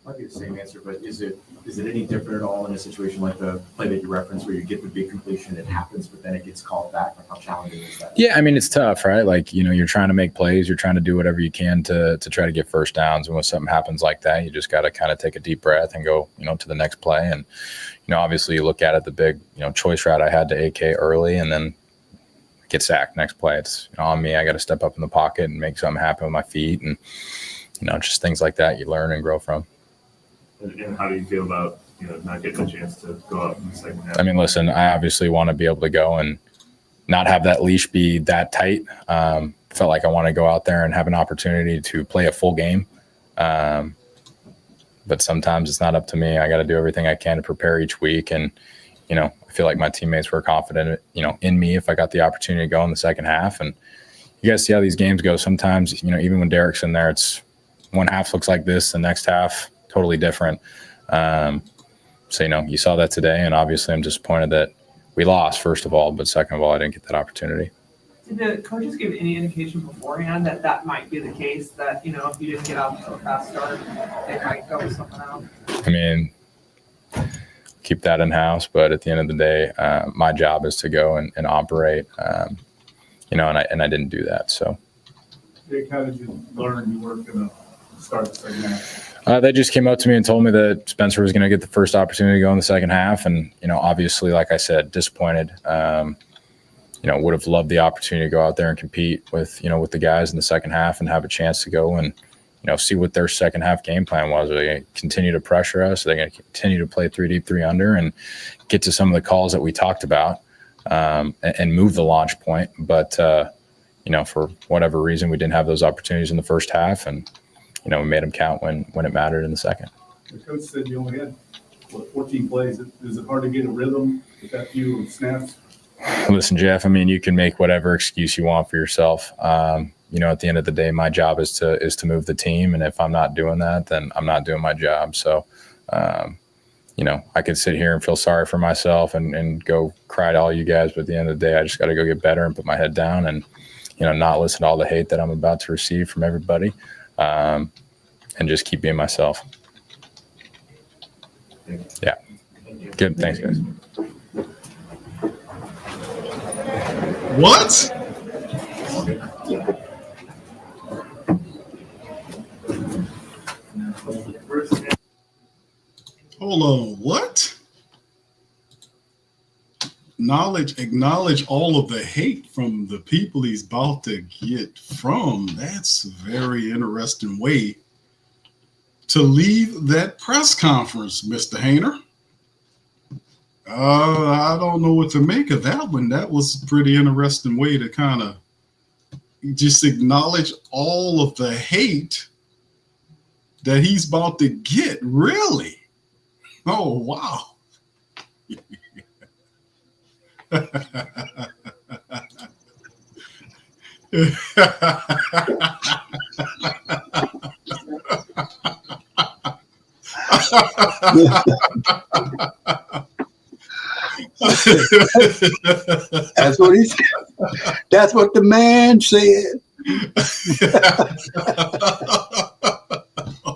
Might be the same answer, but is it any different at all in a situation like the play that you referenced where you get the big completion, it happens, but then it gets called back? Like, how challenging is that? Yeah, it's tough, right? Like, you're trying to make plays, you're trying to do whatever you can to try to get first downs. And when something happens like that, you just got to kind of take a deep breath and go, to the next play. And, obviously you look at it, the big, choice route I had to AK early and then get sacked next play. It's on me. I got to step up in the pocket and make something happen with my feet. And, just things like that you learn and grow from. And how do you feel about, not getting a chance to go out in the second half? Listen, I obviously want to be able to go and not have that leash be that tight. Felt like I want to go out there and have an opportunity to play a full game. But sometimes it's not up to me. I got to do everything I can to prepare each week. And, I feel like my teammates were confident, in me if I got the opportunity to go in the second half. And you guys see how these games go. Sometimes, even when Derek's in there, it's one half looks like this, the next half totally different. So, you saw that today. And obviously I'm disappointed that we lost, first of all. But second of all, I didn't get that opportunity. Did the coaches give any indication beforehand that might be the case, that, if you didn't get out to a fast start, they might go with something else? Keep that in-house. But at the end of the day, my job is to go and operate, and I didn't do that. So. Jake, how did you learn you weren't going to start the second half? They just came up to me and told me that Spencer was going to get the first opportunity to go in the second half. And, obviously, like I said, disappointed. Would have loved the opportunity to go out there and compete with the guys in the second half and have a chance to go and, see what their second half game plan was. Are they going to continue to pressure us? Are they going to continue to play 3 deep, 3 under and get to some of the calls that we talked about and move the launch point? But, for whatever reason, we didn't have those opportunities in the first half, and, we made them count when it mattered in the second. The coach said you only had 14 plays. Is it hard to get a rhythm with that few snaps? Listen, Jeff, you can make whatever excuse you want for yourself. At the end of the day, my job is to move the team. And if I'm not doing that, then I'm not doing my job. So, I could sit here and feel sorry for myself and go cry to all you guys. But at the end of the day, I just got to go get better and put my head down and, not listen to all the hate that I'm about to receive from everybody, and just keep being myself. Yeah. Good. Thanks, guys. What? Hold on. What? acknowledge all of the hate from the people he's about to get from. That's a very interesting way to leave that press conference, Mr. Haener. I don't know what to make of that one. That was a pretty interesting way to kind of just acknowledge all of the hate that he's about to get. Really? Oh, wow. That's what he said. That's what the man said.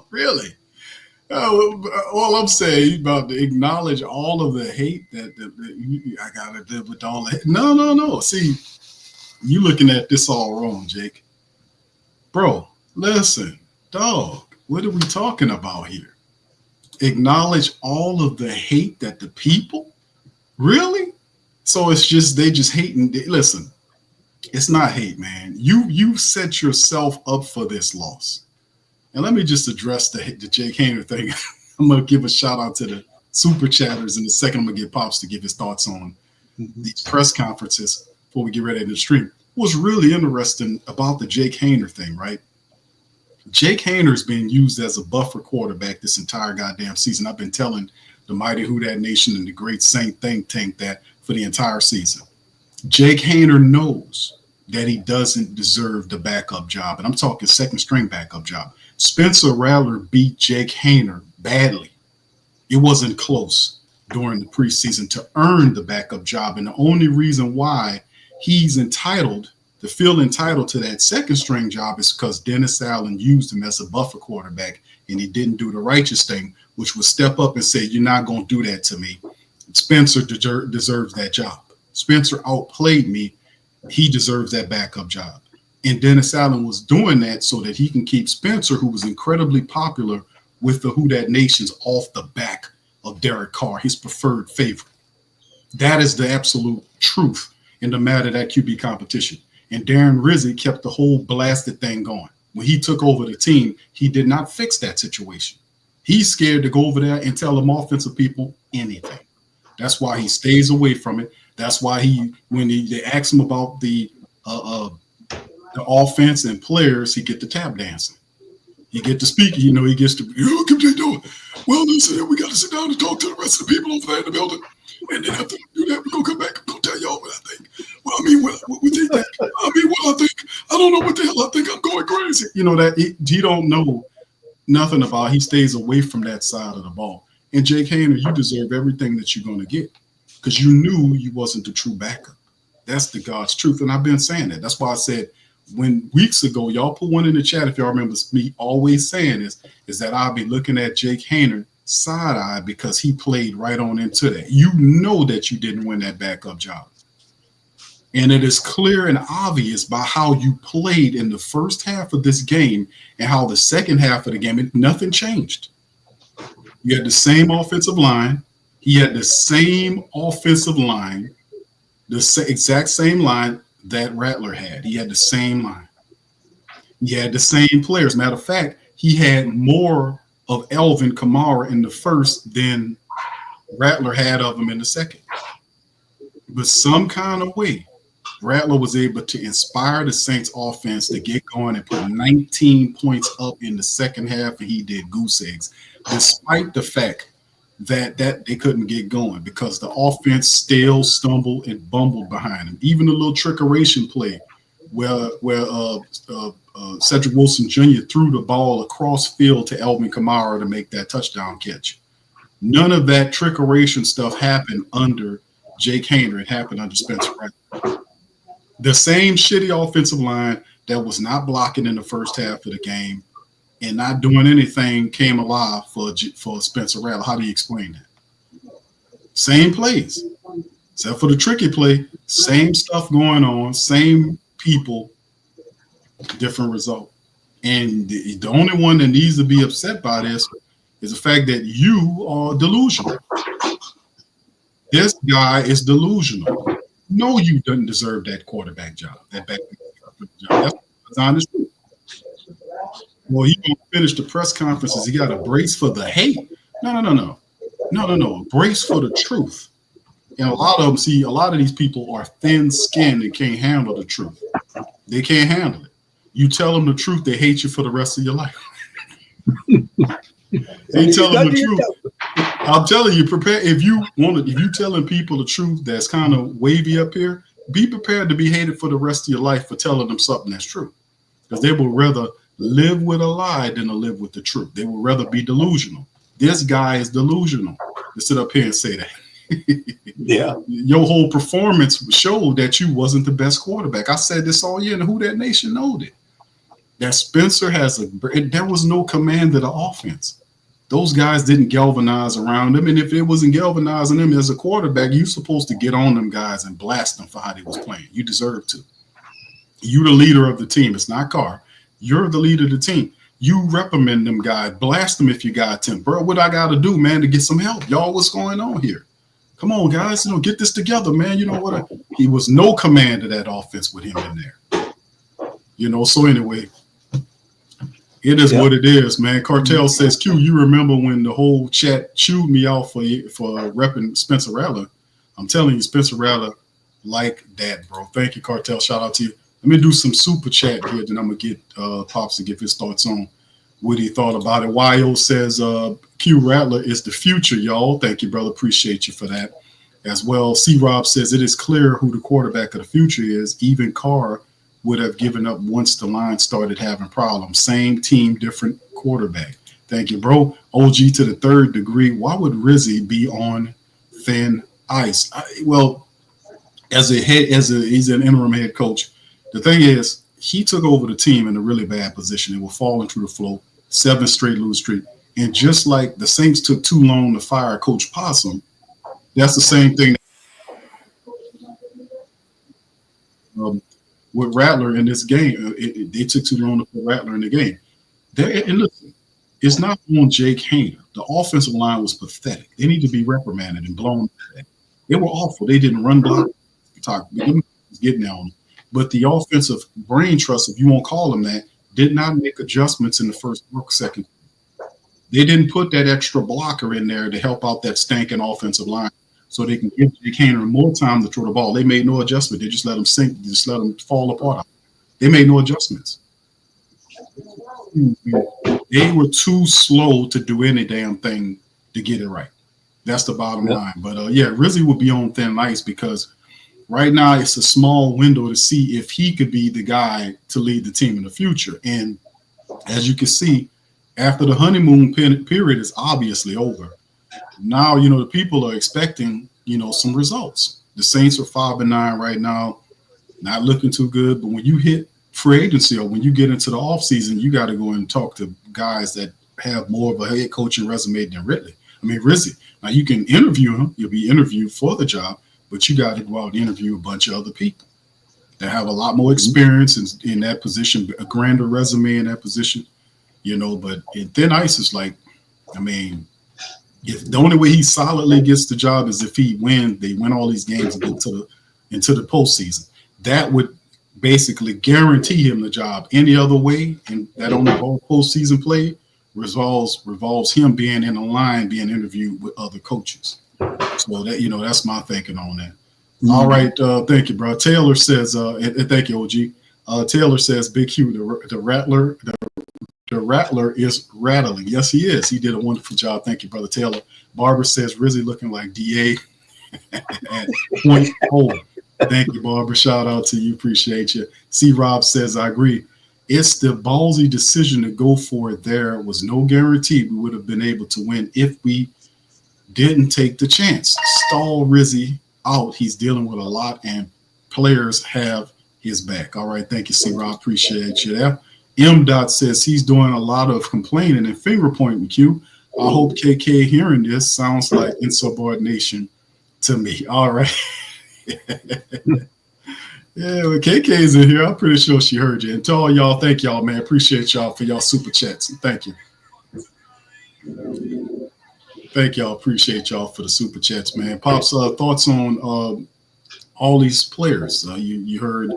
Really? All I'm saying, you about to acknowledge all of the hate that I gotta deal with all that. No. See, you looking at this all wrong, Jake. Bro, listen, dog. What are we talking about here? Acknowledge all of the hate that the people. Really? So it's just they just hating. Listen, it's not hate, man. You set yourself up for this loss. And let me just address the Jake Haener thing. I'm gonna give a shout out to the super chatters in a second. I'm gonna get Pops to give his thoughts on these press conferences before we get ready to the stream. What's really interesting about the Jake Haener thing, right? Jake Haener's been used as a buffer quarterback this entire goddamn season. I've been telling the mighty Who Dat Nation and the great Saint think tank that for the entire season. Jake Haener knows that he doesn't deserve the backup job. And I'm talking second string backup job. Spencer Rattler beat Jake Haener badly. It wasn't close during the preseason to earn the backup job. And the only reason why he's entitled to feel entitled to that second string job is because Dennis Allen used him as a buffer quarterback and he didn't do the righteous thing, which was step up and say, you're not going to do that to me. Spencer deserves that job. Spencer outplayed me. He deserves that backup job. And Dennis Allen was doing that so that he can keep Spencer, who was incredibly popular with the Who Dat Nations, off the back of Derek Carr, his preferred favorite. That is the absolute truth in the matter of that QB competition. And Darren Rizzi kept the whole blasted thing going. When he took over the team, he did not fix that situation. He's scared to go over there and tell them offensive people anything. That's why he stays away from it. That's why when they ask him about the offense and players, he get the tap dancing. He get to speak. He gets to, what they doing? Well, listen, we got to sit down and talk to the rest of the people over there in the building. And then after we do that, we're going to come back and go tell y'all what I think. Well, I mean, what we think. I mean, what I think. I don't know what the hell I think. I'm going crazy. He don't know nothing about. He stays away from that side of the ball. And Jake Haener, you deserve everything that you're going to get because you knew you wasn't the true backup. That's the God's truth. And I've been saying that. That's why I said when weeks ago, y'all put one in the chat, if y'all remember me always saying is that I'll be looking at Jake Haener side-eye because he played right on into that. You know that you didn't win that backup job. And it is clear and obvious by how you played in the first half of this game and how the second half of the game, nothing changed. You had the same offensive line. He had the same offensive line, the exact same line that Rattler had. He had the same line. He had the same players. Matter of fact, he had more of Alvin Kamara in the first than Rattler had of him in the second. But some kind of way, Rattler was able to inspire the Saints offense to get going and put 19 points up in the second half, and he did goose eggs, despite the fact that they couldn't get going because the offense still stumbled and bumbled behind him. Even the little trickeration play where Cedric Wilson Jr. threw the ball across field to Alvin Kamara to make that touchdown catch. None of that trickeration stuff happened under Jake Haener. It happened under Spencer Rattler. The same shitty offensive line that was not blocking in the first half of the game and not doing anything came alive for Spencer Rattler. How do you explain that? Same plays, except for the tricky play. Same stuff going on, same people, different result. And the only one that needs to be upset by this is the fact that you are delusional. This guy is delusional. know you didn't deserve that quarterback job, that back job. That's honest truth. Well, he gonna finish the press conferences. He got a brace for the hate. No. A brace for the truth. And a lot of these people are thin-skinned and can't handle the truth. They can't handle it. You tell them the truth, they hate you for the rest of your life. They tell them the truth. I'm telling you, prepare if you telling people the truth that's kind of wavy up here, be prepared to be hated for the rest of your life for telling them something that's true. Because they will rather live with a lie than to live with the truth. They will rather be delusional. This guy is delusional to sit up here and say that. Yeah. Your whole performance showed that you wasn't the best quarterback. I said this all year, and Who That Nation knowed it. That Spencer there was no command of the offense. Those guys didn't galvanize around him, and if it wasn't galvanizing him as a quarterback, you're supposed to get on them guys and blast them for how they was playing. You deserve to. You the leader of the team. It's not Carr. You're the leader of the team. You reprimand them guys. Blast them if you got to. Bro, what I got to do, man, to get some help? Y'all, what's going on here? Come on, guys. Get this together, man. You know what? He was no command of that offense with him in there. So anyway, it is what it is, man. Cartel says, Q, you remember when the whole chat chewed me out for repping Spencer Rattler? I'm telling you, Spencer Rattler like that, bro. Thank you, Cartel. Shout out to you. Let me do some super chat here, then I'm going to get Pops to give his thoughts on what he thought about it. YO says, Q Rattler is the future, y'all. Thank you, brother. Appreciate you for that. As well, C-Rob says, it is clear who the quarterback of the future is. Even Carr would have given up once the line started having problems. Same team, different quarterback. Thank you, bro. OG to the third degree. Why would Rizzy be on thin ice? He's an interim head coach. The thing is, he took over the team in a really bad position. They were falling through the floor, 7 straight lose streak. And just like the Saints took too long to fire Coach Possum, that's the same thing with Rattler in this game. They took too long to put Rattler in the game. And listen, it's not on Jake Haener. The offensive line was pathetic. They need to be reprimanded and blown back. They were awful. They didn't run block. Getting down on them. But the offensive brain trust, if you won't call them that, did not make adjustments in the first or second. They didn't put that extra blocker in there to help out that stinking offensive line so they can give Jake Haener more time to throw the ball. They made no adjustment. They just let them sink, just let them fall apart. They made no adjustments. They were too slow to do any damn thing to get it right. That's the bottom line. But, Rizzy will be on thin ice because right now, it's a small window to see if he could be the guy to lead the team in the future. And as you can see, after the honeymoon period is obviously over, now, the people are expecting, some results. The Saints are 5-9 right now, not looking too good. But when you hit free agency or when you get into the offseason, you got to go and talk to guys that have more of a head coaching resume than Rizzy. Now, you can interview him. You'll be interviewed for the job. But you got to go out and interview a bunch of other people that have a lot more experience in that position, a grander resume in that position, But in thin ice is if the only way he solidly gets the job is if they win all these games and get into the postseason. That would basically guarantee him the job. Any other way, and that only all postseason play revolves him being in a line, being interviewed with other coaches. So that that's my thinking on that. All right, thank you, bro. Taylor says, thank you, OG. Taylor says, Big Q, the Rattler is rattling. Yes, he is. He did a wonderful job. Thank you, brother Taylor. Barbara says, Rizzy looking like DA at point four. Thank you, Barbara. Shout out to you. Appreciate you. C. Rob says, I agree. It's the ballsy decision to go for it. There was no guarantee we would have been able to win if we didn't take the chance. Stall Rizzy out. He's dealing with a lot, and players have his back. All right. Thank you, C-Rob. Appreciate you there. M. Dot says he's doing a lot of complaining and finger pointing, Q. I hope KK hearing this sounds like insubordination to me. All right. Yeah, well, KK's in here. I'm pretty sure she heard you. And to all y'all, thank y'all, man. Appreciate y'all for y'all super chats. Thank you. Thank y'all. Appreciate y'all for the super chats, man. Pops, thoughts on all these players. You heard,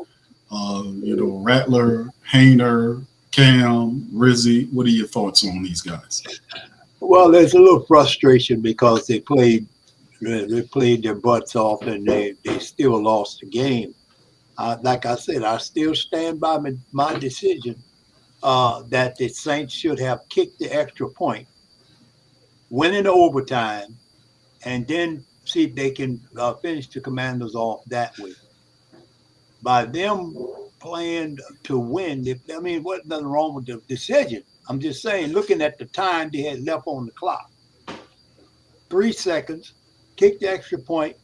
Rattler, Haener, Cam, Rizzy. What are your thoughts on these guys? Well, there's a little frustration because they played their butts off and they still lost the game. Like I said, I still stand by my decision that the Saints should have kicked the extra point, went into overtime, and then see if they can finish the Commanders off that way. By them playing to win, wasn't nothing wrong with the decision. I'm just saying, looking at the time they had left on the clock, 3 seconds, kick the extra point,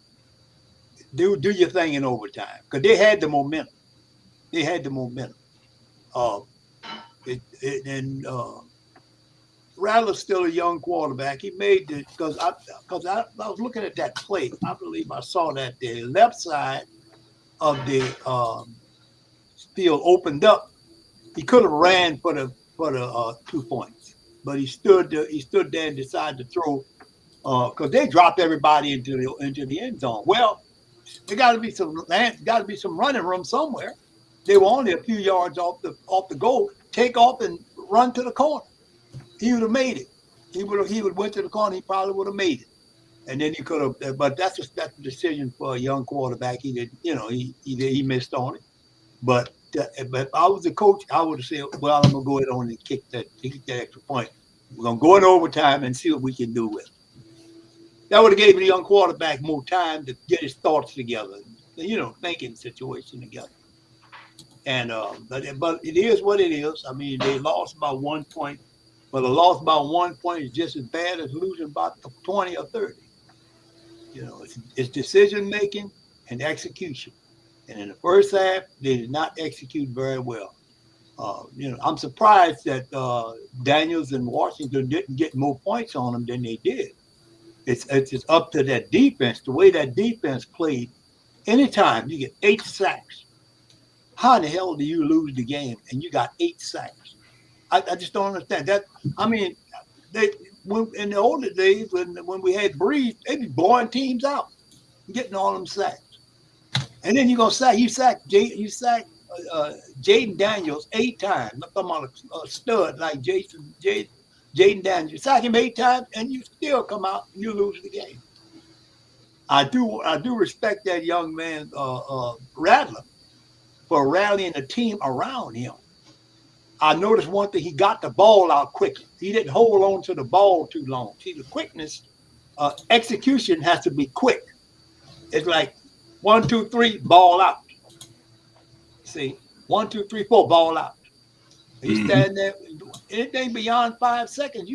do your thing in overtime, because they had the momentum. Rattler's still a young quarterback. He made it because I was looking at that play. I believe I saw that the left side of the field opened up. He could have ran for the 2 points, but he stood there and decided to throw because they dropped everybody into the end zone. Well, there got to be some running room somewhere. They were only a few yards off the goal. Take off and run to the corner. He would have made it. He would went to the corner. He probably would have made it, and then he could have. But that's a decision for a young quarterback. He did, he missed on it. But if I was the coach, I would have said, "Well, I'm gonna go ahead on and kick that extra point. We're gonna go in overtime and see what we can do with it." That would have gave the young quarterback more time to get his thoughts together, thinking situation together. And but it is what it is. I mean, they lost by 1 point, but a loss by 1 point is just as bad as losing by 20 or 30. It's decision making and execution. And in the first half, they did not execute very well. I'm surprised that Daniels and Washington didn't get more points on them than they did. It's just up to that defense, the way that defense played. Anytime you get 8 sacks, how in the hell do you lose the game and you got 8 sacks? I just don't understand that. I mean, in the older days when we had Breeze, they'd be blowing teams out, getting all them sacks. And then you're gonna sack Jaden Daniels 8 times. I'm talking about a stud like Jaden Daniels. You sack him 8 times and you still come out and you lose the game. I do respect that young man Rattler for rallying the team around him. I noticed one thing, he got the ball out quickly. He didn't hold on to the ball too long. See, the quickness, execution has to be quick. It's like 1, 2, 3, ball out. See, 1, 2, 3, 4, ball out. You stand there, anything beyond 5 seconds,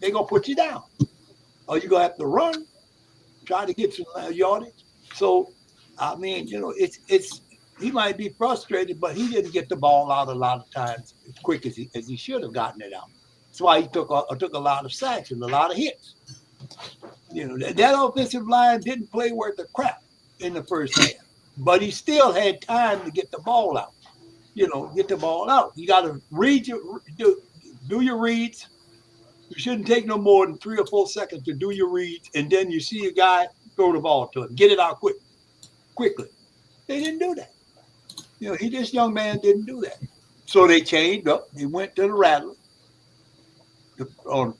they're gonna put you down. Or you're gonna have to run, try to get some yardage. So, I mean, he might be frustrated, but he didn't get the ball out a lot of times as quick as he should have gotten it out. That's why he took a lot of sacks and a lot of hits. That offensive line didn't play worth a crap in the first half, but he still had time to get the ball out. Get the ball out. You got to do your reads. You shouldn't take no more than 3 or 4 seconds to do your reads, and then you see a guy, throw the ball to him, get it out quickly. They didn't do that. This young man didn't do that. So they changed up. They went to the Rattler. On the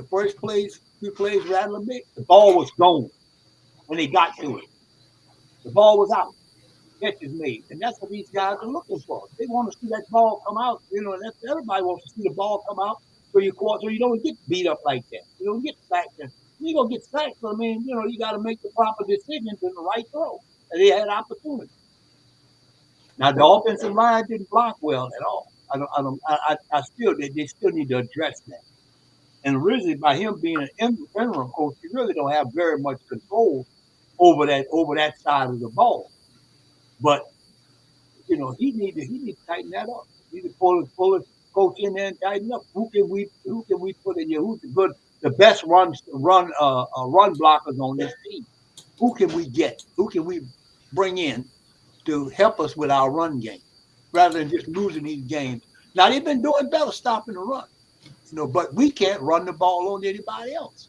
first plays, 2 plays Rattler made, the ball was gone when they got to it. The ball was out. Catches made. And that's what these guys are looking for. They want to see that ball come out. Everybody wants to see the ball come out so you don't get beat up like that. You don't get sacked. You're going to get sacked. So, you got to make the proper decisions in the right throw. And they had opportunity. Now, the offensive line didn't block well at all. They still need to address that. And really, by him being an interim coach, you really don't have very much control over that side of the ball. But he need to tighten that up. He need to pull his coach in there and tighten up. Who can we put in here? Who's the best run blockers on this team? Who can we get? Who can we bring in to help us with our run game, rather than just losing these games? Now they've been doing better stopping the run, but we can't run the ball on anybody else.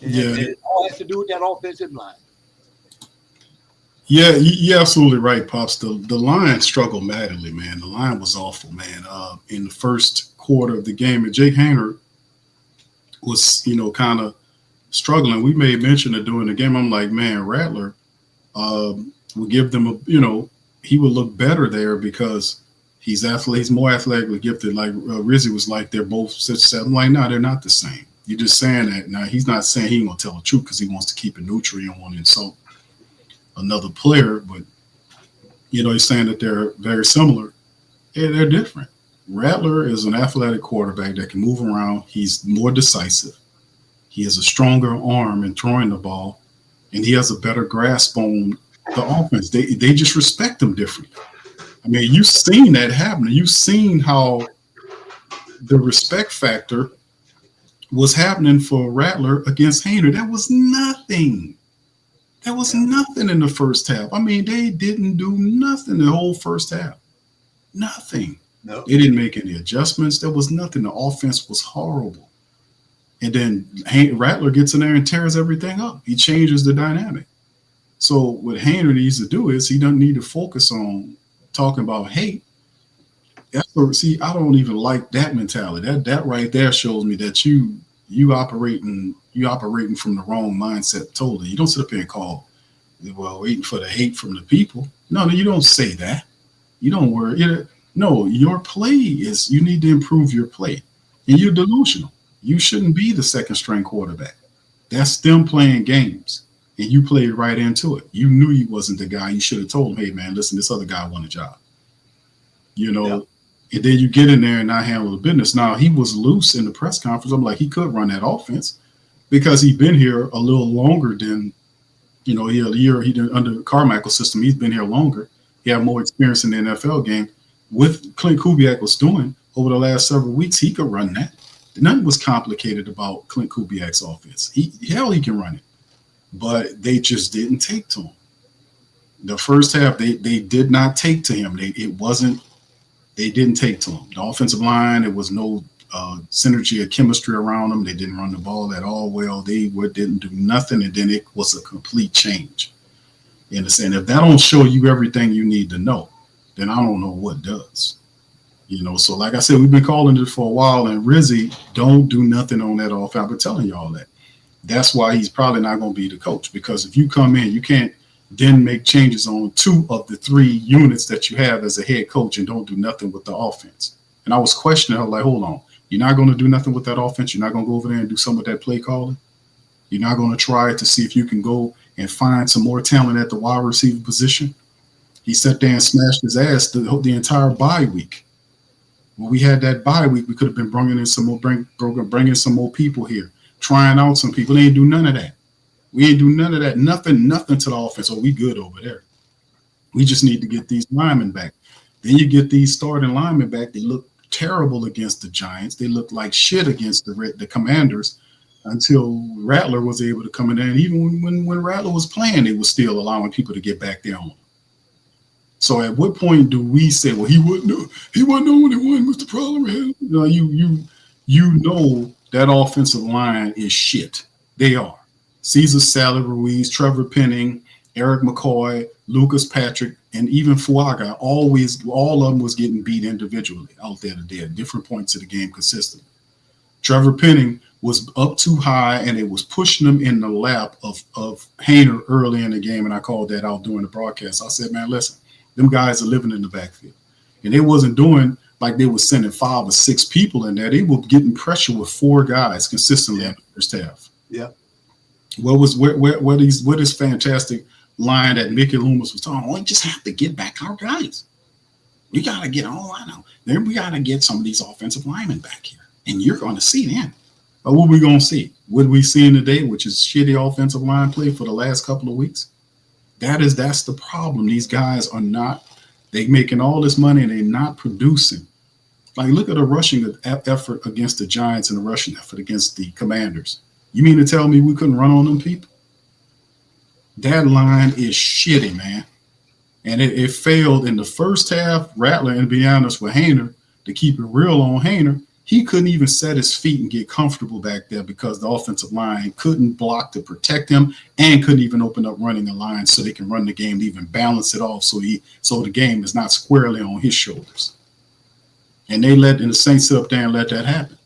And it all has to do with that offensive line. Yeah, you're absolutely right, Pops. The line struggled madly, man. The line was awful, man. In the first quarter of the game, and Jake Haener was, kind of struggling. We made mention of during the game. I'm like, man, Rattler would give them he would look better there because he's more athletically gifted. Like Rizzy was like, they're both 6'7". I'm like, no, they're not the same. You're just saying that. Now he's not saying he ain't gonna tell the truth because he wants to keep it neutral. He don't want to insult another player, but he's saying that they're very similar. Yeah, they're different. Rattler is an athletic quarterback that can move around. He's more decisive. He has a stronger arm in throwing the ball, and he has a better grasp on the offense. They just respect him differently. I mean, you've seen that happen. You've seen how the respect factor was happening for Rattler against Haener. That was nothing. That was nothing in the first half. I mean, they didn't do nothing the whole first half. Nothing. No. They didn't make any adjustments. There was nothing. The offense was horrible. And then Rattler gets in there and tears everything up. He changes the dynamic. So what Haener needs to do is he doesn't need to focus on talking about hate. See, I don't even like that mentality. That right there shows me that you operating from the wrong mindset totally. You don't sit up here and call, waiting for the hate from the people. No, you don't say that. You don't worry. No, your play is, you need to improve your play. And you're delusional. You shouldn't be the second string quarterback. That's them playing games. And you played right into it. You knew you wasn't the guy. You should have told him, hey, man, listen, this other guy won a job. And then you get in there and not handle the business. Now, he was loose in the press conference. I'm like, he could run that offense because he'd been here a little longer than, he had a year under the Carmichael system. He's been here longer. He had more experience in the NFL game. With Clint Kubiak was doing over the last several weeks, he could run that. Nothing was complicated about Clint Kubiak's offense. He can run it. But they just didn't take to him. The first half, they did not take to him. They didn't take to him. The offensive line, there was no synergy or chemistry around them. They didn't run the ball at all well. They didn't do nothing, and then it was a complete change. You understand? If that don't show you everything you need to know, then I don't know what does. So like I said, we've been calling it for a while, and Rizzy don't do nothing on that offense. I've been telling you all that. That's why he's probably not going to be the coach, because if you come in, you can't then make changes on 2 of the 3 units that you have as a head coach and don't do nothing with the offense. And I was questioning her, like, hold on, you're not going to do nothing with that offense? You're not going to go over there and do some of that play calling? You're not going to try to see if you can go and find some more talent at the wide receiver position? He sat there and smashed his ass the entire bye week. When we had that bye week, we could have been bringing in some more people here, trying out some people. They ain't do none of that. We ain't do none of that. Nothing to the offense. Oh, we good over there. We just need to get these linemen back. Then you get these starting linemen back. They look terrible against the Giants. They look like shit against the Commanders until Rattler was able to come in there. And even when Rattler was playing, they were still allowing people to get back there on him. So at what point do we say, well, he wouldn't know when it won was the problem? You know that offensive line is shit. They are. Cesar Salad Ruiz, Trevor Penning, Eric McCoy, Lucas Patrick, and even Fuaga, all of them was getting beat individually out there today at different points of the game consistently. Trevor Penning was up too high, and it was pushing him in the lap of Haener early in the game, and I called that out during the broadcast. I said, man, listen, them guys are living in the backfield. And they wasn't doing like they were sending 5 or 6 people in there. They were getting pressure with 4 guys consistently in the first half. Yeah. What is fantastic line that Mickey Loomis was talking? We just have to get back our guys. We got to get all I know. Then we got to get some of these offensive linemen back here. And you're going to see them. But what we going to see? What we seen today, which is shitty offensive line play for the last couple of weeks. That's the problem. These guys are not, they making all this money and they're not producing. Like, look at the rushing effort against the Giants and the rushing effort against the Commanders. You mean to tell me we couldn't run on them people? That line is shitty, man. And it failed in the first half. Rattler, and to be honest with Haener, to keep it real on Haener, he couldn't even set his feet and get comfortable back there because the offensive line couldn't block to protect him and couldn't even open up running a line so they can run the game to even balance it off so the game is not squarely on his shoulders. And the Saints sit up there and let that happen.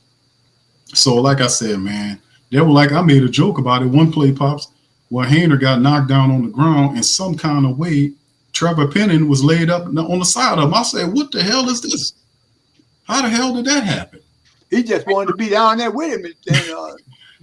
So like I said, man, they were like, I made a joke about it one play, Pops, where Haener got knocked down on the ground and some kind of way Trevor Penning was laid up on the side of him. I said, what the hell is this? How the hell did that happen? He just wanted to be down there with him.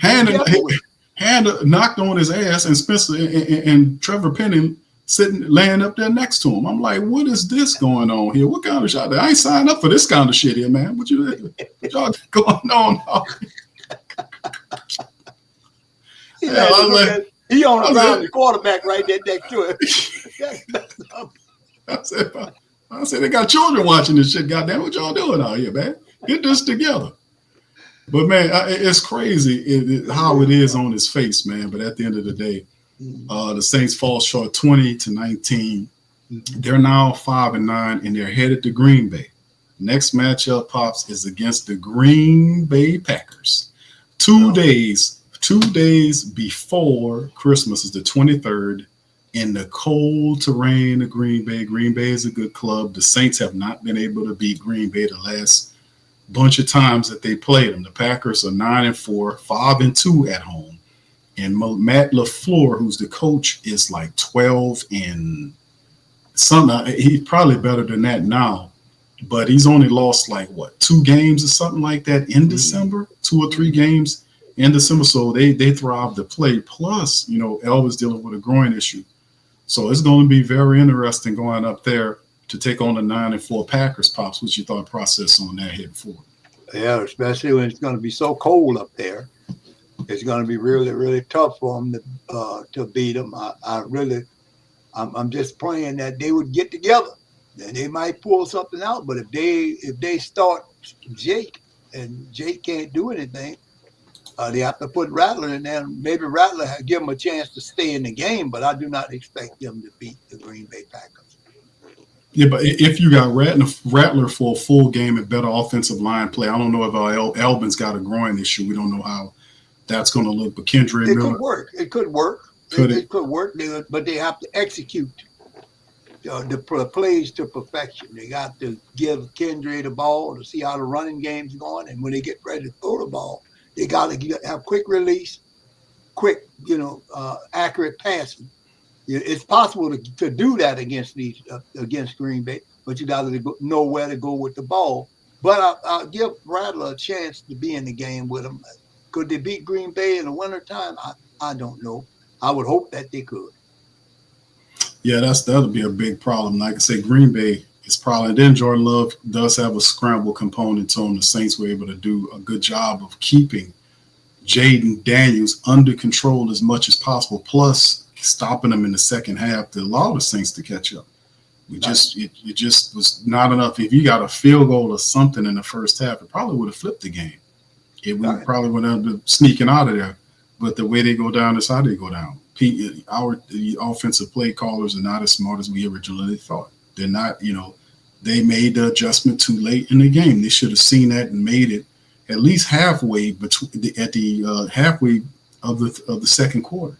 Haener knocked on his ass, and Spencer and Trevor Penning laying up there next to him. I'm like, what is this going on here? What kind of shot? I ain't signed up for this kind of shit here, man. What y'all going on? He on around the quarterback right there next to him. I said, they got children watching this shit. Goddamn, what y'all doing out here, man? Get this together. But man, it's crazy how it is on his face, man. But at the end of the day, the Saints fall short 20-19. They're now 5-9, and they're headed to Green Bay. Next matchup, Pops, is against the Green Bay Packers. 2 days before Christmas is the 23rd. In the cold terrain of Green Bay. Green Bay is a good club. The Saints have not been able to beat Green Bay the last bunch of times that they played them. The Packers are 9-4, 5-2 at home. And Matt LaFleur, who's the coach, is like 12 and something. He's probably better than that now. But he's only lost like, 2 games or something like that in December? 2 or 3 games in December. So they thrive to play. Plus, Elvis dealing with a groin issue. So it's going to be very interesting going up there to take on the 9-4 Packers. Pops, what's your thought process on that heading forward? Yeah, especially when it's going to be so cold up there. It's going to be really, really tough for them to beat them. I'm just praying that they would get together. And they might pull something out. But if they start Jake and Jake can't do anything, they have to put Rattler in there. Maybe Rattler give them a chance to stay in the game, but I do not expect them to beat the Green Bay Packers. Yeah, but if you got Rattler for a full game and better offensive line play, I don't know if Albin's got a groin issue. We don't know how that's going to look. But Kendra It could work. It could work. It could work, but they have to execute the plays to perfection. They got to give Kendra the ball to see how the running game's going, and when they get ready to throw the ball, they got to have quick release, accurate passing. It's possible to do that against Green Bay, but you got to know where to go with the ball. But I'll give Rattler a chance to be in the game with them. Could they beat Green Bay in the wintertime? I don't know. I would hope that they could. Yeah, that'll be a big problem. Like I say, Green Bay is probably. Then Jordan Love does have a scramble component to him. The Saints were able to do a good job of keeping Jaden Daniels under control as much as possible, plus stopping him in the second half to allow the Saints to catch up. It just was not enough. If you got a field goal or something in the first half, it probably would have flipped the game. Probably would have been sneaking out of there. But the way they go down is how they go down. The offensive play callers are not as smart as we originally thought. They're not, they made the adjustment too late in the game. They should have seen that and made it at least halfway halfway of the second quarter.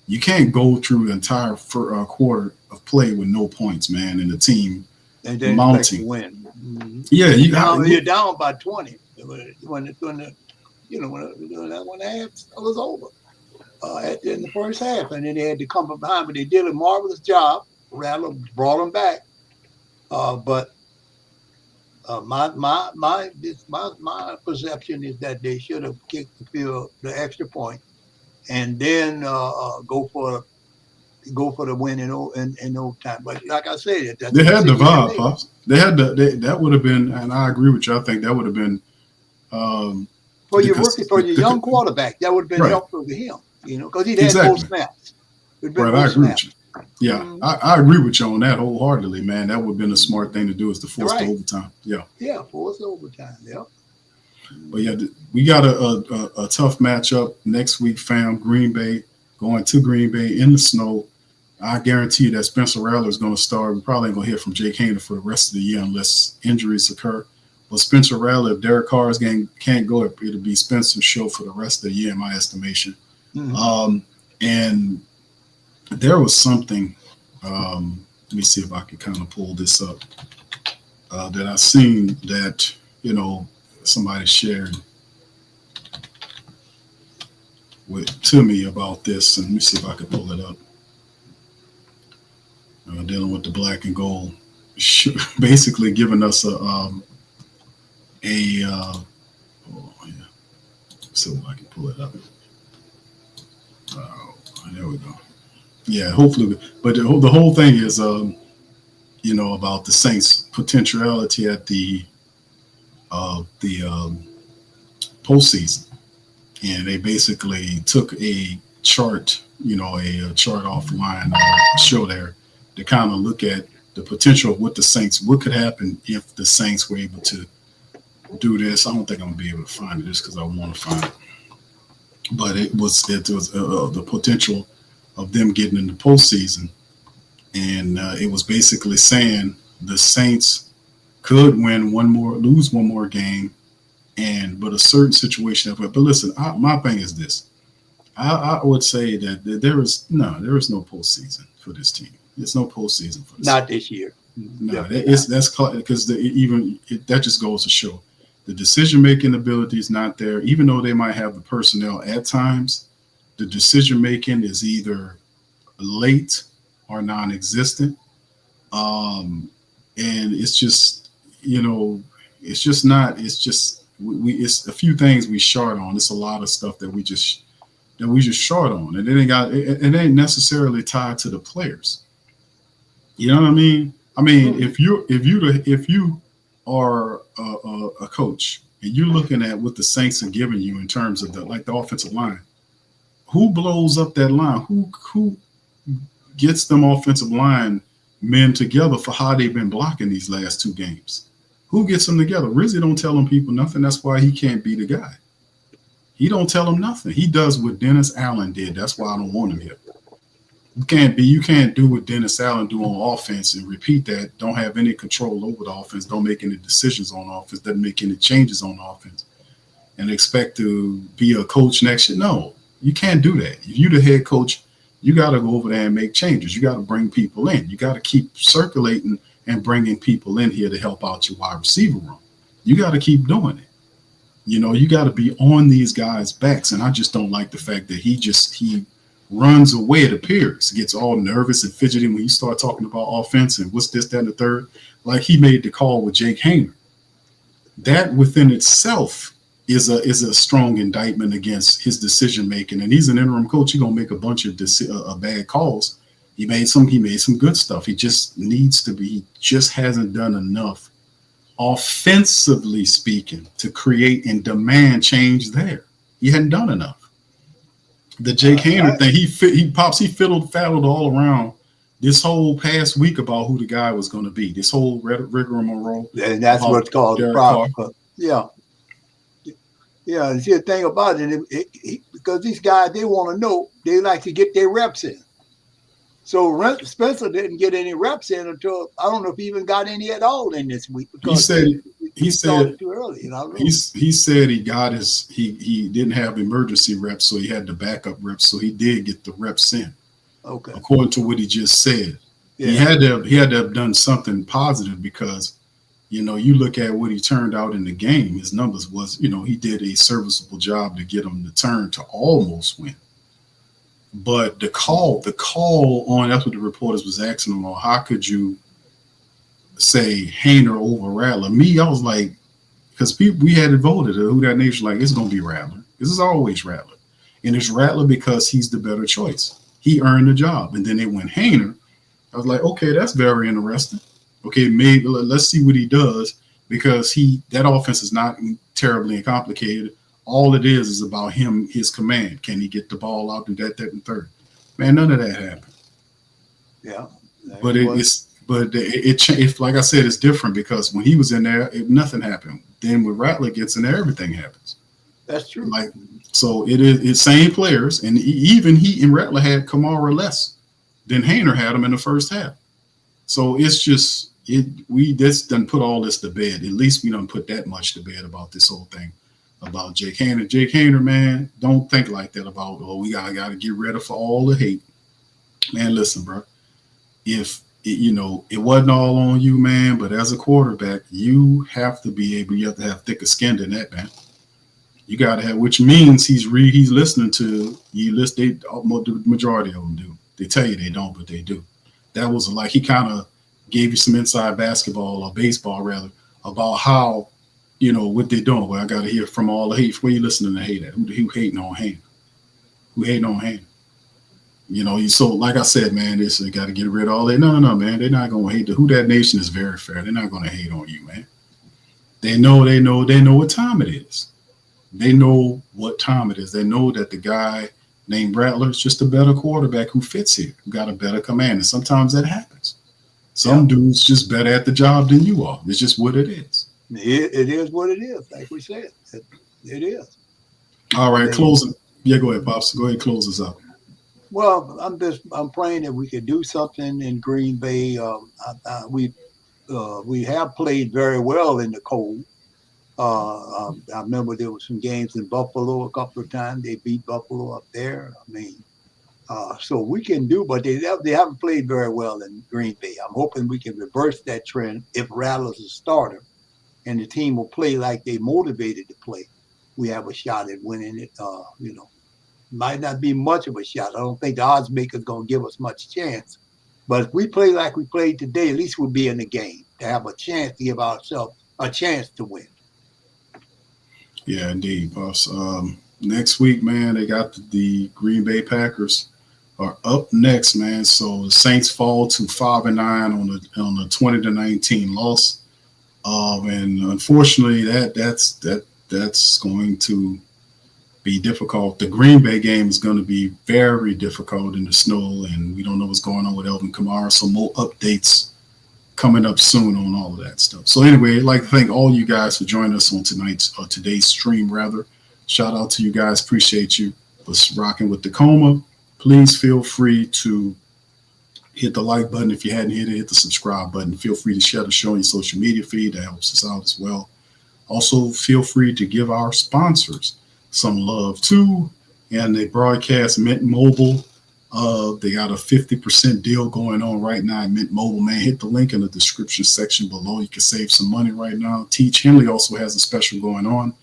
You can't go through the entire quarter of play with no points, man, and the team and then mounting. Win. Mm-hmm. Yeah, you're down by 20 when that 1 half was over. In the first half, and then they had to come from behind, but they did a marvelous job. Rattler brought them back, but my perception is that they should have kicked the extra point, and then go for the win in overtime. But like I said, they had the vibe, Pops. They had that would have been, and I agree with you. I think that would have been for your young quarterback. That would have been helpful to him. Because he'd had both snaps. Right, I agree with you. Yeah, mm-hmm. I agree with you on that wholeheartedly, man. That would have been a smart thing to do, is to force the overtime. Yeah. Yeah, force the overtime. Yeah. But yeah, we got a tough matchup next week, fam. Green Bay, going to Green Bay in the snow. I guarantee you that Spencer Rattler is going to start. We probably ain't going to hear from Jake Haener for the rest of the year unless injuries occur. But Spencer Rattler, if Derek Carr's game can't go, it'll be Spencer's show for the rest of the year, in my estimation. And there was something, let me see if I can kind of pull this up, that I seen that, you know, somebody shared to me about this. And let me see if I can pull it up. Dealing with the black and gold, basically giving us oh yeah, so I can pull it up. There we go. Yeah, hopefully. But the whole thing is, you know, about the Saints' potentiality at the postseason, and they basically took a chart, you know, a chart offline show there to kind of look at the potential of what the Saints, what could happen if the Saints were able to do this. I don't think I'm gonna be able to find it just because I want to find it. But it was the potential of them getting in the postseason, and it was basically saying the Saints could lose one more game, but a certain situation. But listen, my thing is this: I would say that there is no postseason for this team. There's no postseason for this. Not this year. No, that's because that just goes to show the decision-making ability is not there. Even though they might have the personnel at times, the decision-making is either late or non-existent. And it's just, you know, it's just not, it's just, it's a few things we short on. It's a lot of stuff that we just short on. And it ain't necessarily tied to the players. You know what I mean? I mean, if you are a coach and you're looking at what the Saints are giving you in terms of the offensive line, who blows up that line? Who gets them offensive line men together for how they've been blocking these last two games? Who gets them together? Rizzy don't tell them people nothing. That's why he can't be the guy. He don't tell them nothing. He does what Dennis Allen did. That's why I don't want him here. You can't do what Dennis Allen do on offense and repeat that. Don't have any control over the offense. Don't make any decisions on offense. Doesn't make any changes on offense, and expect to be a coach next year. No, you can't do that. If you're the head coach, you got to go over there and make changes. You got to bring people in. You got to keep circulating and bringing people in here to help out your wide receiver room. You got to keep doing it. You know, you got to be on these guys' backs, and I just don't like the fact that he runs away, it appears, gets all nervous and fidgety when you start talking about offense and what's this, that, and the third. Like he made the call with Jake Haener. That within itself is a strong indictment against his decision making. And he's an interim coach. He's gonna make a bunch of bad calls. He made some good stuff. He just needs to be. He just hasn't done enough, offensively speaking, to create and demand change there. He hadn't done enough. The Jake Haener thing, he fiddled all around this whole past week about who the guy was going to be. This whole rigmarole, and that's what's called the problem. Yeah. And see, the thing about it, because these guys, they want to know, they like to get their reps in. So Spencer didn't get any reps in until, I don't know if he even got any at all in this week. Because he said too early. You know, he said he didn't have emergency reps, so he had the backup reps. So he did get the reps in. Okay. According to what he just said, he had to have done something positive because, you know, you look at what he turned out in the game. His numbers was, you know, he did a serviceable job to get him to turn to almost win. But the call on, that's what the reporters was asking him on. How could you say Haener over Rattler? Me, I was like, because we had it voted, who that nation, like, it's going to be Rattler. This is always Rattler. And it's Rattler because he's the better choice. He earned the job. And then they went Haener. I was like, okay, that's very interesting. Okay, maybe let's see what he does, because that offense is not terribly complicated. All it is about him, his command. Can he get the ball out and that, and third? Man, none of that happened. Yeah. But it's like I said, it's different because when he was in there, nothing happened. Then when Rattler gets in there, everything happens. That's true. Like, so it's same players, and even he and Rattler had Kamara less than Haener had him in the first half. So it's just, we just done put all this to bed. At least we done put that much to bed about this whole thing about Jake Haener. Jake Haener, man, don't think like that about, we got to get rid of all the hate. Man, listen, bro. If it wasn't all on you, man, but as a quarterback, you have to have thicker skin than that, man. You got to have, which means he's listening to you. The majority of them do. They tell you they don't, but they do. That was he kind of gave you some inside basketball or baseball rather about how, what they're doing. Well, I got to hear from all the hate. Where you listening to hate at? Who hating on Haener? Who hating on Haener? So like I said, man, they got to get rid of all that. No, man, they're not going to hate. Who That Nation is very fair. They're not going to hate on you, man. They know what time it is. They know what time it is. They know that the guy named Rattler is just a better quarterback who fits here, who got a better command. And sometimes that happens. Some dudes just better at the job than you are. It's just what it is. It is what it is, like we said. It is. All right, closing. Yeah, go ahead, Pops. Go ahead, close us up. Well, I'm praying that we could do something in Green Bay. We have played very well in the cold. I remember there were some games in Buffalo a couple of times. They beat Buffalo up there. So we can do, but they haven't played very well in Green Bay. I'm hoping we can reverse that trend if Rattler's a starter and the team will play like they motivated to play. We have a shot at winning it. Might not be much of a shot. I don't think the odds maker's going to give us much chance. But if we play like we played today, at least we'll be in the game to have a chance to give ourselves a chance to win. Yeah, indeed, boss. Next week, man, they got the Green Bay Packers are up next, man. So the Saints fall to 5-9 on the 20-19 loss. And unfortunately, that's going to be difficult. The Green Bay game is going to be very difficult in the snow, and we don't know what's going on with Elvin Kamara. So more updates coming up soon on all of that stuff. So anyway, I'd like to thank all you guys for joining us on today's stream, rather. Shout out to you guys. Appreciate you for rocking with the Coma. Please feel free to hit the like button. If you hadn't hit the subscribe button. Feel free to share the show on your social media feed. That helps us out as well. Also, feel free to give our sponsors some love too. And they broadcast Mint Mobile. They got a 50% deal going on right now at Mint Mobile, man. Hit the link in the description section below. You can save some money right now. Teach Henley also has a special going on.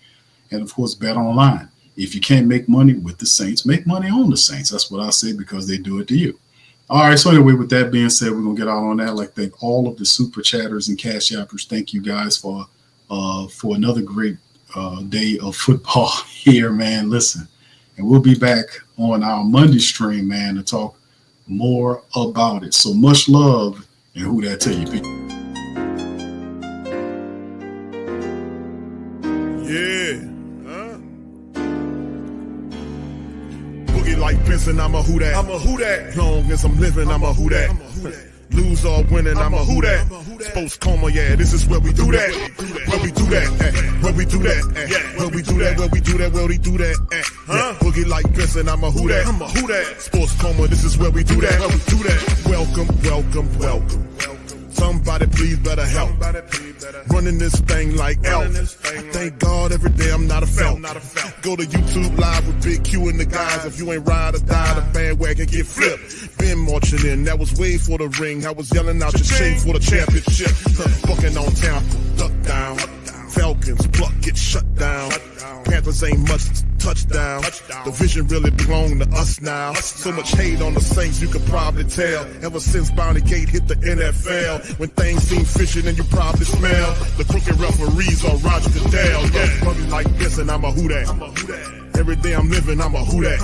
And of course, Bet Online. If you can't make money with the Saints, make money on the Saints. That's what I say, because they do it to you. All right. So anyway, with that being said, we're going to get out on that. I'd like to thank all of the super chatters and cash appers. Thank you guys for another great day of football here, man. Listen, and we'll be back on our Monday stream, man, to talk more about it. So much love, and who that tell you, people. Yeah. Boogie like Benson, I'm a who that. I'm a who that. Long as I'm living, I'm a who that. Lose or winning, I'm a who that. Sports Coma, yeah, this is where we do that. Where we do that, where we do that, where we do that, where we do that, where we do that, Boogie like Benson, I'm a who that. I'm a who that. Sports Coma, this is where we do that. Where we do that. Welcome, welcome, welcome. Somebody please better help. Running this thing like Elf. I thank God every day I'm not a felt. Go to YouTube Live with Big Q and the guys. If you ain't ride or die, the bandwagon get flipped. Been marching in, that was way for the ring. I was yelling out your shame for the championship. Fucking on Tampa, duck down. Falcons, pluck, get shut down. Panthers ain't much touchdown. The vision really belong to us now. So much hate on the Saints, you could probably tell. Ever since Bounty Gate hit the NFL, when things seem fishy, then you probably smell the crooked referees or Roger Goodell. Yeah, probably like this, and I'm a who that. Every day I'm living, I'm a who that.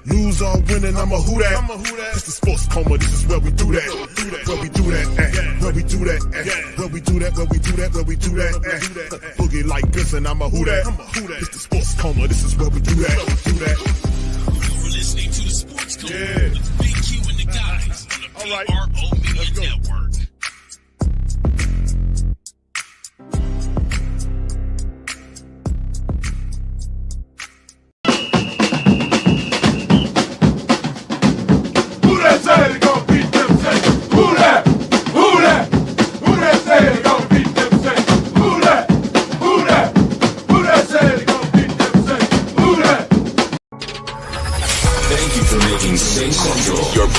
Lose or winning, I'm a who that. It's the Sports Coma, this is where we do that. Where we do that, where we do that, where we do that, where we do that, where we do that. Boogie like Benson, I'm a who that. It's the Sports Coma, this is where we do that. You're listening to the Sports Coma with Big Q and the guys on the PRO Media Network.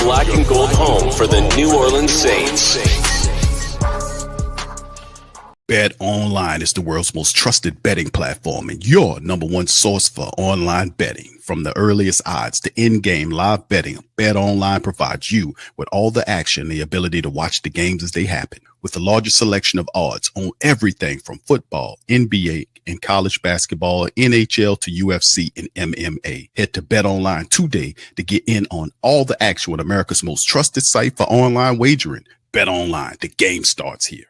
black and gold home for the New Orleans Saints. Bet Online is the world's most trusted betting platform and your number one source for online betting. From the earliest odds to in-game live betting, Bet Online provides you with all the action and the ability to watch the games as they happen. With the largest selection of odds on everything from football, NBA, and college basketball, NHL to UFC and MMA. Head to Bet Online today to get in on all the action with America's most trusted site for online wagering. Bet Online, the game starts here.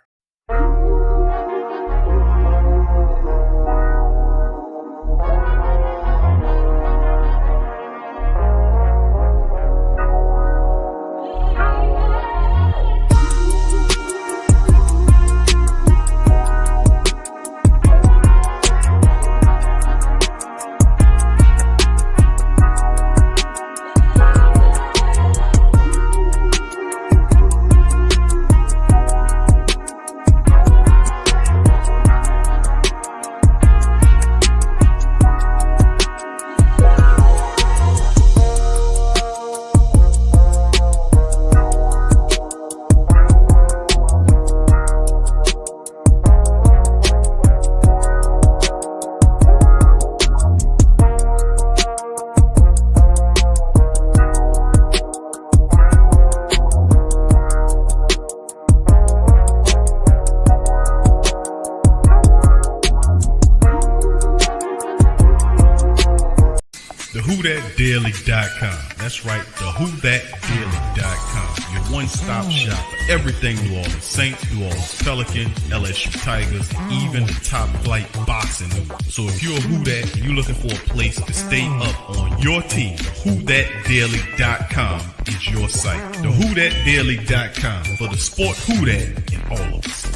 WhoThatDaily.com. That's right, WhoThatDaily.com. Your one-stop shop for everything New Orleans Saints, New Orleans Pelicans, LSU Tigers, even the top flight boxing news. So if you're a Who That and you're looking for a place to stay up on your team, WhoThatDaily.com is your site. The WhoThatDaily.com for the sport Who That in all of us.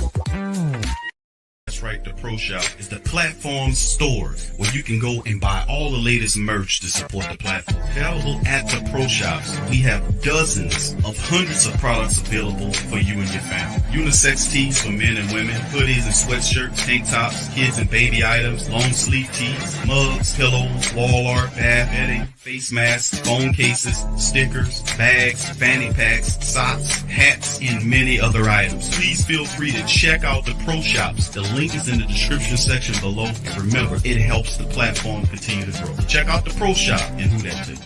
That's right, the Pro Shop is the platform store where you can go and buy all the latest merch to support the platform. Available at the Pro Shops, we have dozens of hundreds of products available for you and your family. Unisex tees for men and women, hoodies and sweatshirts, tank tops, kids and baby items, long sleeve tees, mugs, pillows, wall art, bath bedding, face masks, phone cases, stickers, bags, fanny packs, socks, hats, and many other items. Please feel free to check out the Pro Shops. The link is in the description section below. And remember, it helps the platform continue to grow. Check out the Pro Shop and Who That Too.